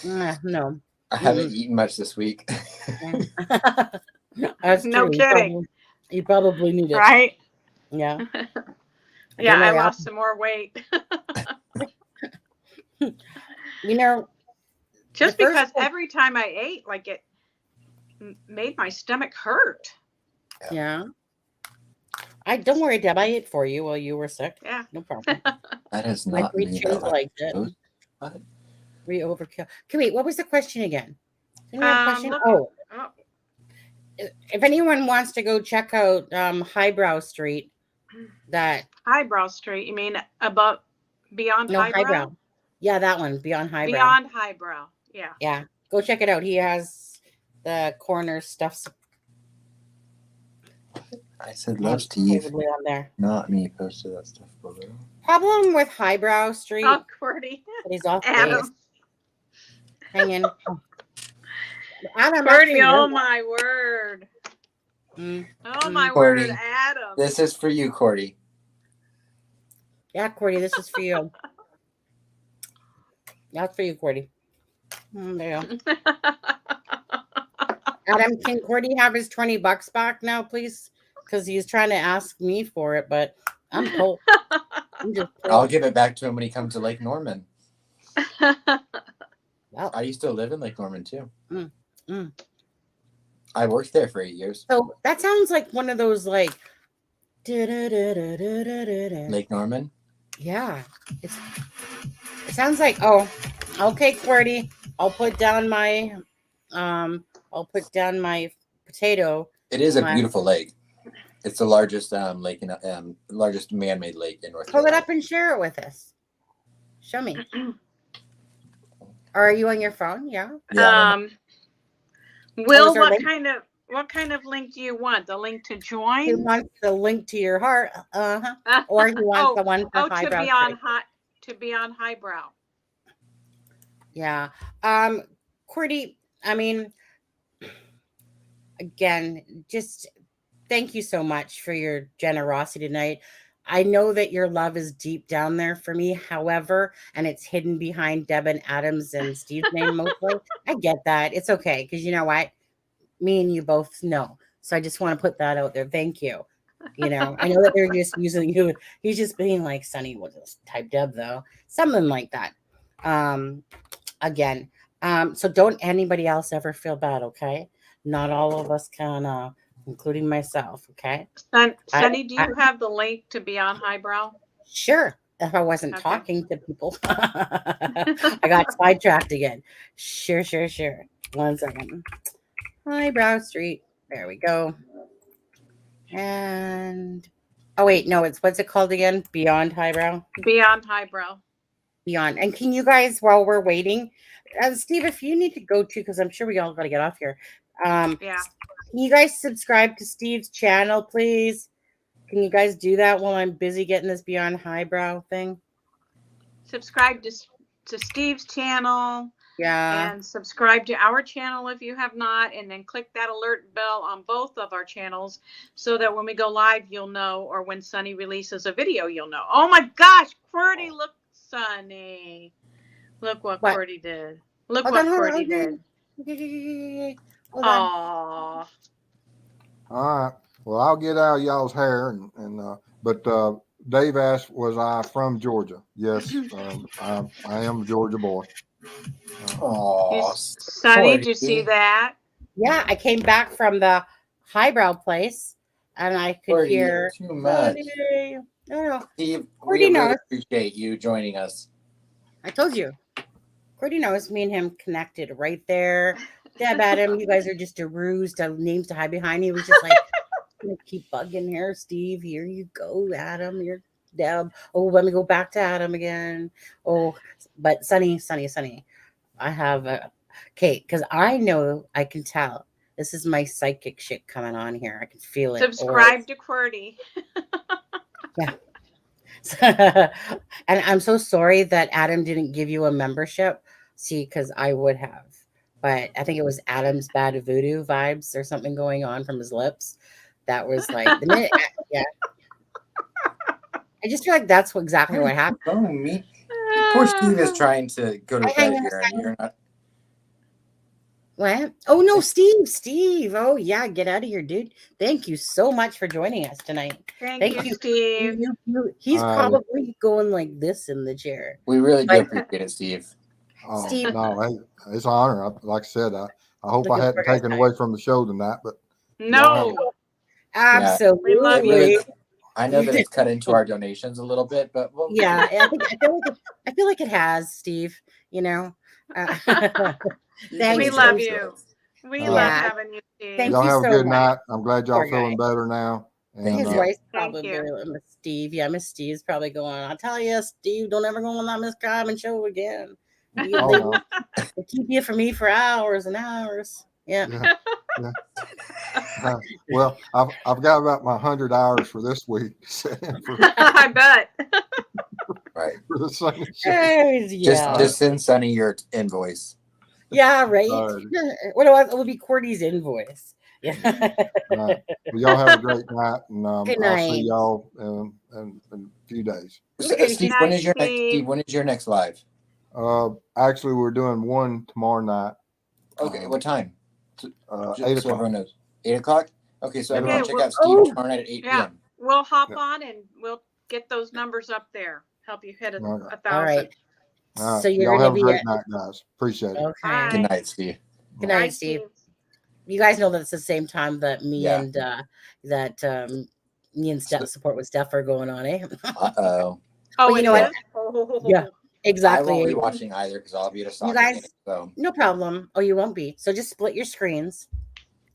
No. I haven't eaten much this week. That's no true. kidding. You probably need it. Right? Yeah. Yeah, I lost some more weight. Just because every time I ate, like it made my stomach hurt. Yeah. Don't worry, Deb. I ate for you while you were sick. Yeah. No problem. That is not me. Like it. What? We overkill. Okay, wait. What was the question again? Question? If anyone wants to go check out Highbrow Street, Highbrow Street. You mean above, beyond Highbrow? Yeah, that one, Beyond Highbrow. Beyond Highbrow. Yeah. Yeah, go check it out. He has the corner stuff. I said love Steve. On there. Not me posted that stuff below. Problem with Highbrow Street. Oh, Cordy. He's off Adam. base. Hang in. Adam, Cordy, oh my word. Oh my Cordy, word, Adam. This is for you, Cordy. Yeah, Cordy, this is for you. That's for you, Cordy. There you go. Adam, can Cordy have his $20 back now, please? Because he's trying to ask me for it, but I'm cold. I'll give it back to him when he comes to Lake Norman. Wow. I used to live in Lake Norman too. I worked there for 8 years. So that sounds like one of those like Lake Norman. Yeah, it sounds like okay, Cordy. I'll put down my potato. It is a beautiful lake. It's the largest lake in largest man-made lake in North Carolina. Pull it up and share it with us. Show me. Are you on your phone? Yeah. Will, what kind of link do you want? The link to join? He wants the link to your heart. Or he wants the one for Highbrow. To be on Highbrow. Yeah. Cordy, I mean, again, just thank you so much for your generosity tonight. I know that your love is deep down there for me, however, and it's hidden behind Deb and Adams and Steve's name mostly. I get that. It's okay, because you know what? Me and you both know. So I just want to put that out there. Thank you. I know that they're just using you. He's just being like, Sonny was a type Deb, though. Something like that. So don't anybody else ever feel bad, okay? Not all of us can, including myself, okay? Sonny, do you have the link to be on Highbrow? Sure. If I wasn't talking to people. I got sidetracked again. Sure. 1 second. Highbrow Street. There we go. And wait, no, what's it called again? Beyond Highbrow? Beyond Highbrow. Beyond. And can you guys, while we're waiting, Steve, if you need to go too, because I'm sure we all got to get off here. Yeah. Can you guys subscribe to Steve's channel, please? Can you guys do that while I'm busy getting this Beyond Highbrow thing? Subscribe to Steve's channel. Yeah. And subscribe to our channel if you have not. And then click that alert bell on both of our channels so that when we go live, you'll know. Or when Sonny releases a video, you'll know. Oh my gosh, Cordy, look, Sonny. Look what Cordy did. Look what Cordy did. Aww. All right. Well, I'll get out of y'all's hair, but Dave asked, "Was I from Georgia?" Yes, I am a Georgia boy. Oh, Sonny, did you see that? Yeah, I came back from the highbrow place, and I could hear. Too much. No, Steve, we Cordy really knows. appreciate you joining us. I told you. Cordy knows. Me and him connected right there. Deb, Adam, you guys are just a ruse to names to hide behind. He was just like, gonna keep bugging here, Steve. Here you go, Adam. You're Deb. Oh, let me go back to Adam again. Oh, but Sonny. I have a Kate because I know I can tell. This is my psychic shit coming on here. I can feel it. Subscribe to QWERTY. Yeah. And I'm so sorry that Adam didn't give you a membership. See, because I would have. But I think it was Adam's bad voodoo vibes or something going on from his lips. That was like the minute. Yeah. I just feel like that's exactly what happened. Phone me. Poor Steve is trying to go to bed here, and you're not. What? Oh no, Steve. Oh yeah, get out of here, dude. Thank you so much for joining us tonight. Thank you, Steve. He's probably going like this in the chair. We really do appreciate it, Steve. Oh, Steve. no, it's an honor. Like I said, I hope I hadn't taken away from the show tonight, but no, absolutely. We love you. I know that it's cut into our donations a little bit, but yeah, I feel like it has, Steve. You know, we love you. We love having you, Steve. Y'all have a good night. I'm glad y'all feeling better now. And, his wife's probably Miss Steve. Yeah, Miss Steve's probably going. I'll tell you, Steve, don't ever go on that Miss Common show again. They keep you for me for hours and hours. Yeah. Well, I've got about my 100 hours for this week. I bet. Right. For the Sunny Just send Sonny your invoice. Yeah, right. What would be Cordy's invoice? Yeah. Well, y'all have a great night, and Good night. I'll see y'all in a few days. Steve, when is your next live? Actually, we're doing one tomorrow night. Okay, what time? 8 so o'clock. Everyone knows. 8 o'clock? Okay, so everyone check out Steve tomorrow night at 8 p.m. We'll hop on and we'll get those numbers up there. Help you hit 1,000. All right. So y'all have a great night, guys. Appreciate it. Okay. Good night, Steve. Good night, Steve. You guys know that it's the same time that me and Step Support with Steph are going on, eh? Uh-oh. Oh, you know what? Yeah. Exactly. I won't be watching either because I'll be at a soccer game. So. No problem. Oh, you won't be. So just split your screens,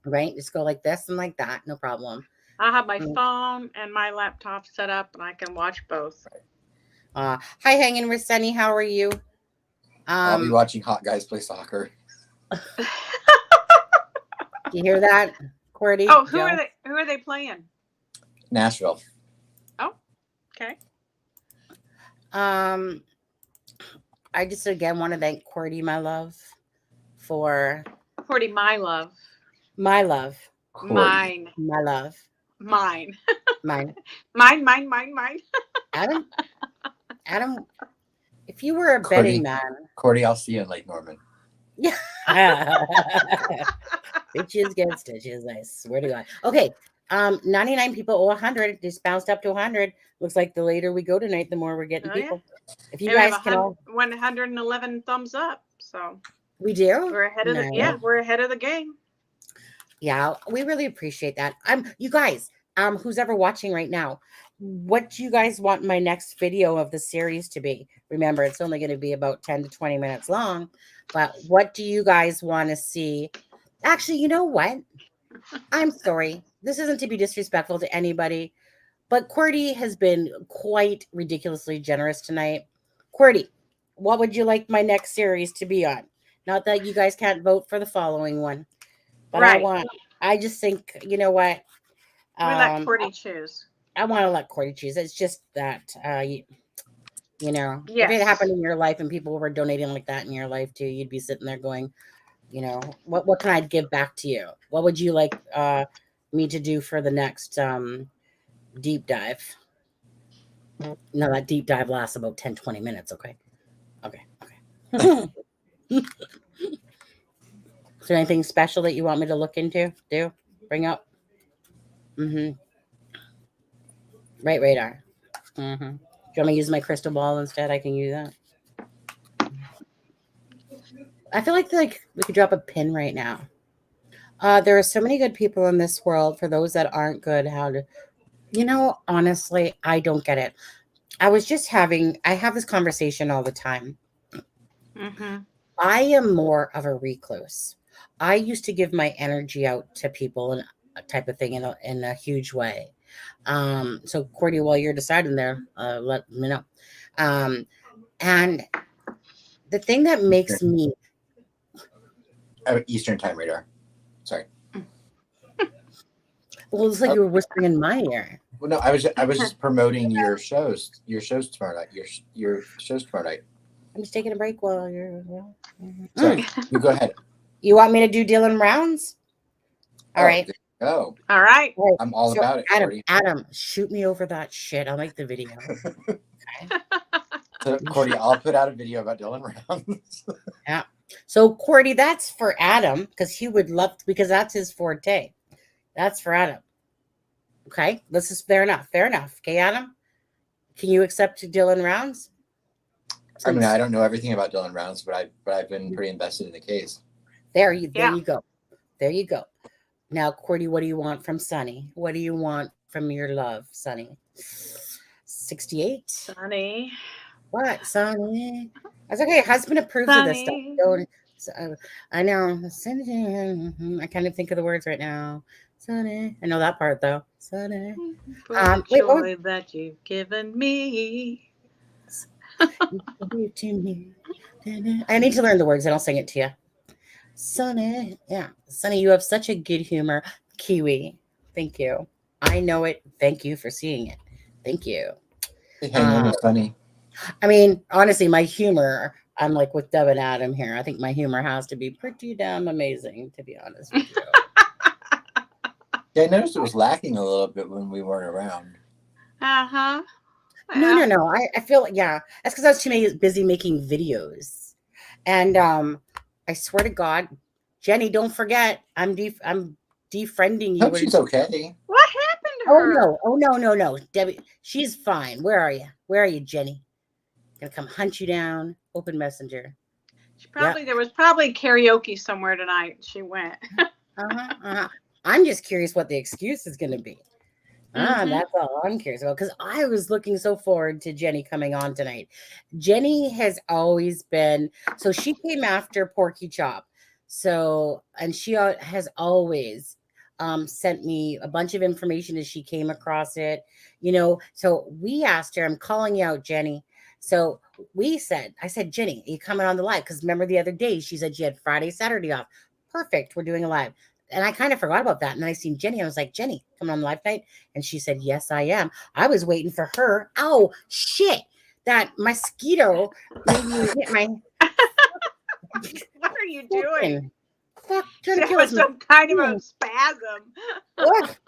right? Just go like this and like that. No problem. I'll have my phone and my laptop set up, and I can watch both. Hi, Hanging with Sunny. How are you? I'll be watching hot guys play soccer. You hear that, Cordy? Oh, who are they playing? Nashville. Oh, okay. I just again want to thank Cordy, my love, for Cordy, my love. My love. Cordy. Mine. My love. Mine. Mine. Mine. Adam, if you were a betting man. Cordy, I'll see you in Lake Norman. Yeah. Bitches get stitches, I swear to God. Okay. 99 people, 100 just bounced up to 100. Looks like the later we go tonight, the more we're getting people. Yeah. If you guys can all 111 thumbs up. So we do. We're ahead of we're ahead of the game. Yeah, we really appreciate that. You guys, who's ever watching right now, what do you guys want my next video of the series to be? Remember, it's only going to be about 10 to 20 minutes long, but what do you guys want to see? Actually, you know what? I'm sorry. This isn't to be disrespectful to anybody, but QWERTY has been quite ridiculously generous tonight. QWERTY, what would you like my next series to be on? Not that you guys can't vote for the following one, but right. I just think, you know what? We let QWERTY choose. I want to let QWERTY choose. It's just that, you know, yes. If it happened in your life and people were donating like that in your life too, you'd be sitting there going, you know, what can I give back to you? What would you like me to do for the next deep dive? No, that deep dive lasts about 10, 20 minutes. Okay. Is there anything special that you want me to look into? Bring up? Mm-hmm. Right radar. Mm-hmm. Do you want me to use my crystal ball instead? I can use that. I feel like we could drop a pin right now. There are so many good people in this world. For those that aren't good, how to, honestly, I don't get it. I have this conversation all the time. Mm-hmm. I am more of a recluse. I used to give my energy out to people and a type of thing in a huge way. So Cordy, while you're deciding there, let me know. And the thing that makes me Eastern time radar. Sorry. Well, it's like you were whispering in my ear. Well, no, I was just promoting your shows. Your shows tomorrow night. Your shows tomorrow night. I'm just taking a break while you're. Sorry, you go ahead. You want me to do Dylan rounds? All right. Oh, all right. I'm all about it. Adam, shoot me over that shit. I'll make the video. Okay. So, Cordy, I'll put out a video about Dylan rounds. Yeah. So, Cordy, that's for Adam because he would love because that's his forte. That's for Adam. Okay, this is fair enough. Fair enough. Okay, Adam, can you accept Dylan rounds? I mean, I don't know everything about Dylan rounds, but I've been pretty invested in the case. There you go. There you go. Now, Cordy, what do you want from Sonny? What do you want from your love, Sonny? 68. Sonny. What, Sonny? That's okay. Husband approves of this stuff. I know. I can't even think of the words right now. Sonny. I know that part though. Sonny. Joy that you've given me. I need to learn the words and I'll sing it to you. Sonny. Yeah. Sonny, you have such a good humor. Kiwi. Thank you. I know it. Thank you for seeing it. Thank you. Funny. I mean, honestly, my humor, I'm like with Deb and Adam here. I think my humor has to be pretty damn amazing, to be honest with you. Yeah, I noticed it was lacking a little bit when we weren't around. Uh-huh. Yeah. No. I feel that's because I was too busy making videos. And I swear to God, Jenny, don't forget, I'm defriending you. Hope she's okay. What happened to her? Oh no. Debbie, she's fine. Where are you, Jenny? Gonna come hunt you down. Open messenger. There was probably karaoke somewhere tonight. She went. I'm just curious what the excuse is going to be. Mm-hmm. That's all I'm curious about because I was looking so forward to Jenny coming on tonight. Jenny has always been, so she came after Porky Chop. So, and she has always sent me a bunch of information as she came across it, so we asked her, I'm calling you out, Jenny. So I said, Jenny, are you coming on the live? Because remember the other day, she said she had Friday, Saturday off. Perfect. We're doing a live. And I kind of forgot about that. And then I seen Jenny. I was like, Jenny, coming on live night? And she said, yes, I am. I was waiting for her. Oh, shit. That mosquito made me hit my... What are you doing? Fuck, that was some kind of a spasm. What?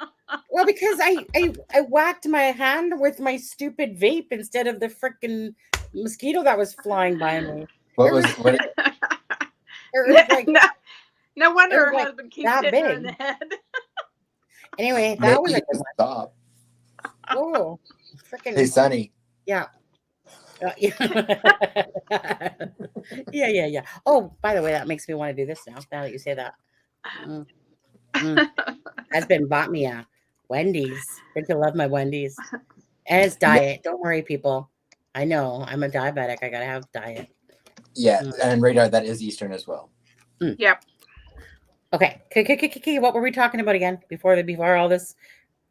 Well, because I whacked my hand with my stupid vape instead of the freaking mosquito that was flying by me. What was like, no wonder her husband keeps hitting her in the head. Anyway, that was stop. Oh, freaking. Hey, Sonny. Yeah. Yeah. Oh, by the way, that makes me want to do this now that you say that. Husband bought me a Wendy's. Don't you love my Wendy's? And it's diet. Don't worry, people. I know I'm a diabetic. I gotta have diet. Yeah, and radar, that is Eastern as well. Yep. Okay. What were we talking about again before all this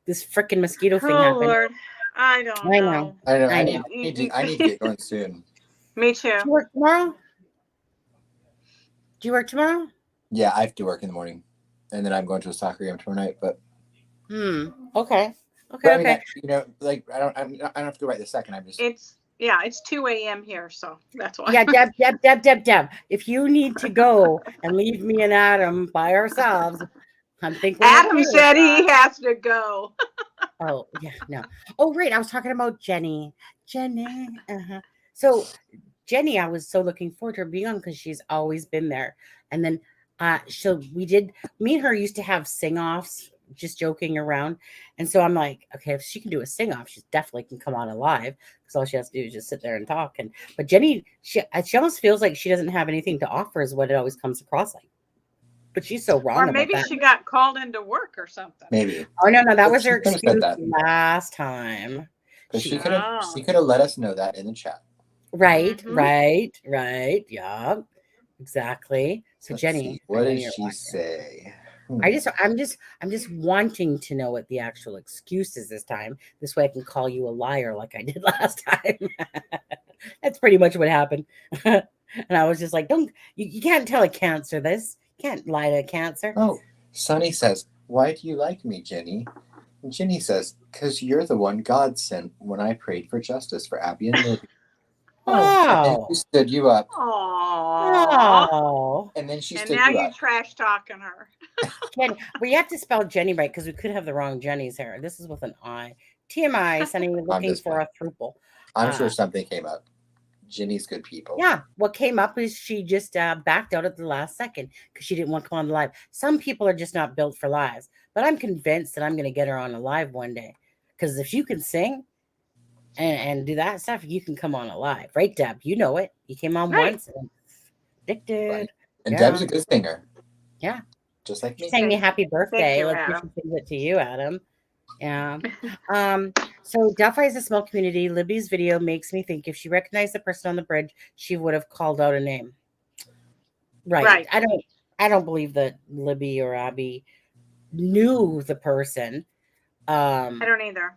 freaking mosquito thing happened? Lord. I don't know. I know. I need to get going soon. Me too. Do you work tomorrow? Yeah, I have to work in the morning, and then I'm going to a soccer game tomorrow night. But okay. But I mean, I don't have to go right this second. I'm just. It's 2 a.m. here, so that's why. Yeah, Deb. If you need to go and leave me and Adam by ourselves, I'm thinking. Adam said he has to go. Oh yeah, no. Oh right, I was talking about Jenny. So Jenny, I was so looking forward to her being on because she's always been there. And then me and her used to have sing-offs just joking around. And so I'm like, okay, if she can do a sing off, she definitely can come on alive, because all she has to do is just sit there and talk. But Jenny, she almost feels like she doesn't have anything to offer, is what it always comes across like. But she's so wrong Or about maybe that. she got called into work or something. Maybe. Oh no, that But was she her could have said excuse that. last time. But she could Oh. have let us know that in the chat. Right, Mhm. right. Yeah, exactly. So Let's Jenny, see. What I know did you're she watching. say? I'm just wanting to know what the actual excuse is this time. This way I can call you a liar like I did last time. That's pretty much what happened. And I was just like, you can't tell a cancer this. You can't lie to a cancer. Oh, Sonny says, why do you like me, Jenny? And Jenny says, because you're the one God sent when I prayed for justice for Abby and Libby. Oh, and then she stood you up. Aww. Oh. And then she And stood now you you're up. trash talking her. Jenny, we have to spell Jenny right, because we could have the wrong Jenny's here. This is with an I. TMI, Sunny looking just for playing. a throuple. I'm sure something came up. Jenny's good people. Yeah, what came up is she just backed out at the last second because she didn't want to come on the live. Some people are just not built for lives, but I'm convinced that I'm going to get her on a live one day, because if you can sing and do that stuff, you can come on a live, right, Deb? You know it. You came on Right. once and addicted. Right. And Yeah. Deb's a good singer. Yeah. Just like She me. sang me happy birthday. you, Let's see if Adam. she sings it to you, Adam. Yeah. So Delphi is a small community. Libby's video makes me think if she recognized the person on the bridge, she would have called out a name. Right. I don't believe that Libby or Abby knew the person. I don't either.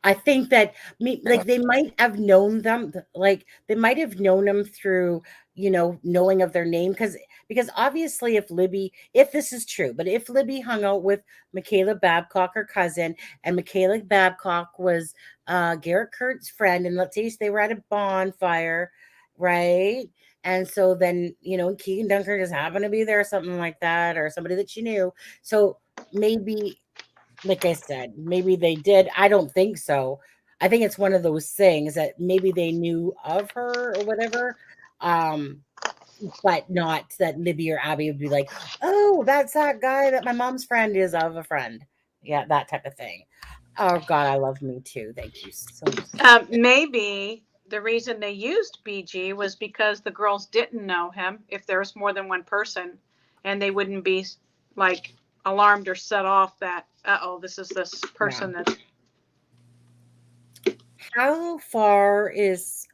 I think that they might have known them, like they might have known them through, knowing of their name, because obviously if this is true, but if Libby hung out with Michaela Babcock, her cousin, and Michaela Babcock was Garrett Kurt's friend, and let's say they were at a bonfire, right? And so then, Keegan Dunker just happened to be there or something like that, or somebody that she knew. So maybe, like I said, maybe they did. I don't think so. I think it's one of those things that maybe they knew of her or whatever. But not that Libby or Abby would be like, oh, that's that guy that my mom's friend is of a friend. Yeah, that type of thing. Oh God, I love Me Too. Thank you so much. Maybe the reason they used BG was because the girls didn't know him if there was more than one person, and they wouldn't be like alarmed or set off that, this is this person that. How far is...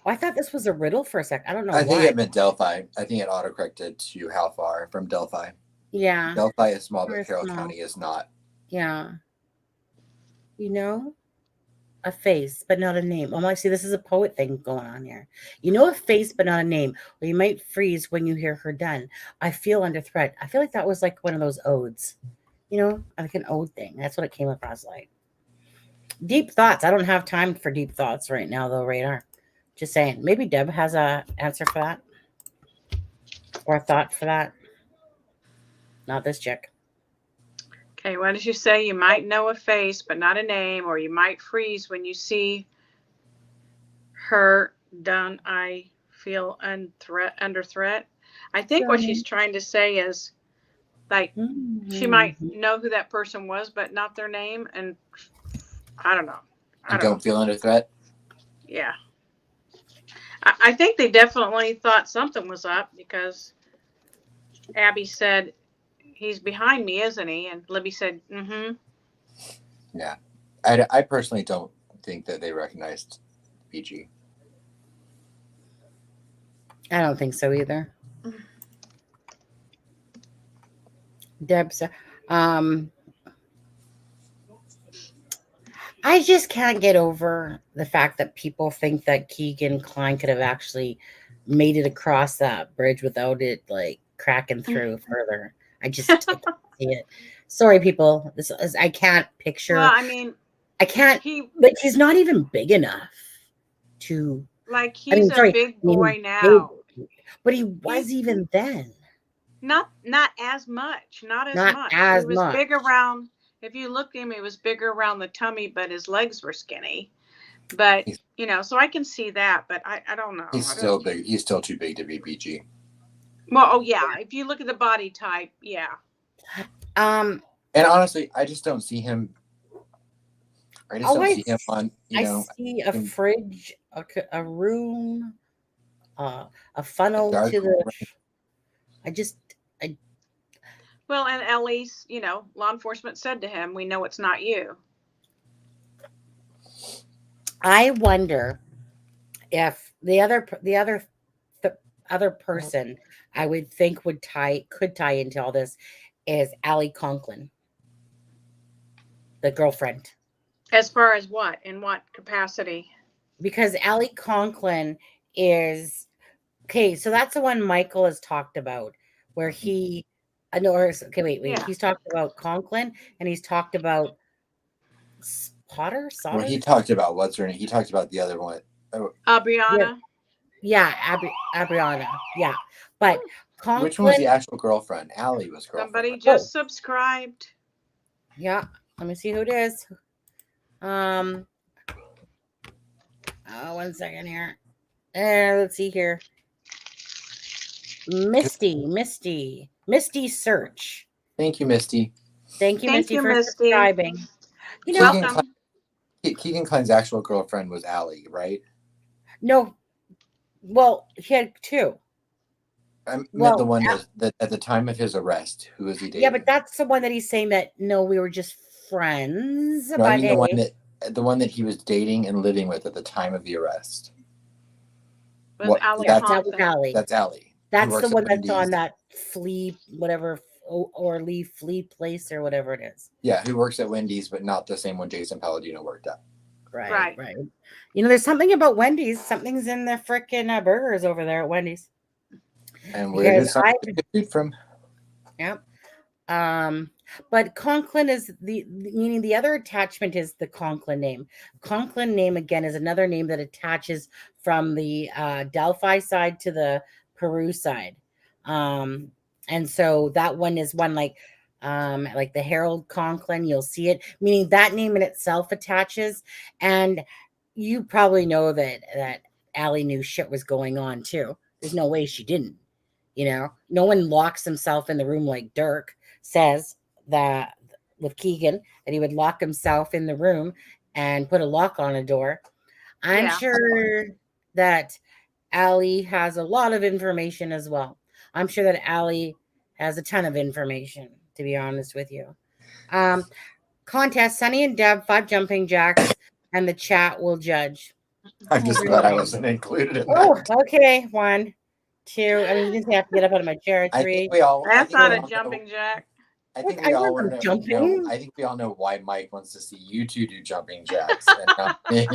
I thought this was a riddle for a sec. I don't know why. I think it meant Delphi. I think it autocorrected to how far from Delphi. Yeah. Delphi is small, Very but Carroll small. County is not. Yeah. A face, but not a name. Oh my, see, this is a poet thing going on here. A face, but not a name. Or you might freeze when you hear her done. I feel under threat. I feel like that was like one of those odes. Like an ode thing. That's what it came across like. Deep thoughts. I don't have time for deep thoughts right now, though, Radar. Just saying. Maybe Deb has a answer for that. Or a thought for that. Not this chick. Okay, what did you say? You might know a face, but not a name, or you might freeze when you see her done. I feel under threat. I think what she's trying to say is, like, she might know who that person was, but not their name, and I don't know. Don't feel under threat? Yeah. I think they definitely thought something was up, because Abby said, he's behind me, isn't he? And Libby said, mm-hmm. Yeah. I personally don't think that they recognized BG. I don't think so either. Deb's, I just can't get over the fact that people think that Keegan Klein could have actually made it across that bridge without it like cracking through further. I can't see it. Sorry, people. I can't picture. Well, I mean, I can't. He's not even big enough to. Like, he's a big boy now. But he was even then. Not as much. Not as much. He was big around. If you look at him, he was bigger around the tummy, but his legs were skinny. But so I can see that. But I don't know. He's still big. He's still too big to be BG. Well, yeah. If you look at the body type, yeah. And And honestly, I just don't see him. I just don't see him on. I see a fridge, a room, a funnel dark to the. room. Well, and at least, law enforcement said to him, "We know it's not you." I wonder if the other person I would think could tie into all this is Allie Conklin, the girlfriend. As far as what? In what capacity? Because Allie Conklin is okay. So that's the one Michael has talked about, where he. Okay, wait. Yeah. He's talked about Conklin, and he's talked about Potter. Well, he talked about what's her name. He talked about the other one. Brianna. Yeah, Abriana. Yeah, but Conklin. Which one was the actual girlfriend? Allie was girlfriend. Somebody just subscribed. Yeah, let me see who it is. 1 second here. Let's see here. Misty Search. Thank you, Misty. Thank you, Misty, for subscribing. Welcome. Keegan Klein's actual girlfriend was Allie, right? No. Well, he had two. I meant the one that at the time of his arrest, who was he dating? Yeah, but that's the one that he's saying that no, we were just friends. No, I mean the one that he was dating and living with at the time of the arrest. With Allie. That's Allie. That's Allie. That's the one that's on that flea, whatever, or leave flea place or whatever it is. Yeah, who works at Wendy's, but not the same one Jason Palladino worked at. Right. There's something about Wendy's. Something's in the frickin' burgers over there at Wendy's. And where did something get food from? Yep. But Conklin is meaning the other attachment is the Conklin name. Conklin name again is another name that attaches from the Delphi side to the Peru side. And so that one is one like the Harold Conklin, you'll see it, meaning that name in itself attaches. And you probably know that Allie knew shit was going on too. There's no way she didn't. No one locks himself in the room like Dirk says that with Keegan, that he would lock himself in the room and put a lock on a door. I'm sure that Allie has a lot of information as well. I'm sure that Allie has a ton of information, to be honest with you. Contest, Sunny and Deb, 5 jumping jacks, and the chat will judge. I'm just glad I wasn't included in that. Oh, okay. 1, 2. I mean, you just have to get up out of my chair. 3. That's not a jumping jack. I think we all want to know. I think we all know why Mike wants to see you two do jumping jacks and not me.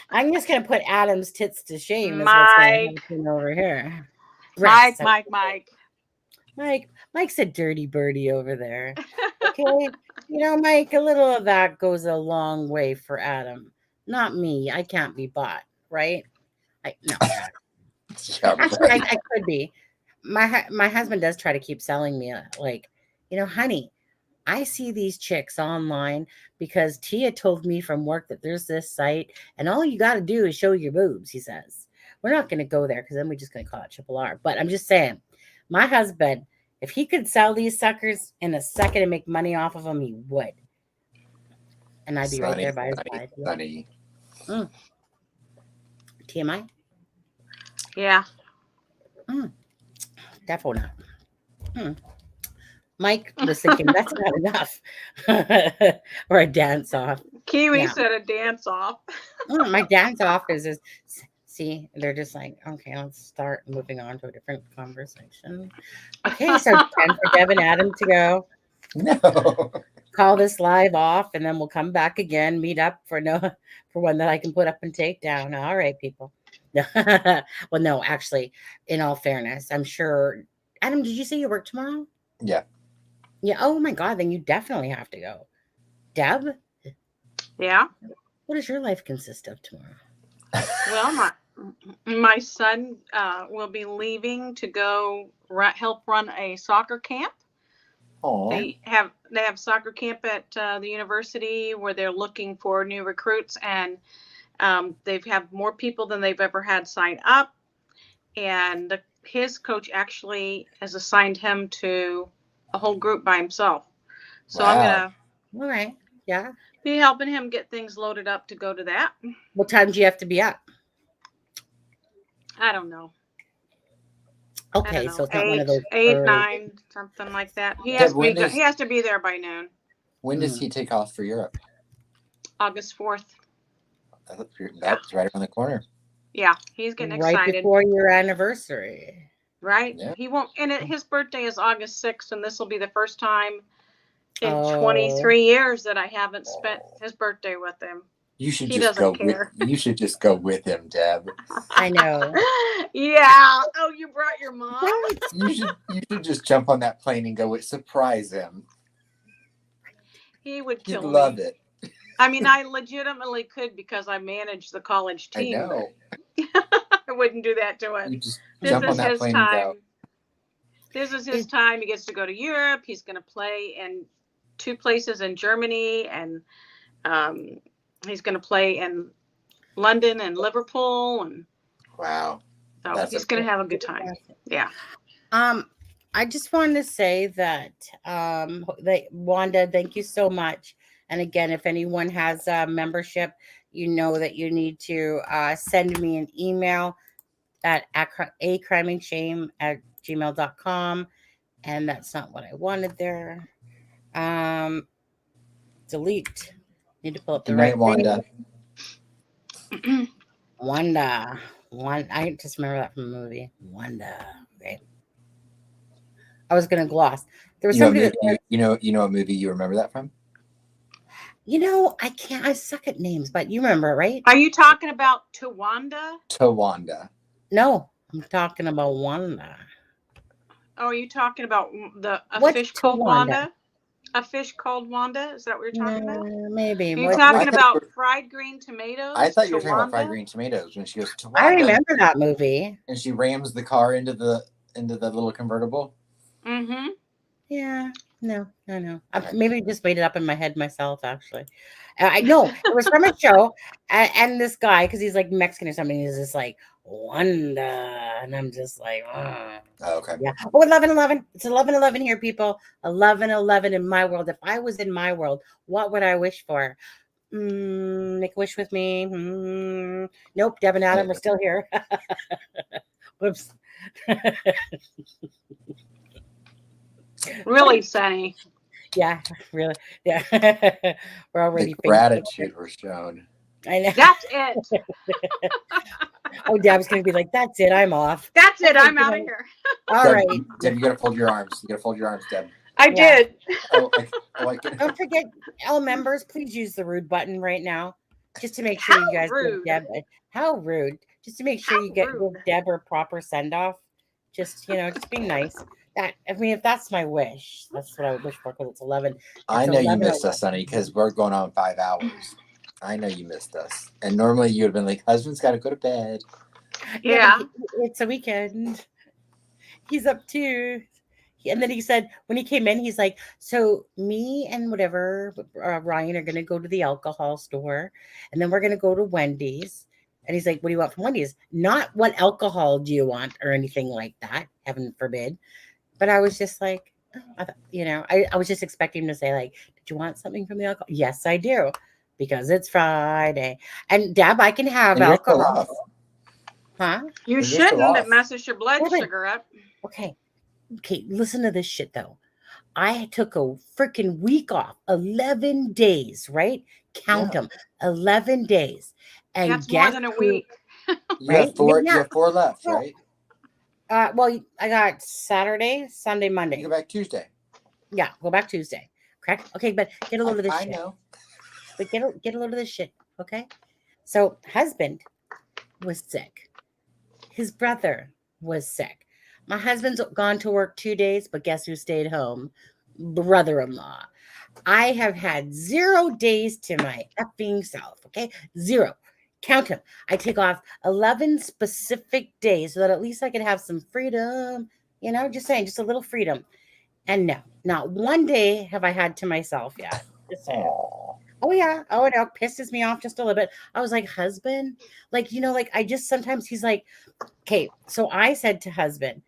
I'm just gonna put Adam's tits to shame. Mike over here. Mike's a dirty birdie over there. Okay, Mike. A little of that goes a long way for Adam. Not me. I can't be bought, right? No. Actually, I could be. My husband does try to keep selling me honey, I see these chicks online because Tia told me from work that there's this site and all you got to do is show your boobs, he says. We're not going to go there because then we're just going to call it Triple R. But I'm just saying, my husband, if he could sell these suckers in a second and make money off of them, he would. And I'd be right there by his side. Funny. TMI? Yeah. Definitely not. Mike was thinking that's not enough. Or a dance off. Kiwi said a dance off. My dance off is see, they're just like, okay, let's start moving on to a different conversation. Okay, so 10 for Deb and Adam to go. No. Call this live off and then we'll come back again, meet up for one that I can put up and take down. All right, people. Well, no, actually, in all fairness, I'm sure. Adam, did you say you work tomorrow? Yeah. Yeah. Oh my God, then you definitely have to go. Deb? Yeah. What does your life consist of tomorrow? Well, my son will be leaving to go help run a soccer camp. Aww. They have soccer camp at the university where they're looking for new recruits, and they've had more people than they've ever had sign up. And his coach actually has assigned him to a whole group by himself. So I'm Wow. gonna All right. Yeah. be helping him get things loaded up to go to that. What time do you have to be up? I don't know. Okay, so it's not one of those eight, early. 9, something like that. He Deb, has when to be. does- He has to be there by noon. When does he take off for Europe? August 4th. That's right around the corner. Yeah, he's getting Right excited. before your anniversary. Right? Yeah. He won't. And his birthday is August 6th, and this will be the first time in Oh. 23 years that I haven't spent his birthday with him. You should He just doesn't go. care. You should just go with him, Deb. I know. Yeah. Oh, you brought your mom? You should just jump on that plane and go with. Surprise him. He would He'd kill me. love it. I mean, I legitimately could because I manage the college I team. know. I wouldn't do that to him. You just This jump is on that his plane and time. go. This is his time. He gets to go to Europe. He's going to play in 2 places in Germany, and he's going to play in London and Liverpool, and Wow. so That's he's going to have a good time. Yeah. I just wanted to say that Wanda, thank you so much. And again, if anyone has a membership, you know that you need to send me an email at acrimingshame@gmail.com. And that's not what I wanted there. Delete. Need to pull up the Good right night, Wanda. thing. Wanda. I just remember that from a movie. Wanda. Right. I was gonna gloss. There was somebody that you know a movie you remember that from? I can't. I suck at names, but you remember it, right? Are you talking about Tawanda? Tawanda. No, I'm talking about Wanda. Oh, are you talking about a What's fish called Tawanda? Wanda? A fish called Wanda? Is that what you're talking about? Maybe. Are you What- talking I thought about you were- fried green tomatoes? I thought you were talking about fried Tawanda? green tomatoes when she goes Tawanda. I remember that movie. And she rams the car into the little convertible. Mm-hmm. Yeah. No. Maybe I just made it up in my head myself, actually. I know it was from a show, and this guy, because he's like Mexican or something, he's just like Wanda, and I'm just like, Oh, okay. yeah. Oh, 11:11. It's 11:11 here, people. 11:11 in my world. If I was in my world, what would I wish for? Make a wish with me. Nope. Deb and Adam are still here. Whoops. Really, Sunny. Yeah, really. Yeah. We're already The gratitude was shown. I know. That's it. Oh, Deb's gonna be like, that's it, I'm off. That's it. Okay, I'm out of here. All Deb, right. Deb, you gotta fold your arms. You gotta fold your arms, Deb. I Yeah. did. I can. Don't forget, all members, please use the rude button right now. Just to make sure How you guys rude. give Deb how rude. Just to make sure How you give rude. Deb her proper send-off. Just just being nice. If that's my wish, that's what I would wish for, because it's 11. I know you missed 11:11. us, Sonny, because we're going on 5 hours. I know you missed us. And normally you would have been like, husband's got to go to bed. Yeah. But it's a weekend. He's up too. And then he said, when he came in, he's like, so me and whatever, Ryan are going to go to the alcohol store. And then we're going to go to Wendy's. And he's like, what do you want from Wendy's? Not what alcohol do you want or anything like that. Heaven forbid. But I was just like, I was just expecting him to say, like, did you want something from the alcohol? Yes, I do. Because it's Friday. And Deb, I can have And you're still alcohol. off. Huh? You You're still shouldn't. off. It messes your blood Yeah, but- sugar up. Okay, listen to this shit though. I took a freaking week off, 11 days, right? Count them, 11 days. And That's more than a week. You have Right? four. Yeah. You have 4 left, Yeah. right? Well, I got Saturday, Sunday, You Monday. go back Tuesday. Yeah, go back Tuesday. Correct? Okay, but get a load of this I shit. know. But get a load of this shit, okay? So husband was sick. His brother was sick. My husband's gone to work 2 days, but guess who stayed home? Brother-in-law. I have had 0 days to my effing self, okay? 0. Count them. I take off 11 specific days so that at least I can have some freedom. Just saying, just a little freedom. And no, not one day have I had to myself yet. Just saying. Oh yeah. Oh, it pisses me off just a little bit. I was like, husband, I just sometimes he's like, okay. So I said, husband,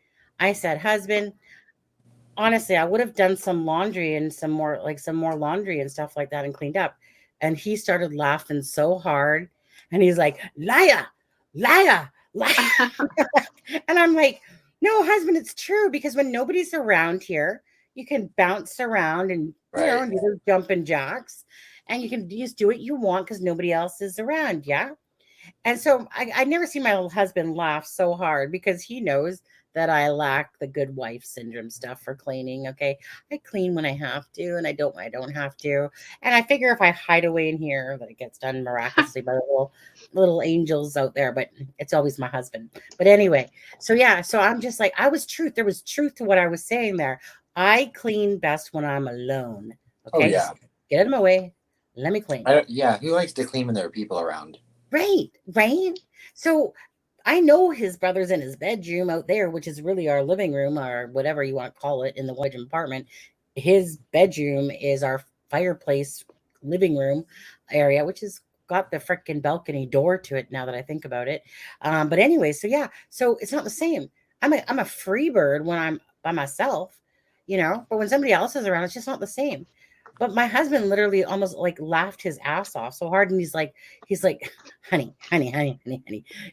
honestly, I would have done some laundry and some more laundry and stuff like that and cleaned up. And he started laughing so hard. And he's like, liar, liar, liar. And I'm like, no, husband, it's true. Because when nobody's around here, you can bounce around and, Right. and do those jumping jacks. And you can just do what you want because nobody else is around. Yeah. And so I never see my husband laugh so hard because he knows that I lack the good wife syndrome stuff for cleaning. Okay. I clean when I have to, and I don't when I don't have to. And I figure if I hide away in here that it gets done miraculously by the little angels out there, but it's always my husband. But anyway, so yeah, so I'm just like, there was truth to what I was saying there. I clean best when I'm alone. Oh Okay. yeah. Just get out of my way. Let me clean. Yeah. Who likes to clean when there are people around? Right. So I know his brother's in his bedroom out there, which is really our living room or whatever you want to call it in the bedroom apartment. His bedroom is our fireplace living room area, which has got the freaking balcony door to it now that I think about it. But anyway, so yeah, so it's not the same. I'm a free bird when I'm by myself, but when somebody else is around, it's just not the same. But my husband literally almost like laughed his ass off so hard. And he's like, honey,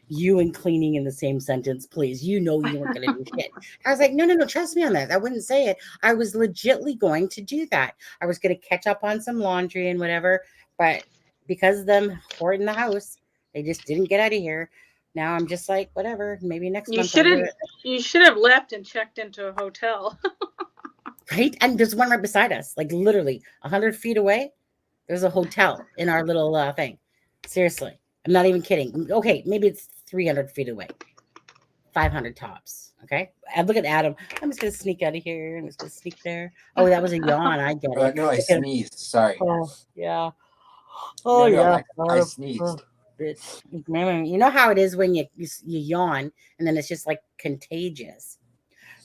you and cleaning in the same sentence, please. You know you weren't going to do shit. I was like, no, trust me on that. I wouldn't say it. I was legitly going to do that. I was going to catch up on some laundry and whatever. But because of them hoarding the house, they just didn't get out of here. Now I'm just like, whatever. Maybe next month. You should have left and checked into a hotel. Right? And there's one right beside us, like literally 100 feet away. There's a hotel in our little thing. Seriously. I'm not even kidding. Okay, maybe it's 300 feet away. 500 tops. Okay. And look at Adam. I'm just going to sneak out of here. I'm just going to sneak there. Oh, that was a yawn. I get it. No, I sneezed. Sorry. Oh, yeah. Oh, yeah. I sneezed. Bitch. You know how it is when you yawn and then it's just like contagious.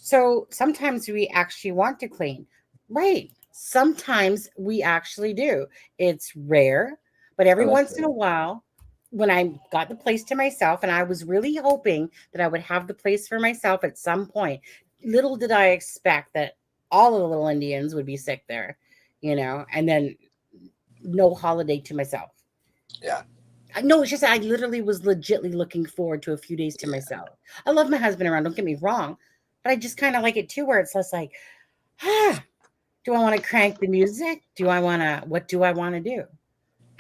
So sometimes we actually want to clean. Right. Sometimes we actually do. It's rare, but every once in a while, when I got the place to myself, and I was really hoping that I would have the place for myself at some point, little did I expect that all of the little Indians would be sick there, and then no holiday to myself. Yeah. No, it's just I literally was legitly looking forward to a few days to myself. I love my husband around, don't get me wrong. But I just kind of like it too, where it's less like, do I want to crank the music? What do I want to do?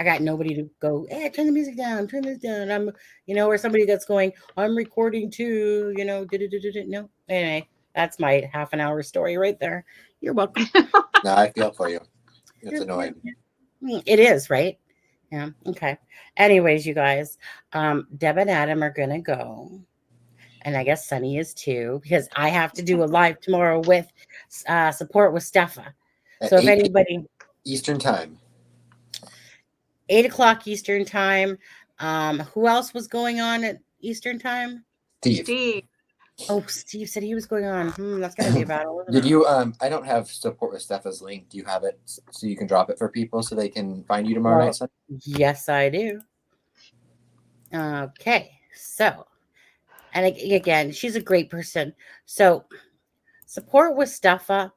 I got nobody to go, hey, turn the music down, turn this down. I'm, or somebody that's going, I'm recording too, no. Anyway, that's my half an hour story right there. You're welcome. No, I feel for you. It's annoying. It is, right? Yeah. Okay. Anyways, you guys, Deb and Adam are going to go. And I guess Sunny is too, because I have to do a live tomorrow with support with Steffa. So if anybody Eastern time, 8:00 Eastern time. Who else was going on at Eastern time? Steve. Oh, Steve said he was going on. That's gonna be a battle. Did you? I don't have support with Steffa's link. Do you have it so you can drop it for people so they can find you tomorrow night? Yes, I do. Okay, so. And again, she's a great person. So support with Steffa.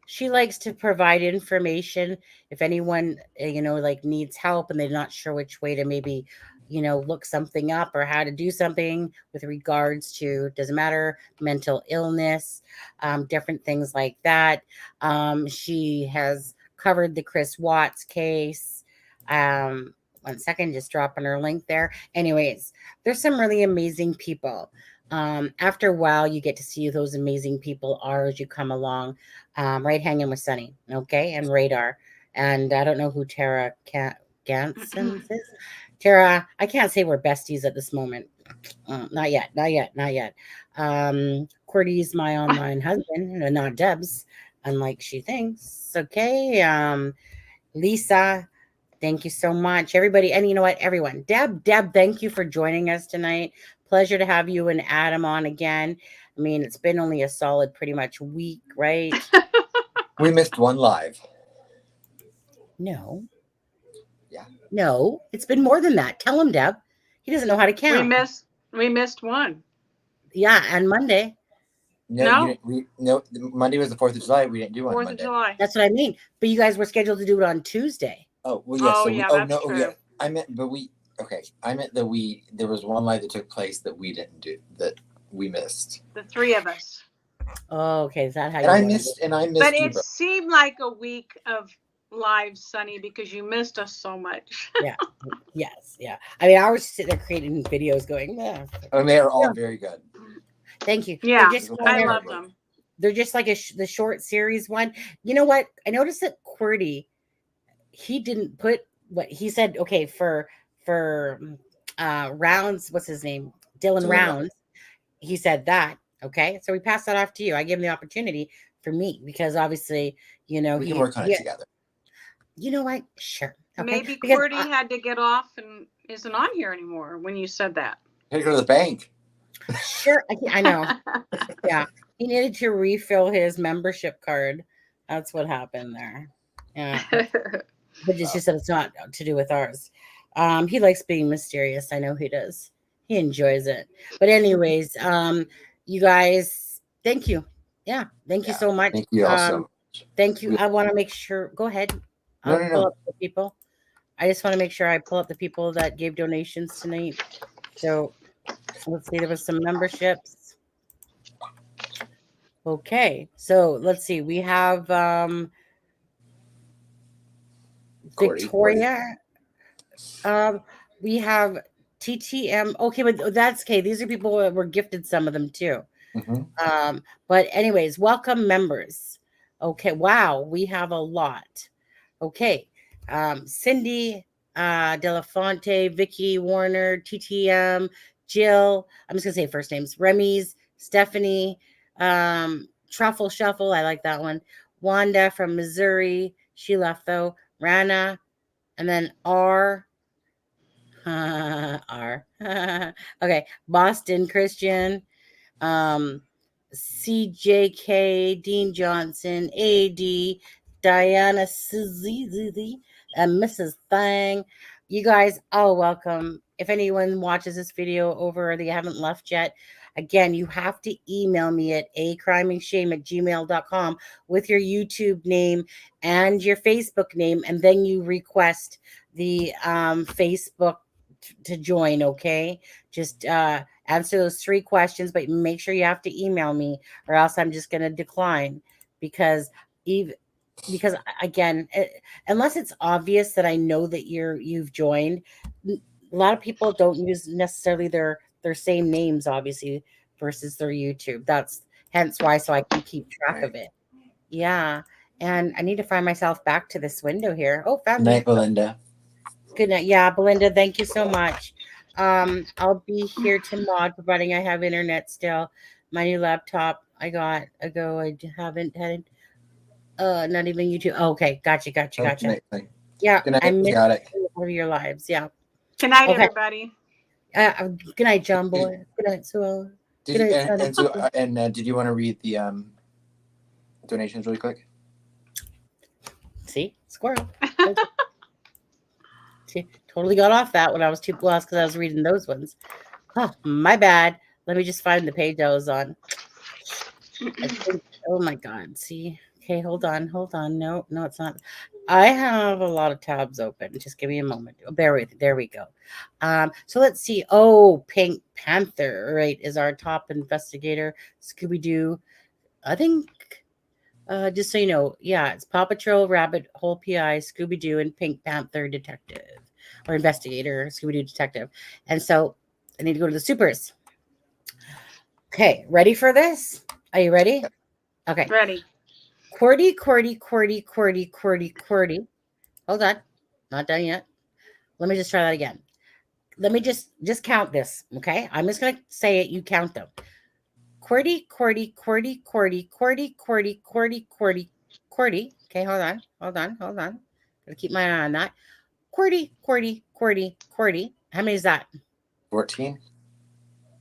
She likes to provide information if anyone, needs help and they're not sure which way to maybe, look something up or how to do something with regards to, doesn't matter, mental illness, different things like that. She has covered the Chris Watts case. 1 second, just dropping her link there. Anyways, there's some really amazing people. After a while, you get to see who those amazing people are as you come along. Right, hanging with Sunny, okay, and Radar. And I don't know who Tara Ganson is. Tara, I can't say we're besties at this moment. Not yet. Cordy's my online husband, not Deb's, unlike she thinks. Okay. Lisa, thank you so much, everybody. And you know what, everyone, Deb, thank you for joining us tonight. Pleasure to have you and Adam on again. I mean, it's been only a solid pretty much week, right? We missed one live. No. Yeah. No, it's been more than that. Tell him, Deb. He doesn't know how to count. We missed one. Yeah, on Monday. No, Monday was the 4th of July. We didn't do one 4th of Monday. July. That's what I mean. But you guys were scheduled to do it on Tuesday. Oh, well, yeah. Oh, So yeah, we, that's no, true. yeah. I meant that there was one live that took place that we didn't do, that we missed. The 3 of us. Oh, okay. Is that how And I missed But you it both. seemed like a week of live, Sunny, because you missed us so much. Yeah. Yes. Yeah. I mean, I was sitting there creating videos going, yeah. I mean, they are all very good. Thank you. Yeah, They're just, I love them. They're just like the short series one. You know what? I noticed that QWERTY, he didn't put what he said. Okay, for Rounds, what's his name? Dylan Rounds. He said that. Okay, so we passed that off to you. I gave him the opportunity for me because obviously, you know, we can work on it together. You know what? Sure. Okay. Maybe QWERTY had to get off and isn't on here anymore when you said that. Had to go to the bank. Sure, I know. Yeah, he needed to refill his membership card. That's what happened there. Yeah, but it's just that it's not to do with ours. He likes being mysterious. I know he does. He enjoys it. But anyways, you guys, thank you. Yeah, thank you so much. Thank you all so much. Thank you. I want to make sure. Go ahead. I'll pull up the people. I just want to make sure I pull up the people that gave donations tonight. So let's see. There was some memberships. Okay, so let's see. We have Victoria. We have TTM. Okay, but that's okay. These are people that were gifted some of them too. Mm-hmm. But anyways, welcome members. Okay, wow, we have a lot. Okay, Cindy Delafonte, Vicky Warner, TTM, Jill. I'm just gonna say first names. Remy's, Stephanie, Truffle Shuffle. I like that one. Wanda from Missouri. She left though. Rana, and then R. R. Okay, Boston Christian. CJK, Dean Johnson, AD, Diana Suzy, and Mrs. Thang. You guys all welcome. If anyone watches this video over or they haven't left yet, again, you have to email me at acrimingshame@gmail.com with your YouTube name and your Facebook name, and then you request the Facebook to join. Okay, just answer those 3 questions, but make sure you have to email me or else I'm just going to decline because again, unless it's obvious that I know that you've joined, a lot of people don't use necessarily their same names, obviously, versus their YouTube. That's hence why, so I can keep track of it. Yeah. And I need to find myself back to this window here. Oh, found Good night, Belinda. Good night. Yeah, Belinda, thank you so much. I'll be here to mod, providing I have internet still. My new laptop I got ago. I haven't had not even YouTube. Oh, okay, gotcha. Good night, Yeah, good night, I missed Chaotic. all of your lives. Yeah. Good night, everybody. Good night, John Boy. Good night, Sue. Did you want to read the donations really quick? See, squirrel. See, totally got off that when I was too lost because I was reading those ones. Oh, my bad. Let me just find the page I was on. Oh my God. See. Okay, hold on. No, it's not. I have a lot of tabs open. Just give me a moment. Bear with. There we go. So let's see. Oh, Pink Panther, right, is our top investigator. Scooby-Doo. I think, just so you know, yeah, it's Paw Patrol, Rabbit Hole PI, Scooby-Doo, and Pink Panther detective or investigator, Scooby-Doo detective. And so I need to go to the supers. Okay, ready for this? Are you ready? Okay. Ready. QWERTY. Hold on. Not done yet. Let me just try that again. Let me just count this, okay? I'm just going to say it. You count them. QWERTY. Okay, hold on. Gotta keep my eye on that. QWERTY. How many is that? 14.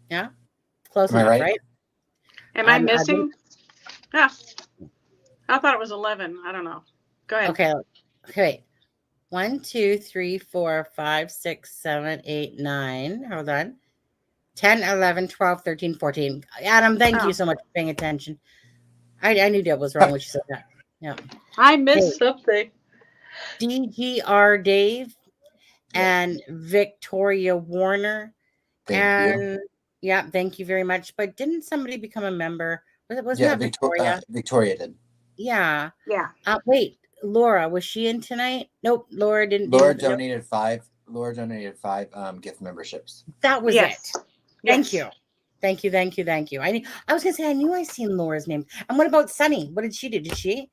Yeah? Close enough, right? Am I missing? Yeah. I thought it was 11. I don't know. Go ahead. Okay. 1, 2, 3, 4, 5, 6, 7, 8, 9. Hold on. 10, 11, 12, 13, 14. Adam, thank Oh. you so much for paying attention. I knew that was wrong when she said that. Yeah. I missed something. DGR Dave and Victoria Warner. Thank you. Yeah, thank you very much. But didn't somebody become a member? Wasn't that Victoria? Victoria did. Yeah. Yeah. Wait, Laura, was she in tonight? Nope, Laura didn't. Laura donated 5. Laura donated 5 gift memberships. That was Yes. it. Thank you. Thank you. I was gonna say I knew I seen Laura's name. And what about Sunny? What did she do? Did she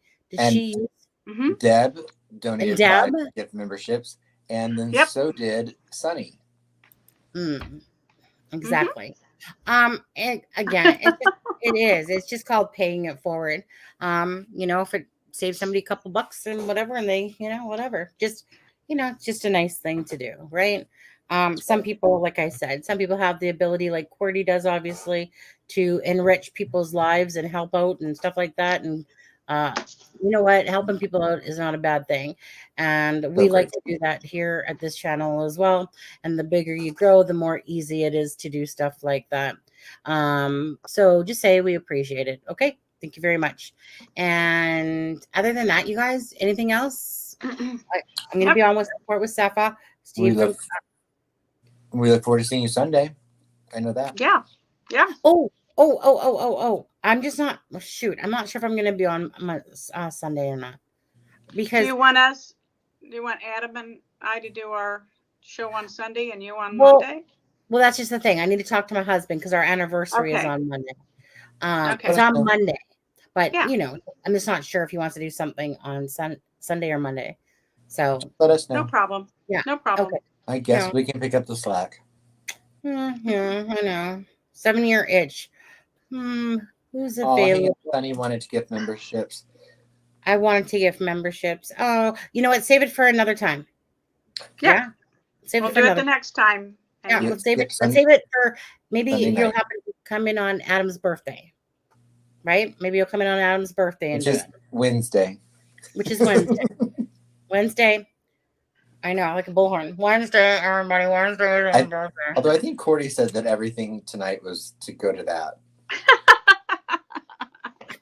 Mm-hmm. Deb donated Deb? 5 gift memberships, and then Yep. so did Sunny. Exactly. And again, it's just called paying it forward. If it saves somebody a couple bucks and whatever, and they, whatever, just, it's just a nice thing to do, right? Some people, like I said, some people have the ability, like Qwerty does, obviously, to enrich people's lives and help out and stuff like that. And you know what? Helping people out is not a bad thing. And we like to do that here at this channel as well. And the bigger you grow, the more easy it is to do stuff like that. So just say we appreciate it. Okay. Thank you very much. And other than that, you guys, anything else? I'm going to be on with support with Safa. Steve, we look forward to seeing you Sunday. I know that. Yeah. Yeah. Oh. I'm just not. Shoot, I'm not sure if I'm going to be on my Sunday or not. Because do you want Adam and I to do our show on Sunday and you on Monday? Well, that's just the thing. I need to talk to my husband because our anniversary is on Monday. It's on Monday, but I'm just not sure if he wants to do something on Sunday or Monday. So let us know. No problem. Yeah, no problem. Okay. I guess we can pick up the slack. I know. 7-year itch. Who's available? Sunny wanted to gift memberships. I wanted to gift memberships. Oh, you know what? Save it for another time. Yeah. Save we'll it for do it the next time. Yeah, let's save it. Let's save it for maybe you'll happen to come in on Adam's birthday, right? Maybe you'll come in on Adam's birthday and which is Wednesday. Which is Wednesday. Wednesday. I know, like a bullhorn. Wednesday, everybody. Wednesday. Although I think Cordy said that everything tonight was to go to that. I'm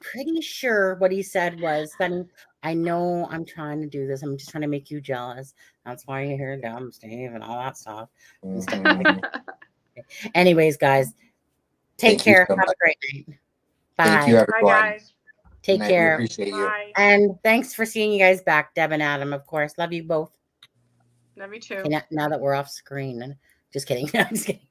pretty sure what he said was, "Sonny, I know I'm trying to do this. I'm just trying to make you jealous. That's why you're here, dumb Steve, and all that stuff." Mm-hmm. Anyways, guys, take care. Have a great night. Bye. Thank you, everyone. Bye, guys. Take care. We appreciate you. Bye. And thanks for seeing you guys back, Deb and Adam, of course. Love you both. Love you too. Okay, now that we're off screen. Just kidding. I'm just kidding.